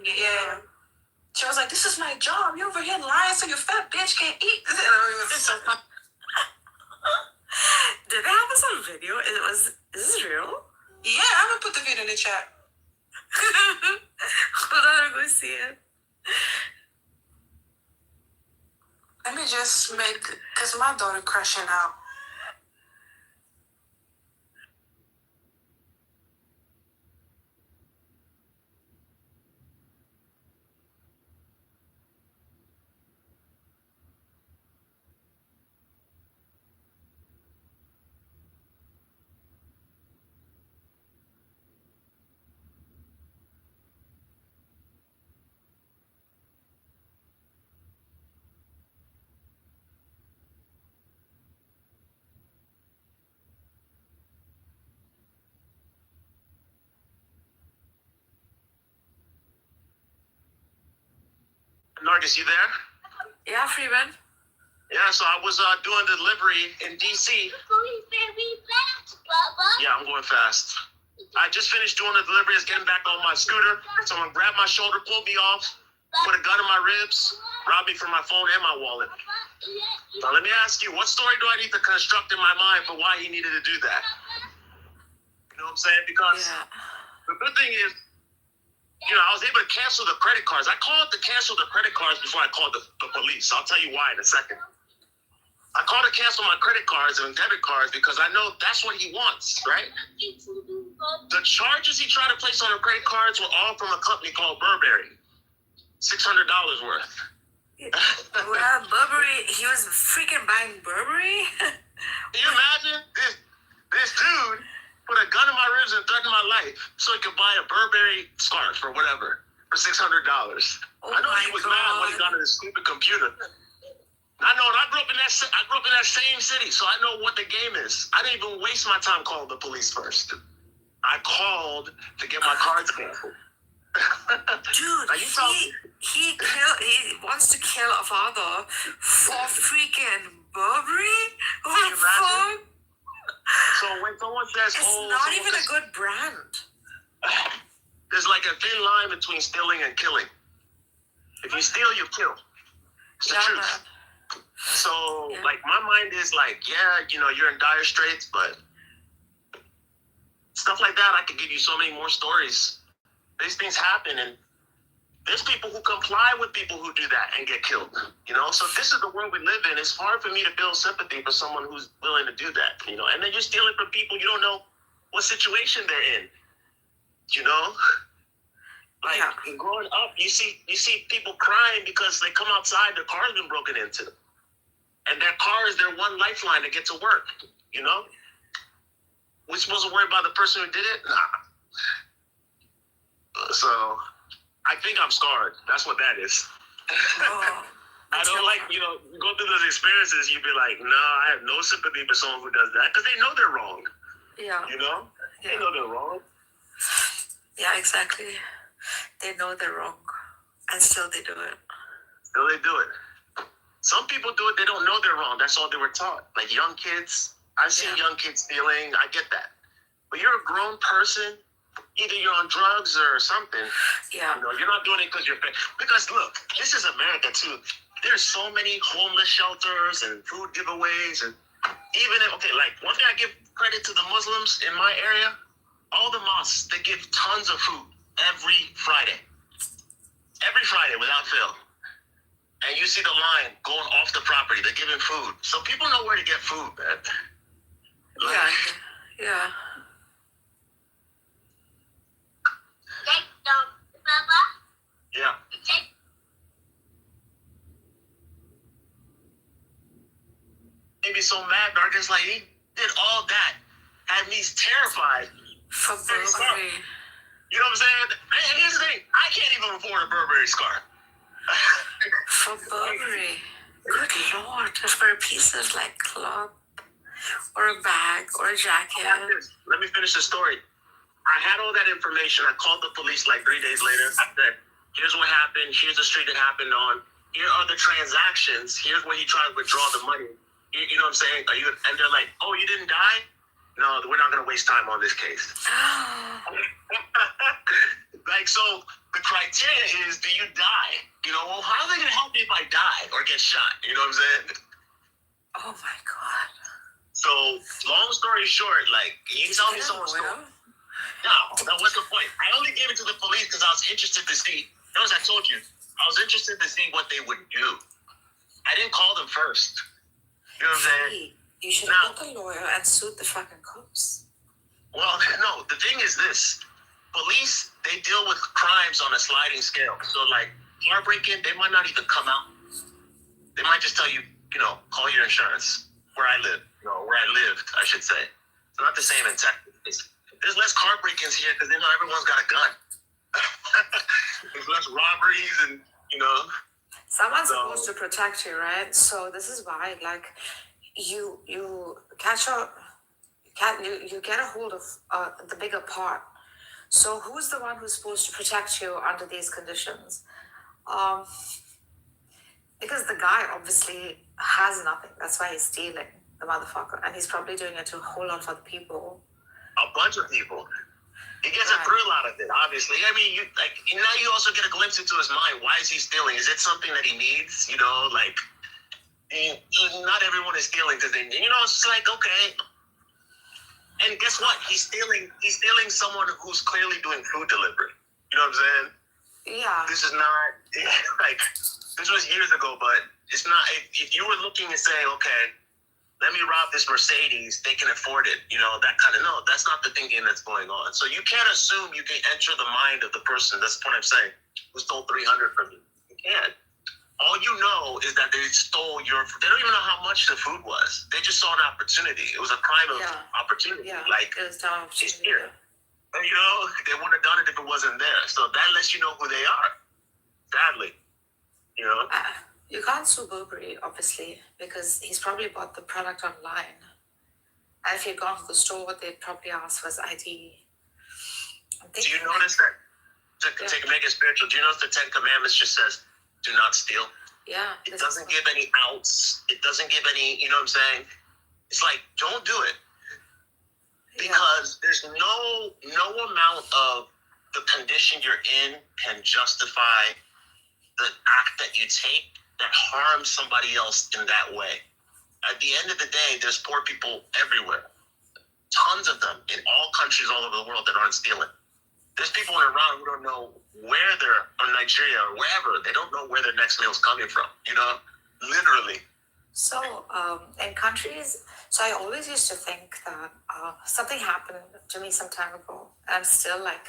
Yeah. She was like, "This is my job. You over here lying so your fat bitch can't eat." You know, it was so Did they have us on video? Is this real? Yeah, I'm gonna put the video in the chat. Hold on, I'm going to see it. Let me just make, because my daughter crashing out. Nargis, you there? Yeah, Freeman. Yeah, so I was doing delivery in DC. Yeah, I'm going fast. I just finished doing the delivery, is getting back on my scooter. Someone grabbed my shoulder, pulled me off, put a gun in my ribs, robbed me for my phone and my wallet. Now let me ask you, what story do I need to construct in my mind for why he needed to do that? You know what I'm saying? Because the good thing is, you know, I was able to cancel the credit cards. I called to cancel the credit cards before I called the police. I'll tell you why in a second. I called to cancel my credit cards and debit cards because I know that's what he wants, right? The charges he tried to place on the credit cards were all from a company called Burberry. $600 worth. Well, Burberry, he was freaking buying Burberry? Can you imagine? This dude put a gun in my ribs and threatened my life so he could buy a Burberry scarf or whatever for $600. I know he was mad when he got his stupid computer. I know, and I grew up in that same city, so I know what the game is. I didn't even waste my time calling the police first. I called to get my cards canceled. Dude, he wants to kill a father for freaking Burberry? What the fuck? So when someone says, it's not even a good brand. There's like a thin line between stealing and killing. If you steal, you kill. It's the truth. Man. So, like, my mind is like, yeah, you know, you're in dire straits, but stuff like that, I could give you so many more stories. These things happen, and there's people who comply with people who do that and get killed, you know? So this is the world we live in. It's hard for me to feel sympathy for someone who's willing to do that, you know? And then you're stealing from people you don't know what situation they're in, you know? Like, growing up, you see people crying because they come outside, their car's been broken into. And their car is their one lifeline to get to work, you know? We're supposed to worry about the person who did it? Nah. So, I think I'm scarred. That's what that is. I don't like, you know, go through those experiences, you'd be like, no, I have no sympathy for someone who does that, because they know they're wrong. Yeah. You know? They know they're wrong. Yeah, exactly. They know they're wrong, and still they do it. Still they do it. Some people do it, they don't know they're wrong. That's all they were taught. Like young kids. I've seen young kids stealing. I get that. But you're a grown person. Either you're on drugs or something. Yeah. You know, you're not doing it because you're... Because, look, this is America, too. There's so many homeless shelters and food giveaways. And even if... Okay, like, one thing I give credit to the Muslims in my area, all the mosques, they give tons of food every Friday. Every Friday, without fail. And you see the line going off the property. They're giving food. So people know where to get food, man. Like, yeah. Yeah. Made me so mad, Dark. It's like, he did all that. Had me terrified. For Burberry. You know what I'm saying? And here's the thing. I can't even afford a Burberry scarf. For Burberry. Good lord, for a piece of like cloth or a bag or a jacket. Let me finish the story. I had all that information. I called the police like 3 days later. I said, here's what happened. Here's the street it happened on. Here are the transactions. Here's where he tried to withdraw the money. You know what I'm saying? And they're like, oh, you didn't die? No, we're not going to waste time on this case. Like, so the criteria is, do you die? You know, well, how are they going to help me if I die or get shot? You know what I'm saying? Oh my God. So, long story short, like, you tell me someone's story. No, what's the point? I only gave it to the police because I was interested to see. As I told you, I was interested to see what they would do. I didn't call them first. You know what I'm saying? You should have got a lawyer and sued the fucking cops. Well, no, the thing is this. Police, they deal with crimes on a sliding scale. So, like, car break-in, they might not even come out. They might just tell you, call your insurance. Where I live. Where I lived, I should say. It's not the same in Texas. There's less car break-ins here because everyone's got a gun. There's less robberies and, Someone's supposed to protect you, right? So this is why, like, you get a hold of the bigger part. So who's the one who's supposed to protect you under these conditions? Because the guy obviously has nothing. That's why he's stealing, the motherfucker. And he's probably doing it to a whole lot of other people. A bunch of people. He gets a thrill out of it, obviously. I mean, now you also get a glimpse into his mind. Why is he stealing? Is it something that he needs? Not everyone is stealing because they, it's just like, okay. And guess what? He's stealing someone who's clearly doing food delivery. You know what I'm saying? Yeah. This is not, this was years ago, but it's not, if you were looking and saying, okay, let me rob this Mercedes, they can afford it, that kind of, no, that's not the thinking that's going on. So you can't assume you can enter the mind of the person, that's the point I'm saying, who stole 300 from you. You can't. All you know is that they stole they don't even know how much the food was. They just saw an opportunity. It was a crime of opportunity. Yeah, like, it was an opportunity. It's here. And, they wouldn't have done it if it wasn't there. So that lets you know who they are, sadly, You can't sue Burberry, obviously, because he's probably bought the product online. And if he'd gone to the store, what they'd probably ask was ID. Do you notice that, to make it spiritual, do you notice the 10 Commandments just says, do not steal? Yeah. It doesn't give any outs. It doesn't give any, you know what I'm saying? It's like, don't do it. Because there's no amount of the condition you're in can justify the act that you take that harms somebody else in that way. At the end of the day, there's poor people everywhere. Tons of them in all countries all over the world that aren't stealing. There's people in Iran who don't know where or Nigeria or wherever, they don't know where their next meal is coming from, literally. So in countries, so I always used to think that something happened to me some time ago. And I'm still like...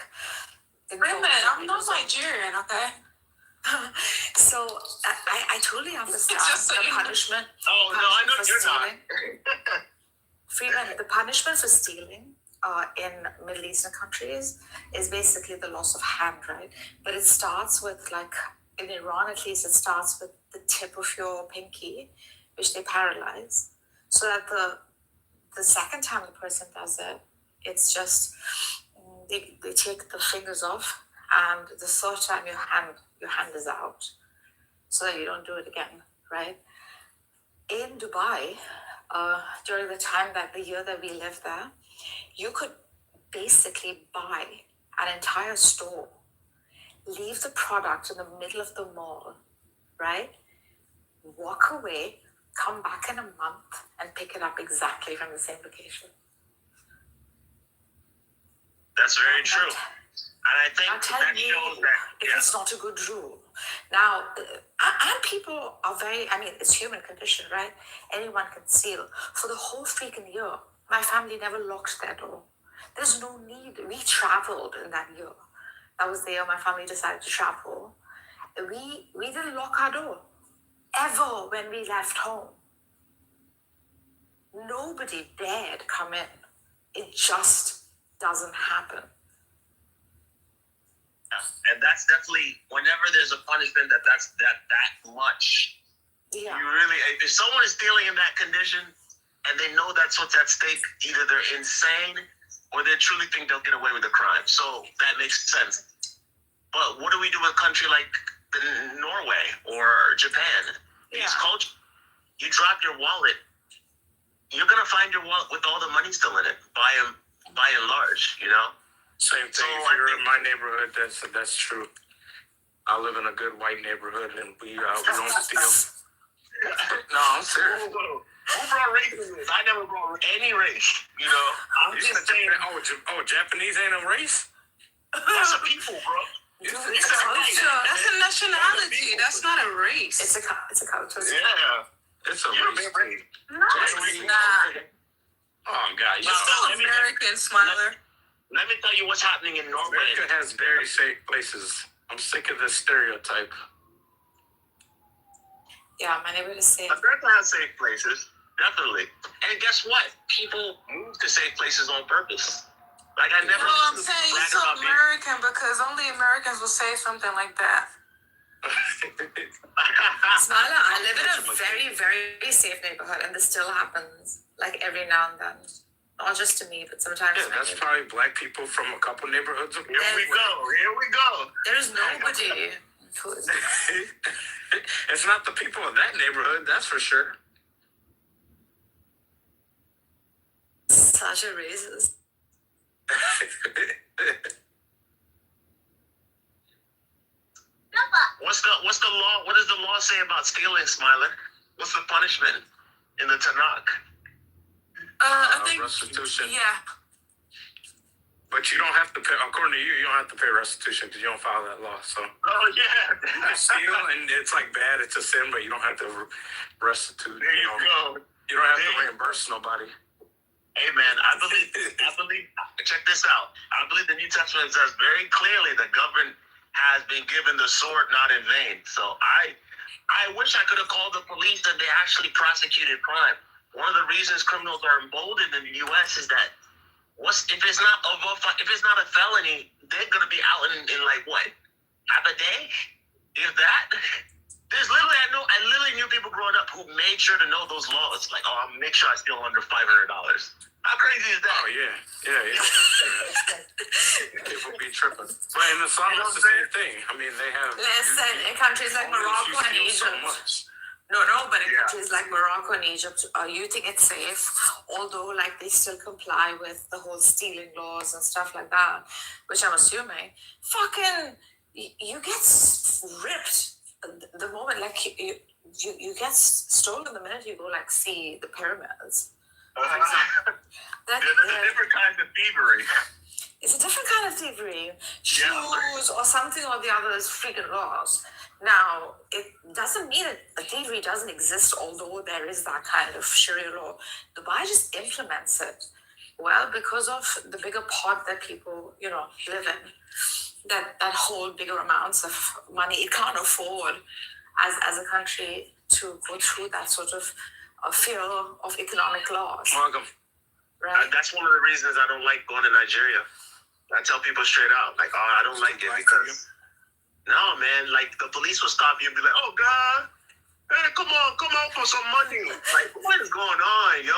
Wait a minute, I'm not Nigerian, okay? So I totally understand the punishment. Oh, no, I know you're not. Freeman, the punishment for stealing in Middle Eastern countries is basically the loss of hand, right? But it starts with, like, in Iran at least, it starts with the tip of your pinky, which they paralyze. So that the second time the person does it, it's just, they take the fingers off, and the third time your hand is out, so that you don't do it again, right? In Dubai, during the year that we lived there, you could basically buy an entire store, leave the product in the middle of the mall, right? Walk away, come back in a month, and pick it up exactly from the same location. That's very true. And I think that shows that it's not a good rule. Now, and people are it's human condition, right? Anyone can steal. For the whole freaking year, my family never locked their door. There's no need. We traveled in that year. That was the year my family decided to travel. We didn't lock our door ever when we left home. Nobody dared come in. It just doesn't happen. And that's definitely whenever there's a punishment that's that much. Yeah. You really, if someone is stealing in that condition and they know that's what's at stake, either they're insane or they truly think they'll get away with the crime. So that makes sense. But what do we do with a country like Norway or Japan? These cultures, you drop your wallet, you're gonna find your wallet with all the money still in it, by and large, you know. Same thing. So if you're in my neighborhood, that's true. I live in a good white neighborhood, and we don't steal. No, I'm serious. Who brought racism? I never brought any race. You know, I'm just saying. Japanese ain't a race. That's a people, bro. It's a culture. That's a nationality. That's not a race. It's a culture. Yeah, it's a race. No, it's not. Oh God, You're still American, Smiler. Let me tell you what's happening in Norway. America has very safe places. I'm sick of this stereotype. Yeah, my neighborhood is safe. America has safe places, definitely. And guess what? People move to safe places on purpose. Like I never. No, I'm saying you're so American because only Americans will say something like that. Smiler, I live in a very, very safe neighborhood, and this still happens, like every now and then. Not just to me, but sometimes. Yeah, that's probably black people from a couple neighborhoods. Here we go. There's nobody. It's not the people of that neighborhood, that's for sure. Such a racist. What's the law? What does the law say about stealing, Smiler? What's the punishment in the Tanakh? I think restitution. Yeah. But you don't have to pay. According to you, you don't have to pay restitution because you don't follow that law. So. Oh yeah. You steal and it's like bad. It's a sin, but you don't have to restitute. There you go. You don't have to reimburse nobody. Hey man, I believe. Check this out. I believe the New Testament says very clearly the government has been given the sword not in vain. So I wish I could have called the police and they actually prosecuted crime. One of the reasons criminals are emboldened in the U.S. is that if it's not a felony, they're gonna be out in like what, half a day, if that. There's literally I literally knew people growing up who made sure to know those laws. Like, I'll make sure I steal under $500. How crazy is that? Oh yeah. People be tripping. But in the South, it's the same thing. I mean, they have. Listen, in countries like Morocco and Egypt. No, but in countries like Morocco and Egypt, you think it's safe, although like they still comply with the whole stealing laws and stuff like that, which I'm assuming. Fucking, you get ripped the moment like you get stolen the minute you go like see the pyramids. There's a different kind of thievery. It's a different kind of thievery. Shoes or something or the other is freaking lost. Now, it doesn't mean that thievery doesn't exist, although there is that kind of Sharia law. Dubai just implements it well because of the bigger pot that people, live in. That hold bigger amounts of money. It can't afford as a country to go through that sort of fear of economic loss. Welcome. Right? That's one of the reasons I don't like going to Nigeria. I tell people straight out, like, I don't like it because, no, man, like the police will stop you and be like, oh God, hey, come on for some money. Like, what is going on, yo?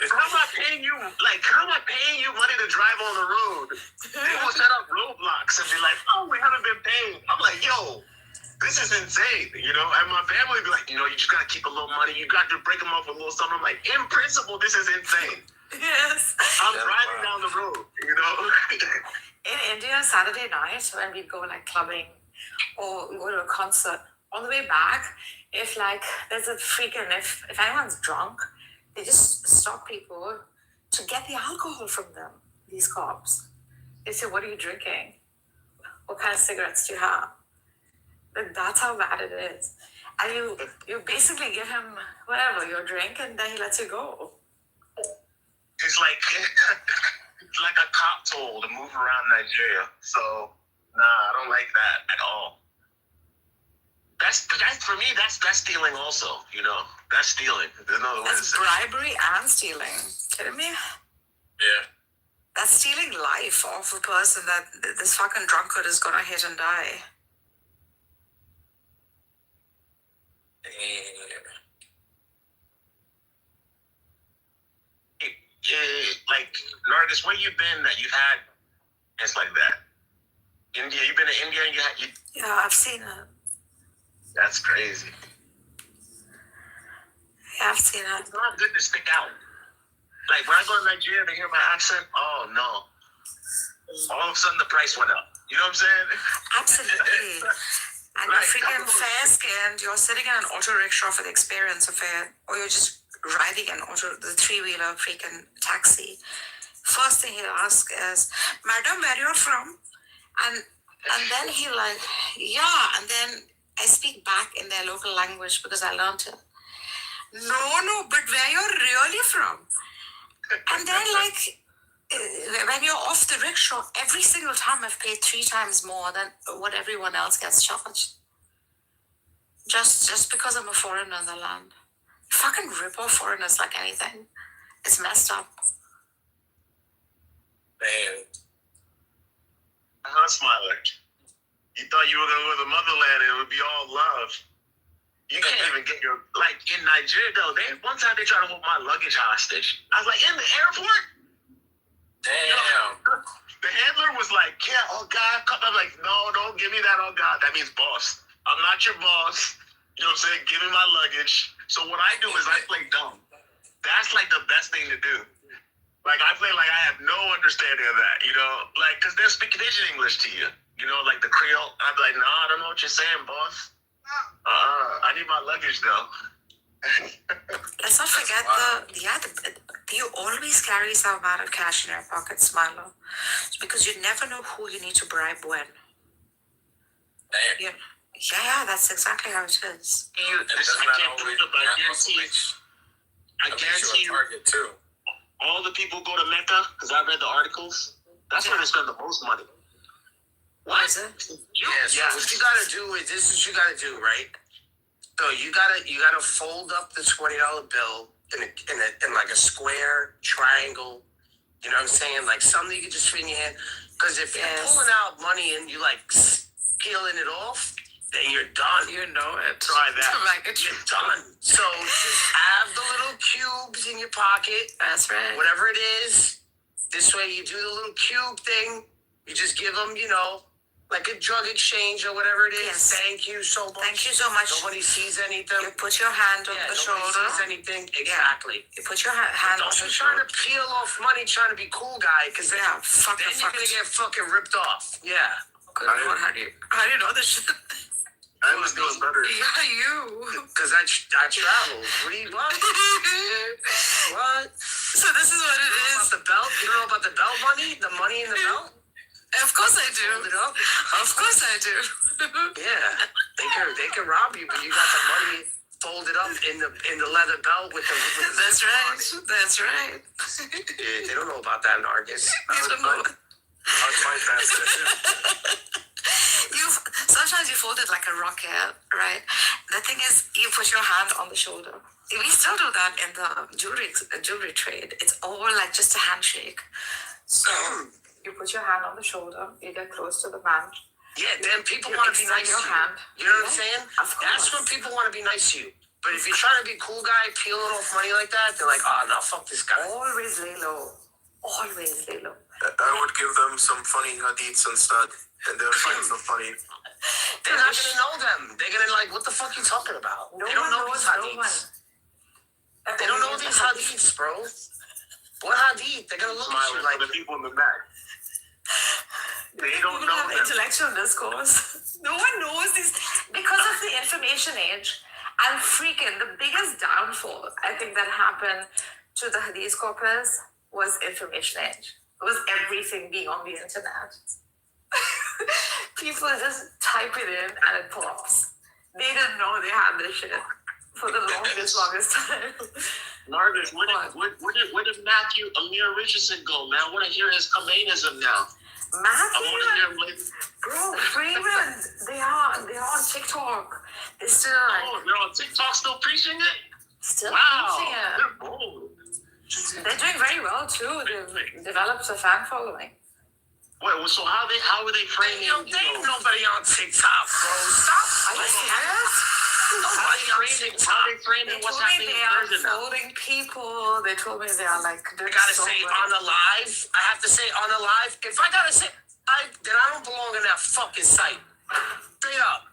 How am I paying you money to drive on the road? They will set up roadblocks and be like, oh, we haven't been paying. I'm like, yo, this is insane, And my family would be like, you just gotta keep a little money. You got to break them off a little something. I'm like, in principle, this is insane. Yes. I'm driving down the road, In India, Saturday night, when we go like clubbing or we go to a concert, on the way back, if like there's a freaking, if anyone's drunk, they just stop people to get the alcohol from them, these cops. They say, what are you drinking? What kind of cigarettes do you have? Like, that's how bad it is. And you basically give him whatever, your drink, and then he lets you go. It's like a cop toll to move around Nigeria. So, nah, I don't like that at all. That's for me. That's stealing also. That's stealing. That's bribery and stealing. Kidding me? Yeah. That's That's stealing life off a person that this fucking drunkard is gonna hit and die. Like, Nargis, where you been that you had it's like that? India, you been to India and Yeah, I've seen it. That's crazy. Yeah, I've seen it. It's not good to stick out. Like, when I go to Nigeria and they hear my accent, oh no. All of a sudden the price went up. You know what I'm saying? Absolutely. And you're freaking fair-skinned. You're sitting in an auto rickshaw for the experience of it, or you're just riding the three-wheeler freaking taxi. First thing he'll ask is, "Madam, where you're from?" And then he'll like, "Yeah," and then I speak back in their local language because I learned it. No, but where you're really from? And then like, when you're off the rickshaw, every single time I've paid 3 times more than what everyone else gets charged. Just because I'm a foreigner in the land. Fucking rip off foreigners like anything. It's messed up. Man. Smiler. You thought you were going to go to the motherland and it would be all love. You can't even get your, like, in Nigeria, though, one time they tried to hold my luggage hostage. I was like, in the airport? Damn. The handler was like, yeah, oh, God. I'm like, no, don't give me that, oh, God. That means boss. I'm not your boss. You know what I'm saying? Give me my luggage. So what I do is I play dumb. That's, like, the best thing to do. Like, I play like I have no understanding of that, you know? Like, because they're speaking English to you. You know, like the Creole. I'd be like, no, I don't know what you're saying, boss. I need my luggage, though. Let's not forget you always carry some amount of cash in your pocket, Smiler. It's because you never know who you need to bribe when. Yeah, that's exactly how it is. I guarantee you, too. All the people go to Mecca, because I read the articles, that's where they spend the most money. What is it? What you gotta do is this is what you gotta do, right? So you gotta fold up the $20 bill in like a square triangle. You know what I'm saying? Like something you can just fit in your hand. Because if you're pulling out money and you like peeling it off, then you're done. You know it. Try that. You're done. So just have the little cubes in your pocket. That's right. Whatever it is. This way you do the little cube thing. You just give them, like a drug exchange or whatever it is. Yes. Thank you so much. Thank you so much. Nobody sees anything. You put your hand on the shoulder. Nobody sees anything. Exactly. You put your hand on the shoulder. Don't be trying to peel off money trying to be cool guy, because then you're gonna get fucking ripped off. Yeah. Good Lord, how do you know this shit? I was doing better. Yeah, you. Because I travel. What? What? So this is what it is. About the belt? You know about the belt money? The money in the belt? Of course I do. Hold it up. Of course I do. Yeah, they can rob you, but you got the money folded up in the leather belt with the. That's right. That's right. Yeah, they don't know about that, Nargis. You don't know. Sometimes you fold it like a rocket, right? The thing is, you put your hand on the shoulder. We still do that in the jewelry trade. It's all like just a handshake. So you put your hand on the shoulder, you get close to the man. Yeah, then people want to be nice to you. Hand. You know what I'm saying? That's when people want to be nice to you. But if you're trying to be cool guy, peeling off money like that, they're like, oh, no, fuck this guy. Always lay low. Always lay low. I would give them some funny hadiths instead, and they'll find some funny. They're not going to know them. They're going to like, what the fuck are you talking about? They don't know these hadiths. They don't know these hadiths, bro. What hadith? They're going to look at you like the people in the back. They don't know them. Intellectual discourse. No one knows these because of the information age. And freaking the biggest downfall I think that happened to the hadith corpus was information age. It was everything being on the internet. People just type it in and it pops. They didn't know they had this shit for the longest time. Nargis, where did Matthew Amir Richardson go, man? I want to hear his Khomainism now. Matthew? I want to hear him later. Bro, Freeman, they are on TikTok. They're still they're on TikTok still preaching it? Still wow, preaching it. They're bold. They're doing very well too. They've developed a fan following. Wait, so how are they framing? Yo, there ain't nobody on TikTok, bro. Stop. Are you serious? Nobody on TikTok. How are they framing They what's told me happening they in are Persia now? folding people. They told me they are like I doing gotta so say well. on the live. I have to say on the live. If I gotta say, then I don't belong in that fucking site. Straight up.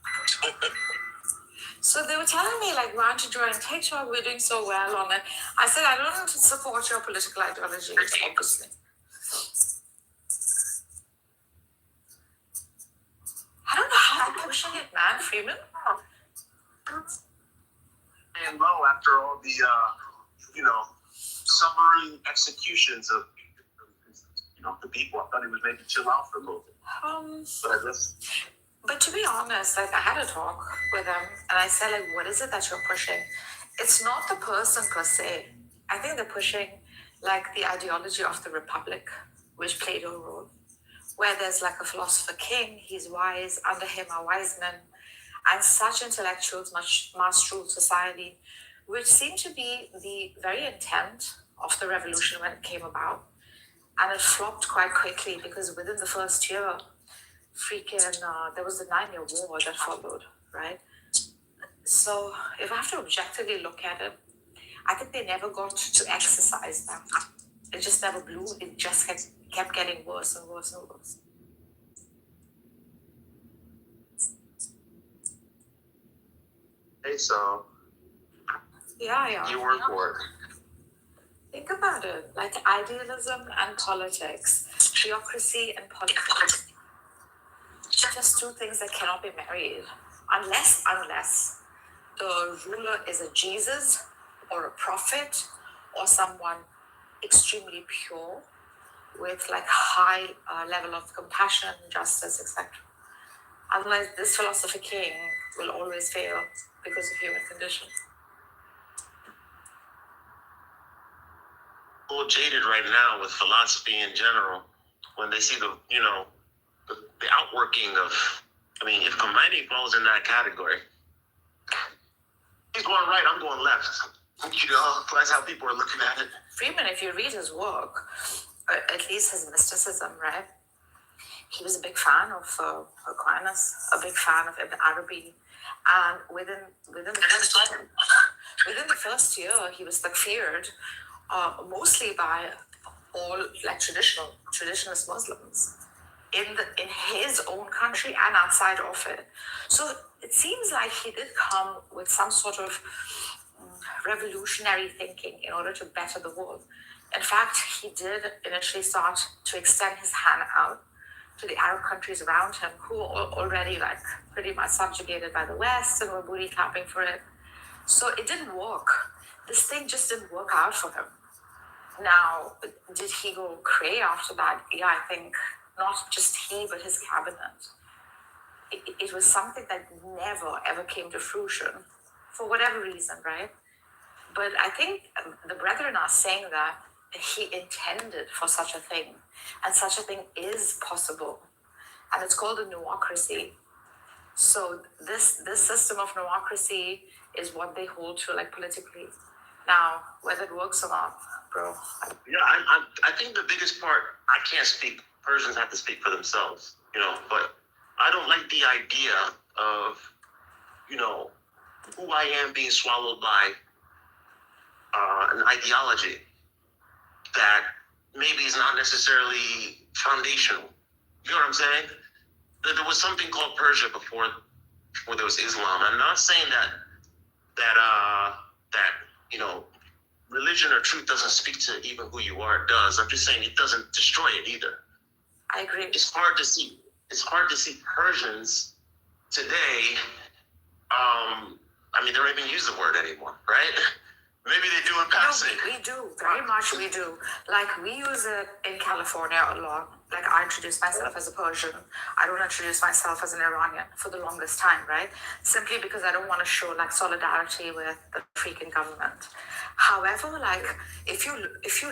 So they were telling me, like, why don't you join TikTok? We're doing so well on it. I said, I don't support your political ideology, obviously. I don't know how they're pushing it, man, Freeman. And low after all the summary executions of the people. I thought he was maybe chill out for a little bit. But I guess. But to be honest, like I had a talk with them and I said, like, what is it that you're pushing? It's not the person per se. I think they're pushing like the ideology of the Republic, which played a role. Where there's like a philosopher king, he's wise, under him are wise men, and such intellectuals must rule society, which seemed to be the very intent of the revolution when it came about. And it flopped quite quickly because within the first year, there was the 9-year war that followed, right? So if I have to objectively look at it, I think they never got to exercise that. It just never blew. It just kept getting worse and worse and worse. Hey, so. Yeah. You work for it. Think about it, like idealism and politics, theocracy and politics. Just two things that cannot be married, unless the ruler is a Jesus or a prophet or someone extremely pure with like high level of compassion, justice, etc. Otherwise, this philosopher king will always fail because of human condition. People jaded right now with philosophy in general when they see the outworking of. I mean, if Khomeini falls in that category, he's going right, I'm going left. That's how people are looking at it. Freeman, if you read his work, at least his mysticism, right? He was a big fan of Aquinas, a big fan of Ibn Arabi, and within the first year, he was like feared, mostly by all like traditionalist Muslims in his own country and outside of it. So it seems like he did come with some sort of revolutionary thinking in order to better the world. In fact, he did initially start to extend his hand out to the Arab countries around him, who were already like pretty much subjugated by the West and were booty clapping for it. So it didn't work. This thing just didn't work out for him. Now, did he go cray after that? Yeah, I think not just he, but his cabinet. It was something that never, ever came to fruition for whatever reason, right? But I think the brethren are saying that he intended for such a thing, and such a thing is possible, and it's called a noocracy. So this system of noocracy is what they hold to, like politically. Now, whether it works or not, bro. Yeah, I think the biggest part, I can't speak. Persians have to speak for themselves, But I don't like the idea of, who I am being swallowed by an ideology that maybe is not necessarily foundational. You know what I'm saying? There was something called Persia before there was Islam. I'm not saying that religion or truth doesn't speak to even who you are. It does. I'm just saying it doesn't destroy it either. I agree. It's hard to see Persians today. They don't even use the word anymore, right? Maybe they do in passing. No, we do. Very much we do. Like, we use it in California a lot. Like, I introduce myself as a Persian. I don't introduce myself as an Iranian for the longest time, right? Simply because I don't want to show, like, solidarity with the freaking government. However, like, if you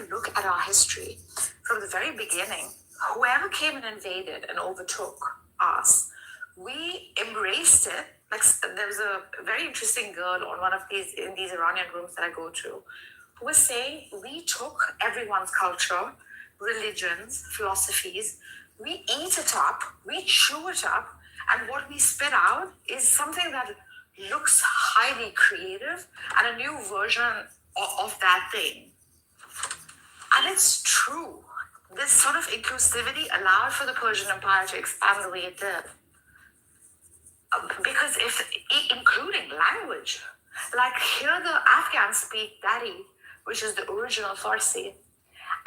look at our history, from the very beginning, whoever came and invaded and overtook us, we embraced it. Like, there was a very interesting girl on one of these Iranian rooms that I go to, was saying we took everyone's culture, religions, philosophies, we eat it up, we chew it up, and what we spit out is something that looks highly creative and a new version of that thing. And it's true. This sort of inclusivity allowed for the Persian Empire to expand the way it did. Because including language, like here the Afghans speak Dari, which is the original Farsi,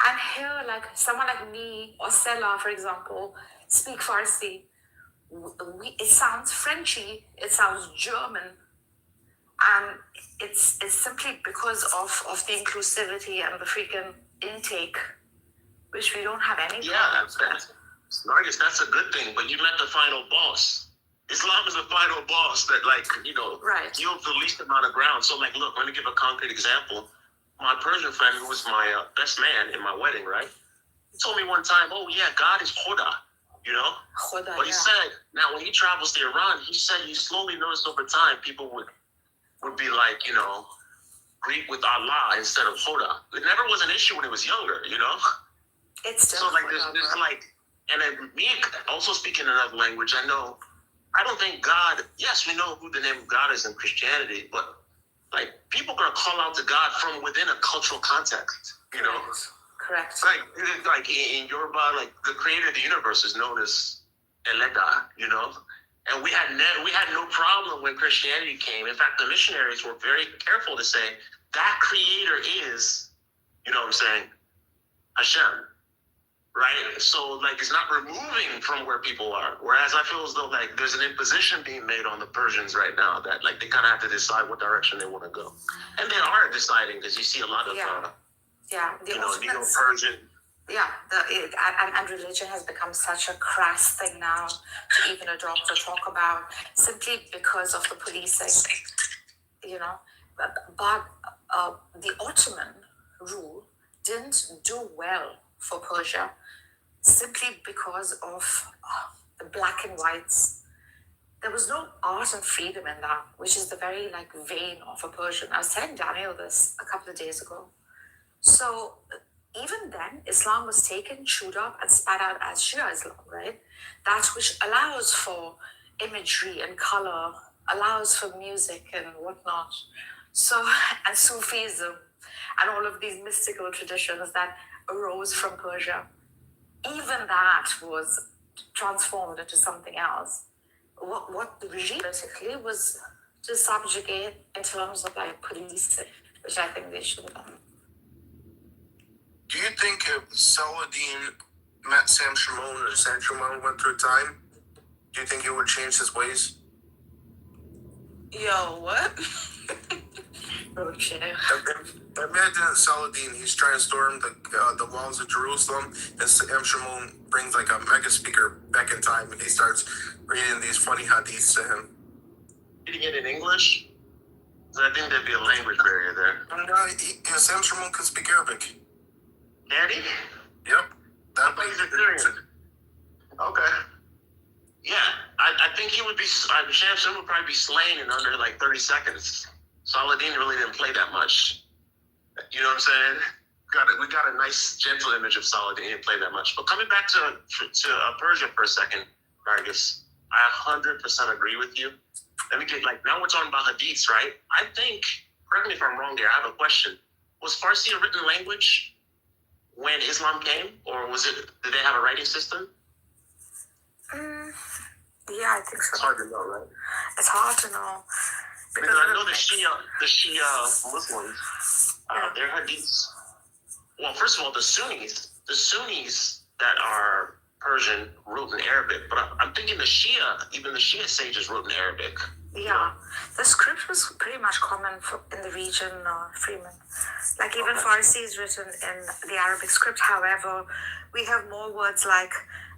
and here like someone like me or Sela, for example, speak Farsi. It sounds Frenchy, it sounds German, and it's simply because of the inclusivity and the freaking intake, which we don't have any. Yeah, Marcus, that's a good thing. But you met the final boss. Islam is the final boss that, like, yields the least amount of ground. So, like, look, let me give a concrete example. My Persian friend, who was my best man in my wedding, right? He told me one time, oh, yeah, God is Khuda, Khuda, but he said, now, when he travels to Iran, he said he slowly noticed over time people would be like, greet with Allah instead of Khuda. It never was an issue when he was younger, It's still so, like, there's like, and then me also speaking another language, I don't think God, yes, we know who the name of God is in Christianity, but like people are going to call out to God from within a cultural context, Correct. Like in Yoruba, like the creator of the universe is known as Eleda, and we had no problem when Christianity came. In fact, the missionaries were very careful to say that creator is, Hashem. Right? So, like, it's not removing from where people are. Whereas I feel as though, like, there's an imposition being made on the Persians right now that, like, they kind of have to decide what direction they want to go. And they are deciding because you see a lot of, Neo-Persian. Yeah, and religion has become such a crass thing now to even adopt or talk about simply because of the policing, But the Ottoman rule didn't do well for Persia simply because of the black and whites. There was no art and freedom in that, which is the very vein of a Persian. I was telling Daniel this a couple of days ago. So even then, Islam was taken, chewed up, and spat out as Shia Islam, right? That which allows for imagery and color, allows for music and whatnot. So, and Sufism, and all of these mystical traditions that arose from Persia, even that was transformed into something else. What the regime basically was to subjugate in terms of policing, which I think they should have done. Do you think if Saladin met Sam Shimon or Sam Shimon went through time, do you think he would change his ways? Yo, what? Imagine Saladin, he's trying to storm the walls of Jerusalem, and Sam Shimon brings a mega speaker back in time, and he starts reading these funny hadiths to him. Reading it in English? I think there'd be a language barrier there. Sam Shimon could speak Arabic. Can he? Yep. He's Syrian. Okay. Yeah, I think he would be. Shamsun would probably be slain in under 30 seconds. Saladin really didn't play that much. You know what I'm saying? We got a nice, gentle image of Saladin. He didn't play that much. But coming back to Persia for a second, Vargas, I 100% agree with you. Let me get now we're talking about hadiths, right? I think, correct me if I'm wrong here, I have a question. Was Farsi a written language when Islam came, or did they have a writing system? Yeah, I think so. It's hard to know, right? It's hard to know. Because I know the Shia Muslims, their hadiths. Well, first of all, the Sunnis that are Persian wrote in Arabic, but I'm thinking even the Shia sages wrote in Arabic. Yeah, the script was pretty much common in the region, Freeman. Even Farsi is written in the Arabic script. However, we have more words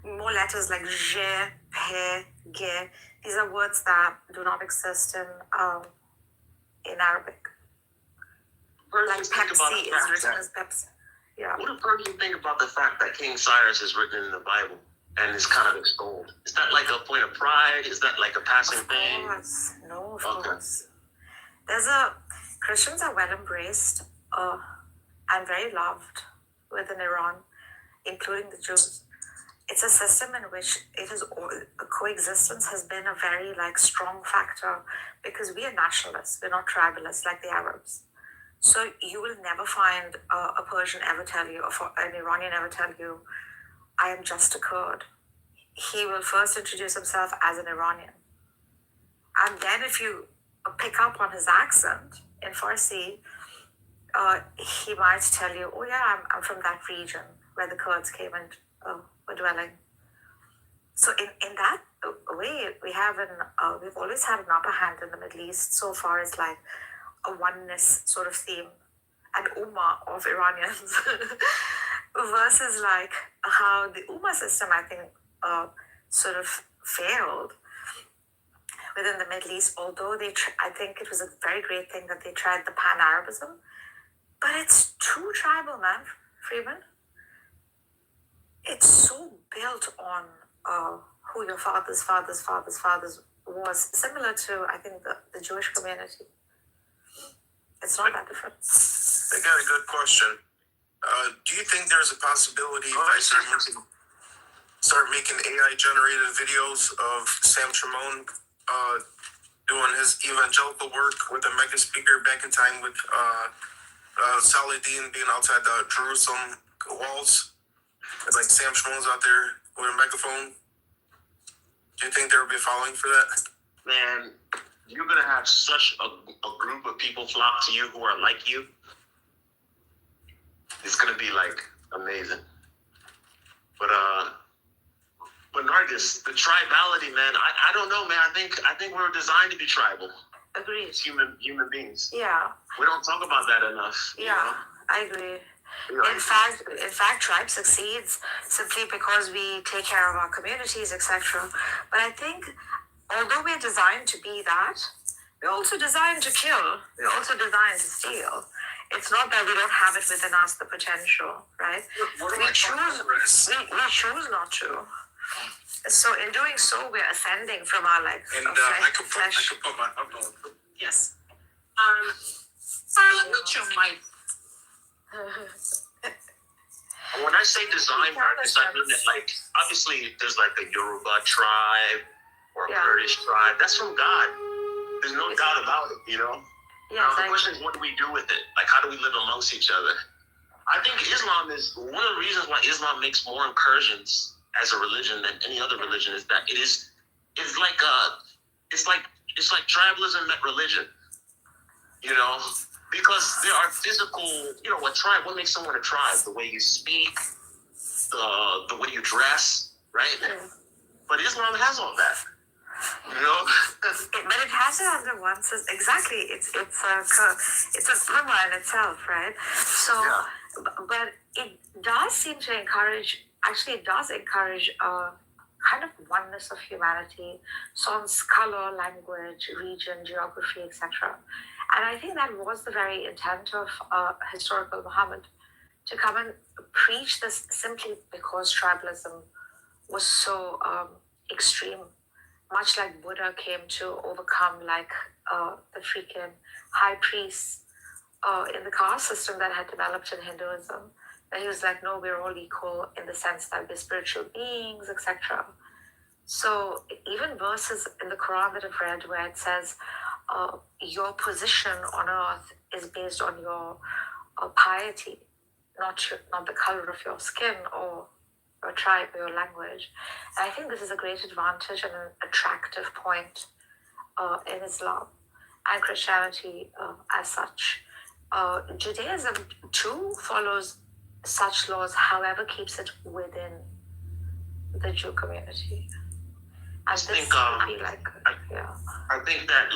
more letters like je, pe, ge. These are words that do not exist in Arabic. Pepsi is written as Pepsi. Yeah. What do Persians think about the fact that King Cyrus is written in the Bible and is kind of extolled? Is that a point of pride? Is that a passing thing? No, of course. Christians are well embraced. and very loved within Iran, including the Jews. It's a system in which coexistence has been a very strong factor because we are nationalists, we're not tribalists like the Arabs. So you will never find a Persian ever tell you, or an Iranian ever tell you, I am just a Kurd. He will first introduce himself as an Iranian. And then if you pick up on his accent in Farsi, he might tell you, oh yeah, I'm from that region where the Kurds came and were dwelling. So in that way, we've always had an upper hand in the Middle East so far as a oneness sort of theme, an ummah of Iranians versus how the ummah system, I think, sort of failed within the Middle East, although I think it was a very great thing that they tried the pan-Arabism, but it's too tribal, man, Freeman. It's so built on who your father's was, similar to, I think, the Jewish community. It's not that different. I got a good question. Do you think there's a possibility if I start making AI-generated videos of Sam Shimon doing his evangelical work with a mega speaker back in time with Saladin being outside the Jerusalem walls? It's like Sam Shimon's out there with a megaphone. Do you think there will be a following for that? Man, you're gonna have such a group of people flock to you who are like you. It's gonna be amazing. But Nargis, the tribality, man, I don't know, man. I think we're designed to be tribal. Agreed. As human beings. Yeah. We don't talk about that enough. Yeah, I agree. In fact, tribe succeeds simply because we take care of our communities, etc. But I think, although we're designed to be that, we're also designed to kill. We're also designed to steal. It's not that we don't have it within us, the potential, right? We choose not to. So in doing so, we're ascending from our I could put my Yes. Silent, mute your mic. When I say design practice, I mean that obviously there's a Yoruba tribe or a Kurdish tribe. That's from God. There's no doubt about it, you know? Yes, the question is, what do we do with it? How do we live amongst each other? I think Islam is one of the reasons why Islam makes more incursions as a religion than any other religion is that it's like tribalism met religion, you know? Because there are physical, a tribe, what makes someone a tribe? The way you speak, the way you dress, right? But Islam has all that, you know? But it has it under one system. Exactly. It's a ummah in itself, right? So, but it does seem to encourage, it does encourage a kind of oneness of humanity, songs, color, language, region, geography, etc. And I think that was the very intent of historical Muhammad, to come and preach this simply because tribalism was so extreme, much like Buddha came to overcome the freaking high priests in the caste system that had developed in Hinduism. And he was like, no, we're all equal in the sense that we're spiritual beings, etc. So even verses in the Quran that I've read where it says, your position on earth is based on your piety, not the color of your skin or your tribe or your language. And I think this is a great advantage and an attractive point in Islam and Christianity as such. Judaism too follows such laws, however, keeps it within the Jew community. And this would be I think that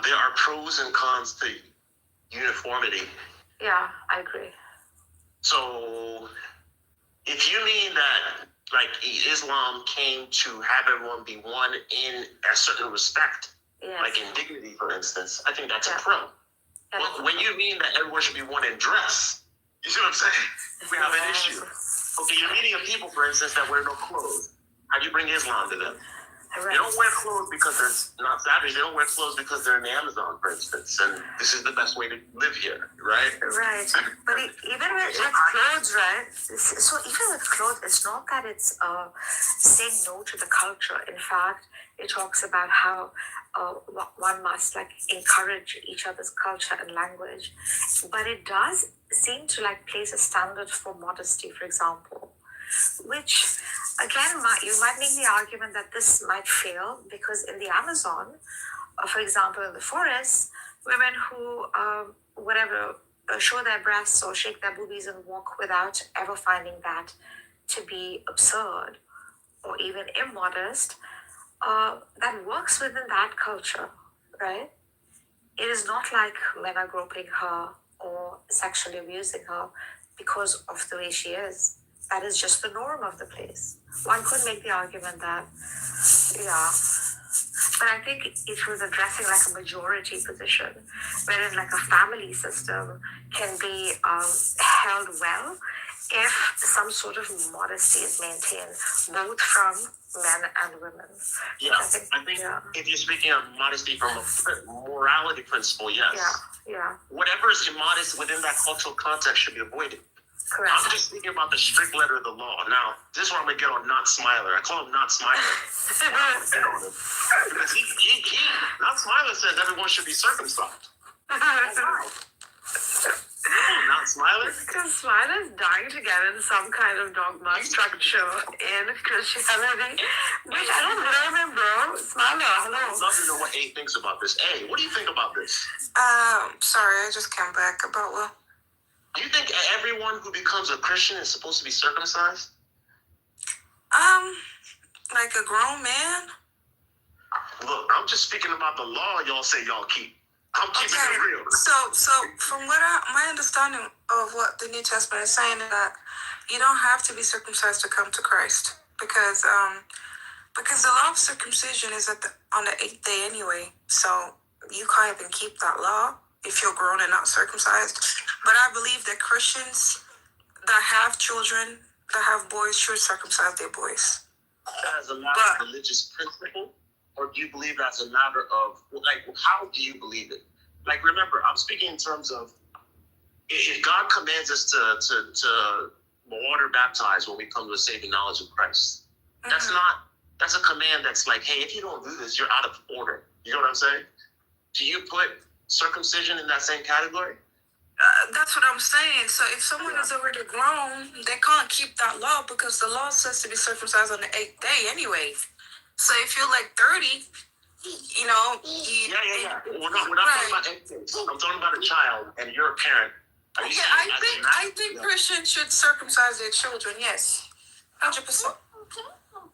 there are pros and cons to uniformity. Yeah, I agree. So if you mean that Islam came to have everyone be one in a certain respect, like in dignity, for instance, I think that's a pro. But when you mean that everyone should be one in dress, you see what I'm saying? We have an issue. Okay, you're meeting a people, for instance, that wear no clothes. How do you bring Islam to them? They don't wear clothes because they're not savage. They don't wear clothes because they're in the Amazon, for instance. And this is the best way to live here, right? Right. But even with clothes, right? So even with clothes, it's not that it's saying no to the culture. In fact, it talks about how one must like encourage each other's culture and language. But it does seem to like place a standard for modesty, for example, which again you might make the argument that this might fail because in the Amazon, for example, in the forest, women who whatever show their breasts or shake their boobies and walk without ever finding that to be absurd or even immodest, that works within that culture, right? It is not like men are groping her or sexually abusing her because of the way she is. That is just the norm of the place. One could make the argument that, yeah. But I think it was addressing like a majority position, wherein like a family system can be held well if some sort of modesty is maintained, both from men and women. Yeah, I think if you're speaking of modesty from a morality principle, yes. Yeah. Whatever is immodest within that cultural context should be avoided. Correct. I'm just speaking about the strict letter of the law. Now, this is where I'm going to get on Not Smiler. I call him Not Smiler. Because he Not Smiler says everyone should be circumcised. Not Smiler? Because Smiler's dying to get in some kind of dogma structure in Christianity, which I don't blame him, bro. Smiler, hello. I'd love to know what A thinks about this. A, what do you think about this? Sorry, I just came back about what? Do you think everyone who becomes a Christian is supposed to be circumcised? Like a grown man? Look, I'm just speaking about the law y'all say y'all keep. I'm keeping it real. So from what my understanding of what the New Testament is saying is that you don't have to be circumcised to come to Christ because the law of circumcision is on the 8th day anyway. So you can't even keep that law if you're grown and not circumcised. But I believe that Christians that have children, that have boys, should circumcise their boys. As a matter of religious principle, or do you believe that's a matter of, like, how do you believe it? Like, remember, I'm speaking in terms of, if God commands us to water baptize when we come to a saving knowledge of Christ, that's a command that's like, hey, if you don't do this, you're out of order. You know what I'm saying? Do you put circumcision in that same category? That's what I'm saying. So if someone is already grown, they can't keep that law because the law says to be circumcised on the 8th day anyway. So if you're like 30, you know, Yeah. We're not talking about 8 days. I'm talking about a child, and you're a parent. I think Christians should circumcise their children. Yes, 100%.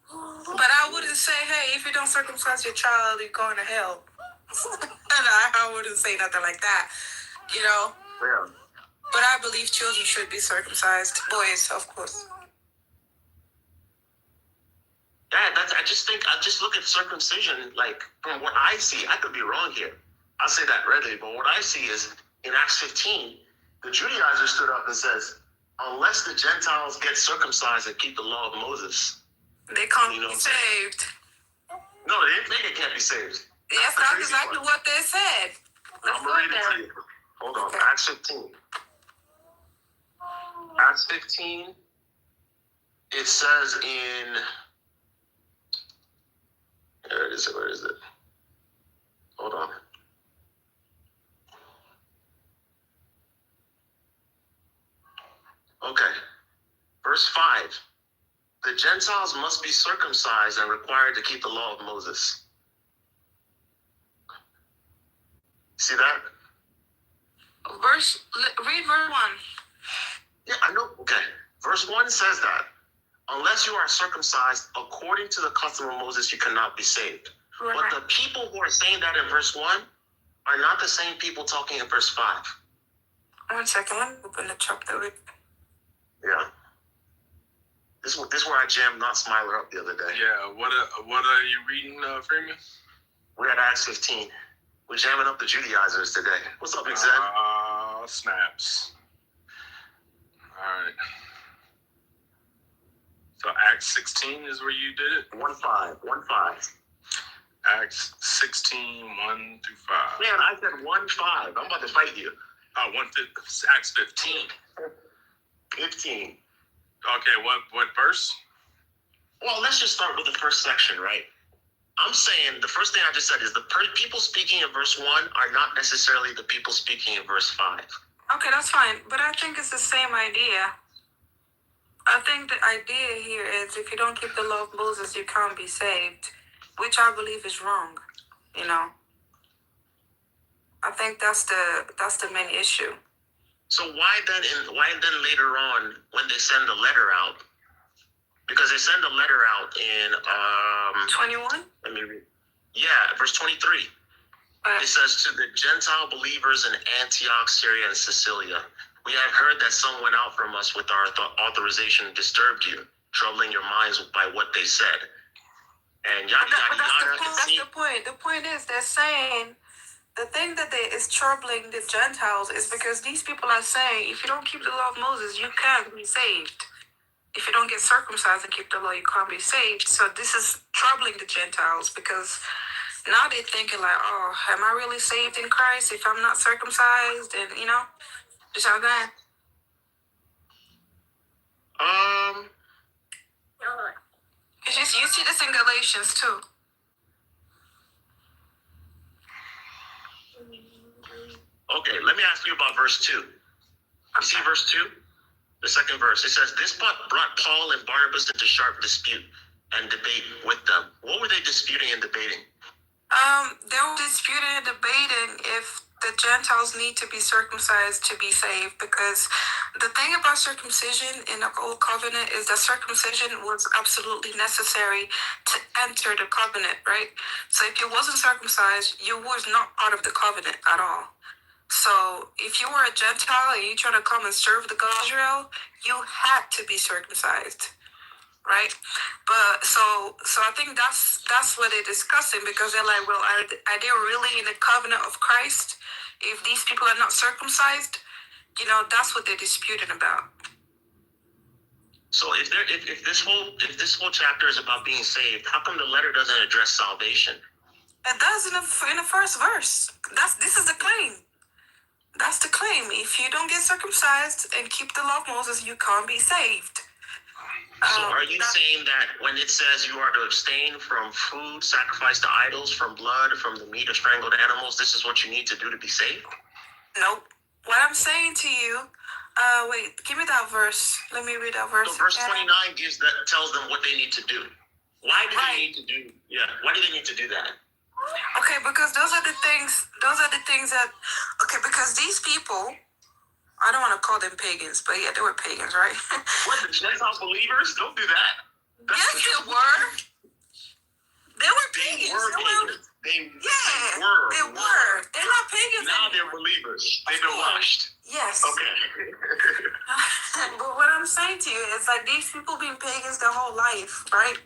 But I wouldn't say, hey, if you don't circumcise your child, you're going to hell. And I wouldn't say nothing like that, you know. Yeah. But I believe children should be circumcised. Boys, of course. Yeah, I just look at circumcision, like, from what I see, I could be wrong here. I'll say that readily, but what I see is, in Acts 15, the Judaizers stood up and says, unless the Gentiles get circumcised and keep the law of Moses, they can't be saved. No, they didn't think they can't be saved. Yes, that's exactly what they said. I'm going to read it to you. Hold on, Acts 15. Acts 15, it says in... Where is it? Hold on. Okay. Verse 5. The Gentiles must be circumcised and required to keep the law of Moses. See that? Read verse 1. Yeah, I know. Okay. Verse 1 says that. Unless you are circumcised according to the custom of Moses, you cannot be saved. Right. But the people who are saying that in verse 1 are not the same people talking in verse 5. 1 second, let me open the chapter. Yeah. This is where I jammed Not Smiler up the other day. Yeah, what are you reading, Freeman? We're at Acts 15. We're jamming up the Judaizers today. What's up, Big Zed? Snaps. All right. So Acts 16 is where you did it? 1:5. Acts 16:1-5. Man, I said 1:5. I'm about to fight you. Acts 15. 15. Okay, what verse? Well, let's just start with the first section, right? I'm saying the first thing I just said is the people speaking in verse 1 are not necessarily the people speaking in verse 5. Okay, that's fine. But I think it's the same idea. I think the idea here is if you don't keep the law of Moses, you can't be saved, which I believe is wrong. You know, I think that's the main issue. So why then later on when they send a letter out? Because they send a letter out in 21. Let me read. Yeah, verse 23. It says to the Gentile believers in Antioch, Syria, and Sicilia, we have heard that some went out from us with our authorization and disturbed you, troubling your minds by what they said. And yada yada yada. That's the point. The point is they're saying the thing that is troubling the Gentiles is because these people are saying if you don't keep the law of Moses, you can't be saved. If you don't get circumcised and keep the law, you can't be saved. So this is troubling the Gentiles because now they're thinking like, oh, am I really saved in Christ if I'm not circumcised? And you know, just how that. You see this in Galatians too. Okay, let me ask you about verse 2. You see verse 2? The second verse. It says, this brought Paul and Barnabas into sharp dispute and debate with them. What were they disputing and debating? They were disputing and debating if the Gentiles need to be circumcised to be saved, because the thing about circumcision in the Old Covenant is that circumcision was absolutely necessary to enter the covenant, right? So if you wasn't circumcised, you was not part of the covenant at all. So if you were a Gentile and you trying to come and serve the God of Israel, you had to be circumcised, right? But so I think that's what they're discussing, because they're like, well, are they really in the covenant of Christ if these people are not circumcised? You know, that's what they're disputing about. So if this whole chapter is about being saved, how come the letter doesn't address salvation? It does in the first verse. This is the claim. That's the claim. If you don't get circumcised and keep the law of Moses, you can't be saved. So are you saying that when it says you are to abstain from food sacrificed to idols, from blood, from the meat of strangled animals, this is what you need to do to be saved? Nope. What I'm saying to you, wait, give me that verse. Let me read that verse. So verse 29 tells them what they need to do. Why do they need to do? Yeah. Why do they need to do that? Okay, because those are the things that. Okay, because these people, I don't want to call them pagans, but yeah, they were pagans, right? What, the Gentile believers? Don't do that. Yes, they were. They were pagans. They were. They're not pagans. Now they're believers. They've been washed. Yes. Okay. But what I'm saying to you is like these people been pagans their whole life, right?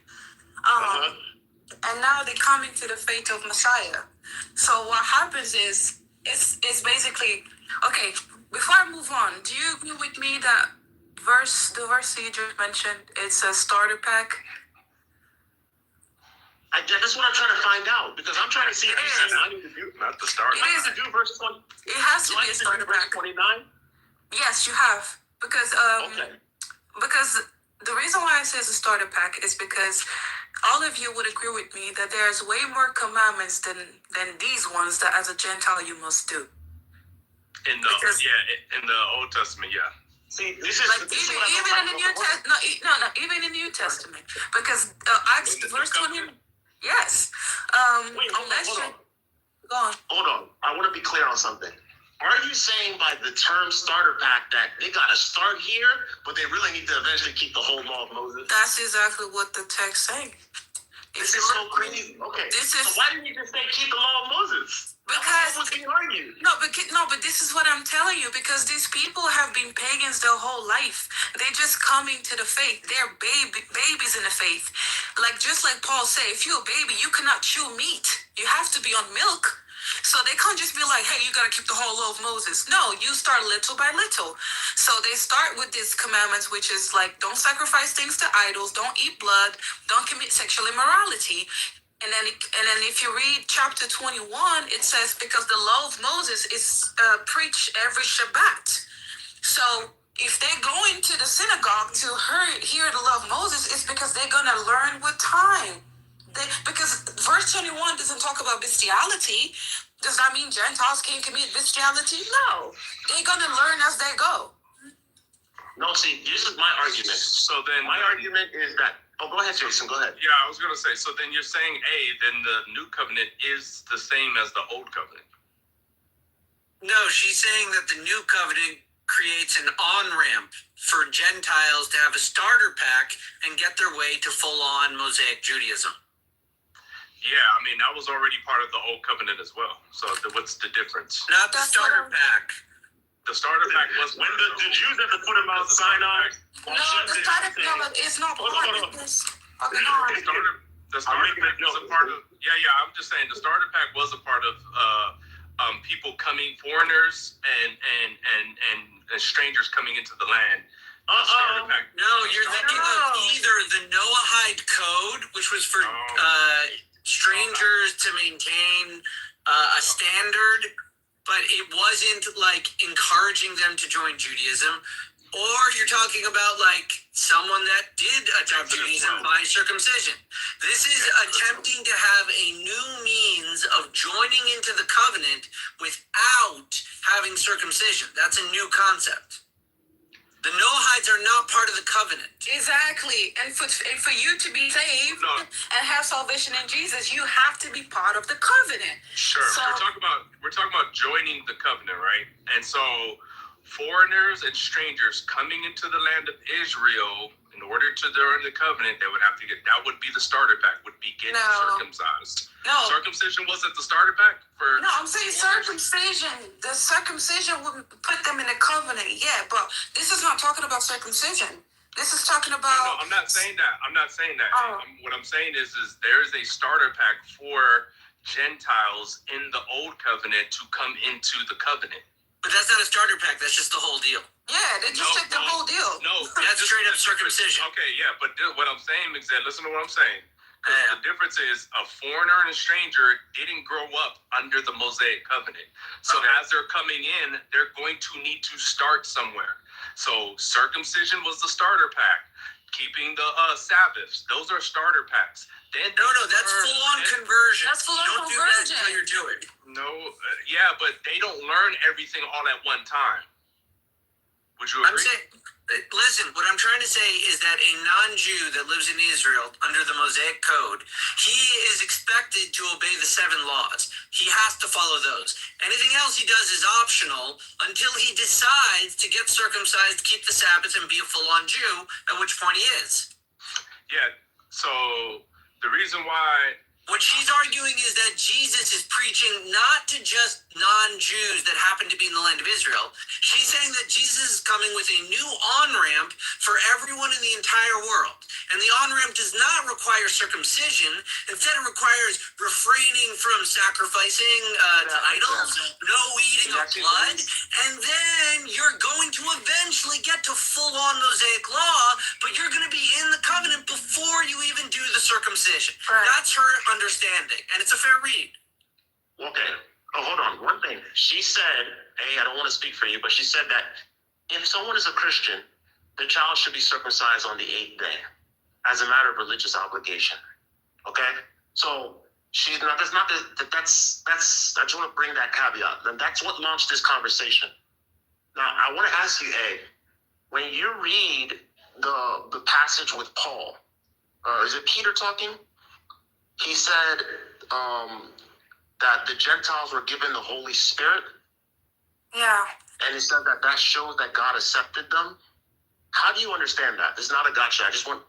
And now they're coming to the faith of Messiah. So what happens is it's basically okay. Before I move on, do you agree with me that the verse you just mentioned, it's a starter pack? That's what I'm trying to find out, because I'm trying to see if you said I need to do not the starter. I need to do verse 20. It has to be a starter pack. 29. Yes, you have, because because the reason why I say it's a starter pack is because all of you would agree with me that there's way more commandments than these ones that as a Gentile you must do. In the Old Testament, yeah. See, this is like even in the New Testament. No, even in the New Testament, because Acts verse 20. Yes. Wait, hold on. Go on. Hold on. I want to be clear on something. Are you saying by the term starter pack that they got to start here, but they really need to eventually keep the whole law of Moses? That's exactly what the text saying. This is so crazy. Okay. So why didn't you just say keep the law of Moses? Because what was being argued? No, but this is what I'm telling you, because these people have been pagans their whole life. They're just coming to the faith. They're babies in the faith. Like just like Paul said, if you're a baby, you cannot chew meat. You have to be on milk. So they can't just be like, hey, you got to keep the whole law of Moses. No, you start little by little. So they start with these commandments, which is like, don't sacrifice things to idols, don't eat blood, don't commit sexual immorality. And then if you read chapter 21, it says because the law of Moses is preached every Shabbat. So if they're going to the synagogue to hear the law of Moses, it's because they're going to learn with time. Because verse 21 doesn't talk about bestiality. Does that mean Gentiles can't commit bestiality? No. They're going to learn as they go. No, see, this is my argument. So then my argument is that. Oh, go ahead, Jason. Go ahead. Yeah, I was gonna say. So then you're saying, then the new covenant is the same as the old covenant. No, she's saying that the new covenant creates an on-ramp for Gentiles to have a starter pack and get their way to full-on Mosaic Judaism. Yeah, I mean, that was already part of the old covenant as well. So what's the difference? Not the starter pack. The starter pack was when the Jews had to put him out Sinai. No, the starter pack is not part of this. The starter pack was a part of. Yeah. I'm just saying the starter pack was a part of people coming, foreigners and strangers coming into the land. Starter pack. No, you're thinking of either the Noahide Code, which was for strangers to maintain a standard, but it wasn't like encouraging them to join Judaism, or you're talking about like someone that did adopt Judaism by circumcision. This is attempting to have a new means of joining into the covenant without having circumcision. That's a new concept. The Noahides are not part of the covenant. Exactly. And for you to be saved and have salvation in Jesus, you have to be part of the covenant. Sure. So, we're talking about joining the covenant, right? And so foreigners and strangers coming into the land of Israel, in order to join the covenant, they would have to that would be the starter pack, would be getting circumcised. No. Circumcision wasn't the starter pack for. No, I'm saying circumcision. The circumcision would put them in the covenant, yeah, but this is not talking about circumcision. This is talking about. No, I'm not saying that. What I'm saying is there is a starter pack for Gentiles in the old covenant to come into the covenant. But that's not a starter pack. That's just the whole deal. Yeah, they just take the whole deal. No, that's straight up circumcision. Okay, yeah, but what I'm saying is that listen to what I'm saying. The difference is a foreigner and a stranger didn't grow up under the Mosaic covenant. So as they're coming in, they're going to need to start somewhere. So circumcision was the starter pack. Keeping the Sabbaths, those are starter packs. Then no, that's full-on conversion. That's full-on conversion. Don't do that until you're doing. No, yeah, but they don't learn everything all at one time. Would you agree? Listen, what I'm trying to say is that a non-Jew that lives in Israel under the Mosaic Code, he is expected to obey the 7 laws. He has to follow those. Anything else he does is optional until he decides to get circumcised, keep the Sabbath, and be a full-on Jew, at which point he is. Yeah, so the reason why... What she's arguing is that Jesus is preaching not to just non-Jews that happen to be in the land of Israel. She's saying that Jesus is coming with a new on-ramp for everyone in the entire world. And the on-ramp does not require circumcision. Instead, it requires refraining from sacrificing to idols, no eating of blood. And then you're going to eventually get to full-on Mosaic law, but you're going to be in the covenant before you even do the circumcision. Right. That's her understanding, and it's a fair read. Okay. Oh, hold on. One thing. She said, I don't want to speak for you, but she said that if someone is a Christian, the child should be circumcised on the 8th day as a matter of religious obligation. Okay? So she's not, that's, I just want to bring that caveat. And that's what launched this conversation. Now, I want to ask you, when you read the passage with Paul, is it Peter talking? He said that the Gentiles were given the Holy Spirit. Yeah. And he said that shows that God accepted them. How do you understand that? It's not a gotcha. I just want,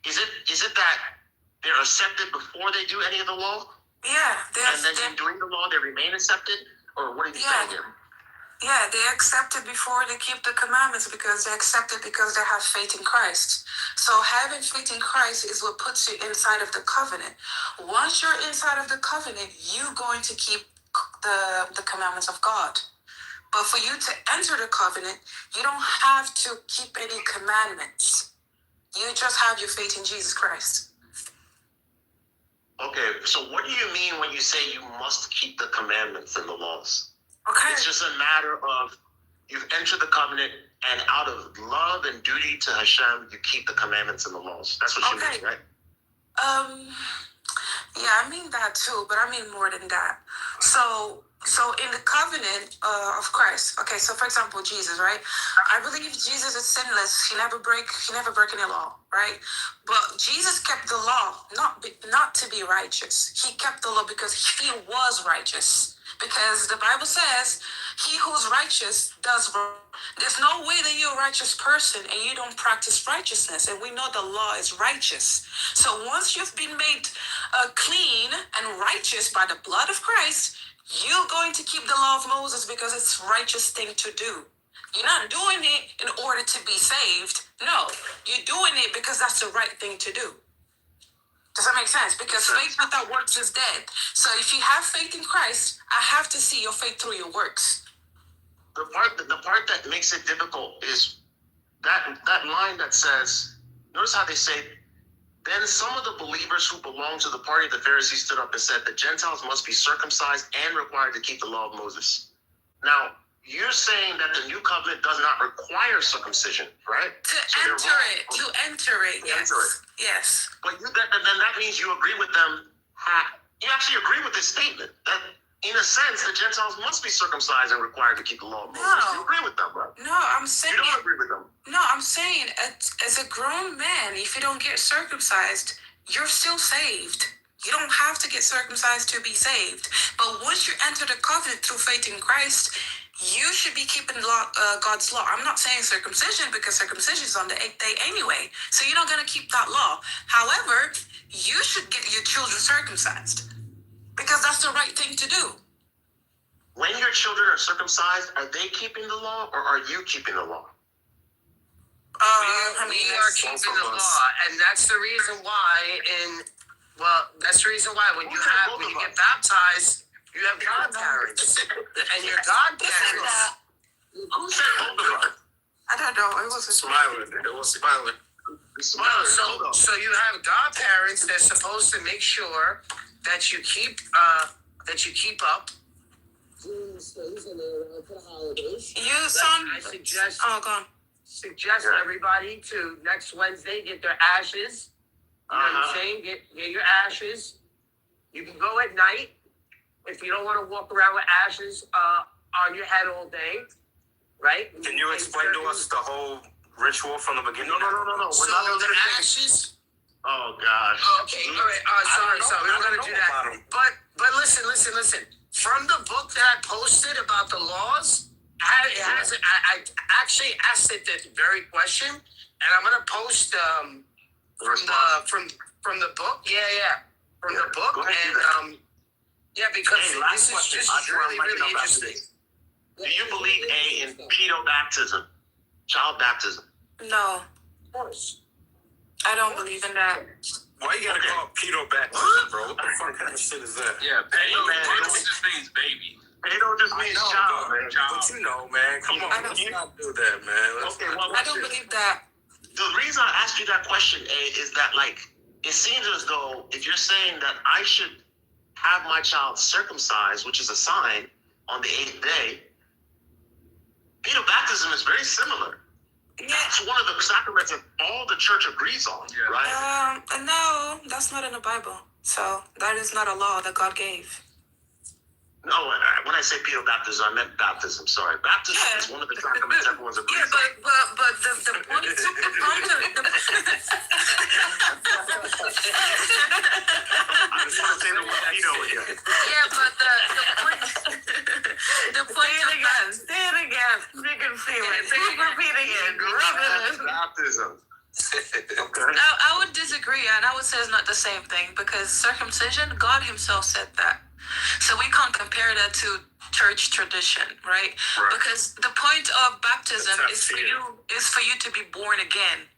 is it that they're accepted before they do any of the law? Yeah. And then in doing the law, they remain accepted? Or what are you saying here? Yeah, they're accepted before they keep the commandments because they're accepted because they have faith in Christ. So having faith in Christ is what puts you inside of the covenant. Once you're inside of the covenant, you're going to keep the commandments of God. But for you to enter the covenant, you don't have to keep any commandments. You just have your faith in Jesus Christ. Okay, so what do you mean when you say you must keep the commandments and the laws? Okay. It's just a matter of you've entered the covenant, and out of love and duty to Hashem, you keep the commandments and the laws. That's what you mean, right? Yeah, I mean that too, but I mean more than that. So in the covenant of Christ, okay, so for example, Jesus, right? I believe Jesus is sinless. He never broke any law, right? But Jesus kept the law not to be righteous. He kept the law because he was righteous. Because the Bible says, he who's righteous does wrong. There's no way that you're a righteous person and you don't practice righteousness. And we know the law is righteous. So once you've been made clean and righteous by the blood of Christ, you're going to keep the law of Moses because it's a righteous thing to do. You're not doing it in order to be saved. No, you're doing it because that's the right thing to do. Does that make sense? Because faith without works is dead. So if you have faith in Christ, I have to see your faith through your works. The part that makes it difficult is that line that says, notice how they say, then some of the believers who belonged to the party of the Pharisees stood up and said, the Gentiles must be circumcised and required to keep the law of Moses. Now, you're saying that the new covenant does not require circumcision, right? To enter it, yes. Yes. But then that means you agree with them. You actually agree with this statement that, in a sense, the Gentiles must be circumcised and required to keep the law of Moses. No. You agree with them, right? No, I'm saying... You don't agree with them. No, I'm saying, as a grown man, if you don't get circumcised, you're still saved. You don't have to get circumcised to be saved. But once you enter the covenant through faith in Christ, you should be keeping God's law. I'm not saying circumcision because circumcision is on the 8th day anyway. So you're not going to keep that law. However, you should get your children circumcised because that's the right thing to do. When your children are circumcised, are they keeping the law or are you keeping the law? We are keeping the law, and that's the reason why that's the reason why when you get baptized, you have godparents. And your godparents. Who said both of us? I don't know. It was Smiling. It was smiling. So you have godparents that's supposed to make sure that you keep up. I suggest everybody to next Wednesday get their ashes. You know what I'm saying? Get your ashes. You can go at night if you don't want to walk around with ashes on your head all day, right? Can you explain to us the whole ritual from the beginning? No. We're not going to ashes. Oh gosh. Okay. All right. Sorry. We're not going to do that. But listen. From the book that I posted about the laws, I actually asked it this very question, and I'm going to post from the book. From the book, and because this is really interesting. Do you believe in pedo baptism, child baptism? No, Of course. I don't believe in that. Why you gotta call it pedo baptism, bro? What the fuck kind of shit is that? Yeah, pedo just means baby. Pedo just means child, man. But you know, man, come on, let's not do that, man. I don't believe that. The reason I asked you that question, is that, like, it seems as though if you're saying that I should have my child circumcised, which is a sign, on the 8th day, pedo baptism is very similar. That's one of the sacraments that all the church agrees on, right? No, that's not in the Bible. So that is not a law that God gave. No, when I say pedo baptism, I meant baptism. Sorry, baptism is one of the sacraments everyone's agrees on. But the point of I just want to say the word pedo again. Yeah, but the point say it again. You can feel it. So you repeat again. Baptism. Okay. I would disagree, and I would say it's not the same thing because circumcision, God Himself said that. So we can't compare that to church tradition, right? Because the point of baptism is for you to be born again.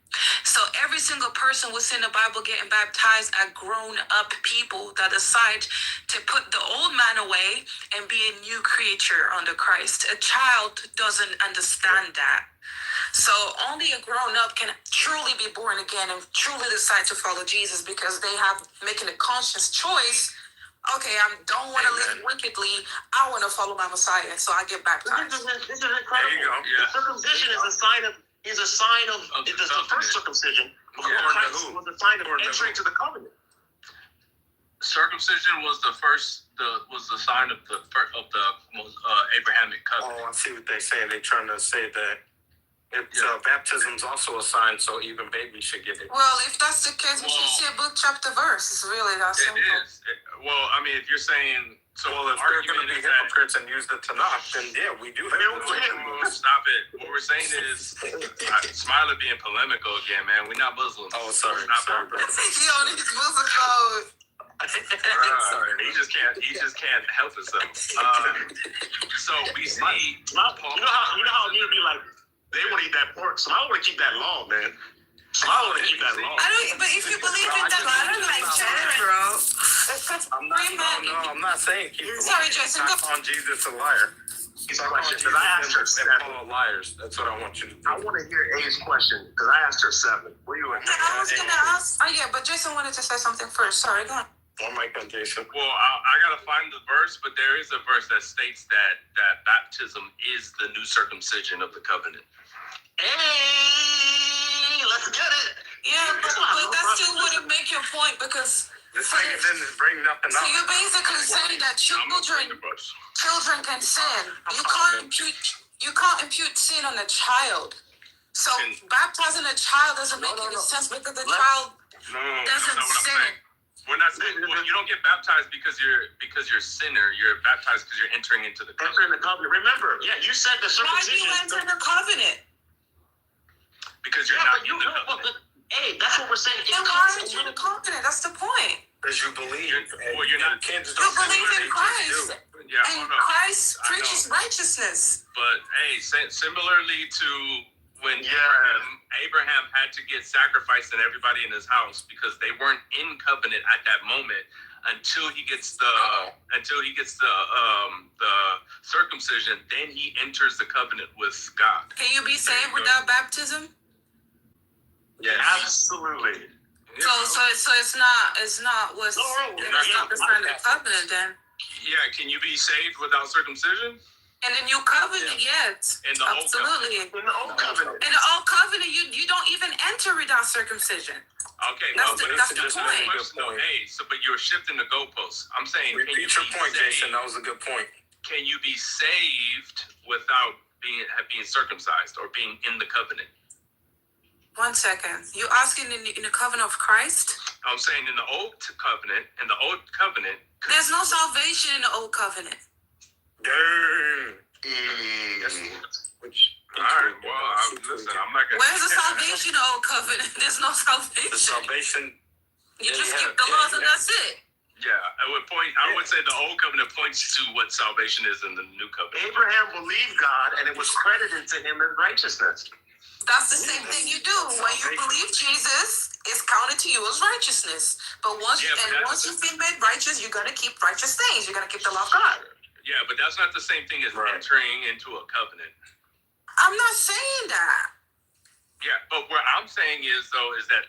So every single person who's in the Bible getting baptized are grown up people that decide to put the old man away and be a new creature under Christ. A child doesn't understand that. So only a grown-up can truly be born again and truly decide to follow Jesus because they have making a conscious choice. Okay, I don't want to live wickedly. I want to follow my Messiah, so I get baptized. This is incredible. The circumcision is a sign of the first circumcision. Christ was a sign of entering to the covenant. Circumcision was the sign of the Abrahamic covenant. Oh, I see what they're saying. They're trying to say that baptism's also a sign, so even babies should get it. Well, if that's the case, we should see a book, chapter, verse. It's really that simple. It is. Well, I mean, if you're saying so, if they're going to be hypocrites and use the Tanakh, then yeah, we do. Stop it. What we're saying is, Smiley being polemical again, man. We're not Muslims. Oh, sorry. He on his Muslim code. Sorry, he just can't help himself. So we see. You know how you'd be like, they want to eat that pork, so I want to keep that law, man. So I want to keep that law. I don't. But if you believe in that, I don't like that, bro. I'm not saying keep. Sorry, Jason. I'm not calling Jesus a liar. He's a question because I asked her 7. Liars. That's what I want you to do. I want to hear A's question because I asked her 7. Where you at? I was gonna ask. Oh yeah, but Jason wanted to say something first. Sorry, go on. One mic on Jason. Well, I gotta find the verse, but there is a verse that states that baptism is the new circumcision of the covenant. Hey, let's get it. Yeah, but that still wouldn't make your point because. This thing is bringing nothing up. So you're basically saying that children can sin. You can't impute sin on a child. So baptizing a child doesn't make any sense because the child doesn't sin. We're not saying you don't get baptized because you're a sinner. You're baptized because you're entering into the covenant. Entering the covenant. Remember, you said the circumcision. Why do you enter the covenant? Because you're not in the covenant. Hey, that's what we're saying. Then why aren't you in the covenant? That's the point. Because you believe. You're not. You believe in Christ. Yeah, and Christ preaches righteousness. But hey, similarly to when Abraham had to get sacrificed and everybody in his house because they weren't in covenant at that moment until he gets the circumcision, then he enters the covenant with God. Can you be saved without baptism? Yes, absolutely. So it's not the sign of the covenant then. Yeah, can you be saved without circumcision? In the new covenant, yes. In the absolutely. In the old covenant. In the old covenant, you don't even enter without circumcision. Okay, that's the point. No, hey, but you're shifting the goalposts. I'm saying, repeat your point, Jason. That was a good point. Can you be saved without being circumcised or being in the covenant? 1 second. You asking in the covenant of Christ? I'm saying in the old covenant. There's no salvation in the old covenant. Dang. Alright, well, listen, I'm not gonna. Where's the salvation in the old covenant? There's no salvation. The salvation. You just keep the laws and that's it. Yeah, I would say the old covenant points to what salvation is in the new covenant. Abraham believed God and it was credited to him as righteousness. That's the same thing you do. When you believe Jesus, it's counted to you as righteousness. But once you've been made righteous, you're going to keep righteous things. You're going to keep the law of God. Yeah, but that's not the same thing as entering into a covenant. I'm not saying that. Yeah, but what I'm saying is that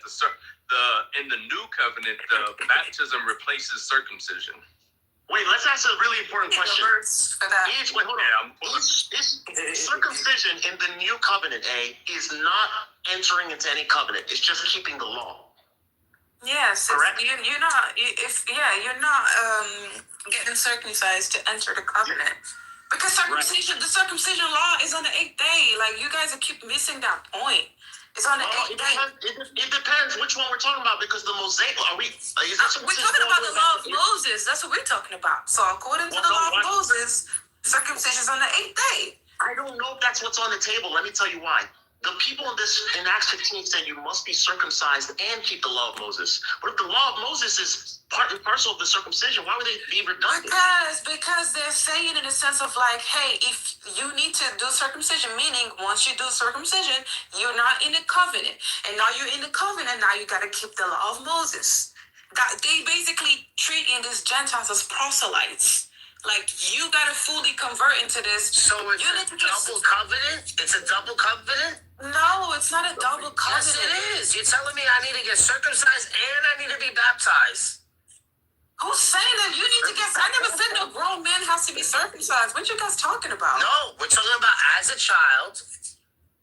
in the new covenant, the baptism replaces circumcision. Wait, let's ask a really important question. For that. Circumcision in the new covenant, is not entering into any covenant. It's just keeping the law. Yes, correct. You're not getting circumcised to enter the covenant because the circumcision law is on the 8th day. Like you guys keep missing that point. It's on the 8th day. It depends which one we're talking about because the Mosaic. We're talking about the law of Moses. That's what we're talking about. So according to the law of Moses, circumcision is on the 8th day. I don't know if that's what's on the table. Let me tell you why. The people in Acts 15 said you must be circumcised and keep the law of Moses. But if the law of Moses is part and parcel of the circumcision, why would they be redundant? Because they're saying in a sense of like, hey, if you need to do circumcision, meaning once you do circumcision, you're not in the covenant. And now you're in the covenant, now you got to keep the law of Moses. They basically treating these Gentiles as proselytes. Like, you got to fully convert into this. So it's a double covenant? It's a double covenant? No, it's not a double Yes, covenant. it is. You're telling me I need to get circumcised and I need to be baptized. Who's saying that you need to get? I never said no grown man has to be circumcised. What you guys talking about? No, we're talking about as a child.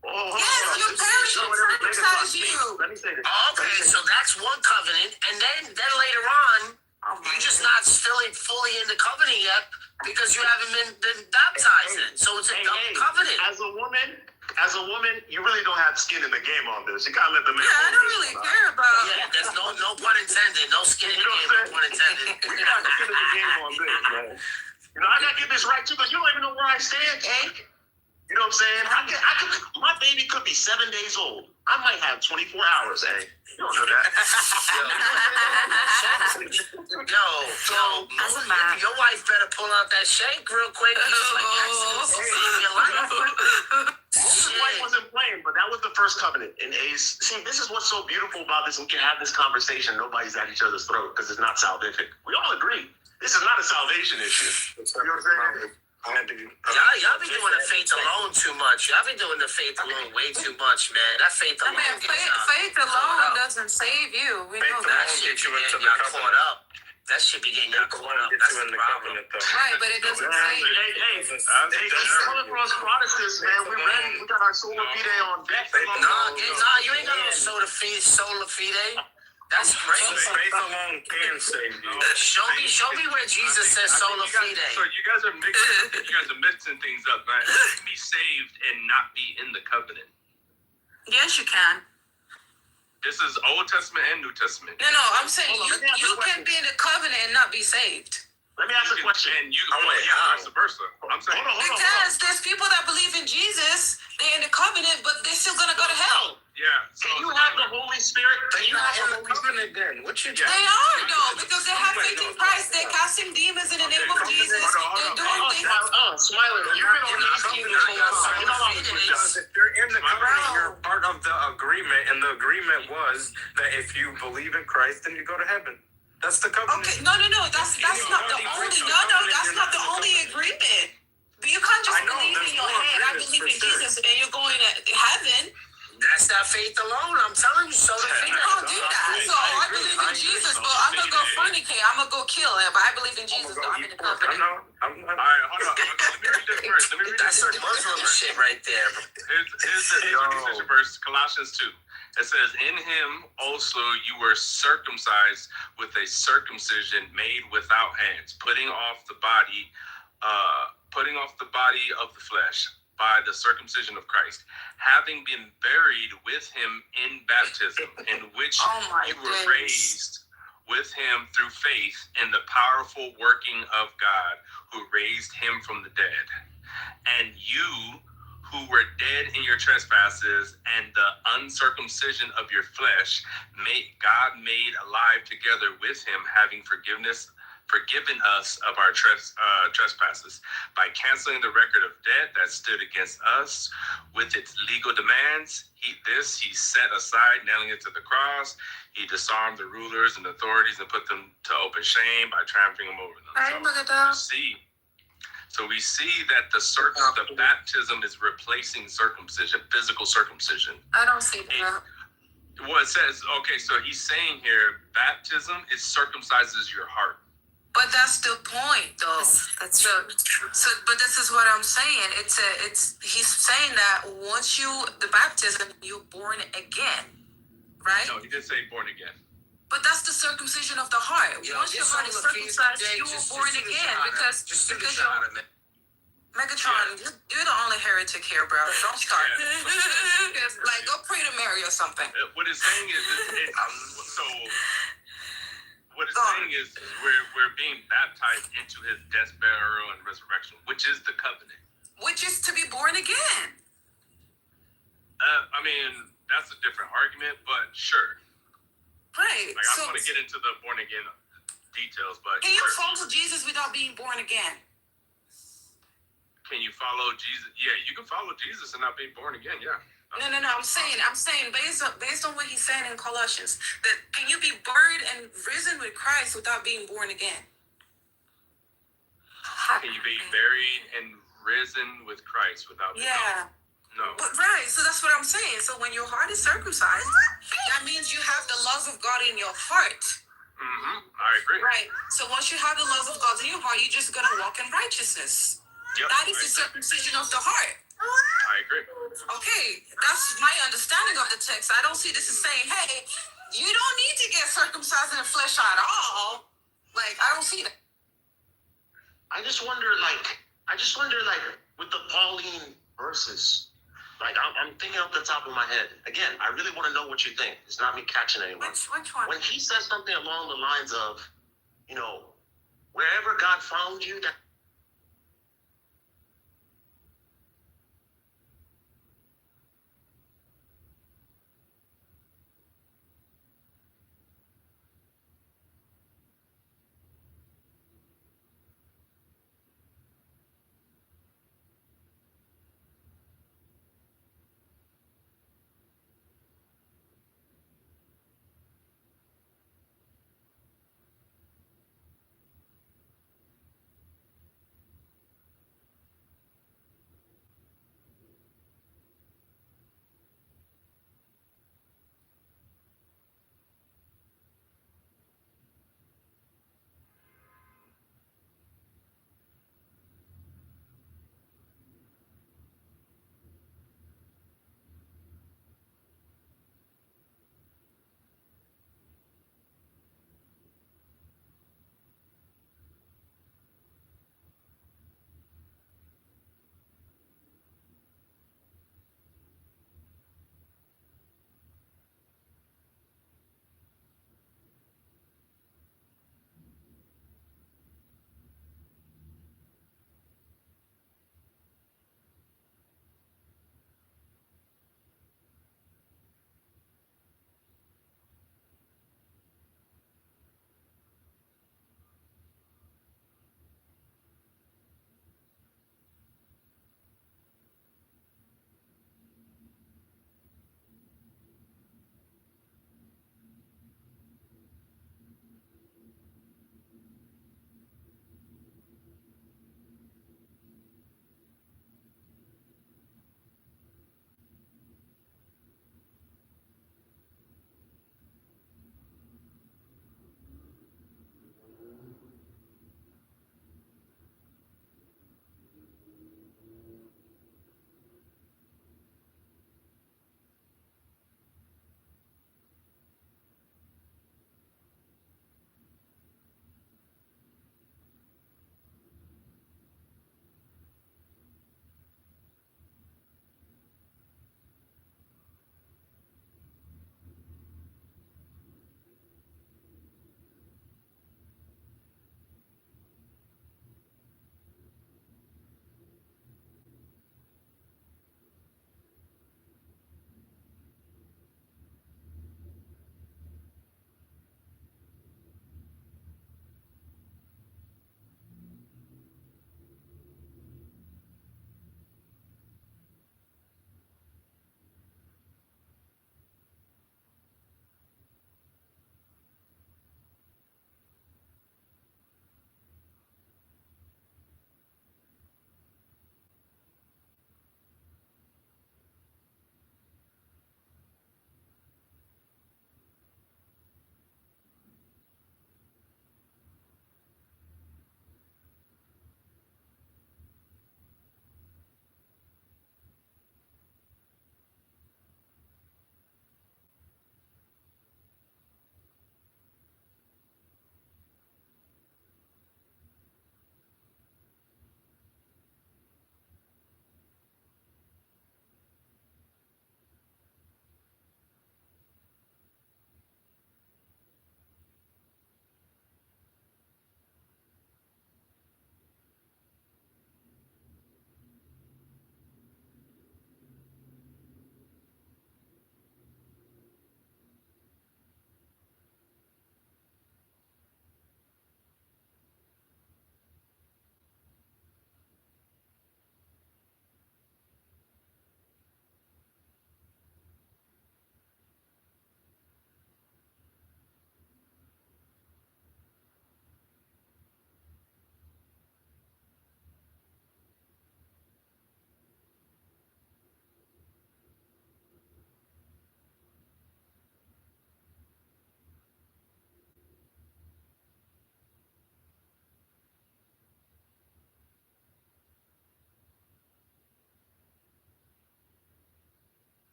Yes, your parents should circumcise you. Let me say this. Okay, so that's one covenant, and then later on, you're just not still fully in the covenant yet because you haven't been baptized in. So it's a double covenant. As a woman, you really don't have skin in the game on this. You gotta let the man. Yeah, I don't really care about. Yeah, there's no pun intended. No skin in the game, no pun intended. We got skin in the game on this, man. You know, I gotta get this right too, because you don't even know where I stand, Hank. You know what I'm saying? My baby could be 7 days old. I might have 24 hours, Hank. You don't know that. Your wife better pull out that shank real quick. Your wife wasn't playing, but that was the first covenant. And Ace, see, this is what's so beautiful about this. We can have this conversation. Nobody's at each other's throat because it's not salvific. We all agree. This is not a salvation issue. You know what I'm saying? Y'all be doing the faith alone too much. Y'all be doing the faith alone way too much, man. That faith alone. Faith alone doesn't save you. We know that. That shit get y'all caught up. That shit be getting y'all caught up. That's the problem. Right, but it doesn't save. Hey, keep coming for us Protestants, man. We ready. We got our sola fide on deck. Nah, you ain't got no sola fide. That's crazy. Faith alone can save you. Show me where Jesus says sola fide. So you guys are mixing things up, man. You can be saved and not be in the covenant. Yes, you can. This is Old Testament and New Testament. No, I'm saying you can be in the covenant and not be saved. Let me ask a question. And you vice versa. I'm saying because there's people that believe in Jesus, they're in the covenant, but they're still gonna go to hell. Yeah. So can you have the Holy Spirit? Can you have the covenant then? What you They are though, because they have faith in Christ. They're casting demons in the name of Jesus. They're doing things. Smiler, you're in If you're in the covenant, you're part of the agreement, and the agreement was that if you believe in Christ, then you go to heaven. That's the covenant. Okay, no. That's not the only. That's not the only agreement. You can't just believe in your head. I believe in Jesus, and you're going to heaven. That's not faith alone. I'm telling you, so. You can't do that. So I believe in Jesus, but I'm gonna go fornicate. I'm gonna go kill him. But I believe in Jesus, but I'm in the covenant. All right, hold on. Let me read this verse. That's some Muslim shit right there. Here's the verse, Colossians 2. It says, "In him also you were circumcised with a circumcision made without hands, putting off the body of the flesh by the circumcision of Christ, having been buried with him in baptism, in which you were raised with him through faith in the powerful working of God, who raised him from the dead. And you, who were dead in your trespasses and the uncircumcision of your flesh, God made alive together with him, having forgiven us of our trespasses by canceling the record of debt that stood against us with its legal demands. He set aside, nailing it to the cross. He disarmed the rulers and authorities and put them to open shame by trampling them over them." So we see that the baptism is replacing circumcision, physical circumcision. I don't see that. Well, it says, okay, so he's saying here, baptism circumcises your heart. But that's the point, though. That's true. So, but this is what I'm saying. He's saying that once the baptism, you're born again, right? No, he didn't say born again. But that's the circumcision of the heart. Once your heart is circumcised, you were born again because you're Megatron, you're the only heretic here, bro. Don't start. Like, go pray to Mary or something. What it's saying is, what it's saying is we're being baptized into his death, burial, and resurrection, which is the covenant. Which is to be born again. I mean, that's a different argument, but sure. Right. Like, I don't want to get into the born again details, but can you follow Jesus without being born again? Can you follow Jesus? Yeah, you can follow Jesus and not be born again. Yeah. No. I'm saying based on what he's saying in Colossians, that can you be buried and risen with Christ without being born again? Can you be buried and risen with Christ without? Yeah. No. But right, so that's what I'm saying. So when your heart is circumcised, that means you have the love of God in your heart. I agree. Right. So once you have the love of God in your heart, you're just gonna walk in righteousness. Yep, That is I the agree. circumcision of the heart. I agree. Okay, that's my understanding of the text. I don't see this as saying, hey, you don't need to get circumcised in the flesh at all. Like, I don't see that. I just wonder, with the Pauline verses, like, I'm thinking off the top of my head. Again, I really want to know what you think. It's not me catching anyone. Which one? When he says something along the lines of, wherever God found you, that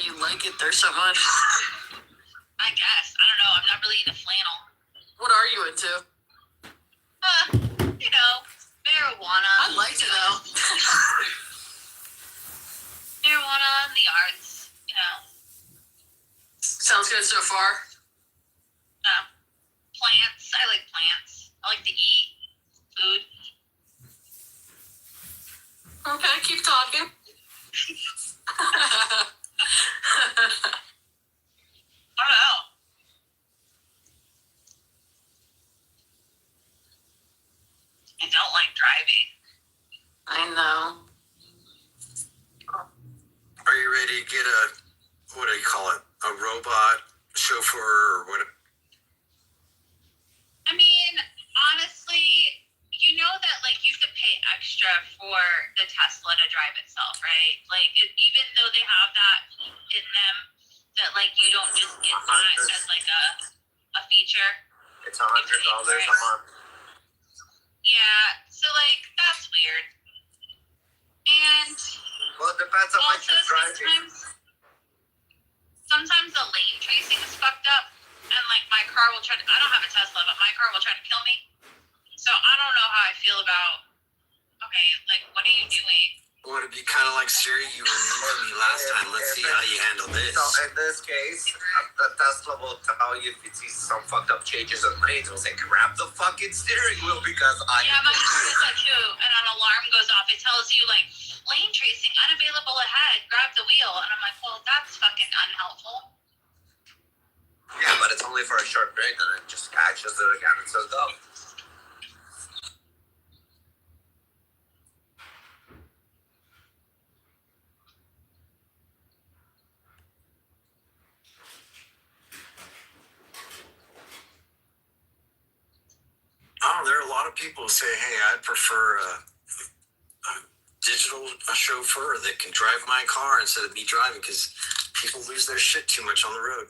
you like it there so much. I guess. I don't know. I'm not really into flannel. What are you into? You know, marijuana. I liked it though. Marijuana and the arts, you know. Sounds good so far. Plants. I like plants. I like to eat food. Okay, keep talking. I don't know. I don't like driving. I know. Are you ready to get what do you call it? A robot chauffeur or what? I mean, honestly, you know that like you have to pay extra for the Tesla to drive itself, right? Like even though they have that in them, that like you don't just get that as like a feature. It's $100 a month. Yeah, so like that's weird. And Well, it depends on what also you're driving. sometimes the lane tracing is fucked up, and like my car will try to. I don't have a Tesla, but my car will try to kill me. So I don't know how I feel about. Okay, like what are you doing? Would it be kind of like Siri? You remember me last time. Let's see how you handle this. So in this case, the Tesla will tell you if it sees some fucked up changes in lanes. It will say, grab the fucking steering wheel because Yeah, my car does that too. And an alarm goes off. It tells you like lane tracing unavailable ahead. Grab the wheel. And I'm like, well, that's fucking unhelpful. Yeah, but it's only for a short break, and it just catches it again and says, go. Oh, there are a lot of people who say, hey, I'd prefer a digital chauffeur that can drive my car instead of me driving because people lose their shit too much on the road.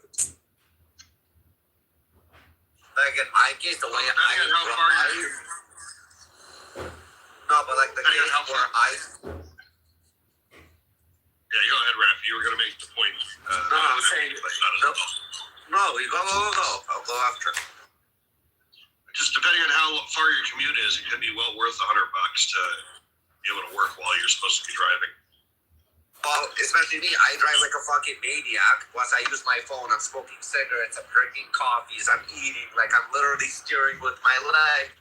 Like in my case, the way No, but like the case where Yeah, go ahead, Raph. You were going to make the point. No, I'm saying... No, you go. I'll go after. Just depending on how far your commute is, it could be well worth $100 to be able to work while you're supposed to be driving. Well, especially me, I drive like a fucking maniac. Once I use my phone, I'm smoking cigarettes, I'm drinking coffees, I'm eating, like I'm literally steering with my leg.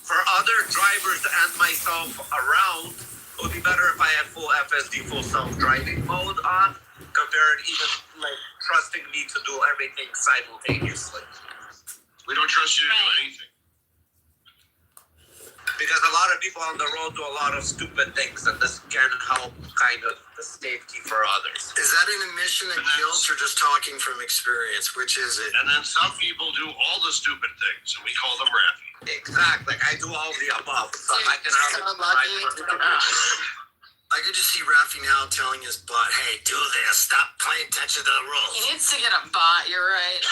For other drivers and myself around, it would be better if I had full FSD, full self-driving mode on, compared even like trusting me to do everything simultaneously. We don't trust you to do anything. Because a lot of people on the road do a lot of stupid things, and this can help kind of the safety for others. Is that an admission of guilt or just talking from experience? Which is it? And then some people do all the stupid things, and we call them rapping. Exactly. I do all the above. So I can have I could just see Rafi now telling his bot, hey, do this. Stop paying attention to the rules. He needs to get a bot, you're right.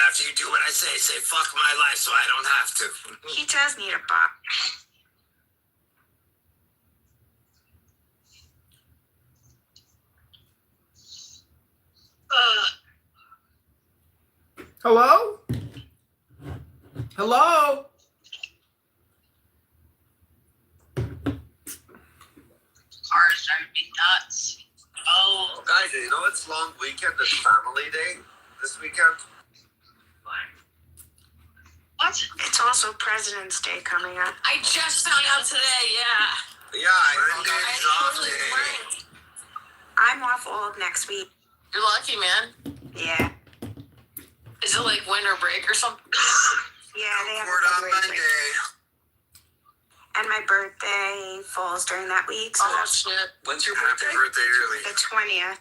After you do what I say fuck my life so I don't have to. He does need a bot. Hello? Hello? Cars driving me nuts. Oh. Guys, you know it's long weekend, it's family day this weekend. What? It's also President's Day coming up. I just found out today, yeah. Yeah, I'm off all of next week. You're lucky, man. Yeah. Is it like winter break or something? Yeah, they have Report on a Monday. And my birthday falls during that week, so Oh, that's shit. When's your birthday? Happy birthday early. the 20th.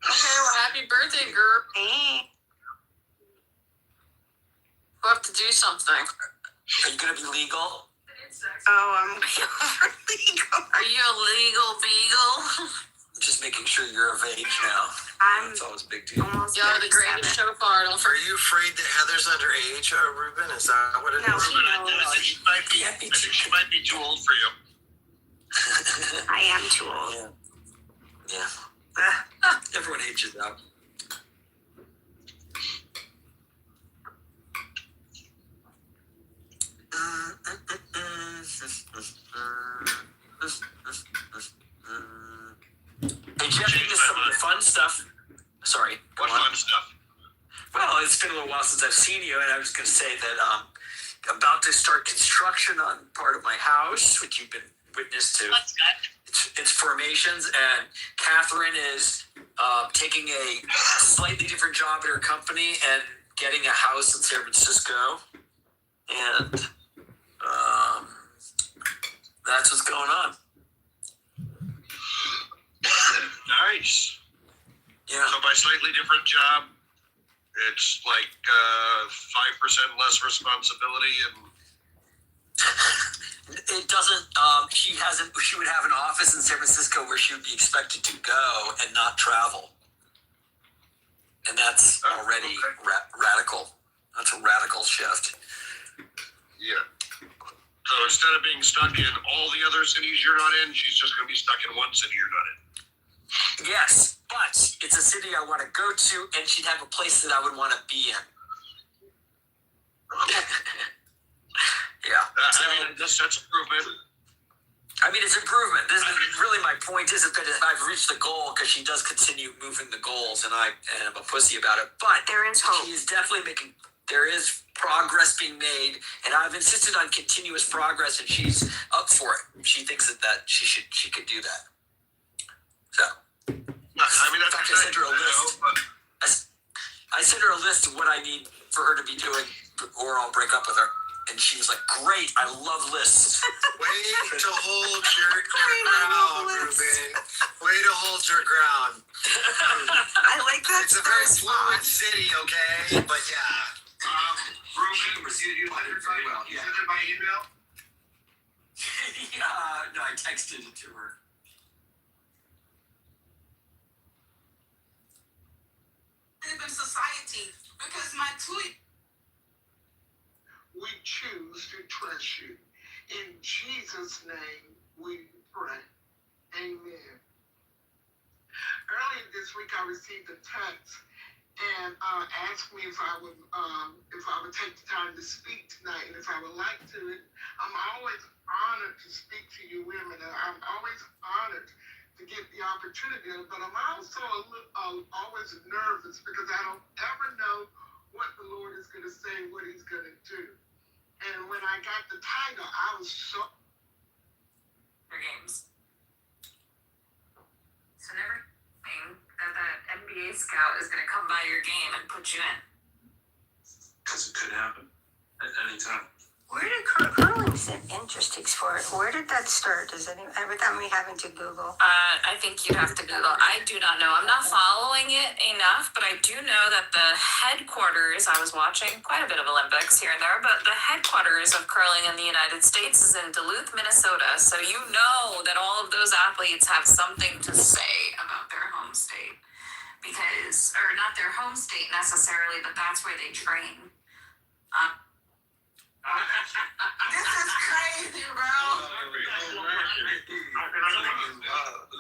Okay, well, happy birthday, girl. Hey. We'll have to do something. Are you gonna be legal? Oh, I'm legal. Are you a legal beagle? Just making sure you're of age now. I'm That's always a big deal. almost You're the greatest 37. so far. Don't Are forget. you afraid that Heather's underage, Ruben? Is that what it No, is? he knows. I think she might be too old for you. I am too old. Yeah. Everyone ages out. Hey, Jeff, you missed some of the fun stuff. Sorry. What fun stuff? Well, it's been a little while since I've seen you, and I was going to say that I'm about to start construction on part of my house, which you've been witness to. Its formations, and Catherine is taking a slightly different job at her company and getting a house in San Francisco, and that's what's going on. Nice. Yeah. So by slightly different job, it's like 5% less responsibility and. It doesn't. She would have an office in San Francisco where she would be expected to go and not travel, and that's already radical. That's a radical shift. Yeah. So instead of being stuck in all the other cities you're not in, she's just going to be stuck in one city you're not in. Yes, but it's a city I want to go to, and she'd have a place that I would want to be in. Yeah. I mean, that's improvement. I mean, it's improvement. This is really my point. Isn't that I've reached the goal because she does continue moving the goals, and I'm a pussy about it. But there is hope. She is definitely making. There is progress being made, and I've insisted on continuous progress, and she's up for it. She thinks that she could do that. So, I mean, that's I sent her a list. I sent her a list of what I need for her to be doing, or I'll break up with her. And she was like, "Great, I love lists." Way to hold your ground, Ruben. Way to hold your ground. I like that. It's a very fluid city, okay? But yeah. Ruben, you sent it by email? Yeah, no, I texted it to her. Live in society because my tweet. We choose to trust you. In Jesus' name we pray. Amen. Earlier this week I received a text and asked me if I would take the time to speak tonight, and if I would like to. I'm always honored to speak to you women, and I'm always honored to get the opportunity, but I'm also always nervous because I don't ever know what the Lord is going to say, what he's going to do. And when I got the title, I was shocked. Your games. So never think that NBA scout is going to come by your game and put you in. Because it could happen at any time. Where did curling's an interesting sport? Where did that start? Without me having to Google. I think you'd have to Google. I do not know. I'm not following it enough, but I do know that the headquarters, I was watching quite a bit of Olympics here and there, but the headquarters of curling in the United States is in Duluth, Minnesota. So you know that all of those athletes have something to say about their home state. Because, or not their home state necessarily, but that's where they train. This is crazy, bro.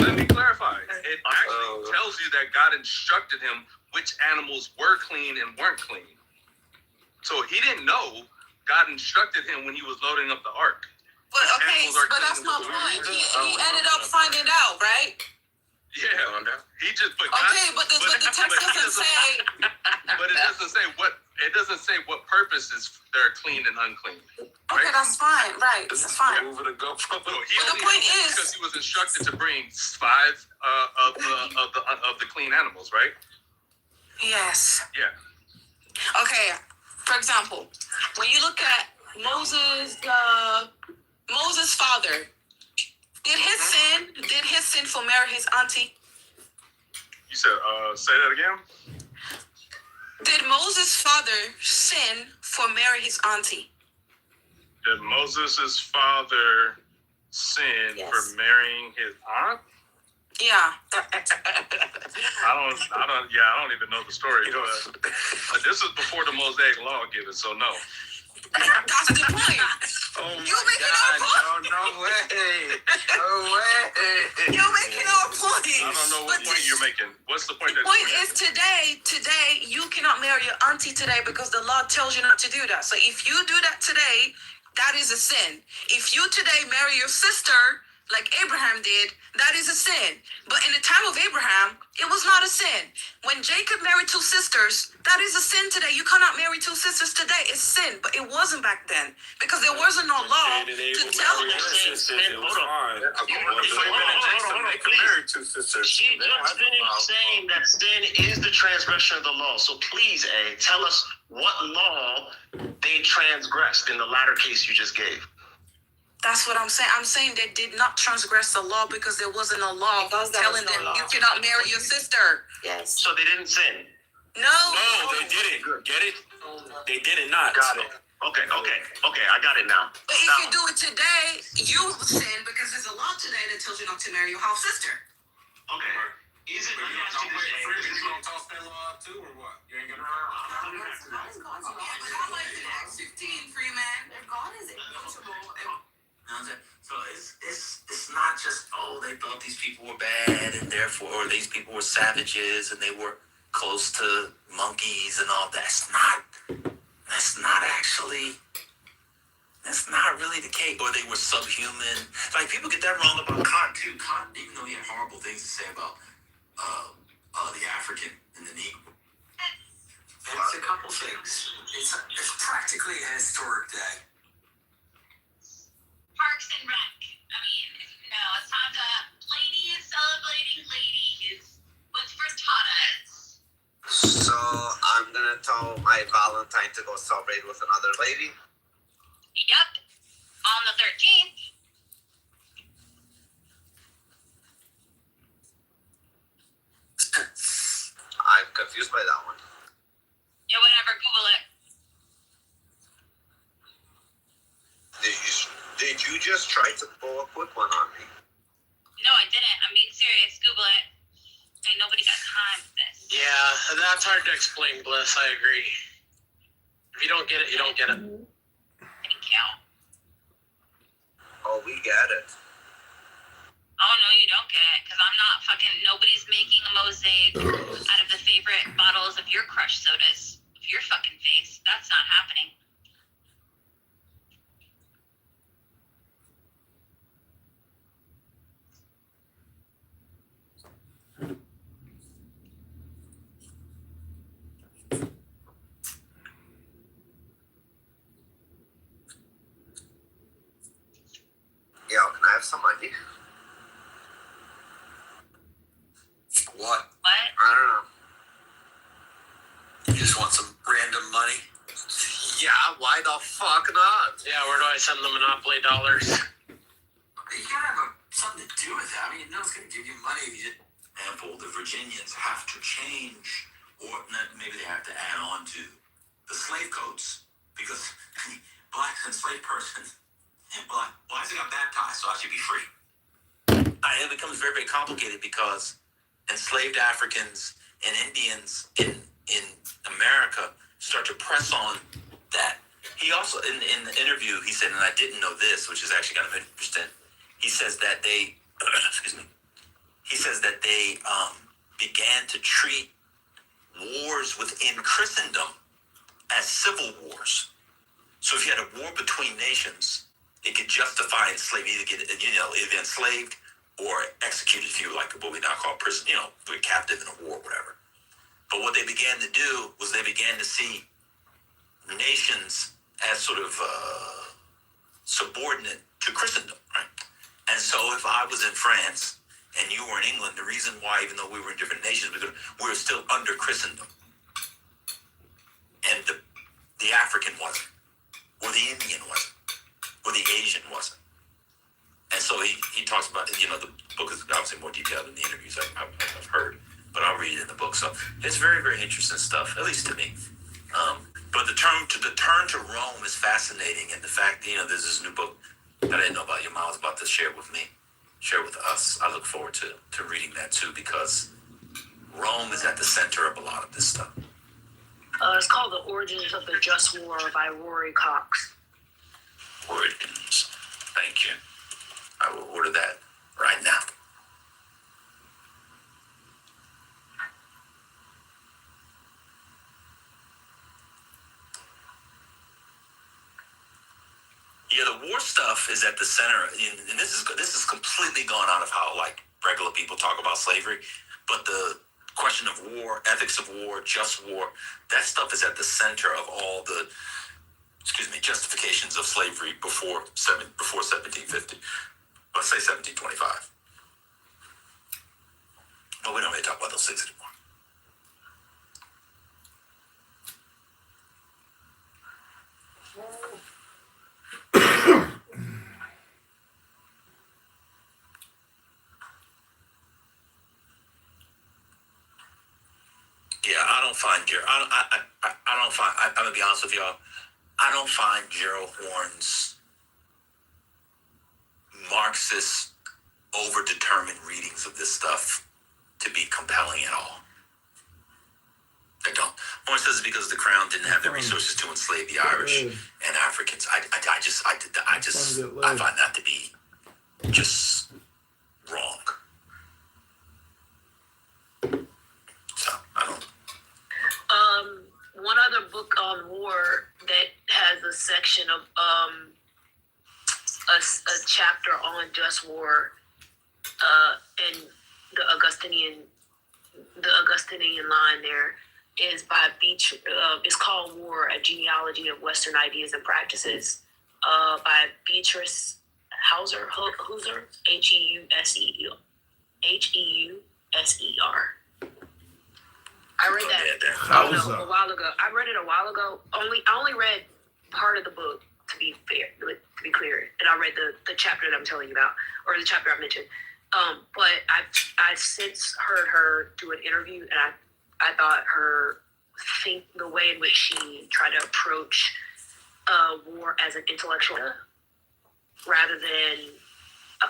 Let me clarify. It actually tells you that God instructed him which animals were clean and weren't clean. So he didn't know. God instructed him when he was loading up the ark. But okay, but that's my point. He ended up finding out, right? Yeah, he just. But the text doesn't say. But it doesn't say what. It doesn't say what purposes they're clean and unclean. Right? Okay, that's fine. Right, that's fine. Moving to go. So the point is, because he was instructed to bring 5 of the clean animals, right? Yes. Yeah. Okay. For example, when you look at Moses' father, did his sin for marry his auntie? You said, say that again? Did Moses' father sin for marry his auntie? Did Moses' father sin for marrying his aunt? Yeah. I don't even know the story. But this is before the Mosaic law given, so no. That's the point. You making our point. No way. No way. You're making our point. I don't know what point you're making. What's the point? The point is today, you cannot marry your auntie today because the law tells you not to do that. So if you do that today, that is a sin. If you today marry your sister, like Abraham did, that is a sin. But in the time of Abraham, it was not a sin. When Jacob married two sisters, that is a sin today. You cannot marry two sisters today. It's sin, but it wasn't back then because there wasn't no law to tell them. Hold on. She just finished saying that sin is the transgression of the law. So please, A, tell us what law they transgressed in the latter case you just gave. That's what I'm saying. I'm saying they did not transgress the law because there wasn't a law telling them you cannot marry your sister. Yes. So they didn't sin. No. No, they didn't. Get it? They did it not. Got it. Okay, I got it now. But if you do it today, you sin because there's a law today that tells you not to marry your half sister. Okay. Is it? You gonna toss that law up too, or what? You ain't gonna. But I like the Acts 15, free man. If God is immutable, So it's not just they thought these people were bad and therefore these people were savages and they were close to monkeys and all that. That's not really the case. Or they were subhuman. Like people get that wrong about Kant too. Kant, even though he had horrible things to say about the African and the Negro. It's a couple things. It's practically a historic day. Parks and Rec. I mean, it's time to ladies celebrating ladies with frittatas. So I'm gonna tell my Valentine to go celebrate with another lady. Yep. On the 13th. I'm confused by that one. Yeah, whatever. Google it. Did you just try to pull a quick one on me? No, I didn't. I'm being serious. Google it. Ain't nobody got time for this. Yeah, that's hard to explain, Bliss. I agree. If you don't get it, you don't get it. Thank you. Oh, we get it. Oh, no, you don't get it. Because I'm not nobody's making a mosaic out of the favorite bottles of your crush sodas. Of your fucking face. That's not happening. Yeah, can I have some money? What? What? I don't know. You just want some random money? Yeah, why the fuck not? Yeah, where do I send the Monopoly dollars? You gotta have something to do with that. I mean, no one's gonna give you money if you didn't. Example, the Virginians have to change, or maybe they have to add on to the slave codes because blacks enslaved persons and blacks that got baptized, so I should be free. It becomes very, very complicated because enslaved Africans and Indians in America start to press on that. He also, in the interview, he said, and I didn't know this, which is actually kind of interesting. He says that they, excuse me. He says that they began to treat wars within Christendom as civil wars. So if you had a war between nations, it could justify enslaving, either get either enslaved or executed if you were like what we now call prison, be captive in a war or whatever. But what they began to do was they began to see nations as sort of subordinate to Christendom, right? And so if I was in France and you were in England, the reason why, even though we were in different nations, because we were still under Christendom. And the African wasn't, or the Indian wasn't, or the Asian wasn't. And so he talks about, the book is obviously more detailed than the interviews I've heard, but I'll read it in the book. So it's very, very interesting stuff, at least to me. But the turn to Rome is fascinating, and the fact that, there's this new book that I didn't know about. Your mom was about to share with us. I look forward to reading that too, because Rome is at the center of a lot of this stuff. It's called The Origins of the Just War by Rory Cox. organs. Thank you. I will order that right now. Yeah, the war stuff is at the center, and this is completely gone out of how like regular people talk about slavery. But the question of war, ethics of war, just war, that stuff is at the center of all the justifications of slavery before 1750. Let's say 1725. But we don't really talk about those things anymore. Yeah, I don't find Gerald. I don't find. I'm gonna be honest with y'all. I don't find Gerald Horne's Marxist, overdetermined readings of this stuff to be compelling at all. I don't. Horne says it's because the Crown didn't have the resources to enslave the Irish and Africans. I find that to be just wrong. So I don't. One other book on war that has a section of a chapter on just war, and the Augustinian line there is by Beach. It's called War: A Genealogy of Western Ideas and Practices, by Beatrice Hauser, Heuser. I read that a while ago. I read it a while ago. I only read part of the book, to be clear, and I read the chapter that I'm telling you about, or the chapter I mentioned. But I've since heard her do an interview, and I thought the way in which she tried to approach war as an intellectual, rather than a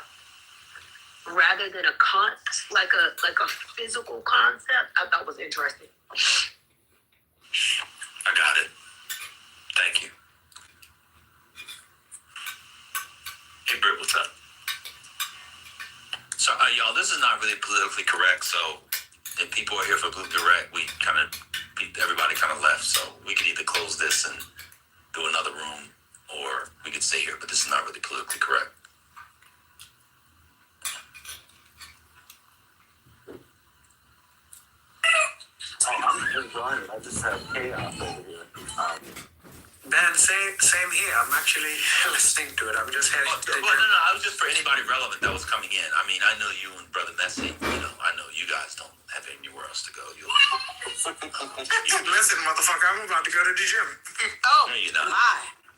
like a physical concept, I thought was interesting. I got it. Thank you. Hey, Britt, what's up? So, y'all, this is not really politically correct. So, if people are here for politically correct, everybody kind of left. So, we could either close this and do another room, or we could stay here. But this is not really politically correct. I'm enjoying it. I just have chaos over here. Man, same here. I'm actually listening to it. I'm just heading to no. I was just for anybody relevant that was coming in. I mean, I know you and Brother Messi. I know you guys don't have anywhere else to go. Listen, motherfucker, I'm about to go to the gym. No, you're not.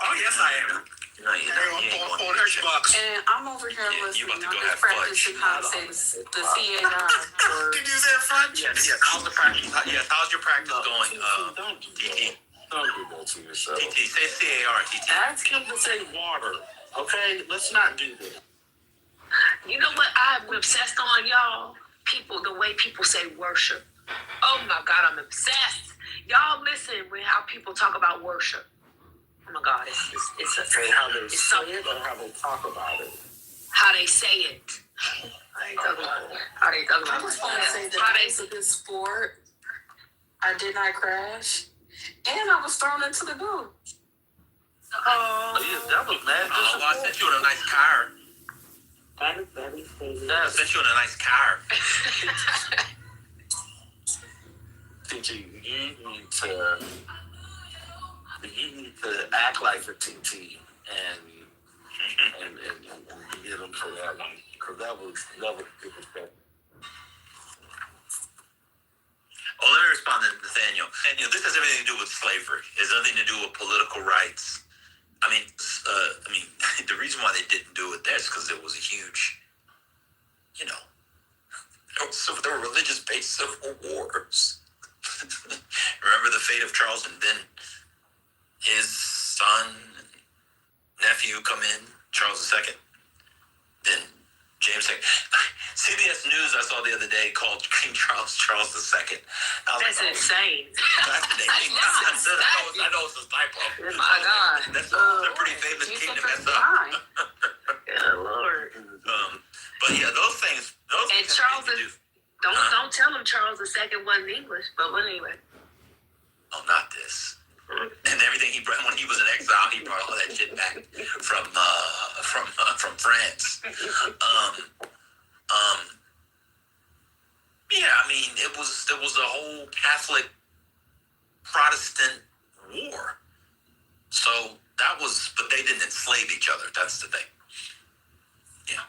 Oh, yes, I am. No, you're not. You ain't going to the gym. And I'm over here listening. I'm just practicing how to say the CA9. Did you say French? Yes. How's the practice? Yes. How's your practice going, TT? Don't do that to yourself. TT, say CAR, TT. Ask him to say water. Okay, let's not do that. You know what I'm obsessed on, y'all? The way people say worship. Oh my God, I'm obsessed. Y'all listen with how people talk about worship. Oh my God, And how they say it or how they talk about it. How they say it. How they talk about it. I just want to say that it was a good sport. I did not crash. And I was thrown into the goo. Oh, yeah, that was mad. I sent you in a nice car. Yeah, I sent you in a nice car. TT, you need to act like a TT and get him for that one, because that was good stuff. Well, let me respond to Nathaniel. And this has everything to do with slavery. It has nothing to do with political rights. I mean, the reason why they didn't do it there is because it was a huge, there were religious-based civil wars. Remember the fate of Charles, and then his son and nephew come in, Charles II. Then James Hick. CBS News I saw the other day called King Charles II. That's insane. That's the name. I know it's a typo. Oh my God. That's a pretty famous king to mess up. Good Lord. But yeah, those things. And Charles is, don't tell him Charles II wasn't English, but anyway. Oh, not this. And everything he brought when he was in exile, he brought all that shit back from France. Yeah, I mean, there was a whole Catholic Protestant war. So that was, but they didn't enslave each other. That's the thing. Yeah.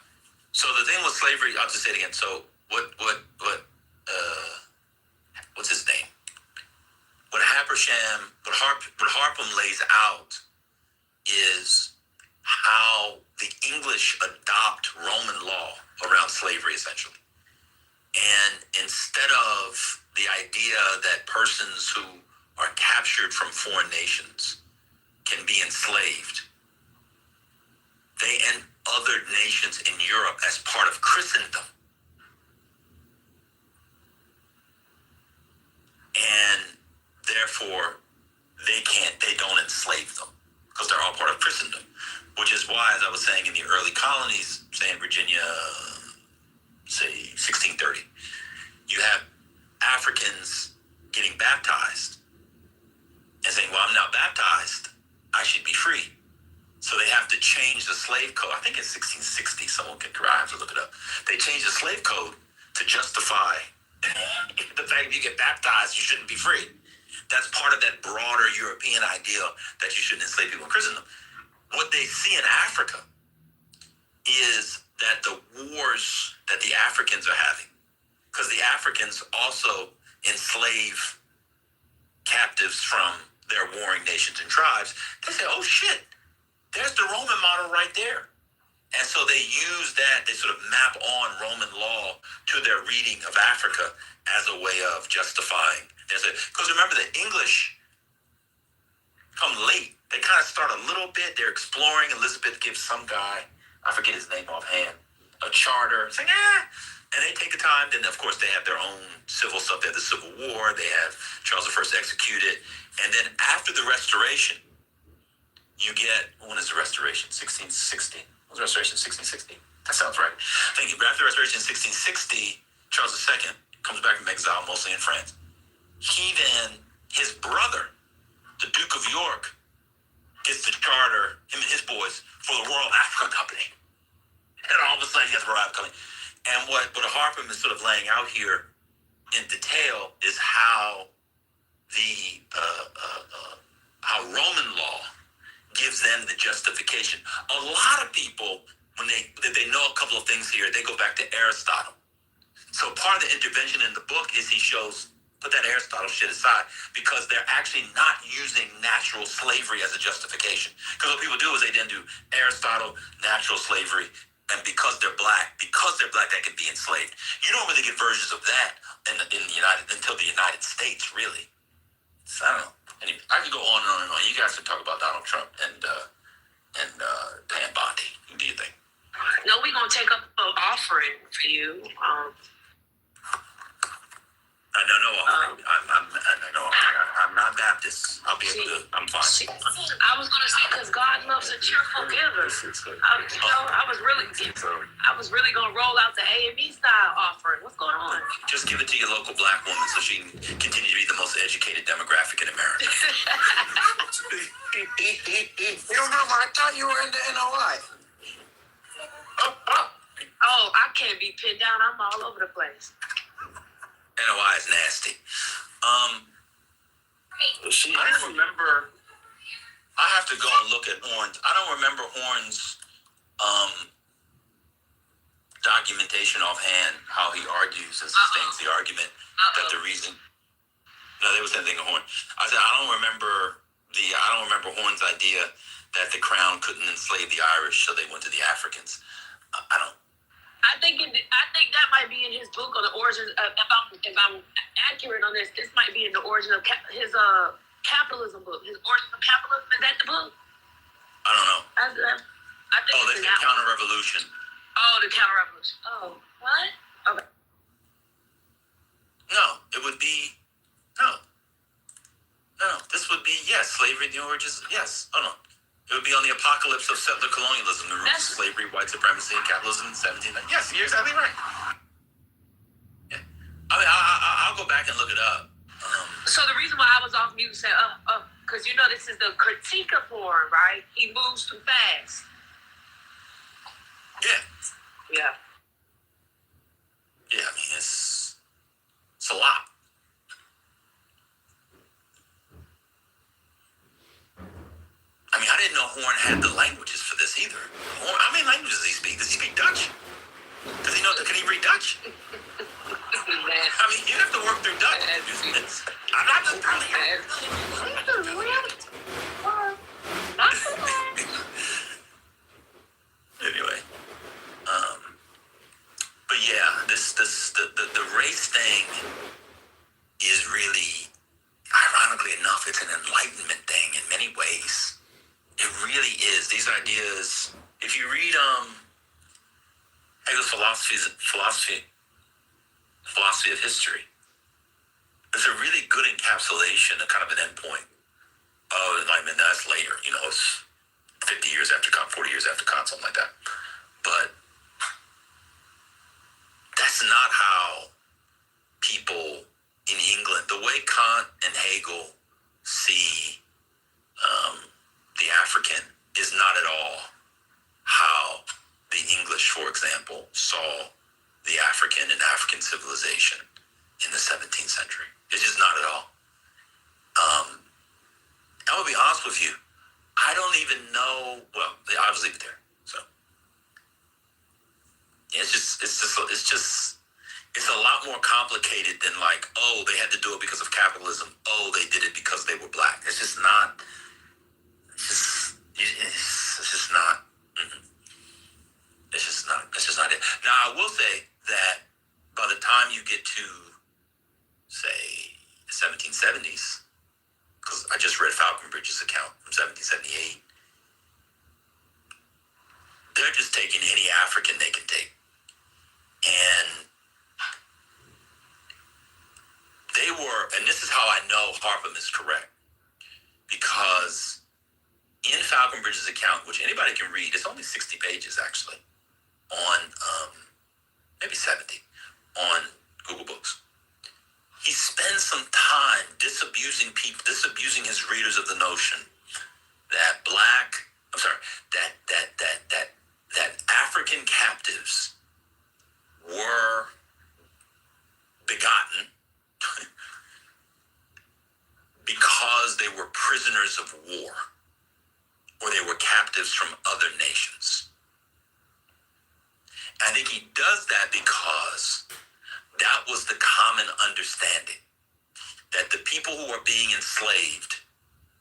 So the thing with slavery, I'll just say it again. So what's his name? What Harpham lays out is how the English adopt Roman law around slavery, essentially. And instead of the idea that persons who are captured from foreign nations can be enslaved, they and other nations in Europe as part of Christendom. And therefore, they don't enslave them because they're all part of Christendom, which is why, as I was saying, in the early colonies, say in Virginia, say 1630, you have Africans getting baptized and saying, well, I'm now baptized, I should be free. So they have to change the slave code. I think it's 1660, someone can, I have to look it up. They changed the slave code to justify the fact that you get baptized, you shouldn't be free. That's part of that broader European idea that you shouldn't enslave people in Christendom. What they see in Africa is that the wars that the Africans are having, because the Africans also enslave captives from their warring nations and tribes, they say, oh shit, there's the Roman model right there. And so they use that, they sort of map on Roman law to their reading of Africa as a way of justifying. Because remember, the English come late. They kind of start a little bit. They're exploring. Elizabeth gives some guy, I forget his name offhand, a charter. It's like, and they take the time. Then, of course, they have their own civil stuff. They have the Civil War. They have Charles I executed. And then after the Restoration, you get, when is the Restoration? 1660. Was the Restoration 1660? That sounds right. Thank you. But after the Restoration in 1660, Charles II comes back from exile, mostly in France. He then, his brother, the Duke of York, gets the charter, him and his boys, for the Royal African Company. And all of a sudden, he has a Royal African Company. And what Harpham is sort of laying out here in detail is how how Roman law gives them the justification. A lot of people, when they know a couple of things here, they go back to Aristotle. So part of the intervention in the book is he shows, put that Aristotle shit aside, because they're actually not using natural slavery as a justification. Because what people do is they then do Aristotle, natural slavery, and because they're black, they can be enslaved. You don't really get versions of that until the United States, really. So I don't know. Anyway, I can go on and on and on. You guys can talk about Donald Trump and Dan Bondi. What do you think? No, we're gonna take up an offering for you. I know no offering. I'm not Baptist. I'll be able to. I'm fine. I was gonna say because God loves a cheerful giver. I was really gonna roll out the AME style offering. What's going on? Just give it to your local black woman so she can continue to be the most educated demographic in America. You don't know, I thought you were in the NOI. Oh, I can't be pinned down. I'm all over the place. NOI is nasty. I don't remember. I have to go and look at Horns. I don't remember Horns' documentation offhand, how he argues and sustains the argument that the reason. No, they were saying Horn. I said I don't remember Horn's idea that the crown couldn't enslave the Irish, so they went to the Africans. I don't. I think that might be in his book on the origins. If I'm accurate on this might be in the origin of his capitalism book. His origin of capitalism, is that the book? I don't know. I think they say counter-revolution. Oh, the counter revolution. Oh, what? Okay. No, it would be no. This would be yes, slavery, the origins. Yes. Oh no. It would be on the apocalypse of settler colonialism, the roots of slavery, white supremacy, and capitalism in 1790. Yes, you're exactly right. Yeah. I mean, I'll go back and look it up. So the reason why I was off mute saying, because you know this is the critique of porn, right? He moves too fast. Yeah. Yeah. Yeah, I mean, it's a lot. I mean, I didn't know Horn had the languages for this either. Horn, how many languages does he speak? Does he speak Dutch? Does he know? Can he read Dutch? I mean, you have to work through Dutch. I'm not just telling you. Anyway, but yeah, the race thing is really, ironically enough, it's an enlightenment thing in many ways. It really is. These ideas, if you read Hegel's philosophy of history, it's a really good encapsulation, a kind of an endpoint of enlightenment. That's later, it's 50 years after Kant, 40 years after Kant, something like that. But that's not how people in England, the way Kant and Hegel see the African is not at all how the English, for example, saw the African and African civilization in the 17th century. It's just not at all. I will be honest with you. I don't even know. Well, I'll just leave it there. So it's a lot more complicated than like, oh, they had to do it because of capitalism. Oh, they did it because they were black. It's just not. It's just not. It's just not. It's just not it. Now, I will say that by the time you get to, say, the 1770s, because I just read Falconbridge's account from 1778, they're just taking any African they can take. And they were, and this is how I know Harpham is correct, because in Falconbridge's account, which anybody can read, it's only 60 pages actually, on maybe 70, on Google Books. He spends some time disabusing his readers of the notion that that African captives were begotten because they were prisoners of war, or they were captives from other nations. I think he does that because that was the common understanding, that the people who are being enslaved,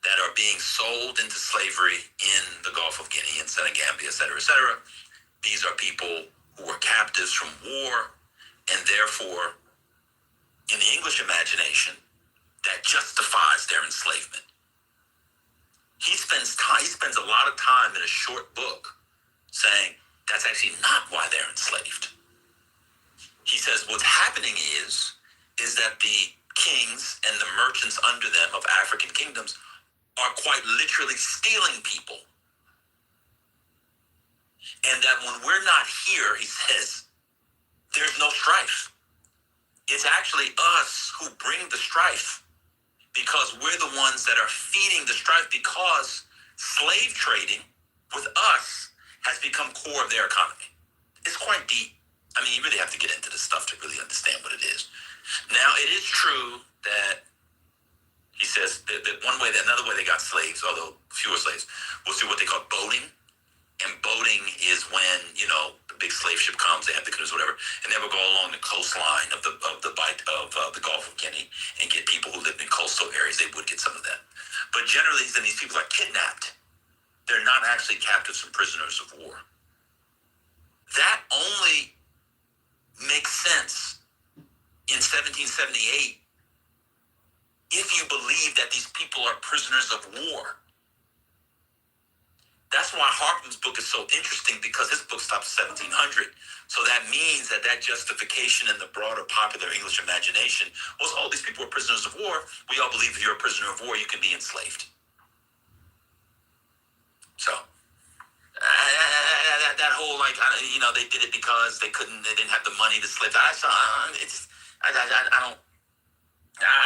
that are being sold into slavery in the Gulf of Guinea and Senegambia, et cetera, these are people who were captives from war, and therefore, in the English imagination, that justifies their enslavement. He spends a lot of time in a short book saying that's actually not why they're enslaved. He says what's happening is that the kings and the merchants under them of African kingdoms are quite literally stealing people. And that when we're not here, he says, there's no strife. It's actually us who bring the strife, because we're the ones that are feeding the strife, because slave trading with us has become core of their economy. It's quite deep. I mean, you really have to get into this stuff to really understand what it is. Now, it is true that he says that another way they got slaves, although fewer slaves, was through what they call boating. And boating is when, the big slave ship comes, they have the canoes, whatever, and they would go along the coastline of the Gulf of Guinea and get people who lived in coastal areas. They would get some of that. But generally, then these people are kidnapped. They're not actually captives and prisoners of war. That only makes sense in 1778 if you believe that these people are prisoners of war. That's why Harpham's book is so interesting, because his book stops 1700. So that means that justification in the broader popular English imagination was, oh, these people are prisoners of war. We all believe if you're a prisoner of war, you can be enslaved. So that whole, like, they did it because they didn't have the money to slave. I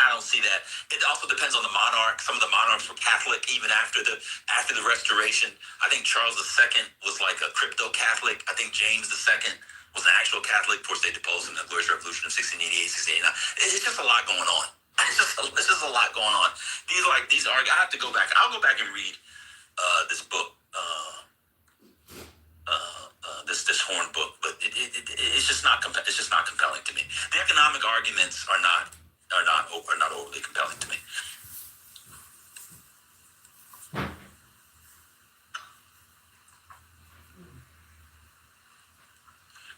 don't see that. It also depends on the monarch. Some of the monarchs were Catholic even after the Restoration. I think Charles II was like a crypto Catholic. I think James II was an actual Catholic. Of course, they deposed him in the Glorious Revolution of 1688, 1689. It's just a lot going on. It's just a lot going on. These are. I have to go back. I'll go back and read this book. This Horn book, but it's just not it's just not compelling to me. The economic arguments are not overly compelling to me.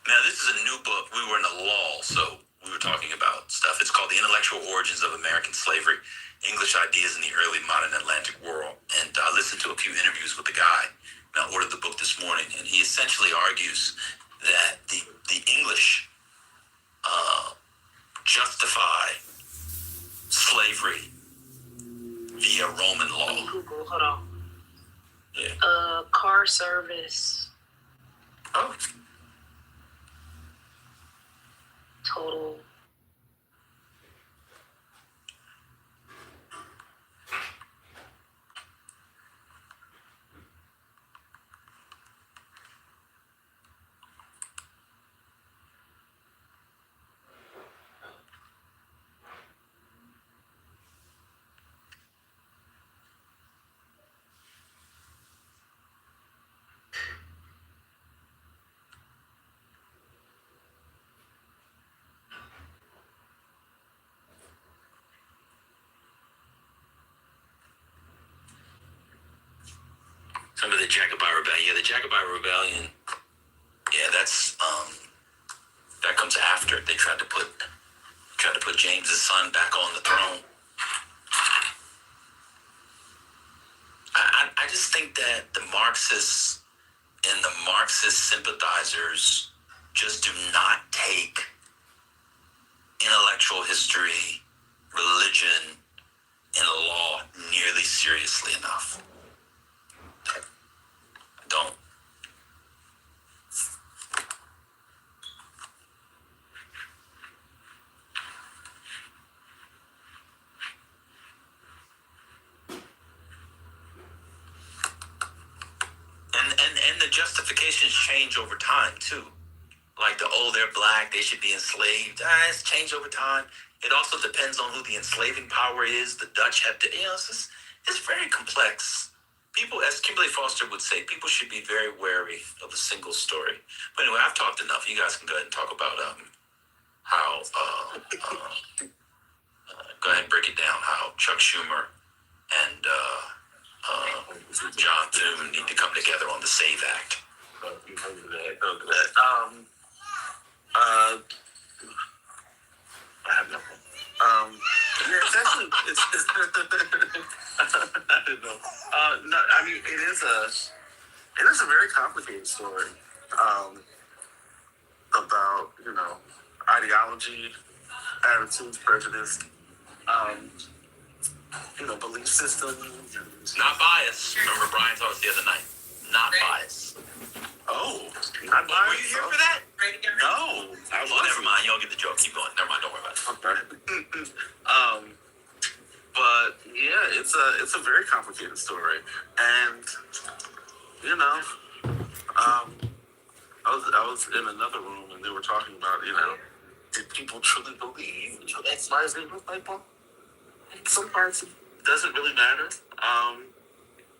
Now, this is a new book. We were in a lull, so we were talking about stuff. It's called The Intellectual Origins of American Slavery, English Ideas in the Early Modern Atlantic World. And I listened to a few interviews with the guy, and I ordered the book this morning, and he essentially argues that the English justify slavery via Roman law. Google, hold on. Yeah. Car service. Oh. Total. Some of the Jacobite Rebellion. Yeah, the Jacobite Rebellion. Yeah, that comes after they tried to put James's son back on the throne. I just think that the Marxists and the Marxist sympathizers just do not take intellectual history, religion, and law nearly seriously enough. Don't. And the justifications change over time too. Like they're black, they should be enslaved. It's changed over time. It also depends on who the enslaving power is. The Dutch have to, it's very complex. People, as Kimberly Foster would say, people should be very wary of a single story. But anyway, I've talked enough. You guys can go ahead and talk about how, go ahead and break it down, how Chuck Schumer and John Thune need to come together on the SAVE Act. I have no yeah, it's actually, I don't know. No, I mean, it is a very complicated story about, ideology, attitudes, prejudice, belief systems. Not bias. Remember Brian told us the other night. Not bias. Oh, not bias. Were you here for that? No. Never mind. You don't get the joke. Keep going. Never mind. Don't worry about it. Okay. But yeah, it's a very complicated story, and I was in another room and they were talking about did people truly believe X, Y, Z with people? Some parts it doesn't really matter.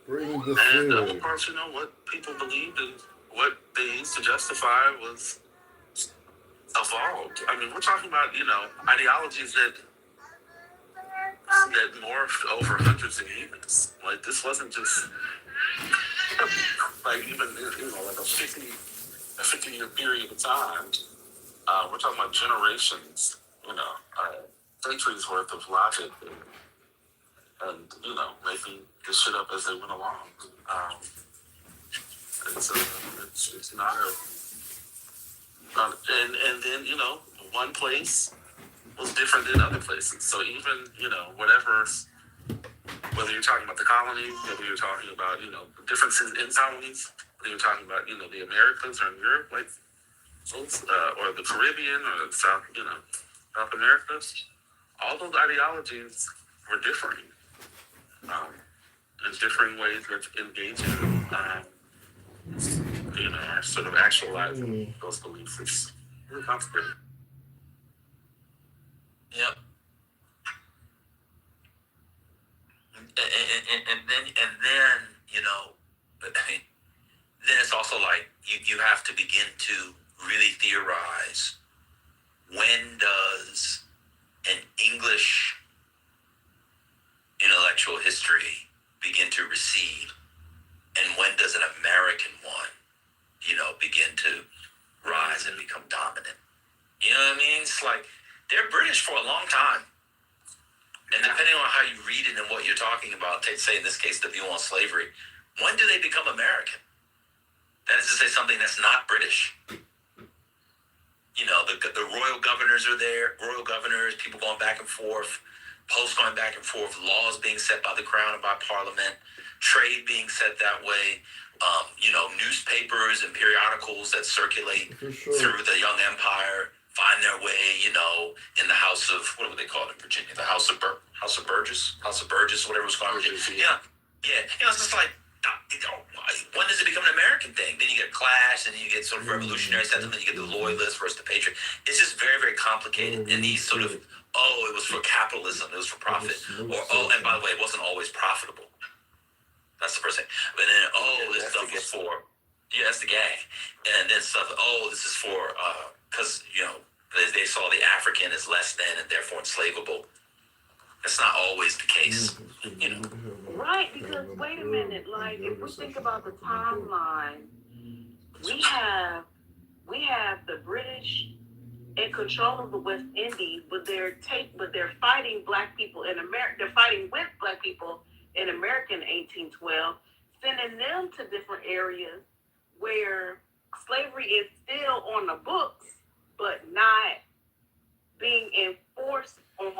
And other parts, what people believed and what they used to justify was evolved. I mean, we're talking about ideologies that morphed over hundreds of years. Like, this wasn't just like even like a 50-year period of time. We're talking about generations, centuries worth of logic and making this shit up as they went along. It's not and then one place was different than other places. So even whether you're talking about the colonies, whether you're talking about differences in colonies, whether you're talking about the Americas or in Europe, like or the Caribbean or the South America, all those ideologies were differing, and differing ways of engaging, sort of actualizing those beliefs. It's really complicated. Yep. And then then it's also like you have to begin to really theorize, when does an English intellectual history begin to recede, and when does an American one begin to rise and become dominant? You know what I mean? It's like they're British for a long time. And depending on how you read it and what you're talking about, say in this case, the view on slavery, when do they become American? That is to say something that's not British. The royal governors are there, royal governors, people going back and forth, posts going back and forth, laws being set by the crown and by parliament, trade being set that way, newspapers and periodicals that circulate through the young empire find their way, in the House of, what do they call it in Virginia? The House of Burgess, whatever it's called. Yeah. It's just like, when does it become an American thing? Then you get clash, and then you get sort of revolutionary sentiment, you get the loyalists versus the patriot. It's just very, very complicated. And these sort of, it was for capitalism, it was for profit. Or, and by the way, it wasn't always profitable. That's the first thing. But then, this stuff was for, that's the gang. And then stuff, this is for, because, they saw the African as less than and therefore enslavable. That's not always the case, Right, because wait a minute, like if we think about the timeline, we have the British in control of the West Indies, but they're fighting black people in America. They're fighting with black people in America in 1812, sending them to different areas where slavery is still on the books, but not being enforced on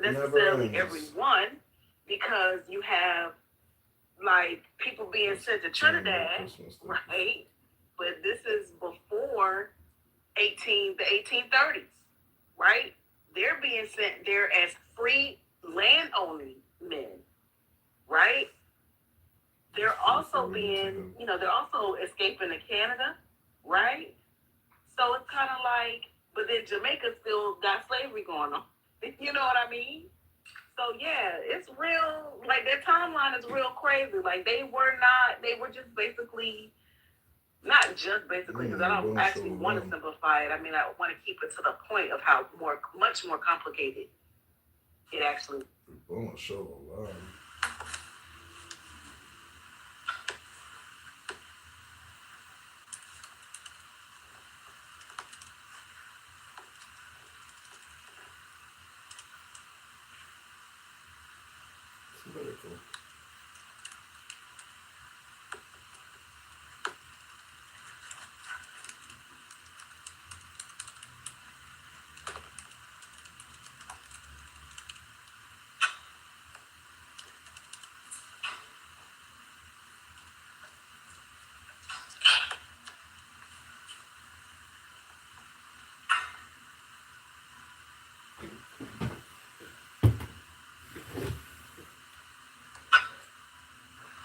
necessarily everyone, because you have like people being sent to Trinidad, right? But this is before the 1830s, right? They're being sent there as free land-owning men, right? They're also being, they're also escaping to Canada, right? So it's kind of like, but then Jamaica still got slavery going on. You know what I mean? So yeah, it's real, like their timeline is real crazy. Like they were just basically, not just basically, because I don't actually want to simplify it. I mean, I want to keep it to the point of how much more complicated it actually is.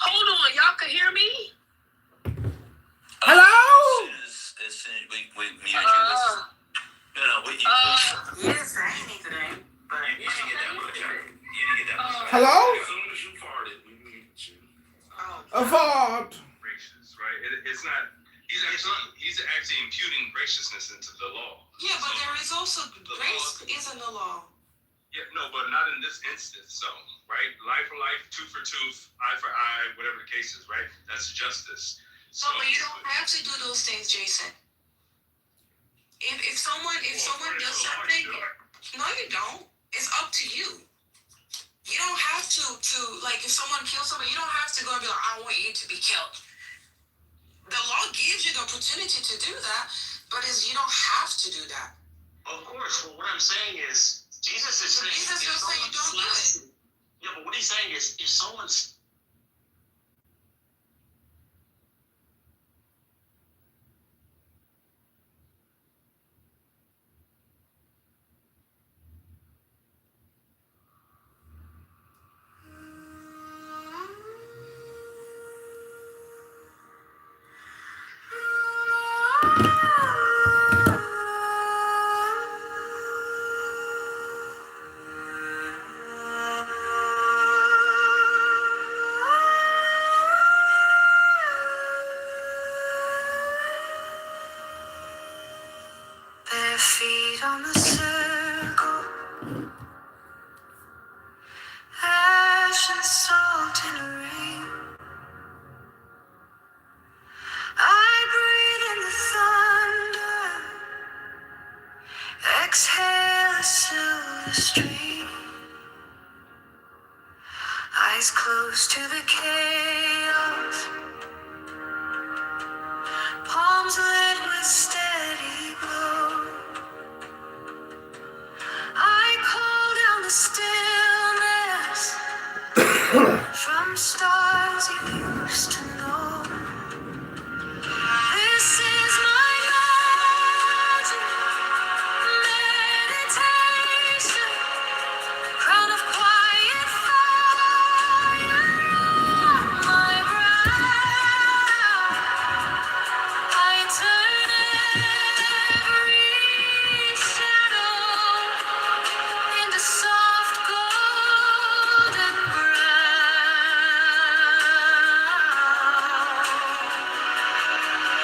Hold on, y'all can hear me? Hello? As soon as we muted you, Yes, I ain't today, but you didn't get that much. You didn't get that much. Hello? As soon as you farted, we muted you. A fart. Gracious, right? It's not. He's actually imputing graciousness into the law. yeah, but there is also grace is in the law. Yeah, no, but not in this instance. So, right? Life for life, tooth for tooth, eye for eye, whatever the case is, right? That's justice. So, But you don't have to do those things, Jason. If someone does something, no, you don't. It's up to you. You don't have to like if someone kills somebody, you don't have to go and be like, I want you to be killed. The law gives you the opportunity to do that, but you don't have to do that. Of course. Well, what I'm saying is, Jesus is saying. Jesus will say you don't do it. Yeah, but what he's saying is, if someone's Bare feet on the circle, ash and salt in the rain. I breathe in the thunder, exhale a silver stream. Eyes close to the chaos, palms lit with steady glow. I call down the stillness from stars you used to know. This is my magic meditation, crown of quiet fire on my brow. I turn every shadow into soft golden brown.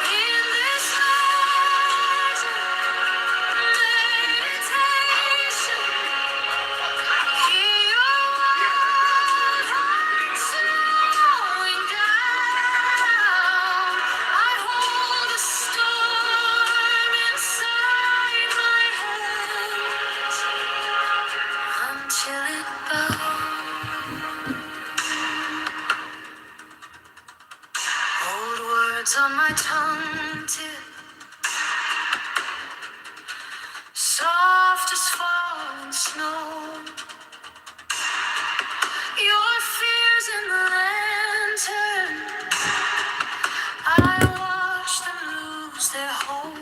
In this magic meditation, hear your heart slowing down. I hold a storm inside my hands until it bows. Old words on my tongue tip, soft as falling snow. Your fears in the lantern, I watch them lose their hold.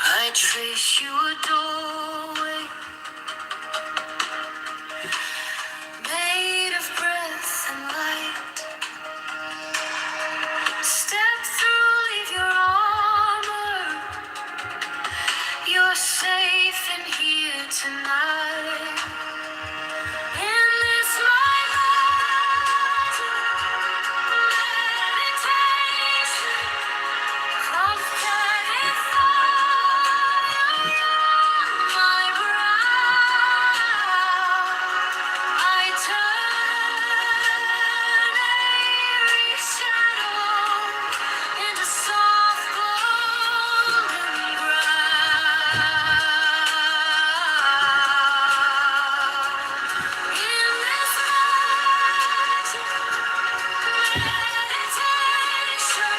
I trace you a doorway made of breath and light. Step through, leave your armor. You're safe in here tonight. In this my meditation, confident fire on my brow. I turn every shadow into soft golden brown. In this magic meditation,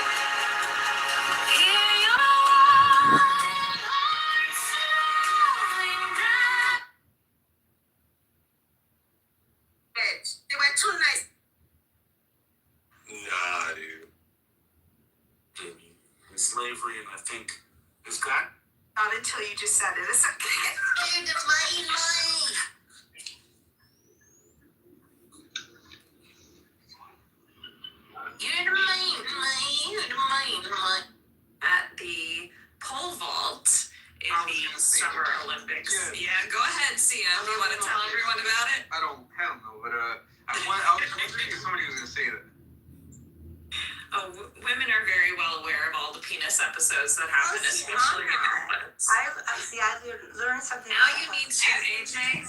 hear your warning heart slowing down. They were too nice. Nah, dude. And slavery, and I think it's got. Not until you just said it. It's okay. You're the mighty mind. You're the mind. At the pole vault in the Summer Olympics. Yeah, go ahead, Sia. You want to tell everyone about it? I don't know, but I was wondering if somebody was going to say that. Oh, women are very well aware of all the penis episodes that happen, especially in Olympics. I learned something. Now you need to, AJ.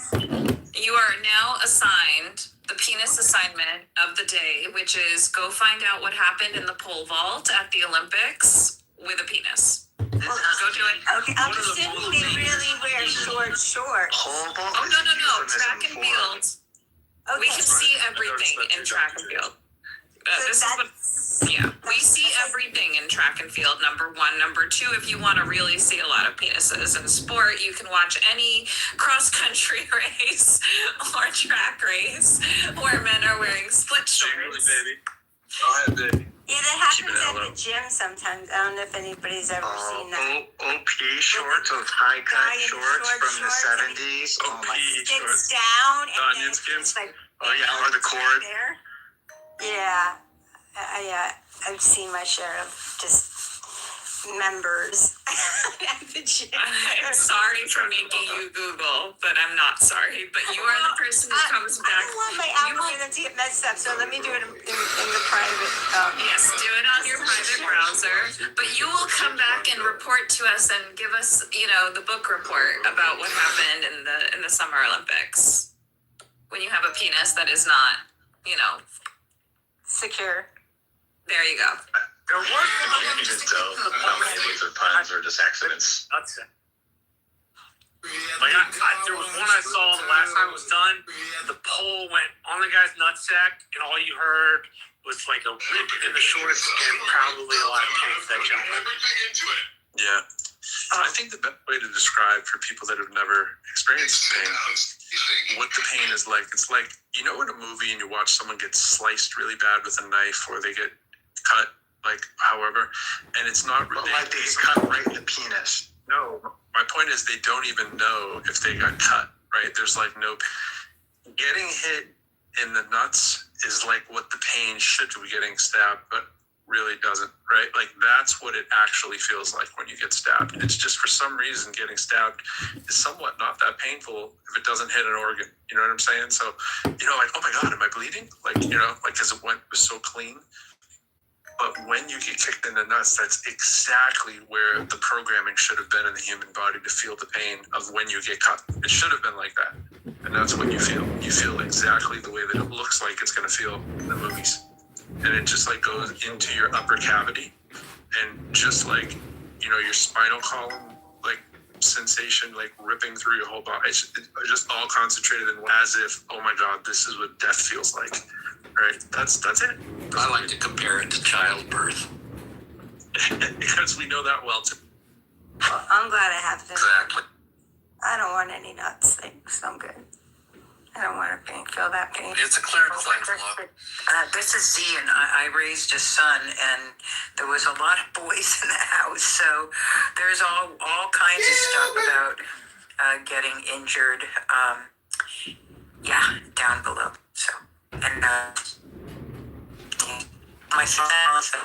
You are now assigned the penis assignment of the day, which is go find out what happened in the pole vault at the Olympics with a penis. Go do it. Okay, I'm assuming they really wear shorts. Oh, no. Track and field. Okay. We can see everything in track and field. This is what Yeah, we see everything in track and field, number one. Number two, if you want to really see a lot of penises in sport, you can watch any cross-country race or track race where men are wearing split shorts. Baby. Go ahead, baby. Yeah, that happens at the gym sometimes. I don't know if anybody's ever seen that. OP shorts, those high cut shorts from the 70s. Oh my Sticks down and then Onion skins. it's like Oh yeah, or the cord. there. Yeah, I've seen my share of just members at the gym. I'm sorry for making you Google, but I'm not sorry. But you are the person who comes back. I don't want my algorithm to get messed up, so let me do it in the private. Yes, do it on your private browser. But you will come back and report to us and give us, the book report about what happened in the Summer Olympics. When you have a penis that is not, secure. There you go. There was I can't even tell how many of these are puns or just accidents. That's it. Like there was one I saw the last time it was done. The pole went on the guy's nutsack, and all you heard was like a rip in the shorts and probably a lot of tanks that jumped. Yeah. I think the best way to describe for people that have never experienced pain what the pain is like. It's like, in a movie and you watch someone get sliced really bad with a knife or they get cut, like, however, and it's not really... But like they get cut right in the penis. No, my point is they don't even know if they got cut, right? There's like no... Getting hit in the nuts is like what the pain should be getting stabbed, but really doesn't, right? Like that's what it actually feels like when you get stabbed. It's just for some reason getting stabbed is somewhat not that painful if it doesn't hit an organ. You know what I'm saying? So, like, oh my God, am I bleeding? Like, because it was so clean. But when you get kicked in the nuts, that's exactly where the programming should have been in the human body to feel the pain of when you get cut. It should have been like that. And that's what you feel. You feel exactly the way that it looks like it's going to feel in the movies. And it just like goes into your upper cavity and just like, your spinal column, like sensation, like ripping through your whole body. It's just all concentrated in as if, oh my God, this is what death feels like. Right? That's it. I like to compare it to childbirth. Because we know that well too. Well, I'm glad I have this. Exactly. I don't want any nuts things. I'm good. I don't want to feel that pain. It's a clerical thing for love. This is Z, and I raised a son, and there was a lot of boys in the house, so there's all kinds of stuff about getting injured. Down below. So, and my son also.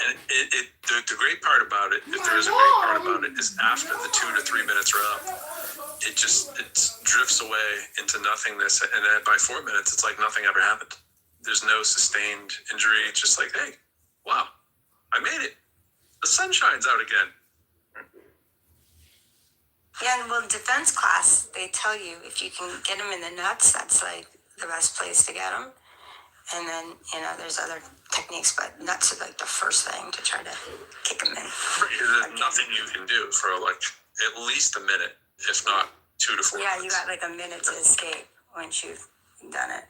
And the great part about it, if there is a great part about it, is after the 2 to 3 minutes are up, it drifts away into nothingness, and then by 4 minutes, it's like nothing ever happened. There's no sustained injury. It's just like, hey, wow, I made it. The sun shines out again. Yeah, and defense class, they tell you if you can get them in the nuts, that's like the best place to get them. And then, there's other techniques, but nuts are like the first thing to try to kick them in. There's nothing you can do for like at least a minute, if not 2 to 4 minutes. Yeah, you got like a minute to escape once you've done it.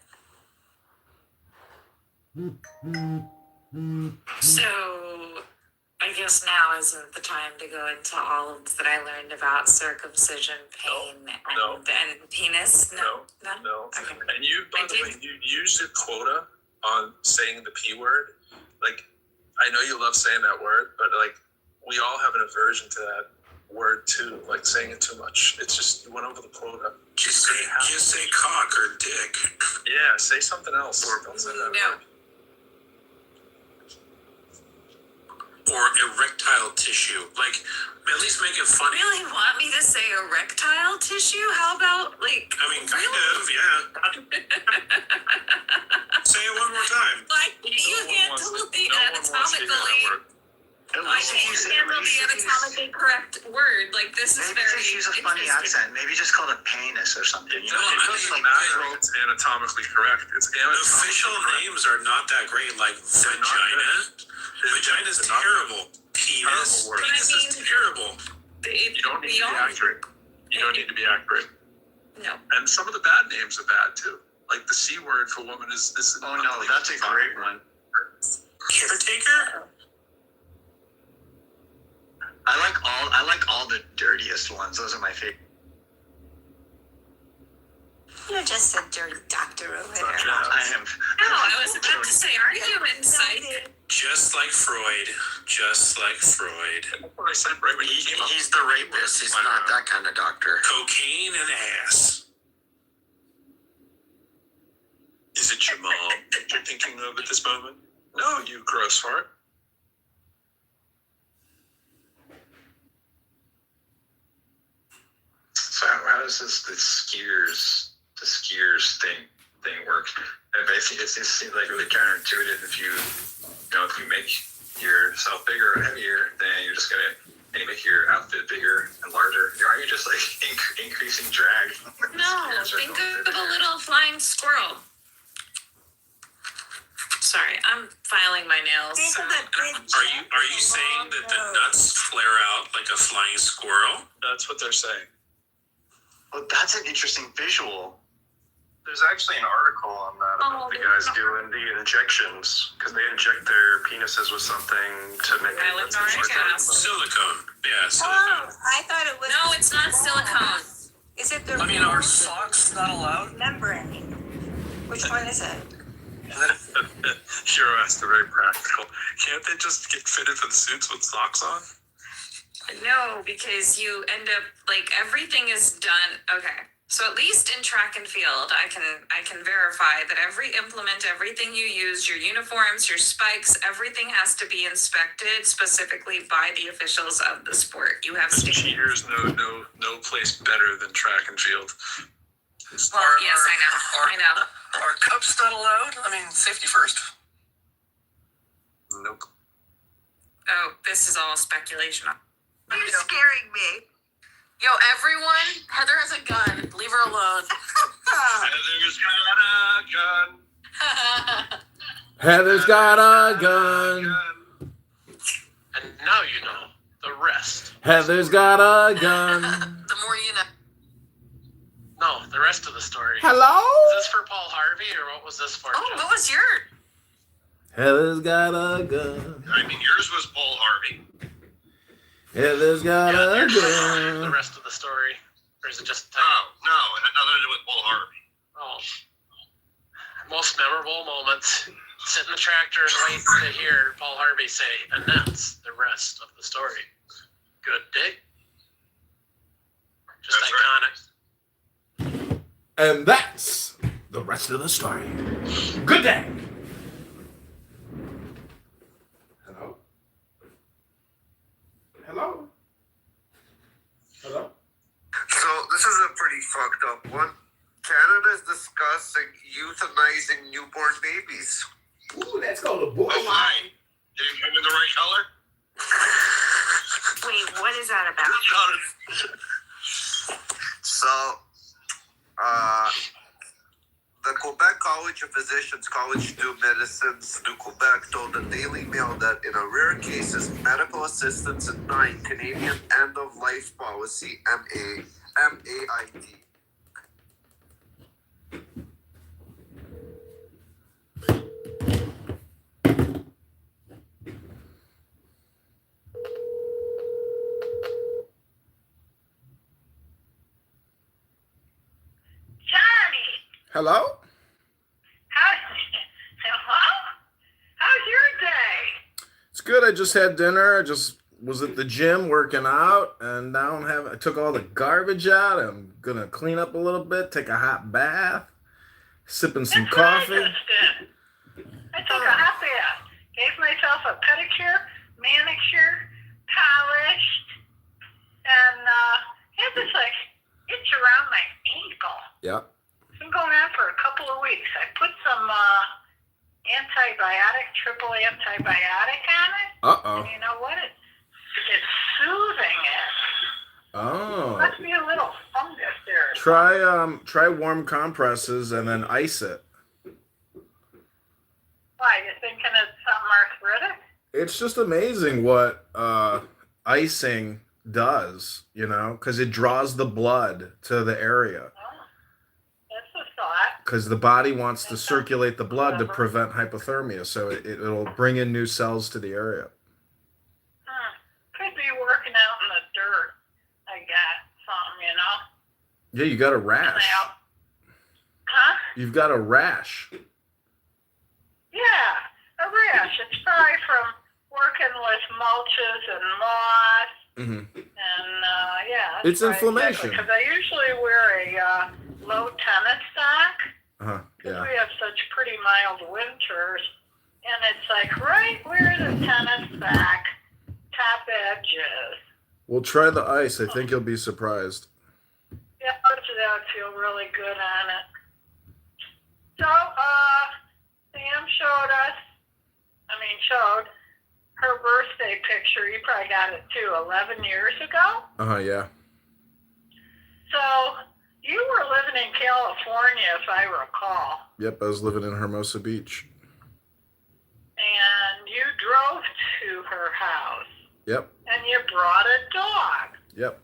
So, I guess now isn't the time to go into all of that I learned about circumcision, pain, and penis. No. Okay. And you, by the way, you used a quota on saying the P word. Like, I know you love saying that word, but like, we all have an aversion to that word too. Like saying it too much. It's just you went over the quota. Just say cock or dick. Yeah, say something else. Or don't say that word. Or erectile tissue. Like, at least make it funny. Really want me to say erectile tissue? How about, like... I mean, kind of, yeah. Say it one more time. Like, you handle the anatomically... I can't handle the anatomically correct word. Like, this is very... Maybe just use a funny accent. Maybe just call it penis or something. It doesn't matter if it's anatomically correct. It's official names are not that great, like vagina. Vagina's terrible. Penis is terrible. You don't need to be accurate. You don't need to be accurate. No. And some of the bad names are bad too. Like the C word for woman is oh no, that's a great one. Caretaker? I like all the dirtiest ones. Those are my favorite. You're just a dirty doctor over there. I am. No, I was about to say, aren't you in psych? Just like Freud. Just like Freud. He's the rapist. He's not that kind of doctor. Cocaine and ass. Is it your mom that you're thinking of at this moment? No, you gross fart. So how does the skiers thing work? And basically, it seems like really counterintuitive. If you make yourself bigger or heavier, then you're just gonna make your outfit bigger and larger. Aren't you just like increasing drag? No, think of a little flying squirrel. Sorry, I'm filing my nails. Are you saying that the nuts flare out like a flying squirrel? That's what they're saying. Well, that's an interesting visual. There's actually an article on that about the guys doing the injections because they inject their penises with something to make it Silicone. Yeah, Oh, silicone. I thought it was. No, it's not silicone. Is it the? I mean, are socks not allowed? Membrane. Which one is it? Hero asked are very practical. Can't they just get fitted for the suits with socks on? No, because you end up like everything is done. Okay, so at least in track and field, I can verify that every implement, everything you use, your uniforms, your spikes, everything has to be inspected specifically by the officials of the sport. You have standards. Cheaters know no place better than track and field. Well, yes, I know. Are cups not allowed? I mean, safety first. Nope. Oh, this is all speculation. You're scaring me. Yo, everyone, Heather has a gun. Leave her alone. Heather's got a gun. And now you know the rest. Heather's got a gun. The more you know. No, the rest of the story. Hello? Is this for Paul Harvey or what was this for? Oh, Jeff? what was your? Heather's got a gun. I mean, yours was Paul Harvey. Heather's got a gun. The rest of the story, or is it just? No, it had nothing to do with Paul Harvey. Oh, most memorable moments. Sit in the tractor and wait to hear Paul Harvey say, and that's the rest of the story. Good dig. Just That's iconic. And that's the rest of the story. Good day. Hello? Hello? Hello? So this is a pretty fucked up one. Canada is discussing euthanizing newborn babies. Ooh, let's go to boy. Oh, fine. Did you come in the right color? Wait, what is that about? So, the Quebec College of Physicians, College du Medicins du Quebec, told the Daily Mail that in a rare cases, medical assistance in 9 Canadian end-of-life policy, MAID. Johnny, Hello? how's your day? It's good. I just had dinner. I just was at the gym working out, and now I took all the garbage out. I'm gonna clean up a little bit, take a hot bath, sipping some That's what I coffee. just did. I took a hot bath, gave myself a pedicure, manicure, polished, and had this like itch around my ankle. Yep. It's been going on for a couple of weeks. I put some triple antibiotic on it. Uh-oh. And you know what? It's soothing it. Oh. Must be a little fungus there. Try warm compresses and then ice it. Why, you thinking it's something arthritic? It's just amazing what icing does, because it draws the blood to the area. Oh, that's a thought. because the body wants to circulate the blood to prevent hypothermia, so it'll bring in new cells to the area. Could be working out in the dirt. I got something, you know. Yeah, you got a rash. Huh? You've got a rash. Yeah, a rash. It's probably from working with mulches and moss. Mm-hmm. And yeah, It's inflammation. Because I usually wear a low tennis sock. Yeah. We have such pretty mild winters, and it's like right where the tennis sock top edge is. Well, try the ice. I think you'll be surprised. Yeah, that would feel really good on it. So, Sam showed her birthday picture. You probably got it too, 11 years ago? Yeah. So, you were living in California, if I recall. Yep, I was living in Hermosa Beach. And you drove to her house. Yep. And you brought a dog. Yep.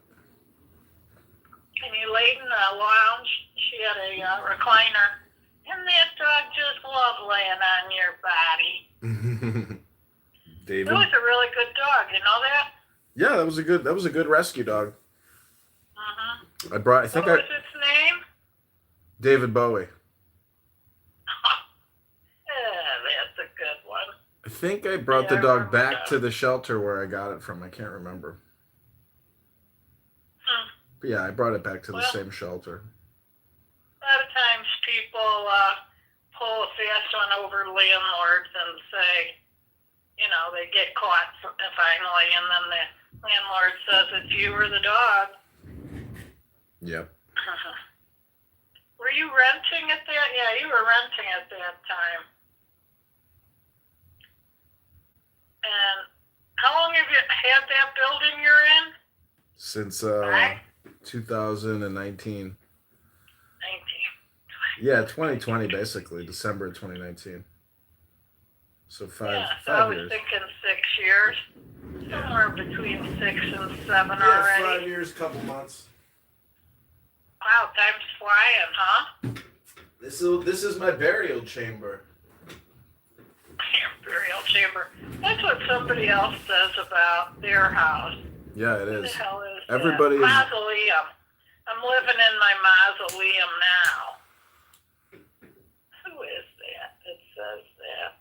And you laid in the lounge. She had a recliner. And that dog just loved laying on your body. David. It was a really good dog, you know that? Yeah, that was a good rescue dog. Mm-hmm. What was its name? David Bowie. That's a good one. I think I brought the dog back to the shelter where I got it from. I can't remember. But yeah, I brought it back to the same shelter. A lot of times people pull a fast one over landlords and say, you know, they get caught finally, and then the landlord says it's you or the dog. Yep. Were you renting at that? Yeah, you were renting at that time. And how long have you had that building you're in? Since 2019. Yeah, 2020 basically, December of 2019. So five I was years. thinking 6 years. Somewhere between 6 and 7 already. Yeah, 5 years, couple months. Wow, time's flying, huh? This is my burial chamber. Your burial chamber. That's what somebody else says about their house. Yeah, it is. What the hell is Everybody that? Mausoleum. I'm living in my mausoleum now. Who is that? It says that.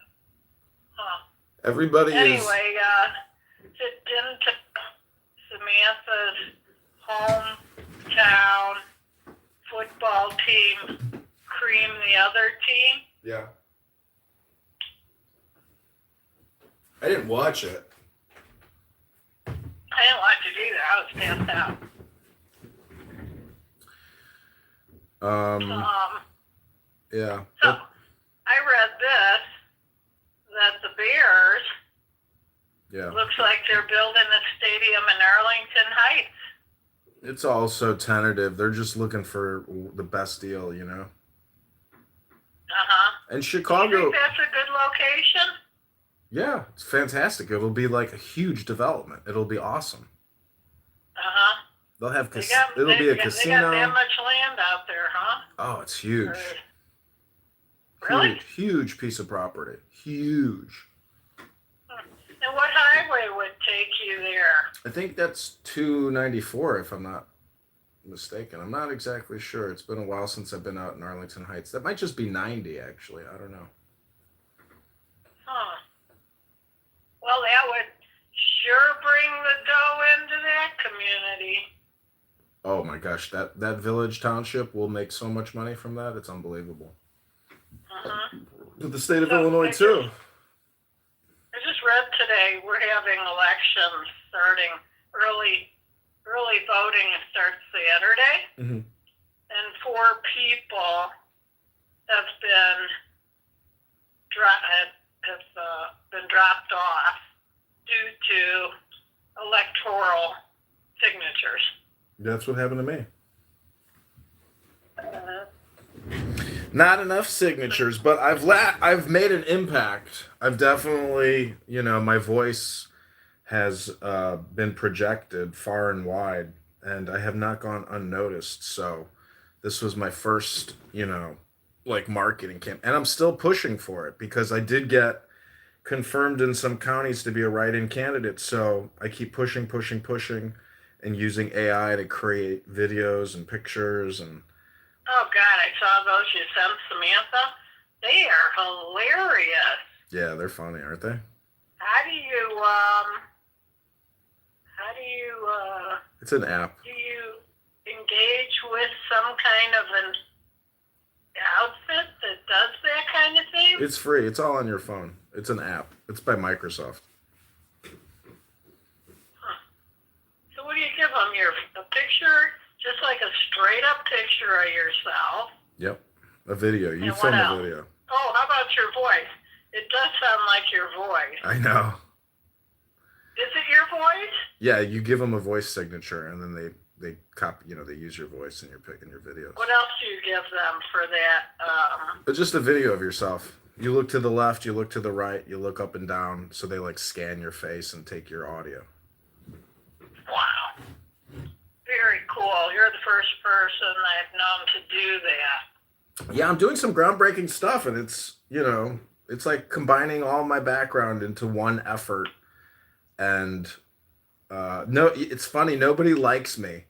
Huh. Everybody anyway, is. Into Samantha's hometown football team cream the other team? Yeah. I didn't watch it. I didn't watch it either. I was passed out. Yeah. So, I read this, that the Bears, looks like they're building a stadium in Arlington Heights. It's all so tentative. They're just looking for the best deal, you know? And Chicago... Do you think that's a good location? Yeah, it's fantastic. It'll be like a huge development. It'll be awesome. They'll have it'll be a casino. They got that much land out there, huh? Oh, it's huge. Really? Huge piece of property. Huge. And what highway would take you there? I think that's 294, if I'm not mistaken. I'm not exactly sure. It's been a while since I've been out in Arlington Heights. That might just be 90, actually. I don't know. Well, that would sure bring the dough into that community. Oh my gosh, that village township will make so much money from that. It's unbelievable. The state of Illinois too. I just read today we're having elections starting early voting starts Saturday, and 4 people have been dropped off due to electoral signatures. That's what happened to me. Not enough signatures, but I've made an impact. I've definitely, my voice has been projected far and wide, and I have not gone unnoticed. So this was my first, like marketing camp, and I'm still pushing for it because I did get confirmed in some counties to be a write-in candidate. So I keep pushing, and using AI to create videos and pictures and. Oh God, I saw those you sent Samantha. They are hilarious. Yeah, they're funny, aren't they? How do you It's an app. do you engage with some kind of an outfit that does that kind of thing? It's free. It's all on your phone. It's an app. It's by Microsoft. So what do you give them? A picture, just like a straight up picture of yourself. Yep. A video. You And film what a else? video. Oh, how about your voice? It does sound like your voice. I know. Is it your voice? Yeah, you give them a voice signature, and then they copy. They use your voice in your videos. What else do you give them for that? But just a video of yourself. You look to the left, you look to the right, you look up and down, so they like scan your face and take your audio. Wow. Very cool. You're the first person I've known to do that. Yeah, I'm doing some groundbreaking stuff, and it's it's like combining all my background into one effort. And no, it's funny. Nobody likes me,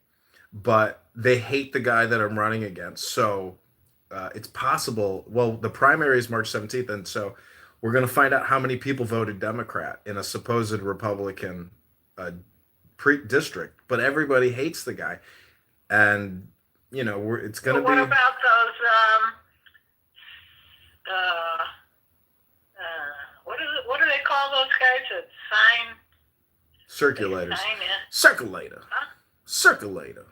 but they hate the guy that I'm running against. So it's possible. Well, the primary is March 17th, and so we're going to find out how many people voted Democrat in a supposed Republican district. But everybody hates the guy, and it's going to be. What about those? What do they call those guys that sign? Circulators. Sign in? Circulator. Huh? Circulator.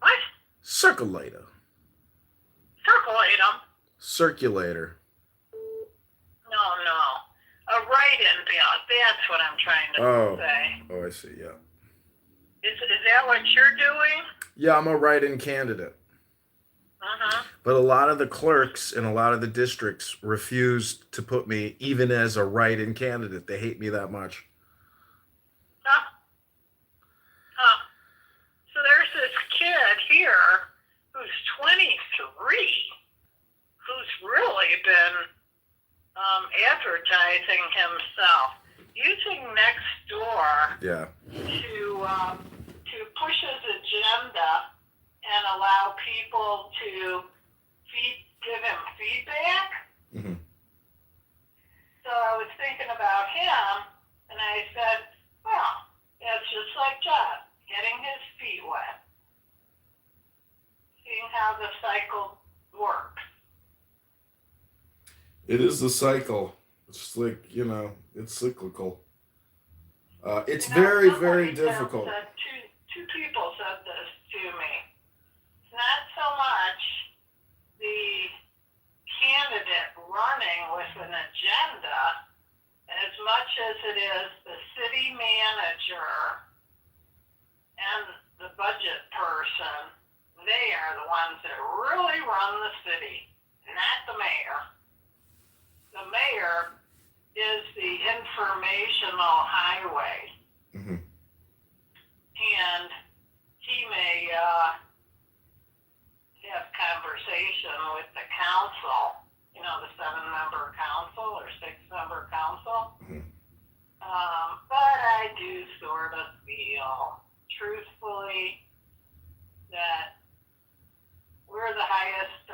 What? Circulator. Circulate them? Circulator. No. A write-in ballot. That's what I'm trying to say. Oh, I see. Yeah. Is that what you're doing? Yeah, I'm a write-in candidate. But a lot of the clerks in a lot of the districts refused to put me even as a write-in candidate. They hate me that much. So there's this kid here who's 23, who's really been advertising himself, using Nextdoor to push his agenda and allow people to give him feedback. Mm-hmm. So I was thinking about him, and I said, well, it's just like John, getting his feet wet, seeing how the cycle works. It is the cycle. It's like, it's cyclical. It's very, very difficult. Two people said this to me. It's not so much the candidate running with an agenda as much as it is the city manager and the budget person. They are the ones that really run the city, not the mayor. The mayor is the informational highway. Mm-hmm. And he may have conversation with the council, the 7-member council or 6-member council. Mm-hmm. But I do sort of feel, truthfully, that we're the highest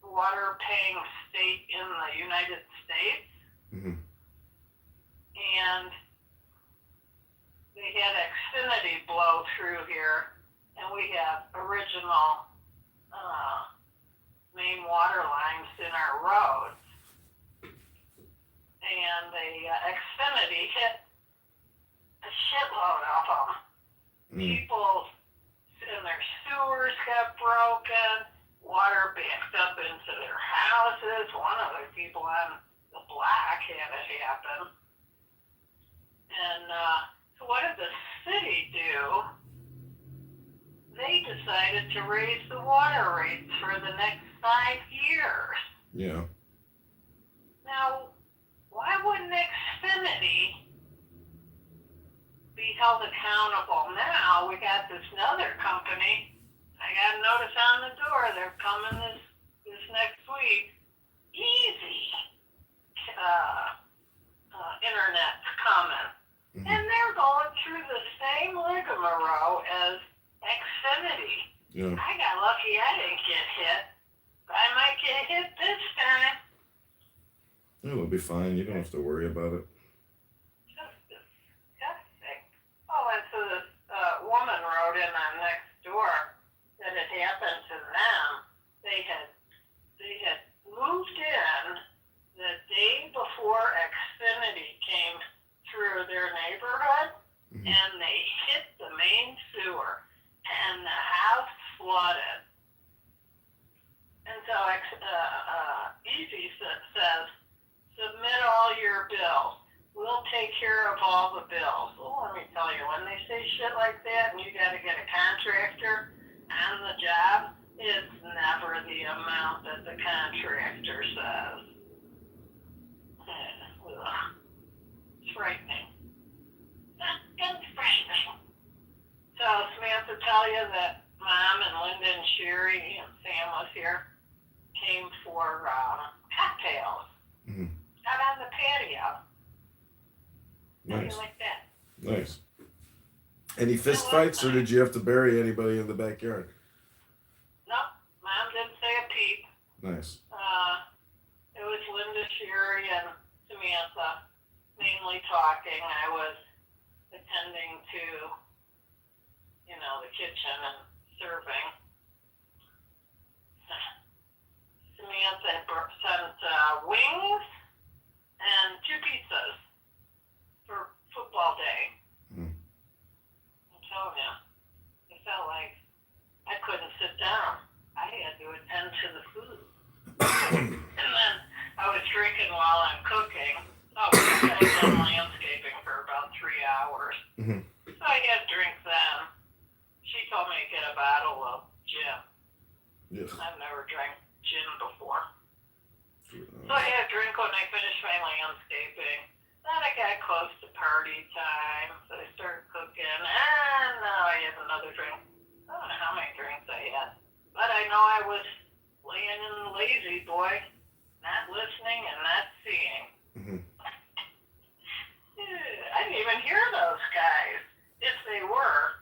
water-paying state in the United States. Mm-hmm. And they had Xfinity blow through here, and we have original main water lines in our roads. And the Xfinity hit a shitload of them. People in their sewers got broken, water backed up into their houses. One of the people on the block had it happen. And so what did the city do? They decided to raise the water rates for the next 5 years. Yeah. Now, why wouldn't Xfinity be held accountable? Now we got this other company. I got a notice on the door. They're coming this next week. Easy. Internet coming. And they're going through the same rigmarole as Xfinity. Yeah. I got lucky I didn't get hit. I might get hit this time. It'll be fine. You don't have to worry about it. Just disgusting. Oh, and so this woman wrote in on next door that it happened to them. They had moved in the day before Xfinity came through their neighborhood, and they hit the main sewer, and the house flooded. And so Easy says, submit all your bills. We'll take care of all the bills. Well, let me tell you, when they say shit like that and you got to get a contractor on the job, it's never the amount that the contractor says. It's frightening. It's frightening. So Samantha tell you that Mom and Linda and Sherry and Sam was here, came for cocktails out on the patio. Nice. Something like that. Nice. Any fist fights, or did you have to bury anybody in the backyard? No, Mom didn't say a peep. Nice. It was Linda, Sherry, and Samantha mainly talking. I was attending to, the kitchen and serving. Samantha sent wings and 2 pizzas for football day. I'm telling you, it felt like I couldn't sit down. I had to attend to the food. And then I was drinking while I'm cooking. Oh, I was done landscaping for about 3 hours. So I had a drink then. She told me to get a bottle of gin. Yes. I've never drank gin before. So I had a drink when I finished my landscaping. Then I got close to party time, so I started cooking, and now I have another drink. I don't know how many drinks I had, but I know I was laying in the lazy boy, not listening and not seeing. I didn't even hear those guys, if they were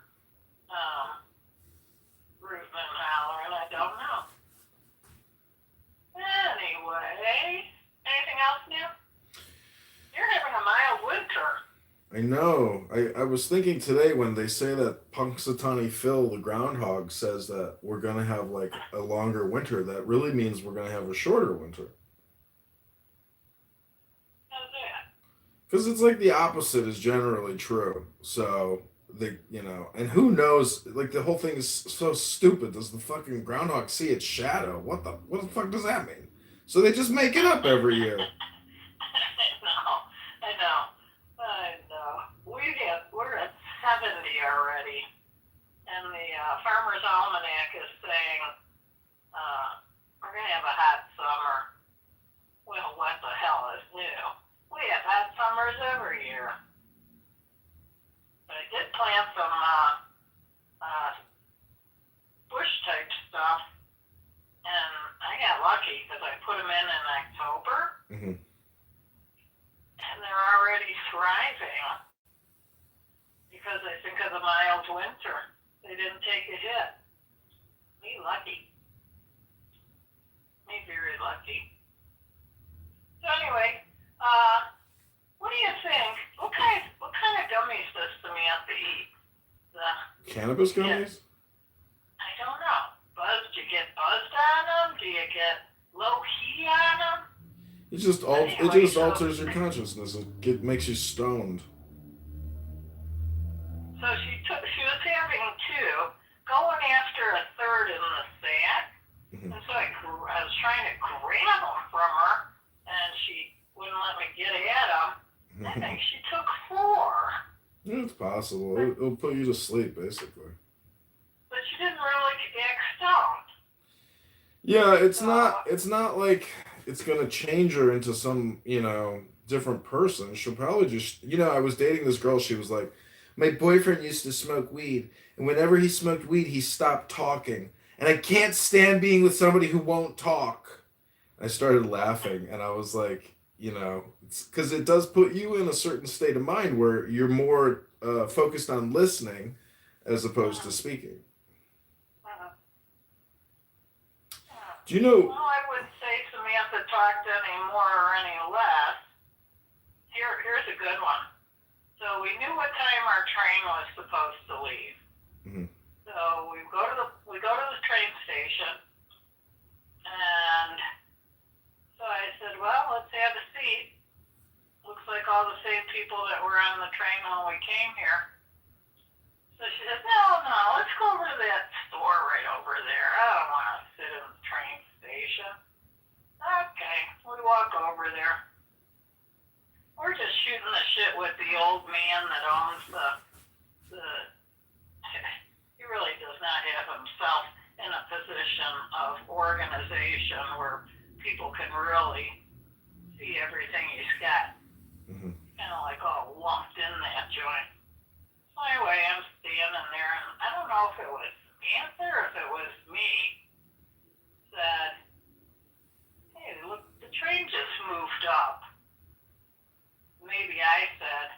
rootin' and hollering. I don't know. Anyway, anything else new? You're having a mild winter. I know. I was thinking today when they say that Punxsutawney Phil, the groundhog, says that we're going to have like a longer winter, that really means we're going to have a shorter winter. How's that? Because it's like the opposite is generally true. So, and who knows, like the whole thing is so stupid. Does the fucking groundhog see its shadow? What the fuck does that mean? So they just make it up every year. I know. We're at 70 already, and the Farmer's Almanac is saying we're going to have a hot summer. Well, what the hell is new? We have hot summers every year. But I did plant some bush type stuff, and I got lucky because I put them in October. And they're already thriving because I think of the mild winter. They didn't take a hit. Me lucky. Me very lucky. So anyway, what do you think? What kind of gummies does Samantha eat? Cannabis gummies? I don't know. Do you get buzzed on them? Do you get low key on them? It just alters your consciousness. It makes you stoned. So she was having 2, going after a third in the sack, and so I was trying to grab them from her, and she wouldn't let me get at them. I think she took 4. Yeah, it's possible. It'll put you to sleep, basically. But she didn't really get stoned. Yeah, it's not like it's gonna change her into some, different person. She'll probably just, I was dating this girl, she was like, my boyfriend used to smoke weed, and whenever he smoked weed, he stopped talking. and I can't stand being with somebody who won't talk. I started laughing, and I was like, you know, because it does put you in a certain state of mind where you're more focused on listening as opposed to speaking. Do you know? Well, I wouldn't say Samantha talked any more or any less. Here's a good one. So we knew what time our train was supposed to leave. Mm-hmm. So we go to the train station, and so I said, well, let's have a seat. Looks like all the same people that were on the train when we came here. So she said, no, let's go over to that store right over there. I don't want to sit in the train station. Okay, we walk over there. We're just shooting the shit with the old man that owns the he really does not have himself in a position of organization where people can really see everything he's got. Mm-hmm. Kind of like all lumped in that joint. So anyway, I'm standing there, and I don't know if it was Samantha or if it was me, said, hey, look, the train just moved up. Maybe I said,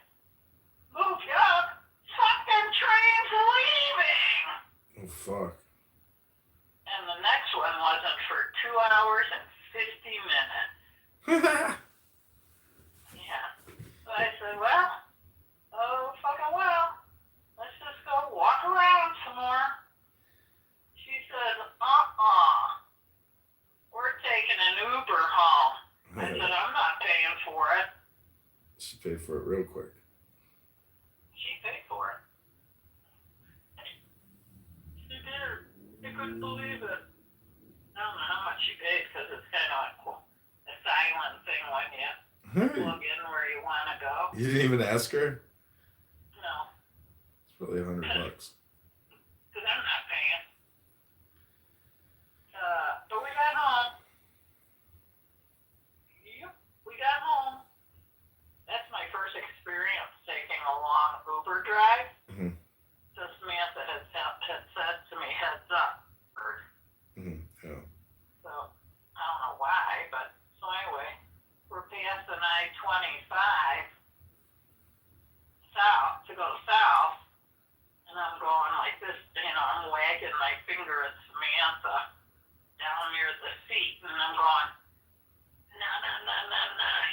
moved up? Fucking train's leaving! Oh, fuck. And the next one wasn't for 2 hours and 50 minutes. Yeah. So I said, well, oh, fucking well. Let's just go walk around some more. She said, we're taking an Uber home. I said, I'm not paying for it. She paid for it real quick. She paid for it. She did. You couldn't believe it. I don't know how much she paid because it's kind of a silent thing when you plug in where you want to go. You didn't even ask her? No. It's probably $100. Because I'm not paying. But we got home. Yep, we got home. That's my first experience taking a long Uber drive. Mm-hmm. So Samantha had said to me, heads up. Mm-hmm. Yeah. So I don't know why, but so anyway, we're passing I-25 south to go south, and I'm going like this, I'm wagging my finger at Samantha down near the seat, and I'm going, no,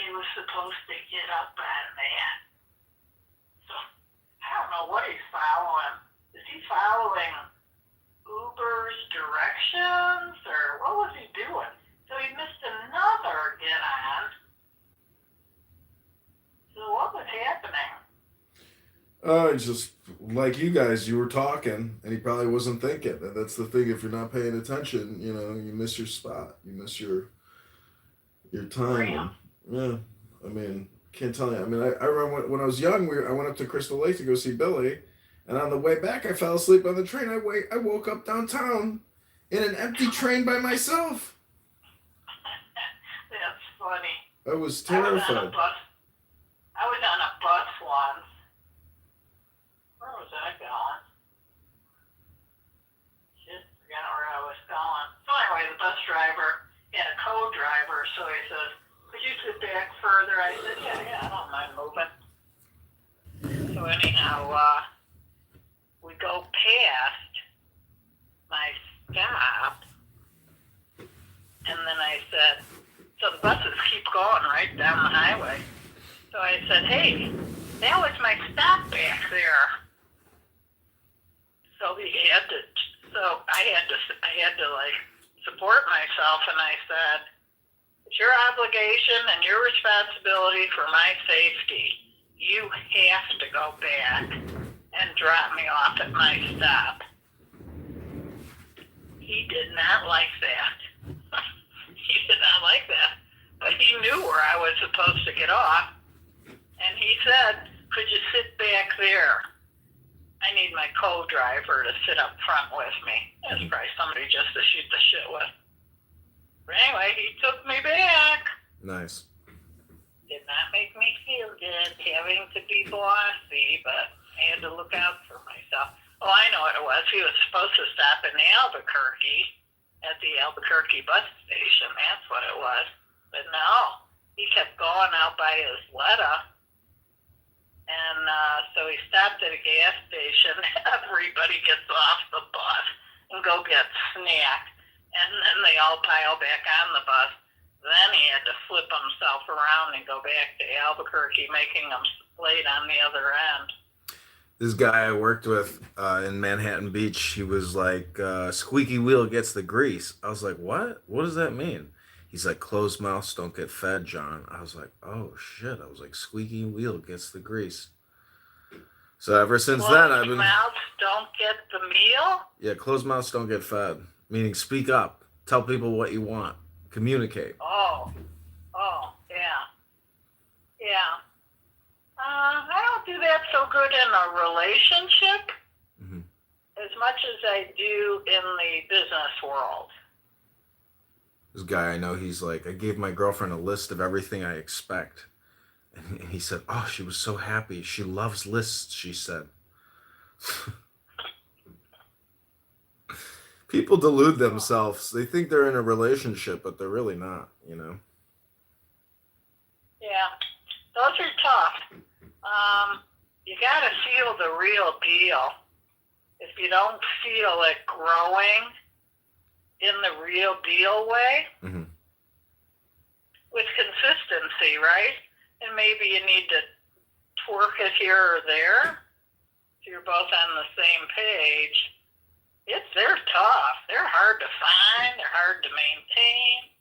he was supposed to get up on that. So I don't know what he's following. Is he following Uber's directions, or what was he doing? So he missed another get on. So what was happening? It's just like you guys, you were talking, and he probably wasn't thinking. And that's the thing, if you're not paying attention, you miss your spot. You miss your time. And, I mean, can't tell you. I mean, I remember when I was young, I went up to Crystal Lake to go see Billy, and on the way back, I fell asleep on the train. I woke up downtown in an empty train by myself. That's funny. I was terrified. I was on a bus once. Where was I going? Shit, forgot where I was going. So anyway, the bus driver had a co-driver, so he says, could you sit back further? I said, yeah, I don't mind moving. So anyhow, we go past my stop, and then I said, so the buses keep going right down the highway. So I said, hey, that was my stop back there. So I had to like support myself, and I said, it's your obligation and your responsibility for my safety. You have to go back and drop me off at my stop. He did not like that. He did not like that. But he knew where I was supposed to get off. And he said, could you sit back there? I need my co-driver to sit up front with me. That's probably somebody just to shoot the shit with. But anyway, he took me back. Nice. Did not make me feel good having to be bossy, but I had to look out for myself. Oh, I know what it was he was supposed to stop in Albuquerque at the Albuquerque bus station. That's what it was. But no, he kept going out by Isleta. And so he stopped at a gas station. Everybody gets off the bus and go get snack. And then they all pile back on the bus. Then he had to flip himself around and go back to Albuquerque, making them late on the other end. This guy I worked with in Manhattan Beach, he was like, squeaky wheel gets the grease. I was like, what? What does that mean? He's like, closed mouths don't get fed, John. I was like, oh, shit. I was like, squeaky wheel gets the grease. So ever since then, I've been... Closed mouths don't get the meal? Yeah, closed mouths don't get fed. Meaning speak up. Tell people what you want. Communicate. Oh, yeah. Yeah. I don't do that so good in a relationship as much as I do in the business world. This guy I know, he's like, I gave my girlfriend a list of everything I expect. And he said, oh, she was so happy. She loves lists, she said. People delude themselves. They think they're in a relationship, but they're really not, you know? Yeah. Those are tough. You gotta feel the real deal. If you don't feel it growing in the real deal way, with consistency, right? And maybe you need to twerk it here or there, so you're both on the same page. They're tough. They're hard to find. They're hard to maintain.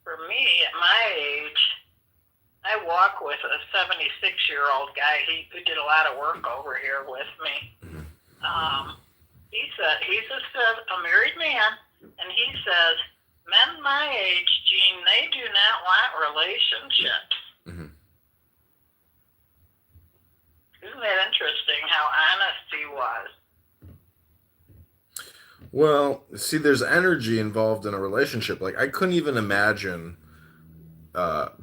For me, at my age, I walk with a 76-year-old guy who did a lot of work over here with me. He's a married man, and he says, men my age, Gene, they do not want relationships. Isn't that interesting how honest he was? Well, see, there's energy involved in a relationship. Like, I couldn't even imagine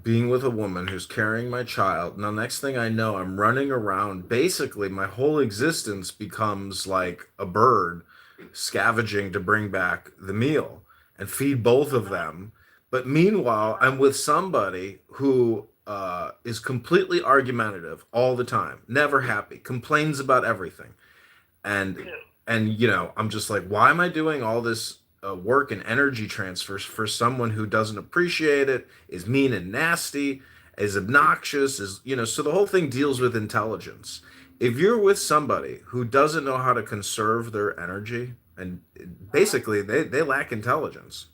being with a woman who's carrying my child. Now, next thing I know, I'm running around. Basically, my whole existence becomes like a bird scavenging to bring back the meal and feed both of them. But meanwhile, I'm with somebody who is completely argumentative all the time, never happy, complains about everything. And you know, I'm just like, why am I doing all this work and energy transfers for someone who doesn't appreciate it, is mean and nasty, is obnoxious, is, you know, so the whole thing deals with intelligence. If you're with somebody who doesn't know how to conserve their energy, and basically they lack intelligence.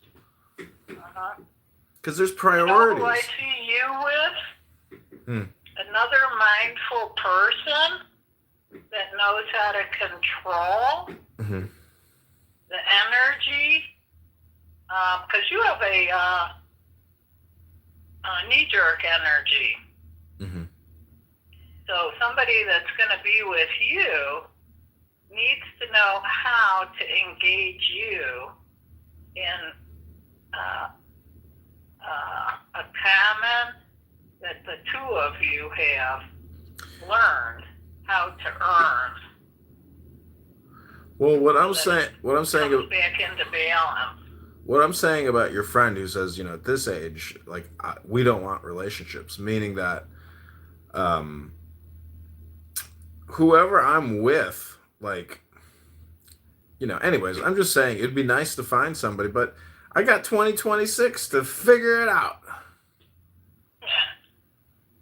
Because there's priorities. You know who I see you with? Another mindful person that knows how to control the energy, because you have a knee-jerk energy. So somebody that's going to be with you needs to know how to engage you in a common that the two of you have learned how to earn. Well, what I'm saying back into balance. What I'm saying about your friend who says, you know, at this age, like, we don't want relationships, meaning that whoever I'm with, like, you know, anyways, I'm just saying it'd be nice to find somebody, but I got 2026 to figure it out.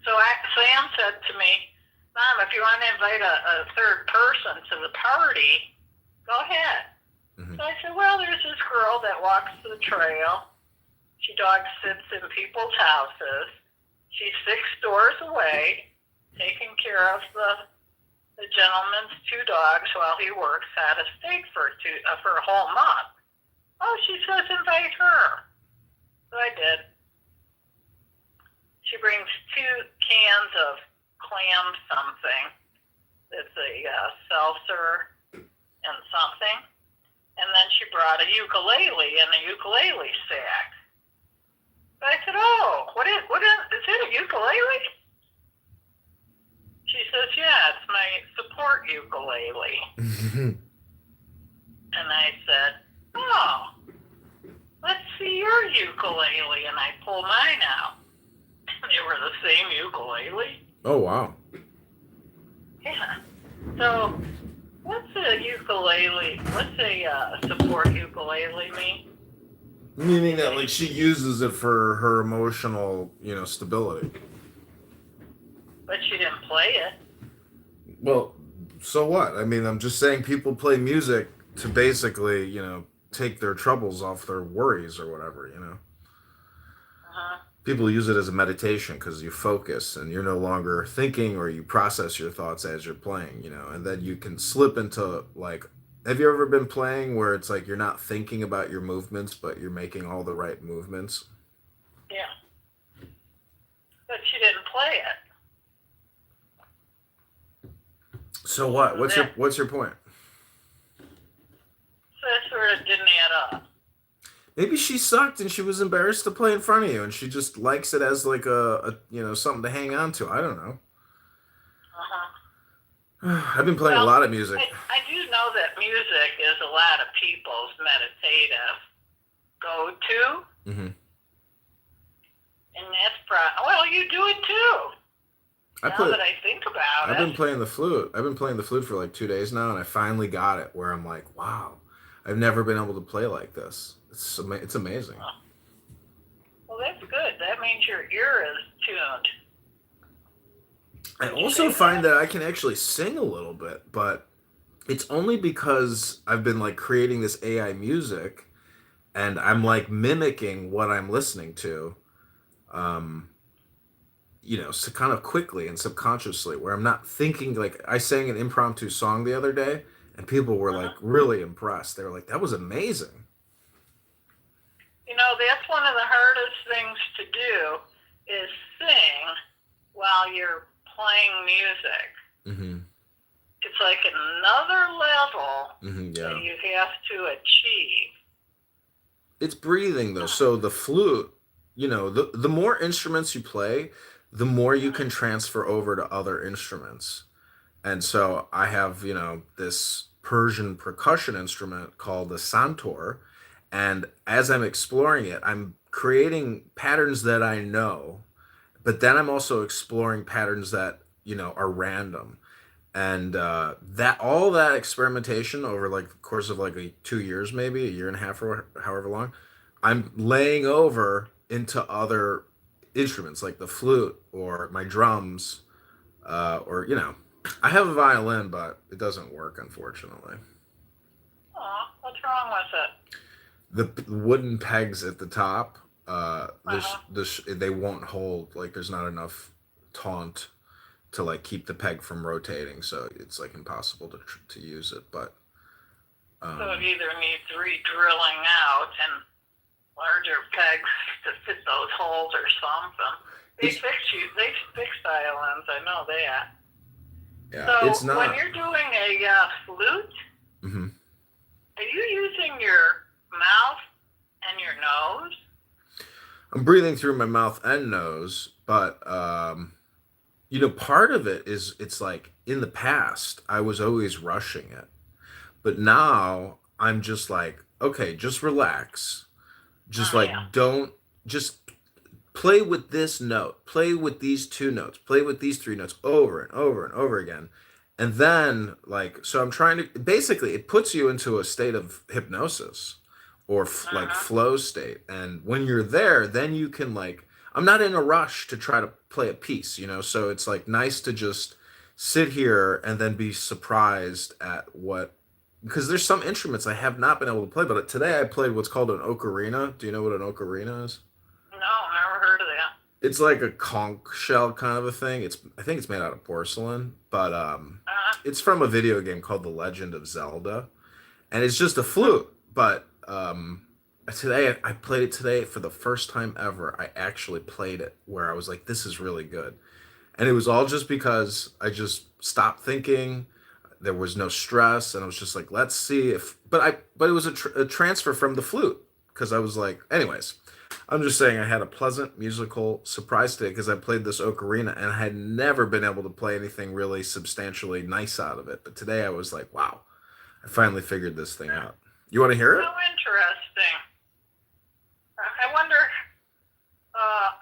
So Sam said to me, Mom, if you want to invite a third person to the party, go ahead. So I said, well, there's this girl that walks the trail. She dog sits in people's houses. She's 6 doors away, taking care of the gentleman's 2 dogs while he works out of state for a whole month. Oh, she says invite her. So I did. She brings 2 cans of clam something. It's a seltzer and something. And then she brought a ukulele in a ukulele sack. So I said, oh, what is it, a ukulele? She says, yeah, it's my support ukulele. And I said, oh, let's see your ukulele. And I pull mine out. And they were the same ukulele. Oh, wow. Yeah. So, what's a ukulele? What's a support ukulele mean? Meaning that, like, she uses it for her emotional, stability. But she didn't play it. Well, so what? I mean, I'm just saying people play music to basically, take their troubles off their worries or whatever, Uh-huh. People use it as a meditation because you focus and you're no longer thinking, or you process your thoughts as you're playing, and then you can slip into, like, have you ever been playing where it's like you're not thinking about your movements, but you're making all the right movements? Yeah. But she didn't play it. So what? What's your point? So it sort of didn't add up. Maybe she sucked and she was embarrassed to play in front of you, and she just likes it as like a something to hang on to. I don't know. I've been playing a lot of music. I do know that music is a lot of people's meditative go-to. Mm-hmm. And that's well, you do it too. Now that I think about it. I've been playing the flute. I've been playing the flute for like 2 days now, and I finally got it where I'm like, wow, I've never been able to play like this. It's amazing. Well, that's good. That means your ear is tuned. I also find that I can actually sing a little bit, but it's only because I've been like creating this AI music, and I'm like mimicking what I'm listening to, so kind of quickly and subconsciously, where I'm not thinking. Like, I sang an impromptu song the other day, and people were like really impressed. They were like, that was amazing. That's one of the hardest things to do is sing while you're playing music. Mm-hmm. It's like another level that you have to achieve. It's breathing, though. So the flute, the more instruments you play, the more you can transfer over to other instruments. And so I have, this Persian percussion instrument called the santur. And as I'm exploring it, I'm creating patterns that I know, but then I'm also exploring patterns that, are random. And that all that experimentation over like the course of like 2 years, maybe a year and a half or however long, I'm laying over into other instruments like the flute or my drums, or I have a violin, but it doesn't work, unfortunately. Oh, what's wrong with it? The wooden pegs at the top, they won't hold. Like, there's not enough taunt to like keep the peg from rotating, so it's like impossible to use it. But so it either needs re-drilling out and larger pegs to fit those holes or something. They fix violins, I know that. Yeah, so it's not. When you're doing a flute, Mm-hmm. Are you using your mouth and your nose? I'm breathing through my mouth and nose, but part of it is, it's like in the past I was always rushing it, but now I'm just like, okay, just relax, just don't just play with this note, play with these 2 notes, play with these 3 notes over and over and over again. And then, like, so I'm trying to, basically, it puts you into a state of hypnosis or like flow state. And when you're there, then you can, like, I'm not in a rush to try to play a piece, so it's like nice to just sit here and then be surprised at because there's some instruments I have not been able to play, but today I played what's called an ocarina. Do you know what an ocarina is? No, never heard of that. It's like a conch shell kind of a thing. I think it's made out of porcelain, but it's from a video game called The Legend of Zelda, and it's just a flute. But today I played it today for the first time ever. I actually played it where I was like, this is really good, and it was all just because I just stopped thinking. There was no stress, and I was just like, let's see if. But it was a transfer from the flute, because I was like, anyways, I'm just saying I had a pleasant musical surprise today because I played this ocarina and I had never been able to play anything really substantially nice out of it. But today I was like, wow, I finally figured this thing out. You want to hear it? How interesting. I wonder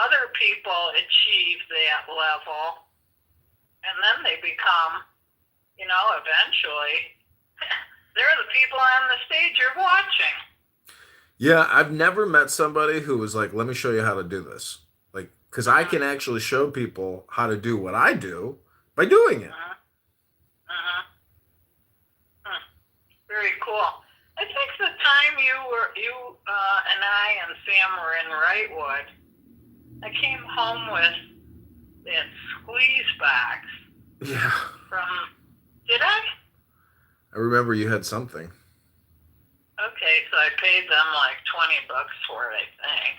other people achieve that level and then they become, eventually, they're the people on the stage you're watching. Yeah, I've never met somebody who was like, let me show you how to do this. Like, because I can actually show people how to do what I do by doing it. Very cool. I think the time you and I and Sam were in Wrightwood, I came home with that squeeze box. Yeah. Did I? I remember you had something. Okay, so I paid them like $20 for it, I think.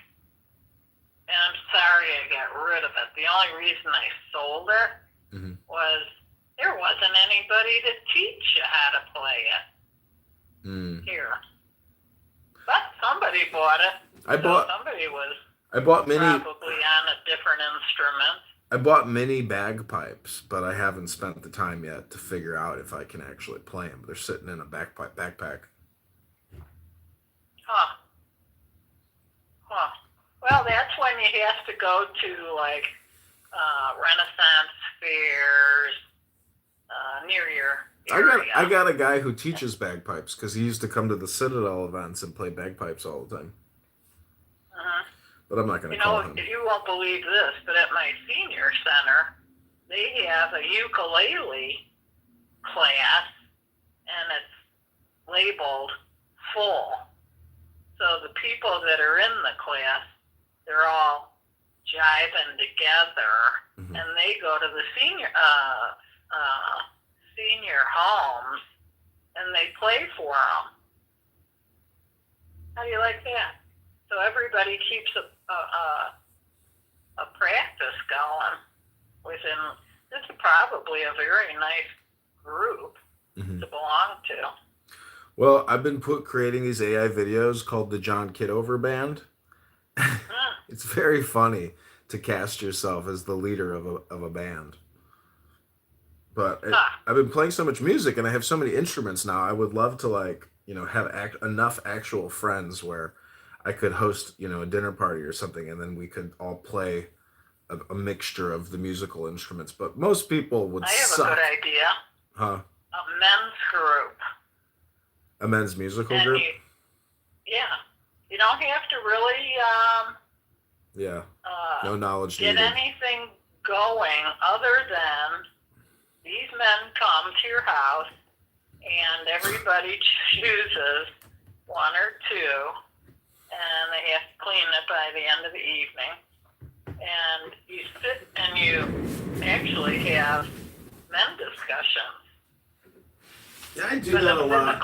And I'm sorry I got rid of it. The only reason I sold it was there wasn't anybody to teach you how to play it here. But somebody bought it. Somebody was many, probably on a different instrument. I bought mini bagpipes, but I haven't spent the time yet to figure out if I can actually play them. They're sitting in a backpack. Well, that's when you have to go to like Renaissance fairs near your area. I got a guy who teaches bagpipes because he used to come to the Citadel events and play bagpipes all the time. But I'm not going to call him. You won't believe this, but at my senior center, they have a ukulele class, and it's labeled full. So the people that are in the class, they're all jiving together, and they go to the senior homes, and they play for them. How do you like that? So everybody keeps a practice going within. It's probably a very nice group to belong to. Well, I've been creating these AI videos called the John Kitover Band. It's very funny to cast yourself as the leader of a band. But I've been playing so much music and I have so many instruments now. I would love to have enough actual friends where I could host, a dinner party or something, and then we could all play a mixture of the musical instruments. But most people would suck. I have a good idea. Huh? A men's group. A men's musical group? You don't have to really no knowledge get needed. anything going other than these men come to your house and everybody chooses one or two, and they have to clean it by the end of the evening. And you sit and you actually have men discussions. Yeah, I do that a lot.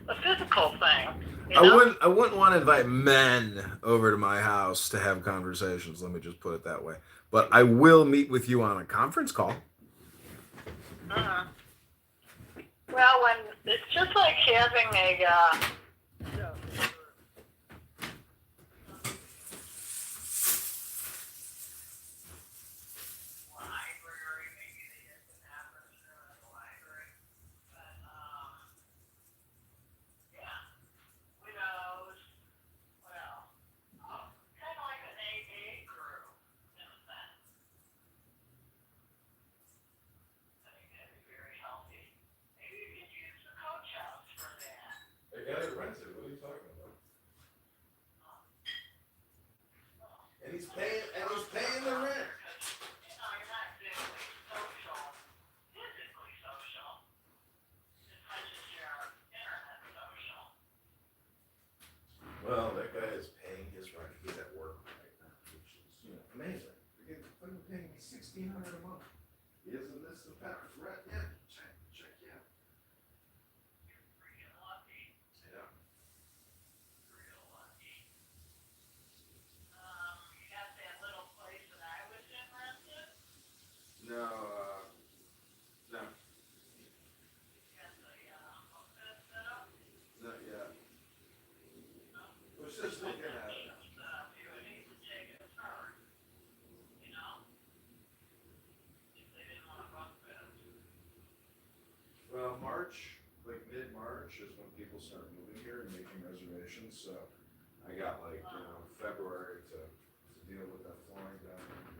A physical thing. I wouldn't want to invite men over to my house to have conversations. Let me just put it that way. But I will meet with you on a conference call. Well, when it's just like having a They got it rented. What are you talking about? And he's paying the rent. Well, that guy is paying his rent. He's at work right now, which is amazing. They're paying me $1,600 a month. He doesn't miss the rent yet. Check yeah. No, no. Not yet. It's just emissions. So I got like, February to deal with that flooring down and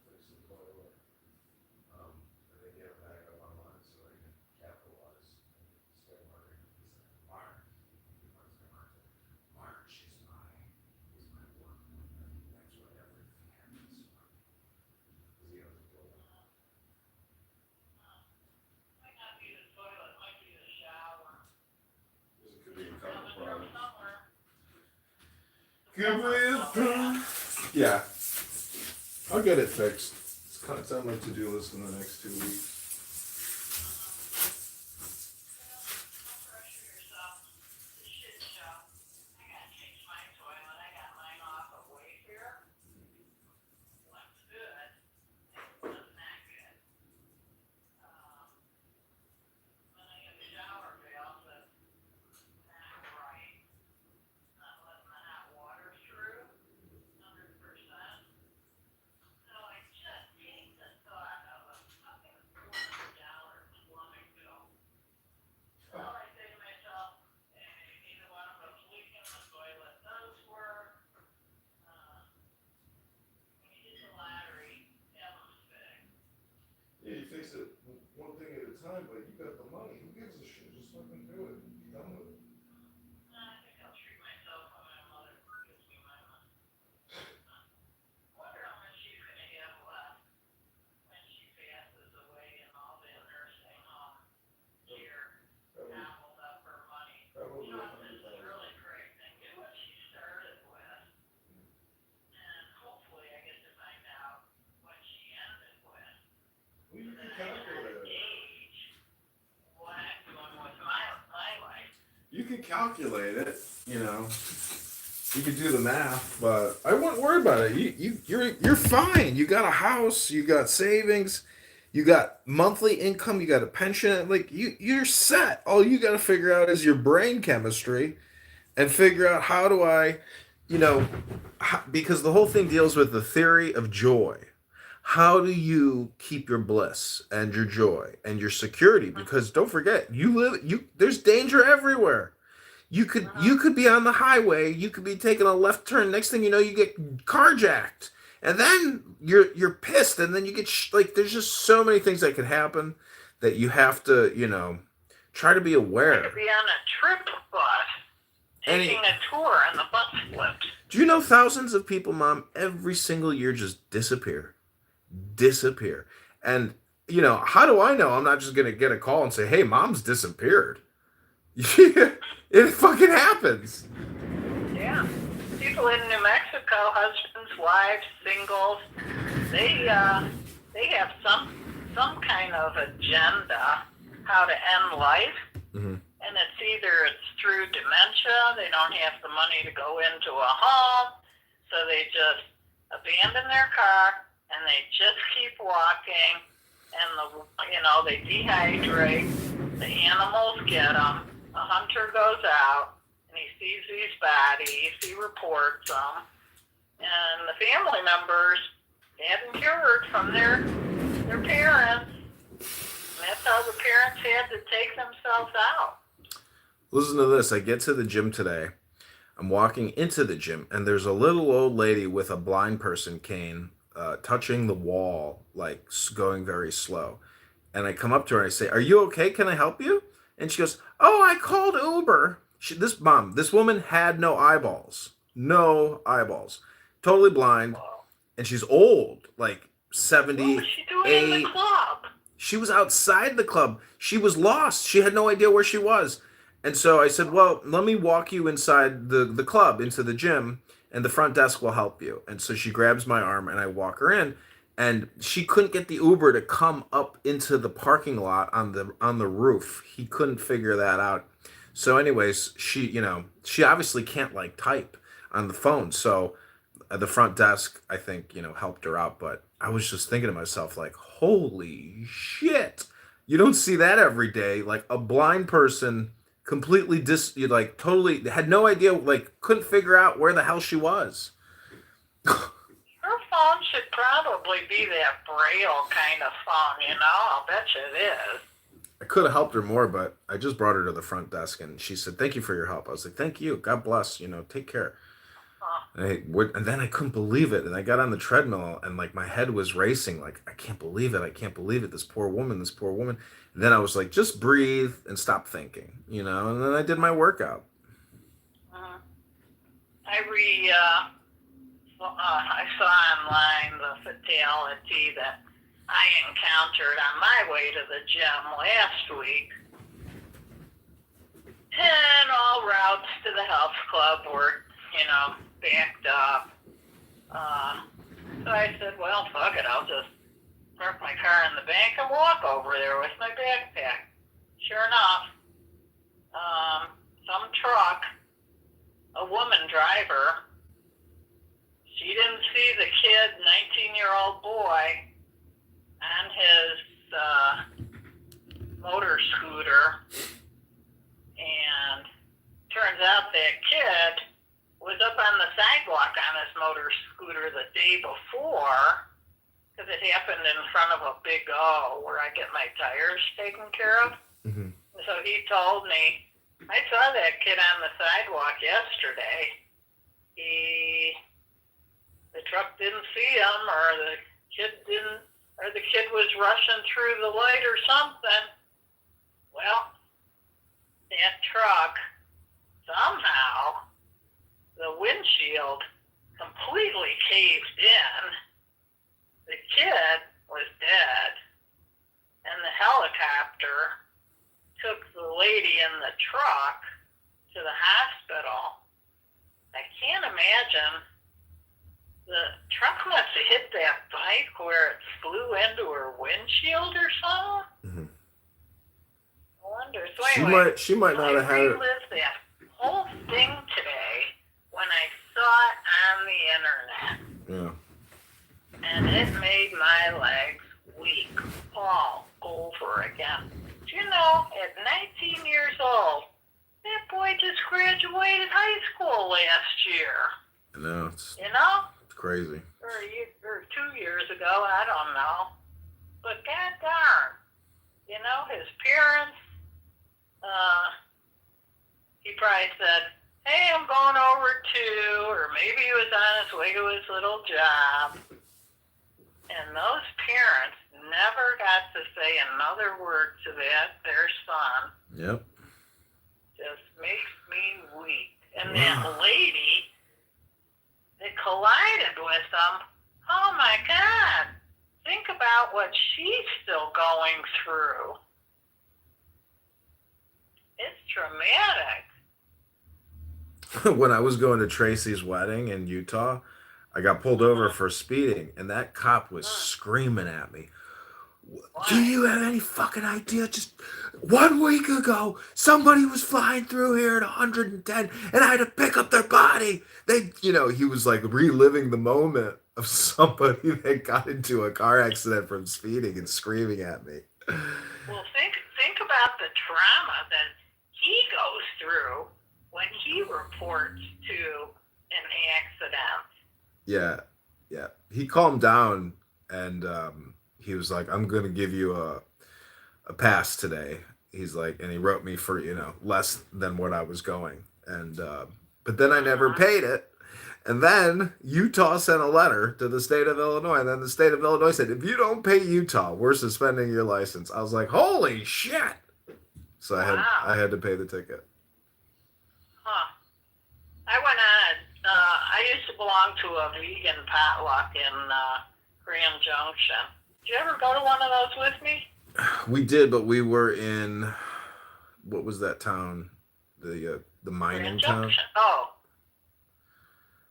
fix the toilet. And then get it back up online so I can capitalize and start working. March is my work. That's what everything happens. Because the other door. It could be a couple problems. Yeah. I'll get it fixed. It's on my to-do list in the next 2 weeks. Yeah, you fix it one thing at a time, but you got the money. Who gives a shit? Just fucking do it. Be done with it. Probably 100,000. Well, you can calculate it. You can calculate it, You can do the math, but I wouldn't worry about it. You're fine. You got a house, you got savings, you got monthly income, you got a pension. Like you're set. All you got to figure out is your brain chemistry, and figure out how do I, because the whole thing deals with the theory of joy. How do you keep your bliss and your joy and your security? Because don't forget, there's danger everywhere. You could be on the highway, you could be taking a left turn. Next thing you know, you get carjacked, and then you're pissed, and then you get there's just so many things that could happen that you have to try to be aware. I could be on a trip bus, taking a tour, and the bus flipped. Do you know thousands of people, Mom, every single year just disappear? And how do I know I'm not just gonna get a call and say, hey, Mom's disappeared? It fucking happens. Yeah, people in New Mexico, husbands, wives, singles, they have some kind of agenda how to end life. Mm-hmm. And it's through dementia. They don't have the money to go into a home, so they just abandon their car and they just keep walking, and they dehydrate. The animals get them. The hunter goes out and he sees these bodies. He reports them, and the family members hadn't cured from their parents. And that's how the parents had to take themselves out. Listen to this. I get to the gym today. I'm walking into the gym, and there's a little old lady with a blind person cane touching the wall, like going very slow. And I come up to her and I say, are you okay? Can I help you? And she goes, oh, I called Uber. This woman had no eyeballs. No eyeballs. Totally blind. And she's old, like 70. What was she doing in the club? She was outside the club. She was lost. She had no idea where she was. And so I said, well, let me walk you inside the club, into the gym, and the front desk will help you. And so she grabs my arm, and I walk her in. And she couldn't get the Uber to come up into the parking lot on the roof. He couldn't figure that out. So anyways, she obviously can't type on the phone. So the front desk, I think, helped her out. But I was just thinking to myself, holy shit. You don't see that every day. Like a blind person completely totally had no idea, couldn't figure out where the hell she was. Her phone should probably be that Braille kind of phone, I'll bet you it is. I could have helped her more, but I just brought her to the front desk, and she said, "Thank you for your help." I was like, "Thank you. God bless. Take care." And then I couldn't believe it, and I got on the treadmill, and like my head was racing, like I can't believe it, I can't believe it. This poor woman, this poor woman. And then I was like, just breathe and stop thinking, And then I did my workout. I saw online the fatality that I encountered on my way to the gym last week. And all routes to the health club were, backed up. So I said, well, fuck it, I'll just park my car in the bank and walk over there with my backpack. Sure enough, some truck, a woman driver, she didn't see the kid, 19-year-old boy, on his motor scooter, and turns out that kid was up on the sidewalk on his motor scooter the day before, because it happened in front of a Big O where I get my tires taken care of. Mm-hmm. So he told me, I saw that kid on the sidewalk yesterday. The truck didn't see him, or the kid was rushing through the light or something. Well, that truck, somehow, the windshield completely caved in. The kid was dead, and the helicopter took the lady in the truck to the hospital. I can't imagine. The truck must have hit that bike where it flew into her windshield or something. Mm-hmm. I wonder. So anyway, she might not have had it. I relived that whole thing today when I saw it on the internet. Yeah. And it made my legs weak all over again. Do you know, at 19 years old, that boy just graduated high school last year. I know. It's crazy. Or 2 years ago, I don't know. But god darn, his parents, he probably said, hey, I'm going over to, or maybe he was on his way to his little job. And those parents never got to say another word to their son. Yep. Just makes me weak. And that lady that collided with them, oh my God, think about what she's still going through. It's traumatic. When I was going to Tracy's wedding in Utah, I got pulled over for speeding, and that cop was screaming at me. Do you have any fucking idea? Just 1 week ago, somebody was flying through here at 110, and I had to pick up their body. He was like reliving the moment of somebody that got into a car accident from speeding and screaming at me. Well, think about the trauma that he goes through when he reports to an accident. Yeah. He calmed down, and he was like, I'm going to give you a pass today. He's like, and he wrote me for, less than what I was going. And, but then I never paid it. And then Utah sent a letter to the state of Illinois. And then the state of Illinois said, if you don't pay Utah, we're suspending your license. I was like, holy shit. So I had to pay the ticket. Huh. I went on, I used to belong to a vegan potluck in Grand Junction. Did you ever go to one of those with me? We did, but we were in, what was that town? The mining town? Oh.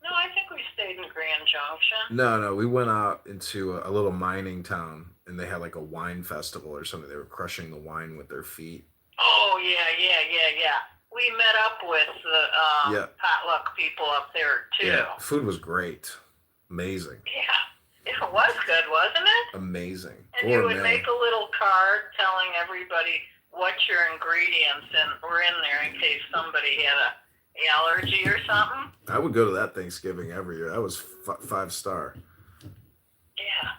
No, I think we stayed in Grand Junction. No, we went out into a little mining town, and they had like a wine festival or something. They were crushing the wine with their feet. Oh, yeah. We met up with the potluck people up there, too. Yeah, food was great. Amazing. Yeah, it was good, wasn't it? Amazing. And you would make a little card telling everybody what your ingredients were in there in case somebody had a allergy or something. I would go to that Thanksgiving every year. That was 5-star. Yeah.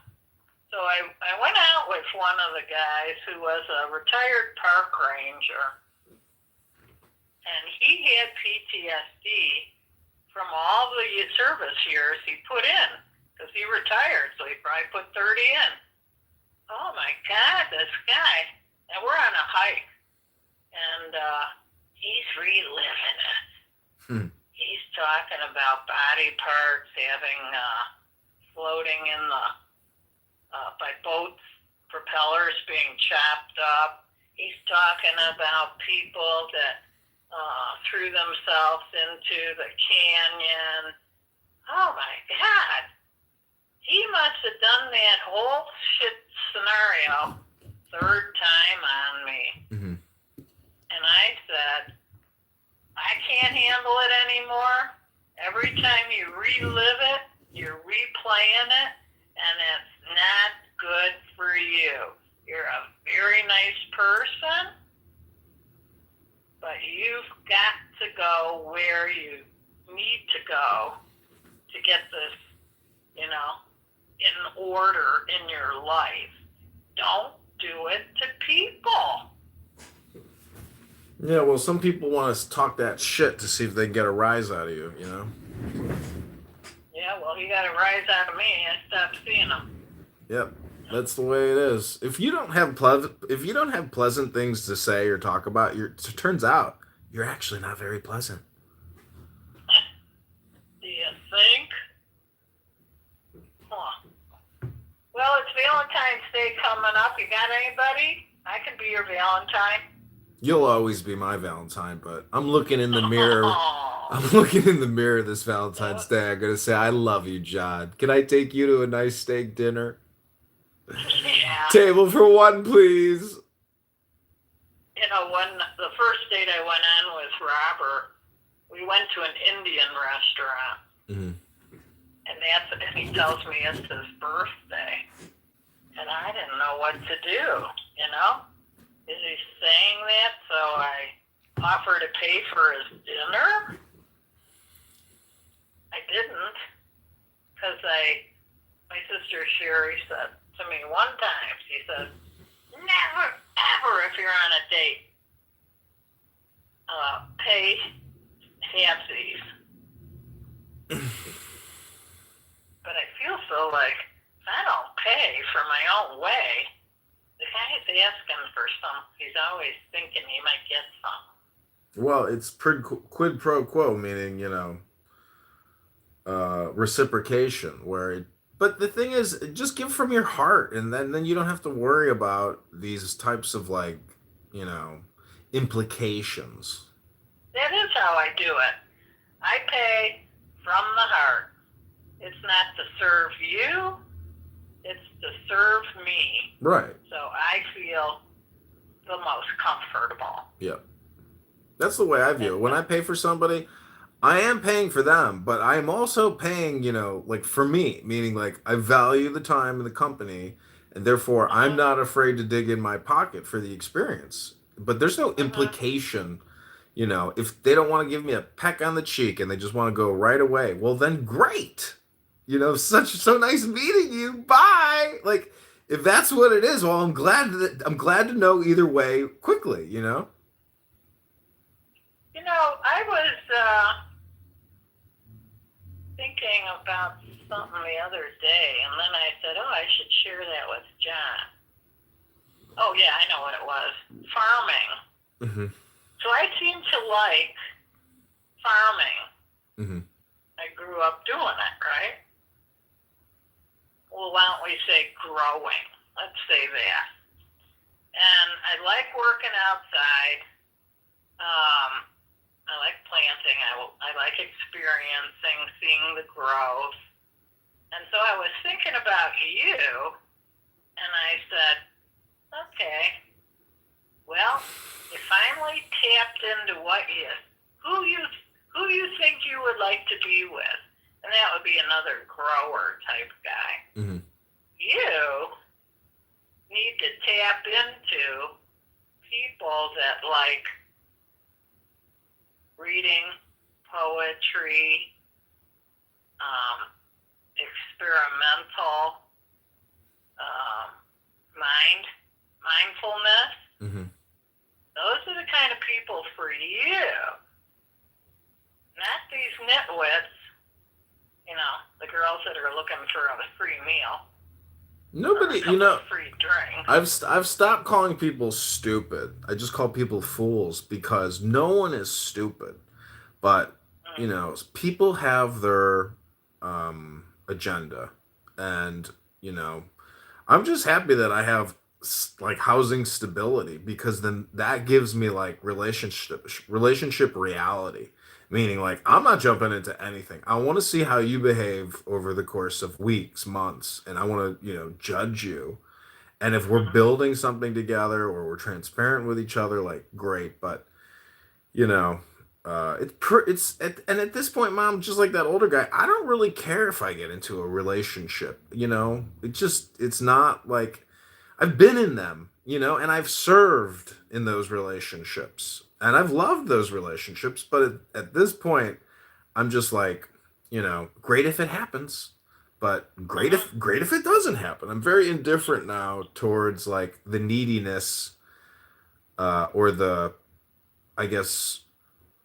So I went out with one of the guys who was a retired park ranger, and he had PTSD from all the service years he put in, because he retired, so he probably put 30 in. Oh my God, this guy. And we're on a hike, and he's reliving it. He's talking about body parts having floating in the by boats, propellers being chopped up. He's talking about people that threw themselves into the canyon. Oh my God. He must have done that whole shit scenario third time on me. And I said, I can't handle it anymore. Every time you relive it, you're replaying it, and it's not good for you. You're a very nice person, but you've got to go where you need to go to get this, in order in your life. Don't do it to people. Yeah, well, some people want to talk that shit to see if they can get a rise out of you, you know? Yeah, well, he got a rise out of me. I stopped seeing him. Yep, that's the way it is. If you don't have pleasant things to say or talk about, it turns out you're actually not very pleasant. Do you think? Huh. Well, it's Valentine's Day coming up. You got anybody? I can be your Valentine. You'll always be my Valentine, but I'm looking in the mirror. I'm looking in the mirror this Valentine's Day. I'm gonna say, I love you, John. Can I take you to a nice steak dinner? Yeah. Table for one, please. When the first date I went on with Robert, we went to an Indian restaurant. And he tells me it's his birthday. And I didn't know what to do, Is he saying that so I offer to pay for his dinner? I didn't, because my sister Sherry said to me one time, she said, never, ever, if you're on a date, pay halfsies. But I feel so like, I don't pay for my own way. The guy's asking for something. He's always thinking he might get something. Well, it's quid pro quo, meaning, reciprocation, but the thing is, just give from your heart, and then you don't have to worry about these types of, implications. That is how I do it. I pay from the heart. It's not to serve you. It's to serve me. Right. So I feel the most comfortable. Yep. That's the way I view it. When I pay for somebody, I am paying for them, but I am also paying, for me, meaning I value the time and the company, and therefore I'm not afraid to dig in my pocket for the experience. But there's no implication, if they don't want to give me a peck on the cheek and they just want to go right away, well then great. So nice meeting you. Bye. If that's what it is, well, I'm glad to know either way quickly, I was thinking about something the other day, and then I said, I should share that with John. Oh, yeah, I know what it was. Farming. So I seem to like farming. I grew up doing it, right? Well, why don't we say growing? Let's say that. And I like working outside. I like planting. I like experiencing, seeing the growth. And so I was thinking about you, and I said, okay, well, you finally tapped into who you think you would like to be with. And that would be another grower type guy. You need to tap into people that like reading, poetry, experimental, mindfulness. Mm-hmm. Those are the kind of people for you. Not these nitwits, the girls that are looking for a free meal. Nobody, Free drink. I've stopped calling people stupid. I just call people fools because no one is stupid. But, people have their agenda. And, I'm just happy that I have like housing stability because then that gives me like relationship reality. Meaning, like, I'm not jumping into anything. I want to see how you behave over the course of weeks, months, and I want to, judge you. And if we're building something together or we're transparent with each other, like, great. But, and at this point, Mom, just like that older guy, I don't really care if I get into a relationship. It's not like I've been in them, and I've served in those relationships. And I've loved those relationships, but at this point, I'm just like, great if it happens, but great if it doesn't happen. I'm very indifferent now towards like the neediness, or the, I guess,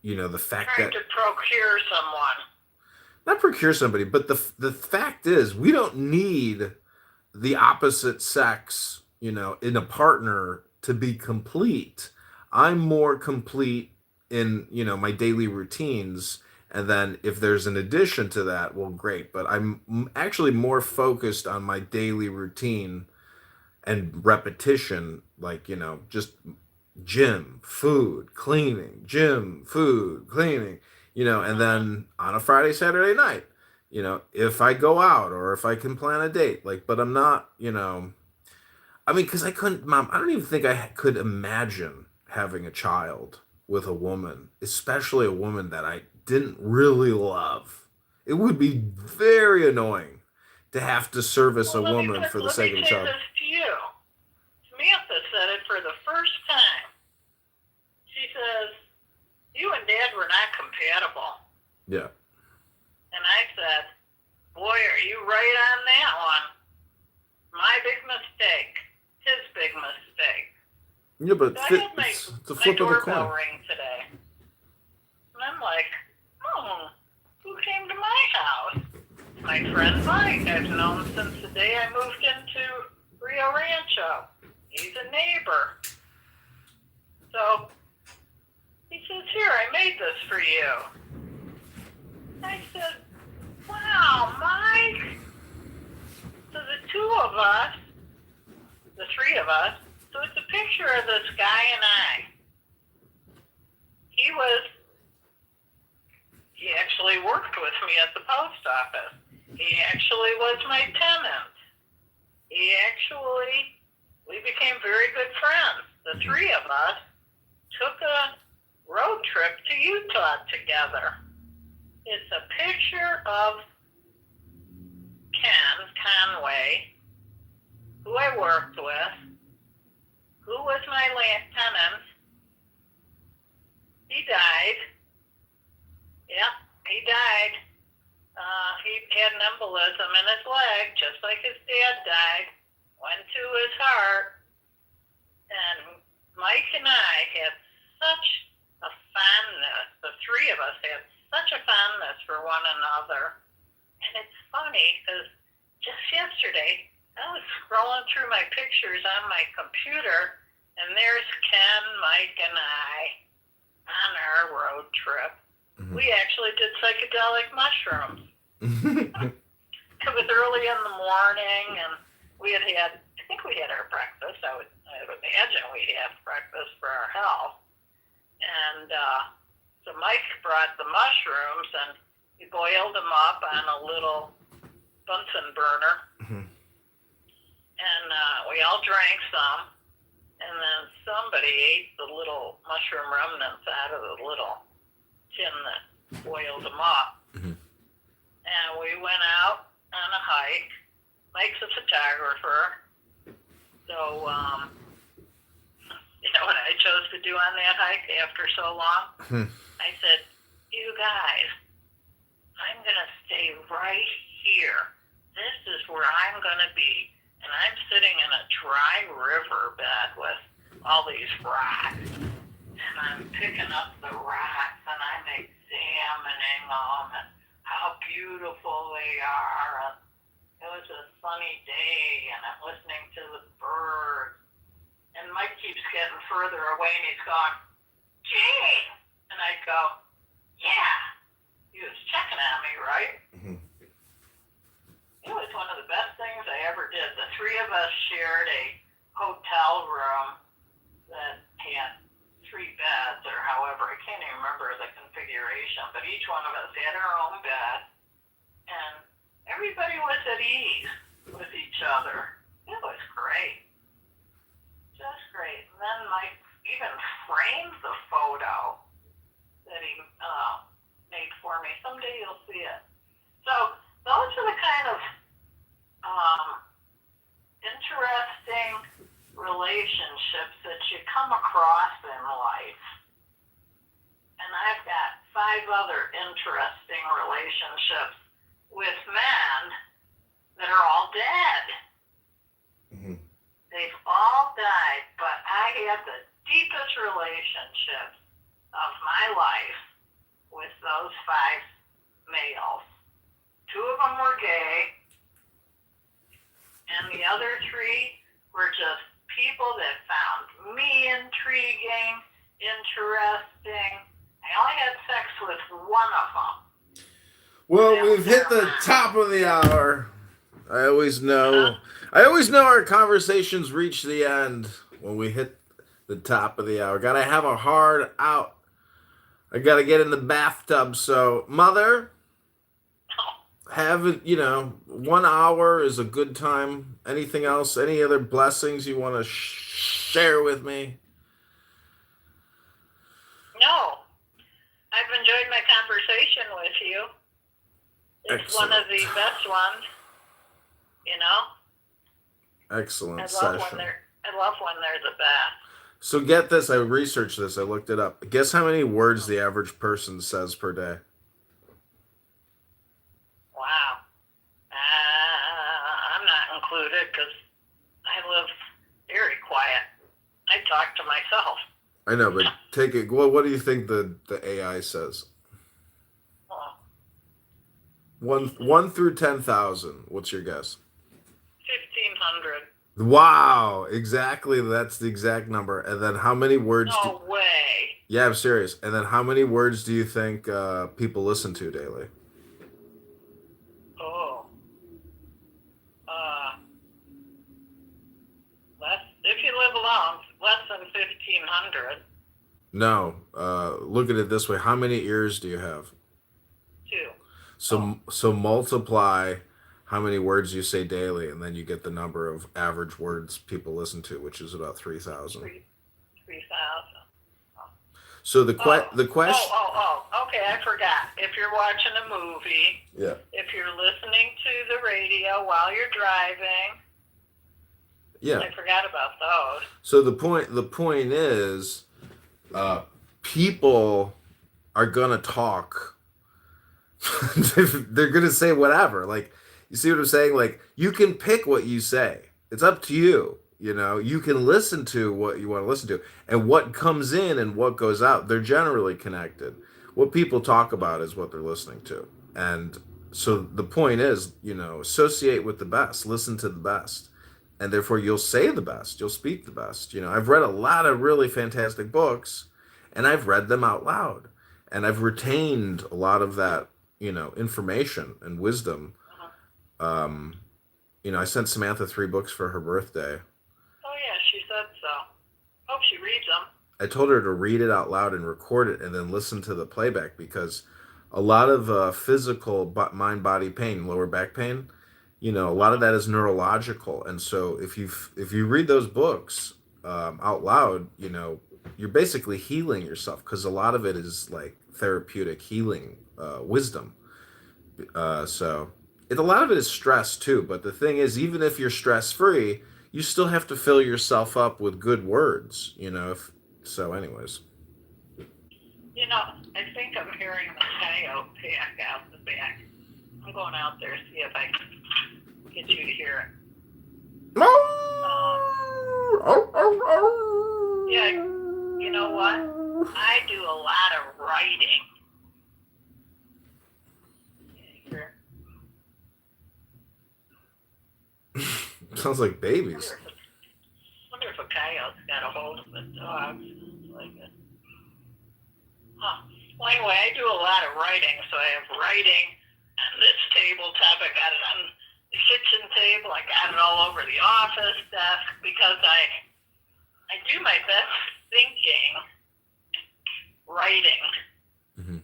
the fact Trying that to procure someone. not procure somebody, but the fact is we don't need the opposite sex, in a partner to be complete. I'm more complete in, my daily routines. And then if there's an addition to that, well, great. But I'm actually more focused on my daily routine and repetition, like, just gym, food, cleaning, gym, food, cleaning, and then on a Friday, Saturday night, if I go out or if I can plan a date, like, but I'm not, I mean, because I couldn't, Mom, I don't even think I could imagine having a child with a woman, especially a woman that I didn't really love. It would be very annoying to have to service a woman for the sake of a child. Let me say this to you. Samantha said it for the first time. She says, you and Dad were not compatible. Yeah. And I said, boy, are you right on that one. My big mistake. His big mistake. Yeah, but So I had my flip of the doorbell coin. ring today. And I'm like, who came to my house? My friend Mike. I've known since the day I moved into Rio Rancho. He's a neighbor. So he says, here, I made this for you. I said, wow, Mike. So the two of us, the three of us, so it's a picture of this guy and I. He actually worked with me at the post office. He actually was my tenant. We became very good friends. The three of us took a road trip to Utah together. It's a picture of Ken Conway, who I worked with, who was my tenant. He died. Yeah, he died. He had an embolism in his leg, just like his dad died. Went to his heart. And Mike and I had such a fondness. The three of us had such a fondness for one another. And it's funny because just yesterday, I was scrolling through my pictures on my computer, and there's Ken, Mike, and I on our road trip. Mm-hmm. We actually did psychedelic mushrooms. It was early in the morning, and I think we had our breakfast. I would imagine we had breakfast for our health. And so Mike brought the mushrooms, and he boiled them up on a little Bunsen burner. Mm-hmm. And we all drank some, and then somebody ate the little mushroom remnants out of the little tin that boiled them up. Mm-hmm. And we went out on a hike. Mike's a photographer. So, what I chose to do on that hike after so long? I said, you guys, I'm going to stay right here. This is where I'm going to be. And I'm sitting in a dry riverbed with all these rocks, and I'm picking up the rocks and I'm examining them and how beautiful they are. And it was a sunny day, and I'm listening to the birds. And Mike keeps getting further away, and he's going, "Gee!" And I go, "Yeah." He was checking at me, right? Mm-hmm. It was one of the best things I ever did. The three of us shared a hotel room that had 3 beds, or however, I can't even remember the configuration, but each one of us had our own bed, and everybody was at ease with each other. It was great. Just great. And then Mike even framed the photo that he made for me. Someday you'll see it. So those are the kind of interesting relationships that you come across in life. And I've got 5 other interesting relationships with men that are all dead. Mm-hmm. They've all died, but I had the deepest relationships of my life with those 5 males. 2 of them were gay, and the other 3 were just people that found me intriguing, interesting. I only had sex with one of them. Well, we've hit the top of the hour. I always know our conversations reach the end when we hit the top of the hour. Gotta have a hard out. I gotta get in the bathtub. So, Mother, have it, 1 hour is a good time. Anything else? Any other blessings you want to share with me? No. I've enjoyed my conversation with you. It's Excellent. one of the best ones, Excellent I love session. when they're the best. So get this, I researched this, I looked it up. Guess how many words the average person says per day? Wow. I'm not included because I live very quiet. I talk to myself. I know, but take it. Well, what do you think the AI says? Oh, 1 through 10,000. What's your guess? 1,500. Wow, exactly. That's the exact number. And then how many words? No way. Yeah, I'm serious. And then how many words do you think people listen to daily? Oh. If you live alone, less than 1,500. No. Look at it this way. How many ears do you have? 2. So multiply how many words you say daily, and then you get the number of average words people listen to, which is about 3,000. 3,000. So the question. Okay, I forgot. If you're watching a movie, Yeah. if you're listening to the radio while you're driving, Yeah. I forgot about those. So the point is, people are gonna talk. They're gonna say whatever. Like, you see what I'm saying? Like, you can pick what you say. It's up to you. You can listen to what you want to listen to, and what comes in and what goes out. They're generally connected. What people talk about is what they're listening to, and so the point is, associate with the best, listen to the best, and therefore you'll say the best, you'll speak the best. I've read a lot of really fantastic books, and I've read them out loud, and I've retained a lot of that, information and wisdom. I sent Samantha 3 books for her birthday. Oh, yeah, she said so. Hope she reads them. I told her to read it out loud and record it and then listen to the playback, because a lot of physical mind-body pain, lower back pain, a lot of that is neurological. And so if you read those books out loud, you're basically healing yourself, because a lot of it is like therapeutic healing wisdom. So a lot of it is stress too. But the thing is, even if you're stress-free, you still have to fill yourself up with good words, anyways. I think I'm hearing the coyote pack out the back. I'm going out there to see if I can get you to hear it. Yeah, you know what? I do a lot of writing. Sounds like babies. Wonder if a coyote's got a hold of the dog. Like it. Huh. Well, anyway, I do a lot of writing, so I have writing on this tabletop. I got it on the kitchen table. I got it all over the office desk because I do my best thinking writing. Mm-hmm.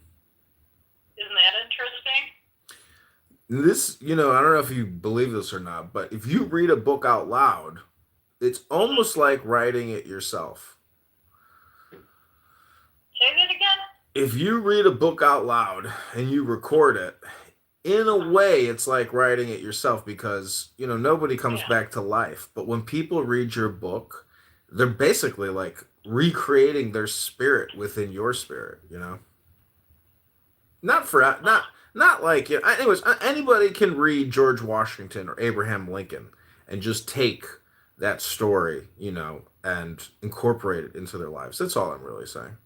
Isn't that interesting? This, I don't know if you believe this or not, but if you read a book out loud, it's almost like writing it yourself. Say that again? If you read a book out loud and you record it, in a way, it's like writing it yourself because, nobody comes back to life. But when people read your book, they're basically like recreating their spirit within your spirit, Not like, anyways, anybody can read George Washington or Abraham Lincoln and just take that story, and incorporate it into their lives. That's all I'm really saying.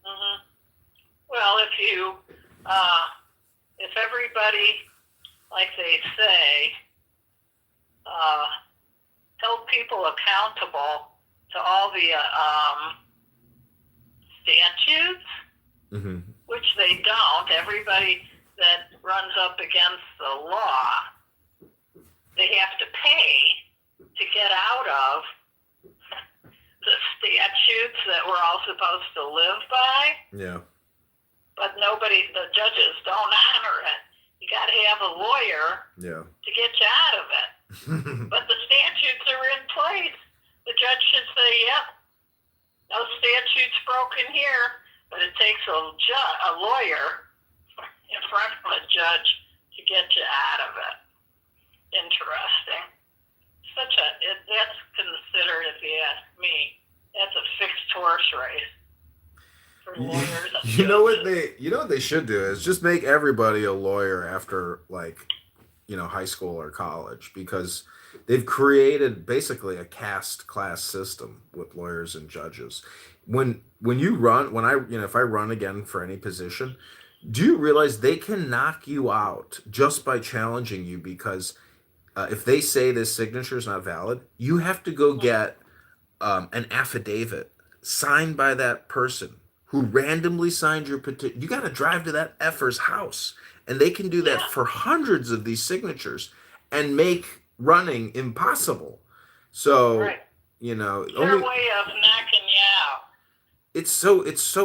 Mm-hmm. Well, if everybody, like they say, held people accountable to all the statutes, mm-hmm. which they don't, everybody that runs up against the law, they have to pay to get out of the statutes that we're all supposed to live by. Yeah. But the judges don't honor it. You got to have a lawyer to get you out of it. But the statutes are in place. The judge should say, yep, no statutes broken here, but it takes a lawyer in front of a judge to get you out of it. Interesting. That's considered, if you ask me, that's a fixed horse race. You know what they should do is just make everybody a lawyer after high school or college, because they've created basically a caste class system with lawyers and judges. If I run again for any position, do you realize they can knock you out just by challenging you? Because if they say this signature is not valid, you have to go get an affidavit signed by that person who randomly signed your petition. You got to drive to that effer's house, and they can do that for hundreds of these signatures and make running impossible. So, right. Their only way of knocking you out. It's so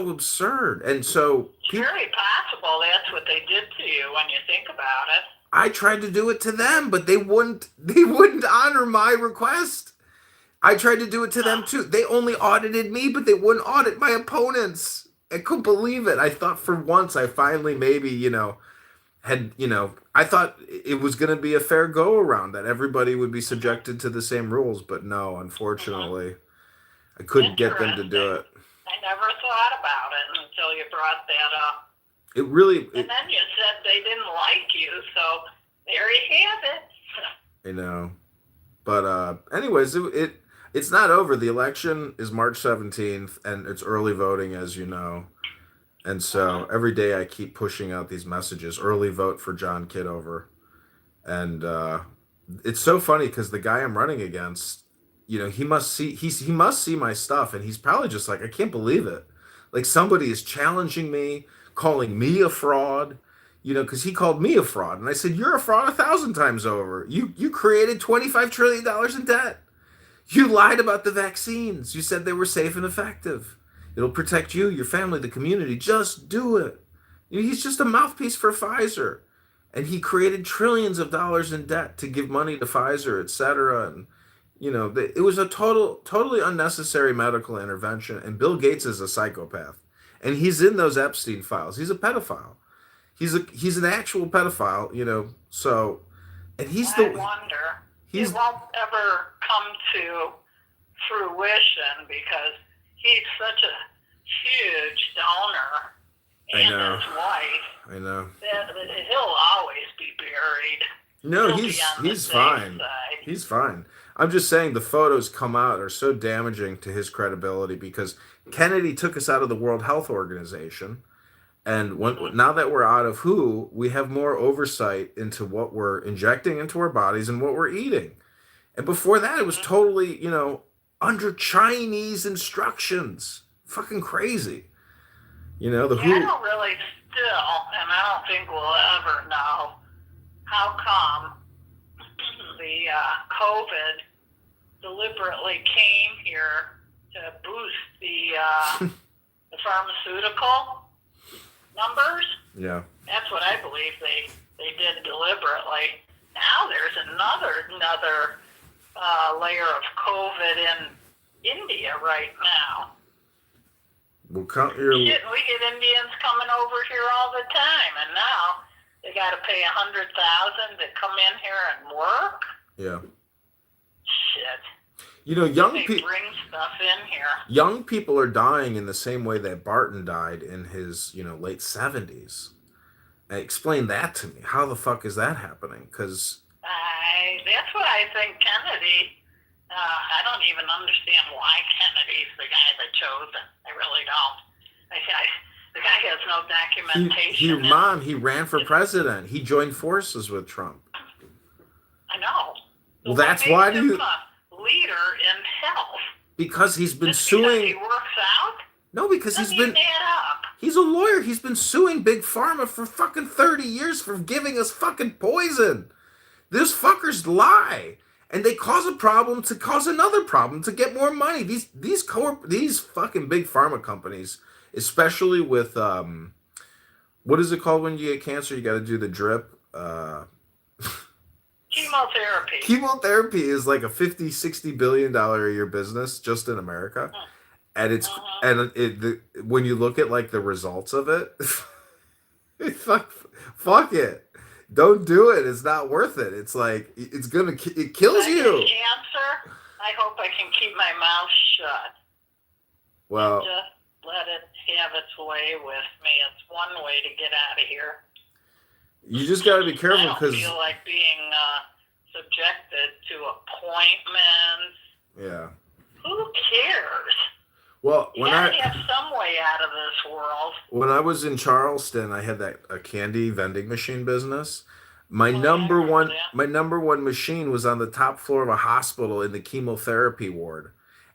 absurd, and so it's very possible that's what they did to you when you think about it. I tried to do it to them, but they wouldn't honor my request. I tried to do it to them too. They only audited me, but they wouldn't audit my opponents. I couldn't believe it. I thought for once I finally maybe, I thought it was going to be a fair go around, that everybody would be subjected to the same rules, but no, unfortunately, I couldn't get them to do it. I never thought about it until you brought that up. And then you said they didn't like you, so there you have it. I know. But anyways, it's not over. The election is March 17th, and it's early voting, as you know. And so every day I keep pushing out these messages, early vote for John Kitover. And it's so funny because the guy I'm running against, he must see my stuff, and he's probably just like, I can't believe it. Like, somebody is challenging me, calling me a fraud, because he called me a fraud. And I said, you're a fraud 1,000 times over. You created $25 trillion in debt. You lied about the vaccines. You said they were safe and effective. It'll protect you, your family, the community. Just do it. He's just a mouthpiece for Pfizer. And he created trillions of dollars in debt to give money to Pfizer, etc. And, it was a totally unnecessary medical intervention. And Bill Gates is a psychopath. And he's in those Epstein files. He's a pedophile. He's an actual pedophile, so, and I wonder. It won't ever come to fruition because he's such a huge donor, and his wife. I know. He'll always be buried. No, he's fine. Side. He's fine. I'm just saying the photos come out are so damaging to his credibility because Kennedy took us out of the World Health Organization. And now that we're out of WHO, we have more oversight into what we're injecting into our bodies and what we're eating. And before that, it was totally, under Chinese instructions. Fucking crazy. The I don't really still, and I don't think we'll ever know, how come the COVID deliberately came here to boost the pharmaceutical numbers. Yeah. That's what I believe they did deliberately. Now there's another layer of COVID in India right now. Well, count your... Shit, we get Indians coming over here all the time, and now they got to pay $100,000 to come in here and work. Yeah. Shit. Young people bring stuff in here. Young people are dying in the same way that Barton died in his, late 70s. Explain that to me. How the fuck is that happening? Because that's what I think Kennedy. I don't even understand why Kennedy's the guy that chose him. I really don't. The guy has no documentation. He ran for president. He joined forces with Trump. I know. Well, that's why do you... leader in health. Because he's been Just suing... Because he works out? No, because he's been... He's a lawyer. He's been suing Big Pharma for fucking 30 years for giving us fucking poison. Those fuckers lie. And they cause a problem to cause another problem to get more money. These fucking Big Pharma companies, especially with what is it called when you get cancer? You got to do the drip. Chemotherapy. Chemotherapy is like a $50-60 billion a year business just in America, and it's when you look at like the results of it, fuck it. Don't do it. It's not worth it. It's like it kills you. Cancer. I hope I can keep my mouth shut. Well, and just let it have its way with me. It's one way to get out of here. You just got to be careful because I don't feel like being subjected to appointments. Yeah. Who cares? Well, you gotta have some way out of this world. When I was in Charleston, I had a candy vending machine business. My number one machine was on the top floor of a hospital in the chemotherapy ward.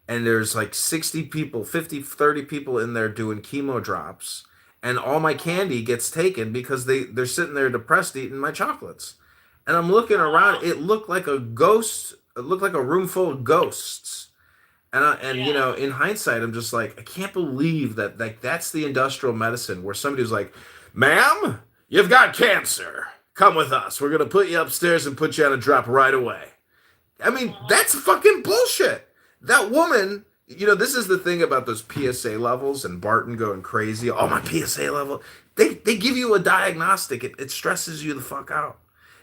And there's like 60 people, 30 people in there doing chemo drops. And all my candy gets taken because they're sitting there depressed eating my chocolates. And I'm looking around, it looked like a ghost, it looked like a room full of ghosts. And in hindsight, I'm just like, I can't believe that that's the industrial medicine where somebody was like, ma'am, you've got cancer. Come with us. We're going to put you upstairs and put you on a drop right away. I mean, that's fucking bullshit. That woman, this is the thing about those PSA levels and Barton going crazy. Oh, my PSA level. They give you a diagnostic. It stresses you the fuck out.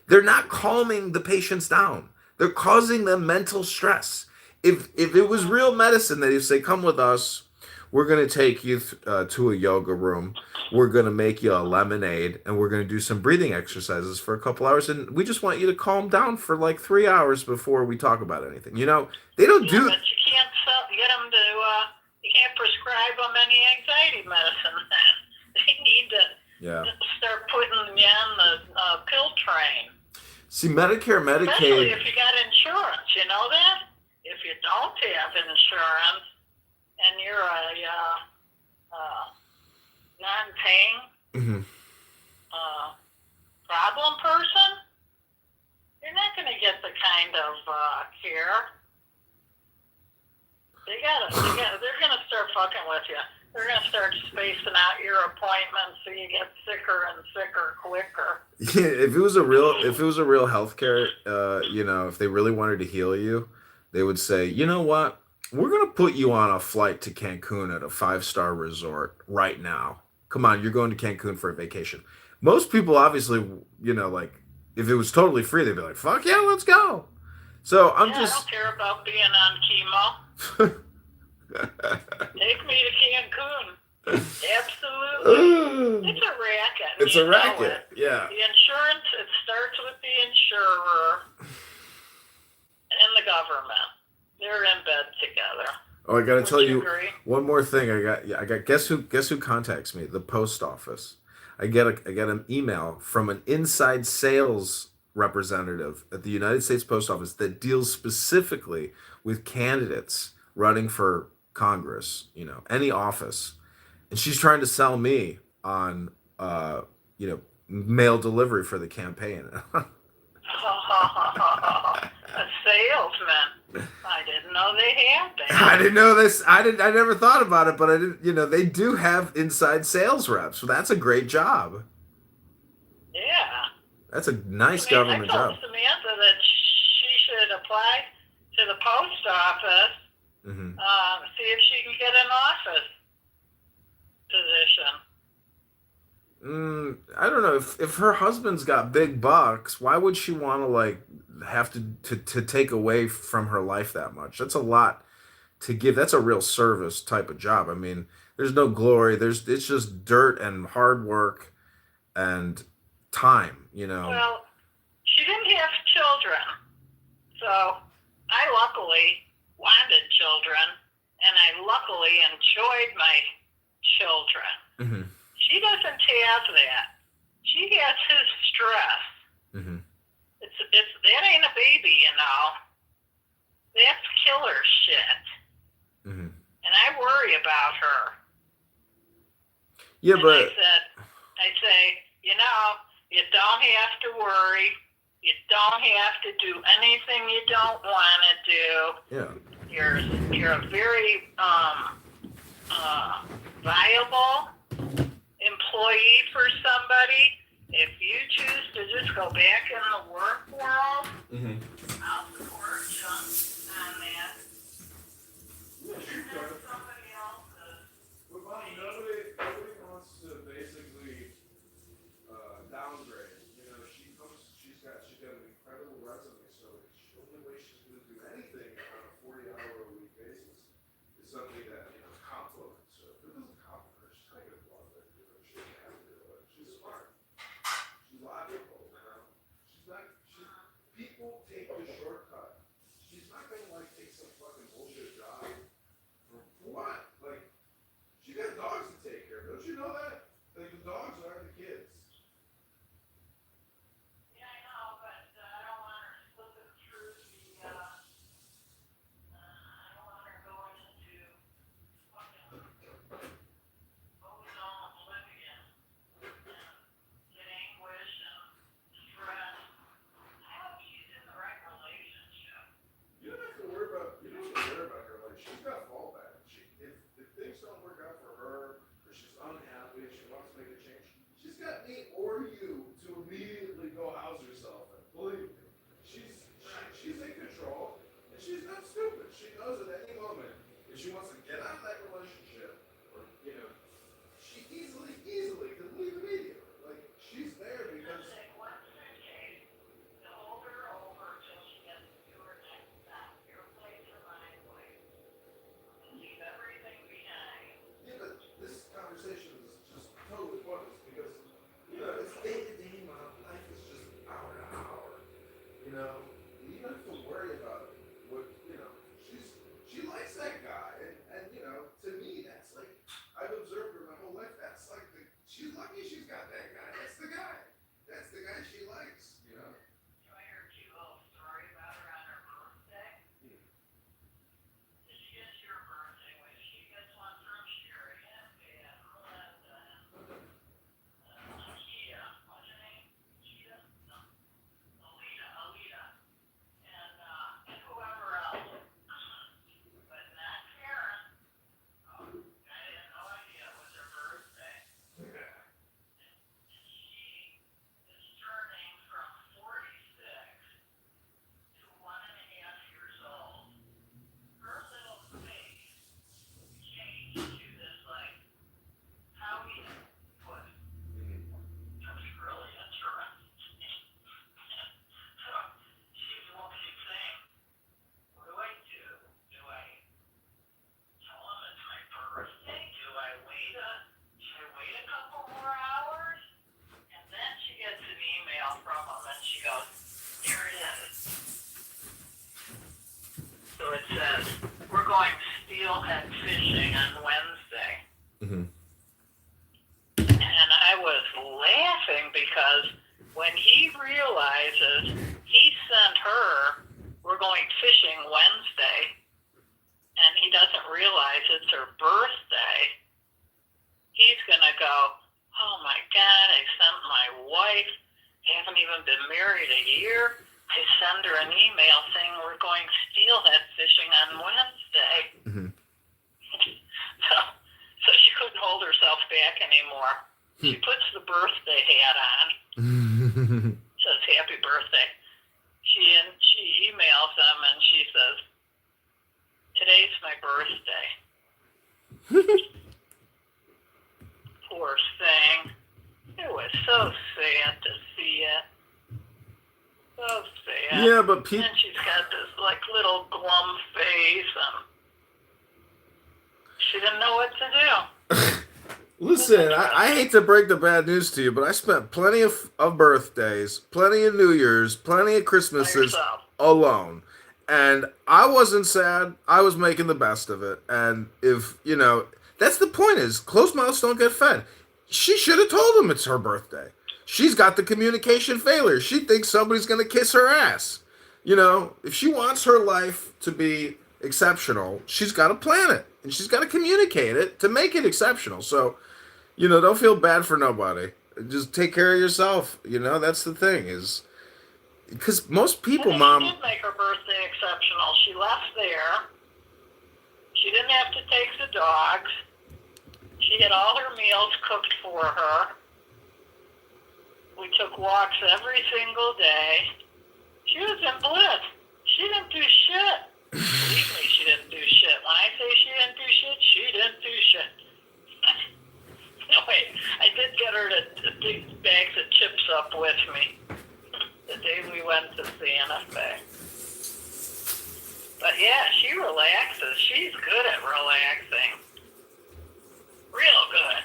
They're not calming the patients down. They're causing them mental stress. If it was real medicine, they'd say, come with us. We're going to take you to a yoga room. We're going to make you a lemonade, and we're going to do some breathing exercises for a couple hours. And we just want you to calm down for like 3 hours before we talk about anything. They don't do... But you can't get them to... you can't prescribe them any anxiety medicine. They need to start putting you on the pill train. See, Medicare, Medicaid... Especially if you got insurance, you know that? If you don't have insurance and you're a non-paying problem person, you're not going to get the kind of care. They're going to start fucking with you. They're going to start spacing out your appointments so you get sicker and sicker quicker. Yeah, if it was a real healthcare, if they really wanted to heal you, they would say, you know what? We're going to put you on a flight to Cancun at a 5-star resort right now. Come on, you're going to Cancun for a vacation. Most people, obviously, if it was totally free, they'd be like, fuck yeah, let's go. So I don't care about being on chemo. Take me to Cancun. Absolutely. It's a racket. It's a racket, yeah. The insurance, it starts with the insurer. the government. They're in bed together. Oh, I gotta tell you agree? one more thing. I got guess who contacts me? The post office. I get an email from an inside sales representative at the United States Post Office that deals specifically with candidates running for Congress, any office. And she's trying to sell me on mail delivery for the campaign. A salesman. I didn't know they had that. I didn't know this. I never thought about it, but I didn't. They do have inside sales reps. So that's a great job. Yeah. That's a nice government I told job. Samantha that she should apply to the post office. Mm-hmm. See if she can get an office position. I don't know if her husband's got big bucks. Why would she want to have to take away from her life that much? That's a lot to give. That's a real service type of job. I mean, there's no glory. It's just dirt and hard work and time. Well, she didn't have children, so I luckily wanted children, and I luckily enjoyed my children. Mm-hmm. She doesn't have that. She has his stress. Mm-hmm. It's that ain't a baby, That's killer shit. Mm-hmm. And I worry about her. Yeah, and but I say, you don't have to worry. You don't have to do anything you don't want to do. Yeah. You're a very viable employee for somebody. If you choose to just go back in the work world, mm-hmm. I'll support you on that. Somebody else's. But Mom, nobody wants to basically downgrade. She's got an incredible resume, so the only way she's going to do anything on a 40-hour-a-week basis is something that complements her. If it doesn't compliment her, she's not going to go out there and do it. She doesn't have to do it. She's smart. She's logical. People take the shortcut. She's not going to take some fucking bullshit job. For what? She got dogs to take care of. Don't you know that? The dogs are the kids. Yeah, I know, but I don't want her slipping through the, I don't want her going into fucking ozone oblivion and get anguish and stress. I hope she's in the right relationship. You don't have to worry about her. She's got fallback. If things don't work out for her, or she's unhappy, she wants to make a change, she's got me or you to immediately go house herself. And believe me, she's in control, and she's not stupid. She knows at any moment if she wants to get out of that relationship, or she easily can leave immediately. She's there because. Yeah, but this conversation is just totally pointless because, it's day to day. My life is just hour to hour. You don't have to worry about what, she likes that guy. And to me, that's I've observed her my whole life. That's she's lucky she's got that guy. That's the guy. That's the guy she likes, I heard a cute little story about her on her birthday. Yeah. Did she get your birthday? When she gets one from Sherry and Melinda and Kia. What's her name? Cheetah? No. Alita. And whoever else. But not Karen. Oh, I had no idea it was her birthday. laughing because when he realizes he sent her, we're going fishing Wednesday, and he doesn't realize it's her birthday, he's going to go, oh my God, I sent my wife, haven't even been married a year, I send her an email saying we're going steelhead fishing on Wednesday. Mm-hmm. So she couldn't hold herself back anymore. She puts the birthday hat on, says happy birthday. She emails him and she says, today's my birthday. Poor thing. It was so sad to see it. So sad. Yeah, but people. And she's got this like little glum face and she didn't know what to do. Listen, I hate to break the bad news to you, but I spent plenty of birthdays, plenty of New Year's, plenty of Christmases alone. And I wasn't sad. I was making the best of it. And if, you know, that's the point is, closed mouths don't get fed. She should have told him it's her birthday. She's got the communication failure. She thinks somebody's going to kiss her ass. You know, if she wants her life to be exceptional, she's got to plan it. And she's got to communicate it to make it exceptional. So, you know, don't feel bad for nobody. Just take care of yourself. You know, that's the thing is, because most people, Mom. She did make her birthday exceptional. She left there. She didn't have to take the dogs. She had all her meals cooked for her. We took walks every single day. She was in bliss. She didn't do shit. Believe me, she didn't do shit. When I say she didn't do shit, she didn't do shit. No, wait, I did get her to dig bags of chips up with me the day we went to Santa Fe. But yeah, she relaxes. She's good at relaxing. Real good.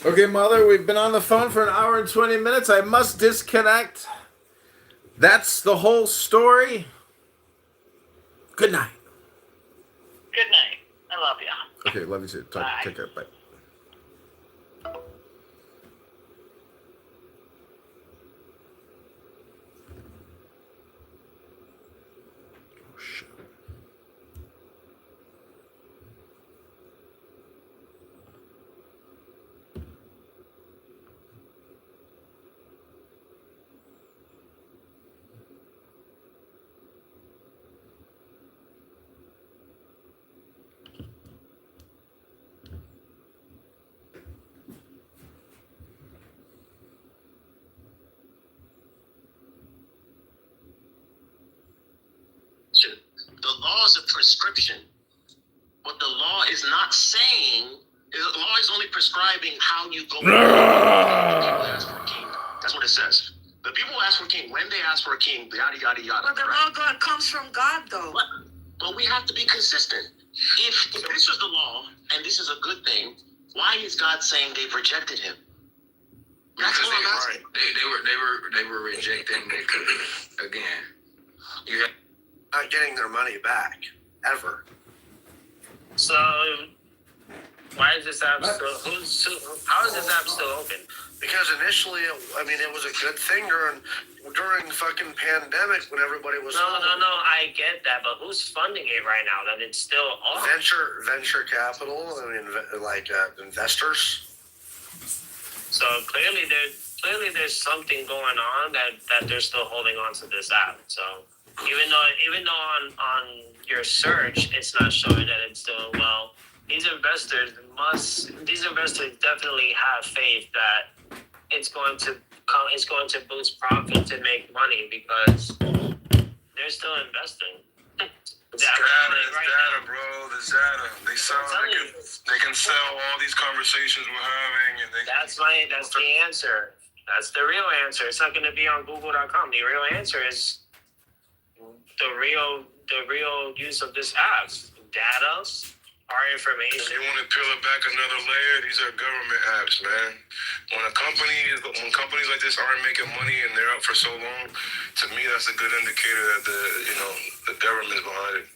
Okay, Mother, we've been on the phone for an hour and 20 minutes. I must disconnect. That's the whole story. Good night. Good night. I love you. Okay, love you too. Take care. Bye. The law is a prescription. What the law is not saying is the law is only prescribing how you go. Ask for a king. That's what it says. The people who ask for a king, when they ask for a king, yada yada yada. But the law comes from God, though. But we have to be consistent. If this is the law and this is a good thing, why is God saying they've rejected him? That's Because what I'm asking. they were rejecting it again. You have Not getting their money back ever. So, why is this app still? How is this app still open? Because initially, it was a good thing during fucking pandemic when everybody was. No, I get that, but who's funding it right now? That it's still on. Venture capital. Investors. So clearly there's something going on that they're still holding on to this app. So even though on your search it's not showing that it's doing well, these investors definitely have faith that it's going to boost profits and make money because they're still investing. It's data, bro. There's data. They can sell all these conversations we're having, and that's the answer. That's the real answer. It's not going to be on Google.com. The real answer is the real use of this app. Data, our information. If you want to peel it back another layer, these are government apps, man. When companies like this aren't making money and they're up for so long, to me that's a good indicator that the government's behind it.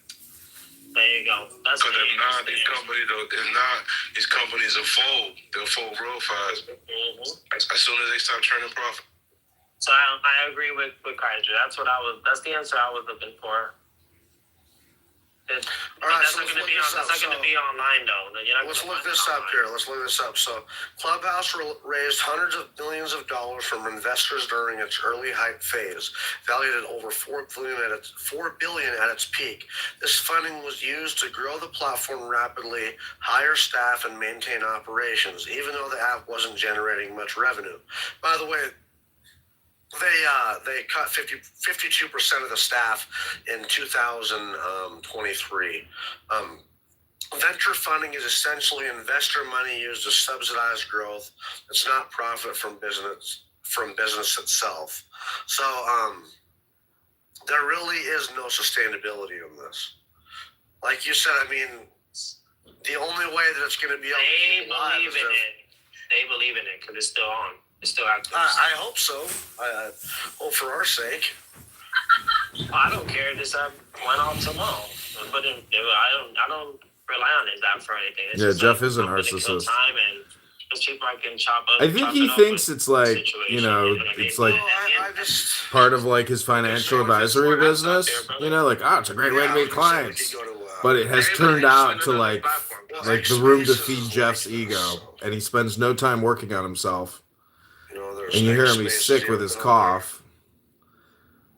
There you go. That's Because if not, these companies will fold. They'll fold real fast. As soon as they start turning profit. So I agree with Kaiser. That's the answer I was looking for. That's not going to be online though. Let's look this up here. So, Clubhouse raised hundreds of millions of dollars from investors during its early hype phase, valued at over $4 billion at its peak. This funding was used to grow the platform rapidly, hire staff, and maintain operations, even though the app wasn't generating much revenue. By the way, they cut 52% of the staff in 2023. Venture funding is essentially investor money used to subsidize growth. It's not profit from business itself. So there really is no sustainability in this. Like you said, I mean, the only way that it's going to be able to keep alive is they believe in it because it's still on. It's still active. I hope so. I hope for our sake. I don't care. This app went off tomorrow. I don't rely on his app for anything. It's just Jeff like, is a I'm gonna kill narcissist. time and those people I can chop up. I think he thinks it's like, it's like part of like his financial advisory business. Like, it's a great way to meet clients. But it has turned out to like the room to feed Jeff's ego, and he spends no time working on himself. And you hear him, he's sick with his cough.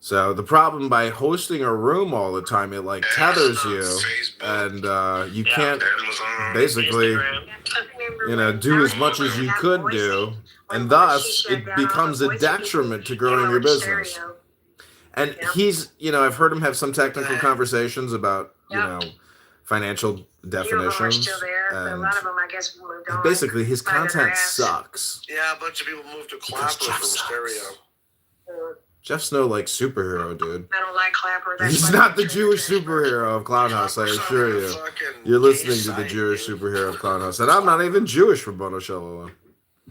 So the problem by hosting a room all the time, it like tethers you, and you can't basically, do as much as you could do, and thus it becomes a detriment to growing your business. And he's, I've heard him have some technical conversations about, financial definitions, and basically his content sucks. Yeah, a bunch of people moved to Clapper from Stereo. Jeff's no superhero, dude. I don't like Clapper. He's not the Jewish superhero of Clownhouse, I assure you. You're listening to the Jewish superhero of Clownhouse, and I'm not even Jewish for Bono Shalala.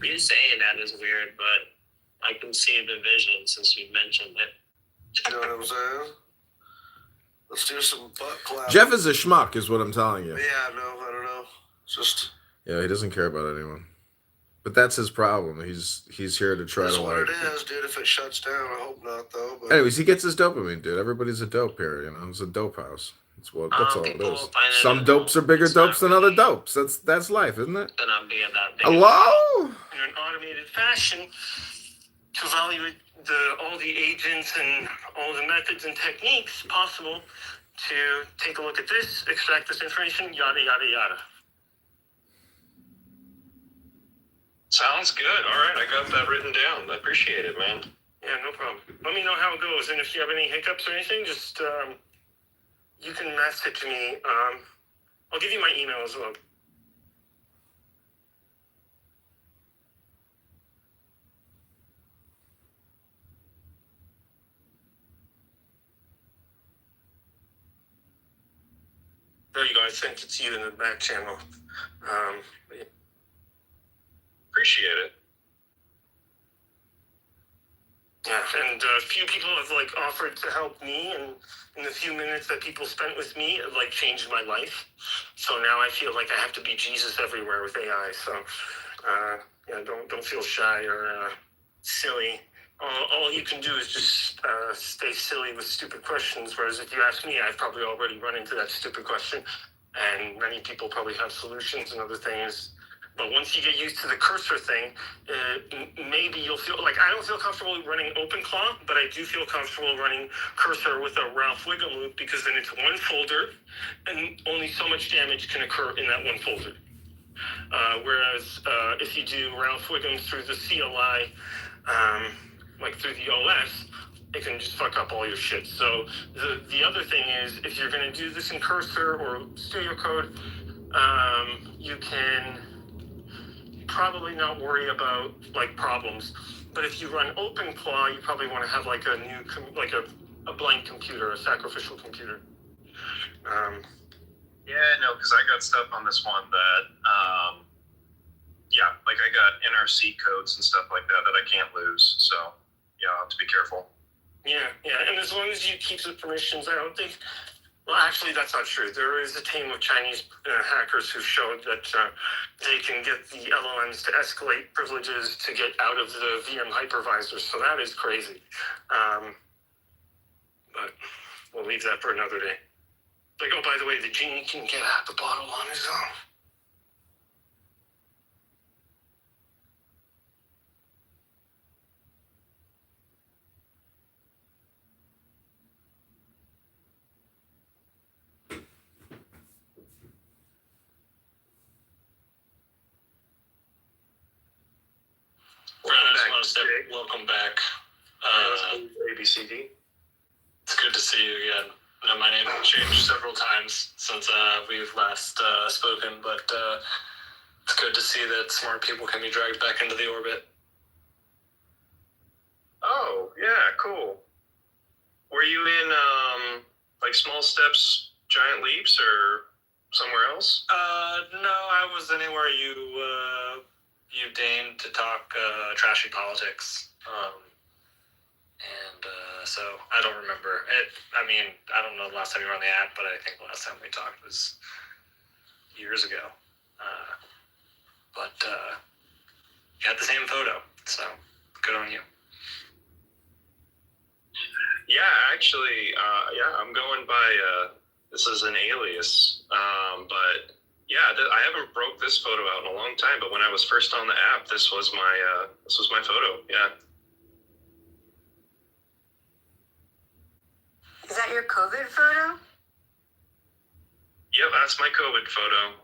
You saying that is weird, but I can see the vision since you mentioned it. You know what I'm saying? Let's do some butt clap. Jeff is a schmuck, is what I'm telling you. Yeah, no, I don't know. It's just... Yeah, he doesn't care about anyone. But that's his problem. He's here to try That's to what it is, dude. If it shuts down, I hope not, though. But... Anyways, he gets his dopamine, dude. Everybody's a dope here, It's a dope house. That's all it is. Some dopes are bigger dopes than other dopes. That's life, isn't it? Hello? In an automated fashion to evaluate all the agents and all the methods and techniques possible to take a look at this, extract this information, yada, yada, yada. Sounds good. All right, I got that written down. I appreciate it, man. Yeah, no problem. Let me know how it goes, and if you have any hiccups or anything, just you can message me. I'll give you my email as well. There you go. I sent it to you in the back channel. Appreciate it. Yeah, and a few people have offered to help me, and in the few minutes that people spent with me, it changed my life. So now I feel like I have to be Jesus everywhere with AI. So don't feel shy or silly. All you can do is just stay silly with stupid questions. Whereas if you ask me, I've probably already run into that stupid question, and many people probably have solutions and other things. But once you get used to the cursor thing, maybe you'll feel I don't feel comfortable running OpenClaw, but I do feel comfortable running cursor with a Ralph Wiggum loop, because then it's one folder and only so much damage can occur in that one folder. Whereas if you do Ralph Wiggum through the CLI, through the OS, it can just fuck up all your shit. So the other thing is, if you're going to do this in cursor or Studio Code, you can probably not worry about problems. But if you run OpenClaw, you probably want to have a new a blank computer, a sacrificial computer. Because I got stuff on this one that I got NRC codes and stuff like that I can't lose. So I'll have to be careful. Yeah, and as long as you keep the permissions, I don't think Well, actually, that's not true. There is a team of Chinese hackers who showed that they can get the LLMs to escalate privileges to get out of the VM hypervisors. So that is crazy. But we'll leave that for another day. Like, oh, by the way, the genie can get out the bottle on his own. Welcome back. ABCD. It's good to see you again. My name has changed several times since we've last spoken, but it's good to see that smart people can be dragged back into the orbit. Oh, yeah, cool. Were you in, like, Small Steps, Giant Leaps, or somewhere else? No, I was anywhere you deigned to talk trashy politics. So I don't remember it. I mean, I don't know the last time you were on the app, but I think the last time we talked was years ago. But you had the same photo, so good on you. Yeah, actually, I'm going by, this is an alias, but yeah, I haven't broke this photo out in a long time, but when I was first on the app, this was my photo, yeah. Is that your COVID photo? Yep, that's my COVID photo.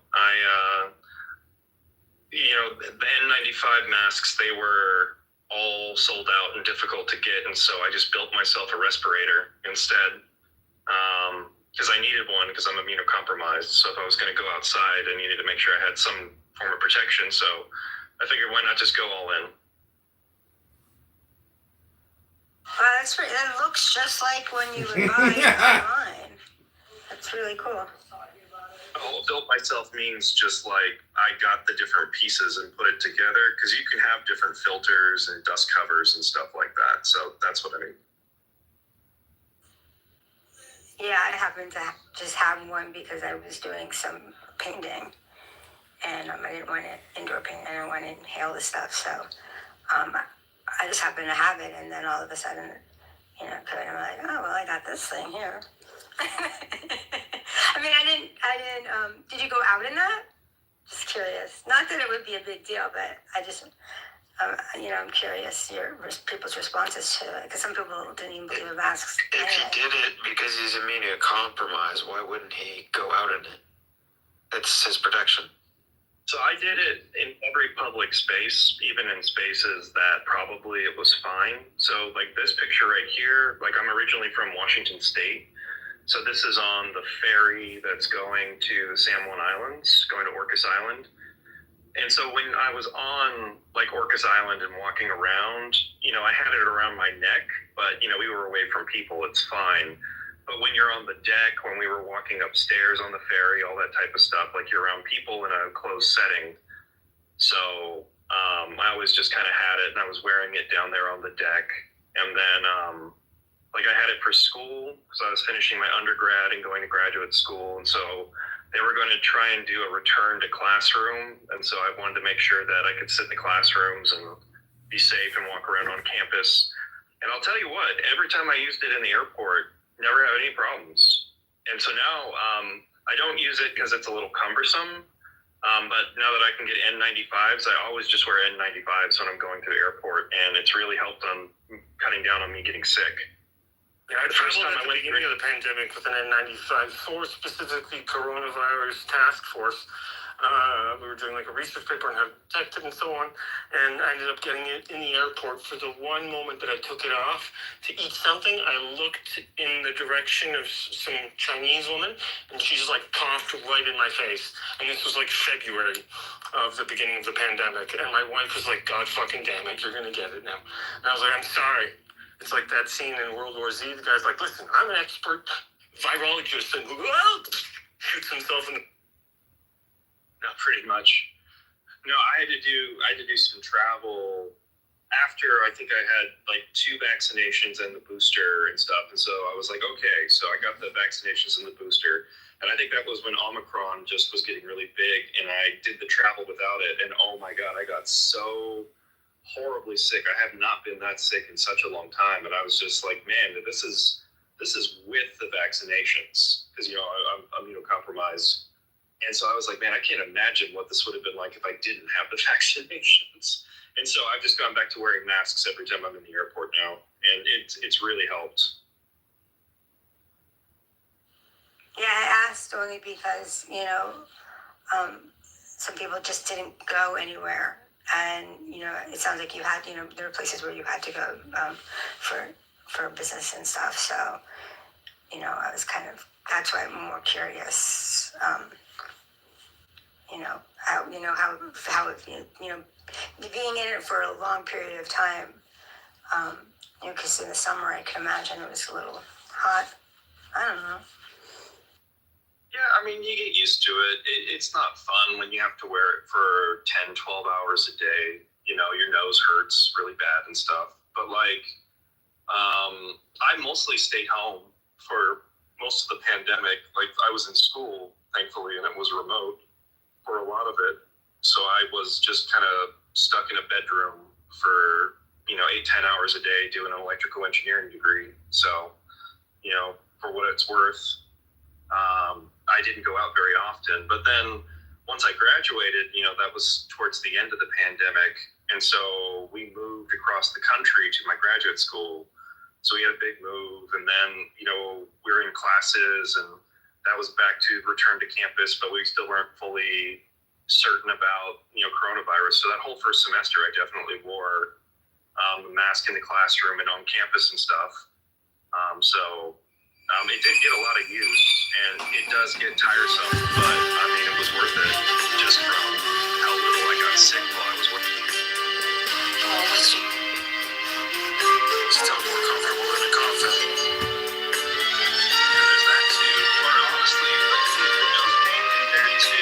The N95 masks, they were all sold out and difficult to get, and so I just built myself a respirator instead, because I needed one because I'm immunocompromised. So if I was going to go outside, I needed to make sure I had some form of protection. So I figured, why not just go all in? Wow, that's pretty, that looks just like when you would buy it online. That's really cool. Oh, built myself means just like I got the different pieces and put it together, because you can have different filters and dust covers and stuff like that. So that's what I mean. Yeah, I happened to just have one because I was doing some painting, and I didn't want to indoor paint. I didn't want to inhale the stuff, so I just happened to have it, and then all of a sudden, I'm like, oh well, I got this thing here. I mean, I didn't. Did you go out in that? Just curious. Not that it would be a big deal, but I just, I'm curious people's responses to it, because some people didn't even believe in masks. If he did it because he's immunocompromised, why wouldn't he go out in it? It's his protection. So I did it in every public space, even in spaces that probably it was fine. So like this picture right here, like I'm originally from Washington State. So this is on the ferry that's going to the San Juan Islands, going to Orcas Island. And so when I was on like Orcas Island and walking around, I had it around my neck, but we were away from people, it's fine. But when you're on the deck, when we were walking upstairs on the ferry, all that type of stuff, like you're around people in a closed setting. So I always just kind of had it, and I was wearing it down there on the deck. And then like I had it for school, because I was finishing my undergrad and going to graduate school. And so they were going to try and do a return to classroom. And so I wanted to make sure that I could sit in the classrooms and be safe and walk around on campus. And I'll tell you what, every time I used it in the airport, never had any problems. And so now I don't use it because it's a little cumbersome. But now that I can get N95s, I always just wear N95s when I'm going to the airport. And it's really helped on cutting down on me getting sick. Yeah, I traveled at the beginning of the pandemic with an N95 for specifically coronavirus task force. We were doing like a research paper and how to detect it and so on. And I ended up getting it in the airport. For the one moment that I took it off to eat something, I looked in the direction of some Chinese woman, and she just like coughed right in my face. And this was like February of the beginning of the pandemic. And my wife was like, God fucking damn it, you're gonna get it now. And I was like, I'm sorry. It's like that scene in World War Z. The guy's like, listen, I'm an expert virologist, and shoots himself in the... No, pretty much. No, I had to do some travel after I think I had like 2 vaccinations and the booster and stuff. And so I was like, okay, so I got the vaccinations and the booster. And I think that was when Omicron just was getting really big, and I did the travel without it. And oh my God, I got so horribly sick. I have not been that sick in such a long time. And I was just like, man, this is with the vaccinations, because, you know, I'm immunocompromised. And so I was like, man, I can't imagine what this would have been like if I didn't have the vaccinations. And so I've just gone back to wearing masks every time I'm in the airport now. And it's really helped. Yeah, I asked only because, you know, some people just didn't go anywhere. And, you know, it sounds like you had, you know, there were places where you had to go for business and stuff. So, you know, I was kind of, that's why I'm more curious, you know, how you know, being in it for a long period of time, you know, because in the summer I can imagine it was a little hot. I don't know. Yeah, I mean, you get used to it. It's not fun when you have to wear it for 10, 12 hours a day. You know, your nose hurts really bad and stuff. But, like, I mostly stayed home for most of the pandemic. Like, I was in school, thankfully, and it was remote for a lot of it. So I was just kind of stuck in a bedroom for, you know, 8-10 hours a day doing an electrical engineering degree. So, you know, for what it's worth, I didn't go out very often. But then once I graduated, you know, that was towards the end of the pandemic. And so we moved across the country to my graduate school. So we had a big move. And then, you know, we were in classes, and that was back to return to campus, but we still weren't fully certain about, you know, coronavirus. So that whole first semester, I definitely wore a mask in the classroom and on campus and stuff. It did get a lot of use, and it does get tiresome, but I mean, it was worth it just from how little I got sick while I was working. Oh, still more comfortable in a coffin. Yeah, there's that too. But honestly, like, the nose pain compared to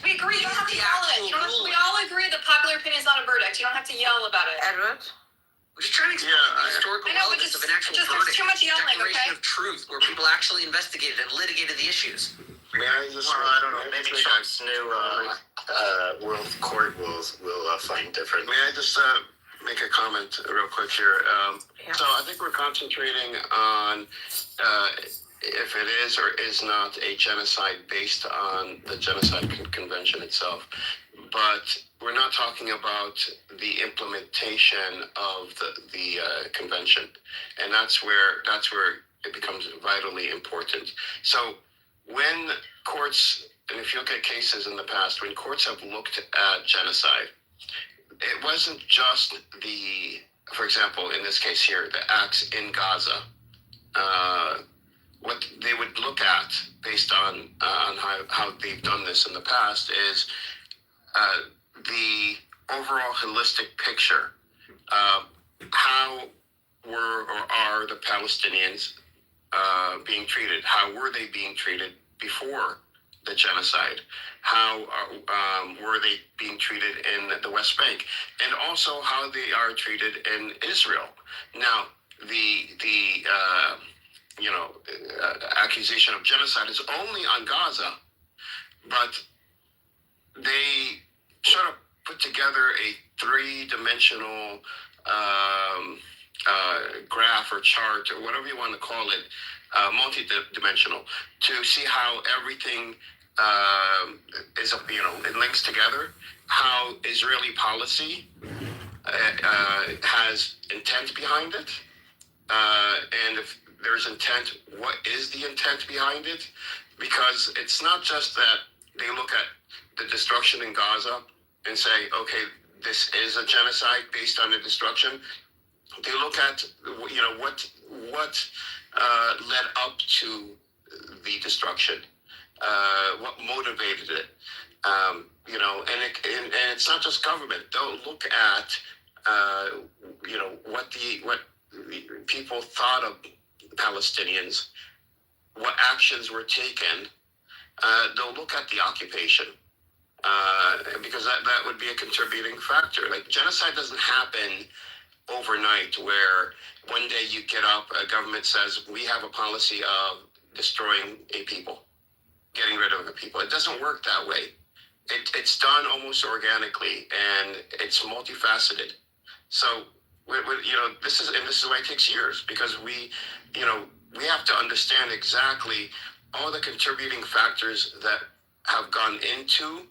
We agree. You don't have to yell it. We all agree the popular opinion is not a verdict. You don't have to yell about it. Edward? We're just trying to explain the historical relevance of an actual verdict. There's too much yelling, declaration okay? of truth, where people actually investigated and litigated the issues. May I just? Well, I don't know. Maybe Trump's new World Court will find different. May I just make a comment real quick here? So I think we're concentrating on if it is or is not a genocide based on the Genocide Convention itself, but we're not talking about the implementation of the convention, and that's where it becomes vitally important. So when courts, and if you look at cases in the past, when courts have looked at genocide, it wasn't just for example, in this case here, the acts in Gaza. What they would look at based on how they've done this in the past is the overall holistic picture. How were or are the Palestinians being treated? How were they being treated before the genocide? How were they being treated in the West Bank? And also how they are treated in Israel. Now, the accusation of genocide is only on Gaza, but they sort of put together a three-dimensional graph or chart or whatever you want to call it, multi-dimensional, to see how everything is, it links together, how Israeli policy has intent behind it, and if there's intent, what is the intent behind it? Because it's not just that they look at the destruction in Gaza and say, okay, this is a genocide based on the destruction. They look at, what led up to the destruction? What motivated it? And it's not just government. Don't look at what the people thought of Palestinians, what actions were taken. They'll look at the occupation. Because that would be a contributing factor. Like, genocide doesn't happen overnight where one day you get up, a government says, we have a policy of destroying a people, getting rid of a people. It doesn't work that way. It's done almost organically, and it's multifaceted. So, this is why it takes years, because we have to understand exactly all the contributing factors that have gone into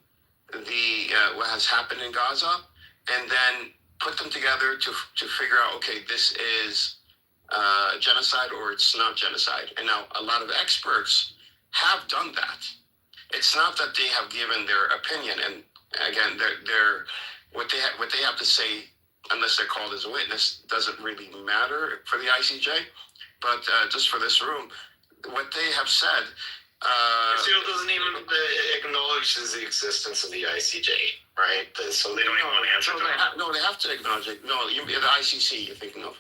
the what has happened in Gaza, and then put them together to figure out, okay, this is genocide or it's not genocide. And now a lot of experts have done that. It's not that they have given their opinion, and again, they're what they have to say, unless they're called as a witness, doesn't really matter for the ICJ. But just for this room, what they have said. Israel doesn't even acknowledge the existence of the ICJ, right? So they don't even want to answer that. They have to acknowledge it. No, the ICC you're thinking of.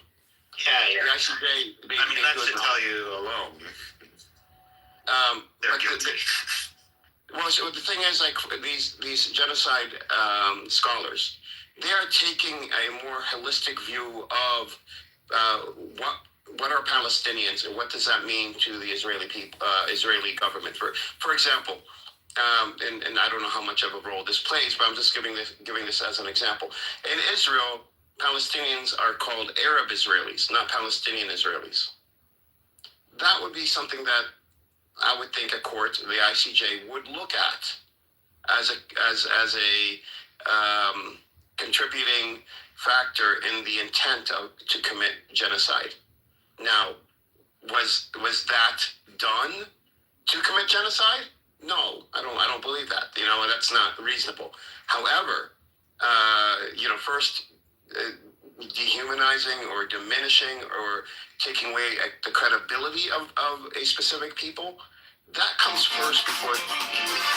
Yeah. The ICJ. That should tell you alone. They're guilty. So the thing is, like, these genocide scholars, they are taking a more holistic view of what are Palestinians and what does that mean to the Israeli people, Israeli government. For example, and I don't know how much of a role this plays, but I'm just giving this as an example. In Israel, Palestinians are called Arab Israelis, not Palestinian Israelis. That would be something that I would think a court, the ICJ, would look at as a contributing factor in the intent to commit genocide. Now, was that done to commit genocide? No, I don't believe that. That's not reasonable. However, first dehumanizing or diminishing or taking away the credibility of a specific people, that comes first before you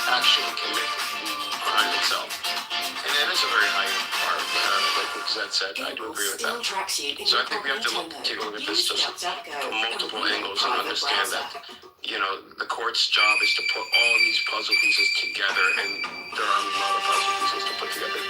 actually commit the crime itself. And that is a very high bar, like Zed said. I do agree with that. So I think we have to take a look at this just from multiple angles and understand that, the court's job is to put all these puzzle pieces together, and there are a lot of puzzle pieces to put together.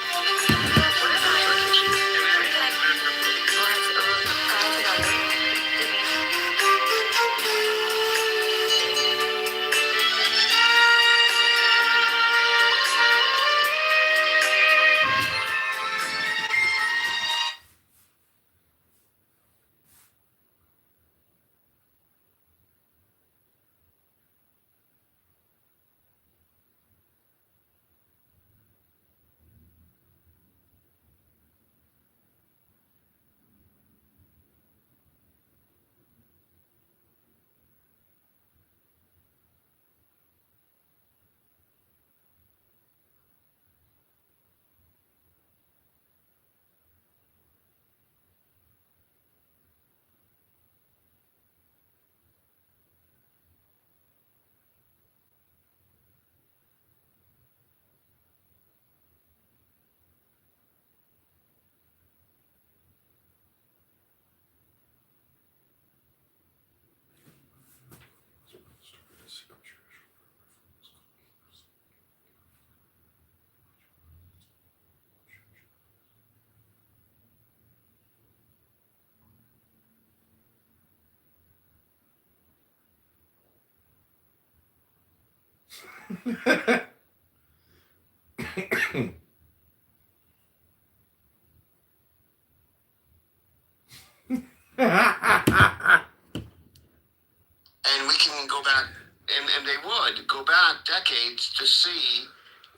And we can go back, and they would go back decades to see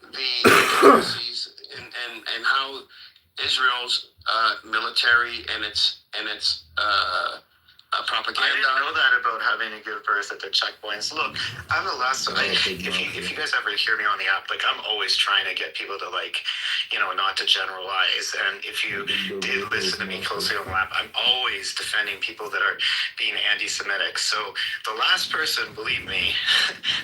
the policies and how Israel's military and its propaganda. I didn't know that about having to give birth at the checkpoints. Look, I'm the last. If you guys ever hear me on the app, like I'm always trying to get people to not to generalize. And if you did listen to me closely on the app, I'm always defending people that are being anti-Semitic. So the last person, believe me,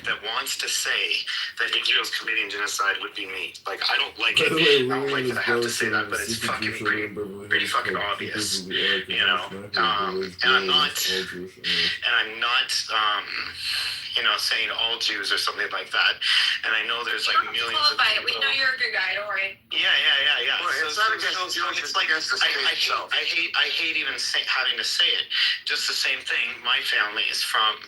that wants to say that Israel's committing genocide would be me. Like I don't like it. I don't like that I have to say that, but it's fucking pretty fucking obvious, and I'm not, saying all Jews or something like that. And I know there's like millions of people. We know you're a good guy. Don't worry. Yeah. Well, it's not against Jews, It's like against the state itself. I hate even having to say it. Just the same thing. My family is from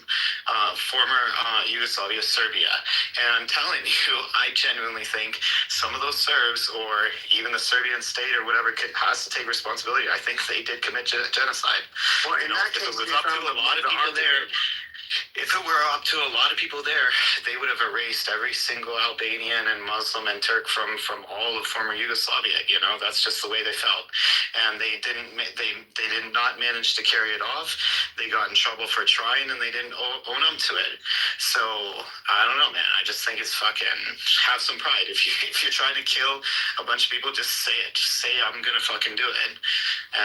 former Yugoslavia, Serbia, and I'm telling you, I genuinely think some of those Serbs, or even the Serbian state or whatever, has to take responsibility. I think they did commit genocide. Well, in that case, if it was up to a lot of people there. If it were up to a lot of people there, they would have erased every single Albanian and Muslim and Turk from all of former Yugoslavia. That's just the way they felt, and they did not manage to carry it off. They got in trouble for trying, and they didn't own up to it. So I don't know, man. I just think it's fucking have some pride. If you're trying to kill a bunch of people, just say it. Just say I'm gonna fucking do it,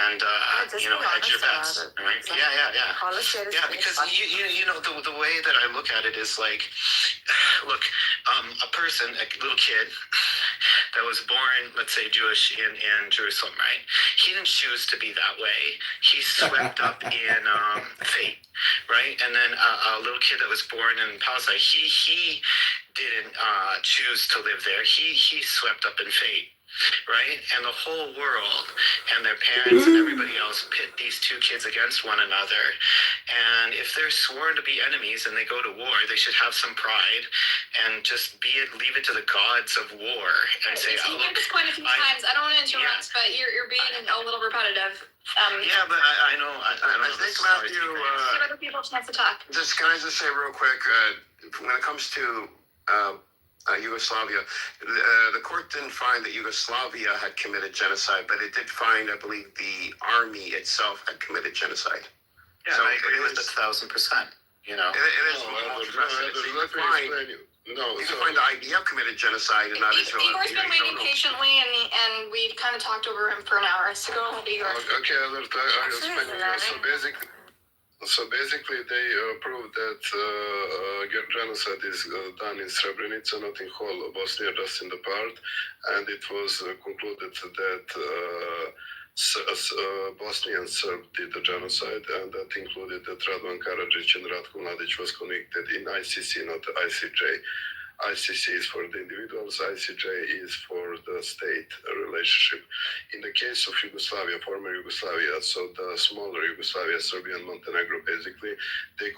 and hedge your bets. Right? Yeah. Because the way that I look at it is like, look, a person, a little kid that was born, let's say, Jewish in Jerusalem, right? He didn't choose to be that way. He swept up in fate, right? And then a little kid that was born in Palestine, he didn't choose to live there. He swept up in fate. Right? And the whole world and their parents and everybody else pit these two kids against one another. And if they're sworn to be enemies and they go to war, they should have some pride and just leave it to the gods of war and say, you've made this point a few times. I don't want to interrupt, but you're being a little repetitive. But I know. I think, Matthew, give other people a chance to talk. Can I just say real quick, when it comes to Yugoslavia, the court didn't find that Yugoslavia had committed genocide, but it did find, I believe, the army itself had committed genocide. Yeah, so I agree with 1,000%. It is you can find the IDF committed genocide and not Israel. Igor's been waiting patiently, and we kind of talked over him for an hour. So go ahead, Igor. Okay, I'll explain. So basically, they proved that genocide is done in Srebrenica, not in whole Bosnia, just in the part, and it was concluded that Bosnian Serb did the genocide, and that included that Radovan Karadzic and Ratko Mladic was convicted in ICC, not ICJ. ICC is for the individuals, ICJ is for the state relationship. In the case of Yugoslavia, former Yugoslavia, so the smaller Yugoslavia, Serbia and Montenegro, basically, they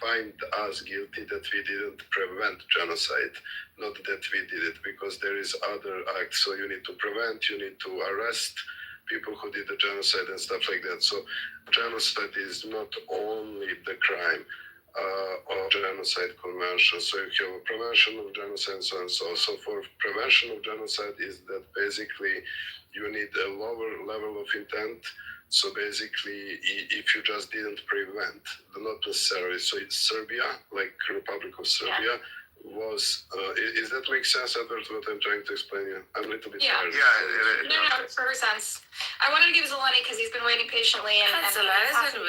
find us guilty that we didn't prevent genocide, not that we did it, because there is other acts. So you need to prevent, you need to arrest people who did the genocide and stuff like that. So genocide is not only the crime of genocide convention. So you have a prevention of genocide and so on and so on. So for prevention of genocide is that basically you need a lower level of intent. So basically, if you just didn't prevent, not necessarily. So it's Serbia, like Republic of Serbia, was, is that make sense, Edward, what I'm trying to explain you? I'm a little bit tired. No, it's perfect sense. I wanted to give Zeleny because he's been waiting patiently and passive aggressive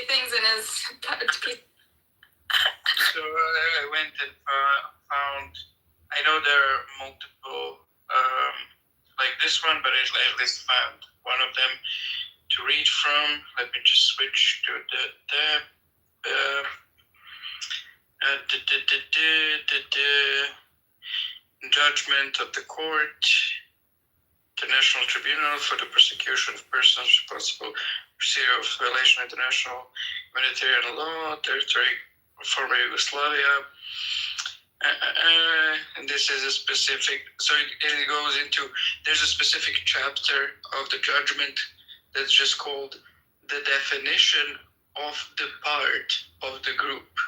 things in his. So I went and found, I know there are multiple, like this one, but I at least found one of them to read from. Let me just switch to the tab. Judgment of the court, the National Tribunal for the Prosecution of Persons Responsible for serious violation of international humanitarian law, territory of former Yugoslavia. And this is a specific, so it goes into, there's a specific chapter of the judgment that's just called the definition of the part of the group.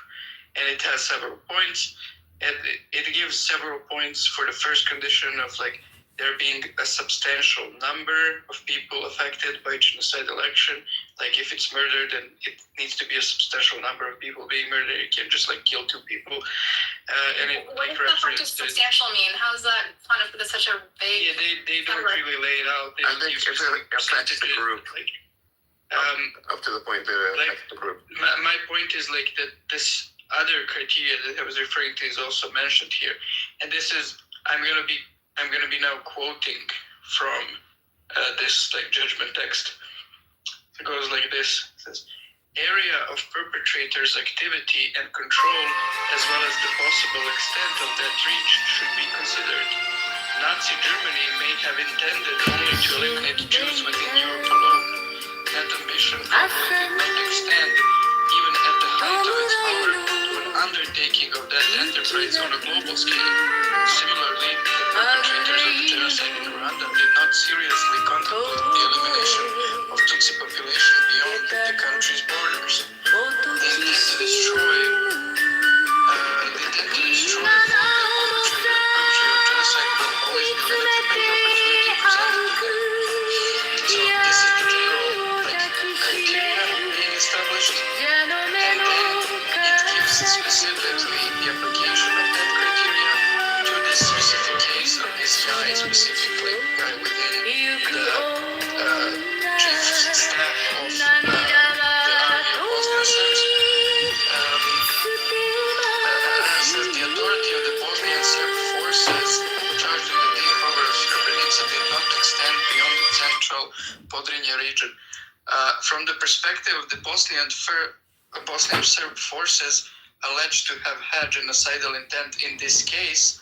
And it has several points, and it gives several points for the first condition of like there being a substantial number of people affected by genocidal action. Like if it's murder, then it needs to be a substantial number of people being murdered. You can't just like kill 2 people. And it what does that to substantial mean? How is that kind of such a vague? Yeah, they don't really lay it out. I think if it affects the group, like, up to the point that it affects the group. My point is like that this other criteria that I was referring to is also mentioned here, and this is I'm gonna be now quoting from this like judgment text. It goes like this. It says, area of perpetrators' activity and control, as well as the possible extent of that reach, should be considered. Nazi Germany may have intended only to eliminate Jews within Europe alone. That ambition might extend, even at the height of its power, to an undertaking of that enterprise on a global scale. Similarly, the perpetrators of the genocide in Rwanda did not seriously contemplate the elimination of Tutsi population beyond the country's borders. They intend to destroy genocide will always be limited by the opportunity presented to them. So this is the general criteria being established, and then it gives specifically the application of that criteria to this specific case of this guy, specifically within the chief staff of the Army of Bosnia Serbs. Says the authority of the Bosnian Serb forces charged with the takeover of Srebrenica did not extend beyond the central Podrinje region. From the perspective of the Bosnian Serb forces alleged to have had genocidal intent in this case,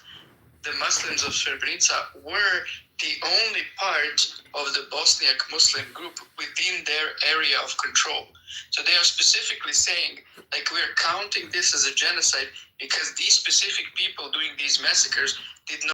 the Muslims of Srebrenica were the only part of the Bosniak Muslim group within their area of control. So they are specifically saying, like, we're counting this as a genocide because these specific people doing these massacres did not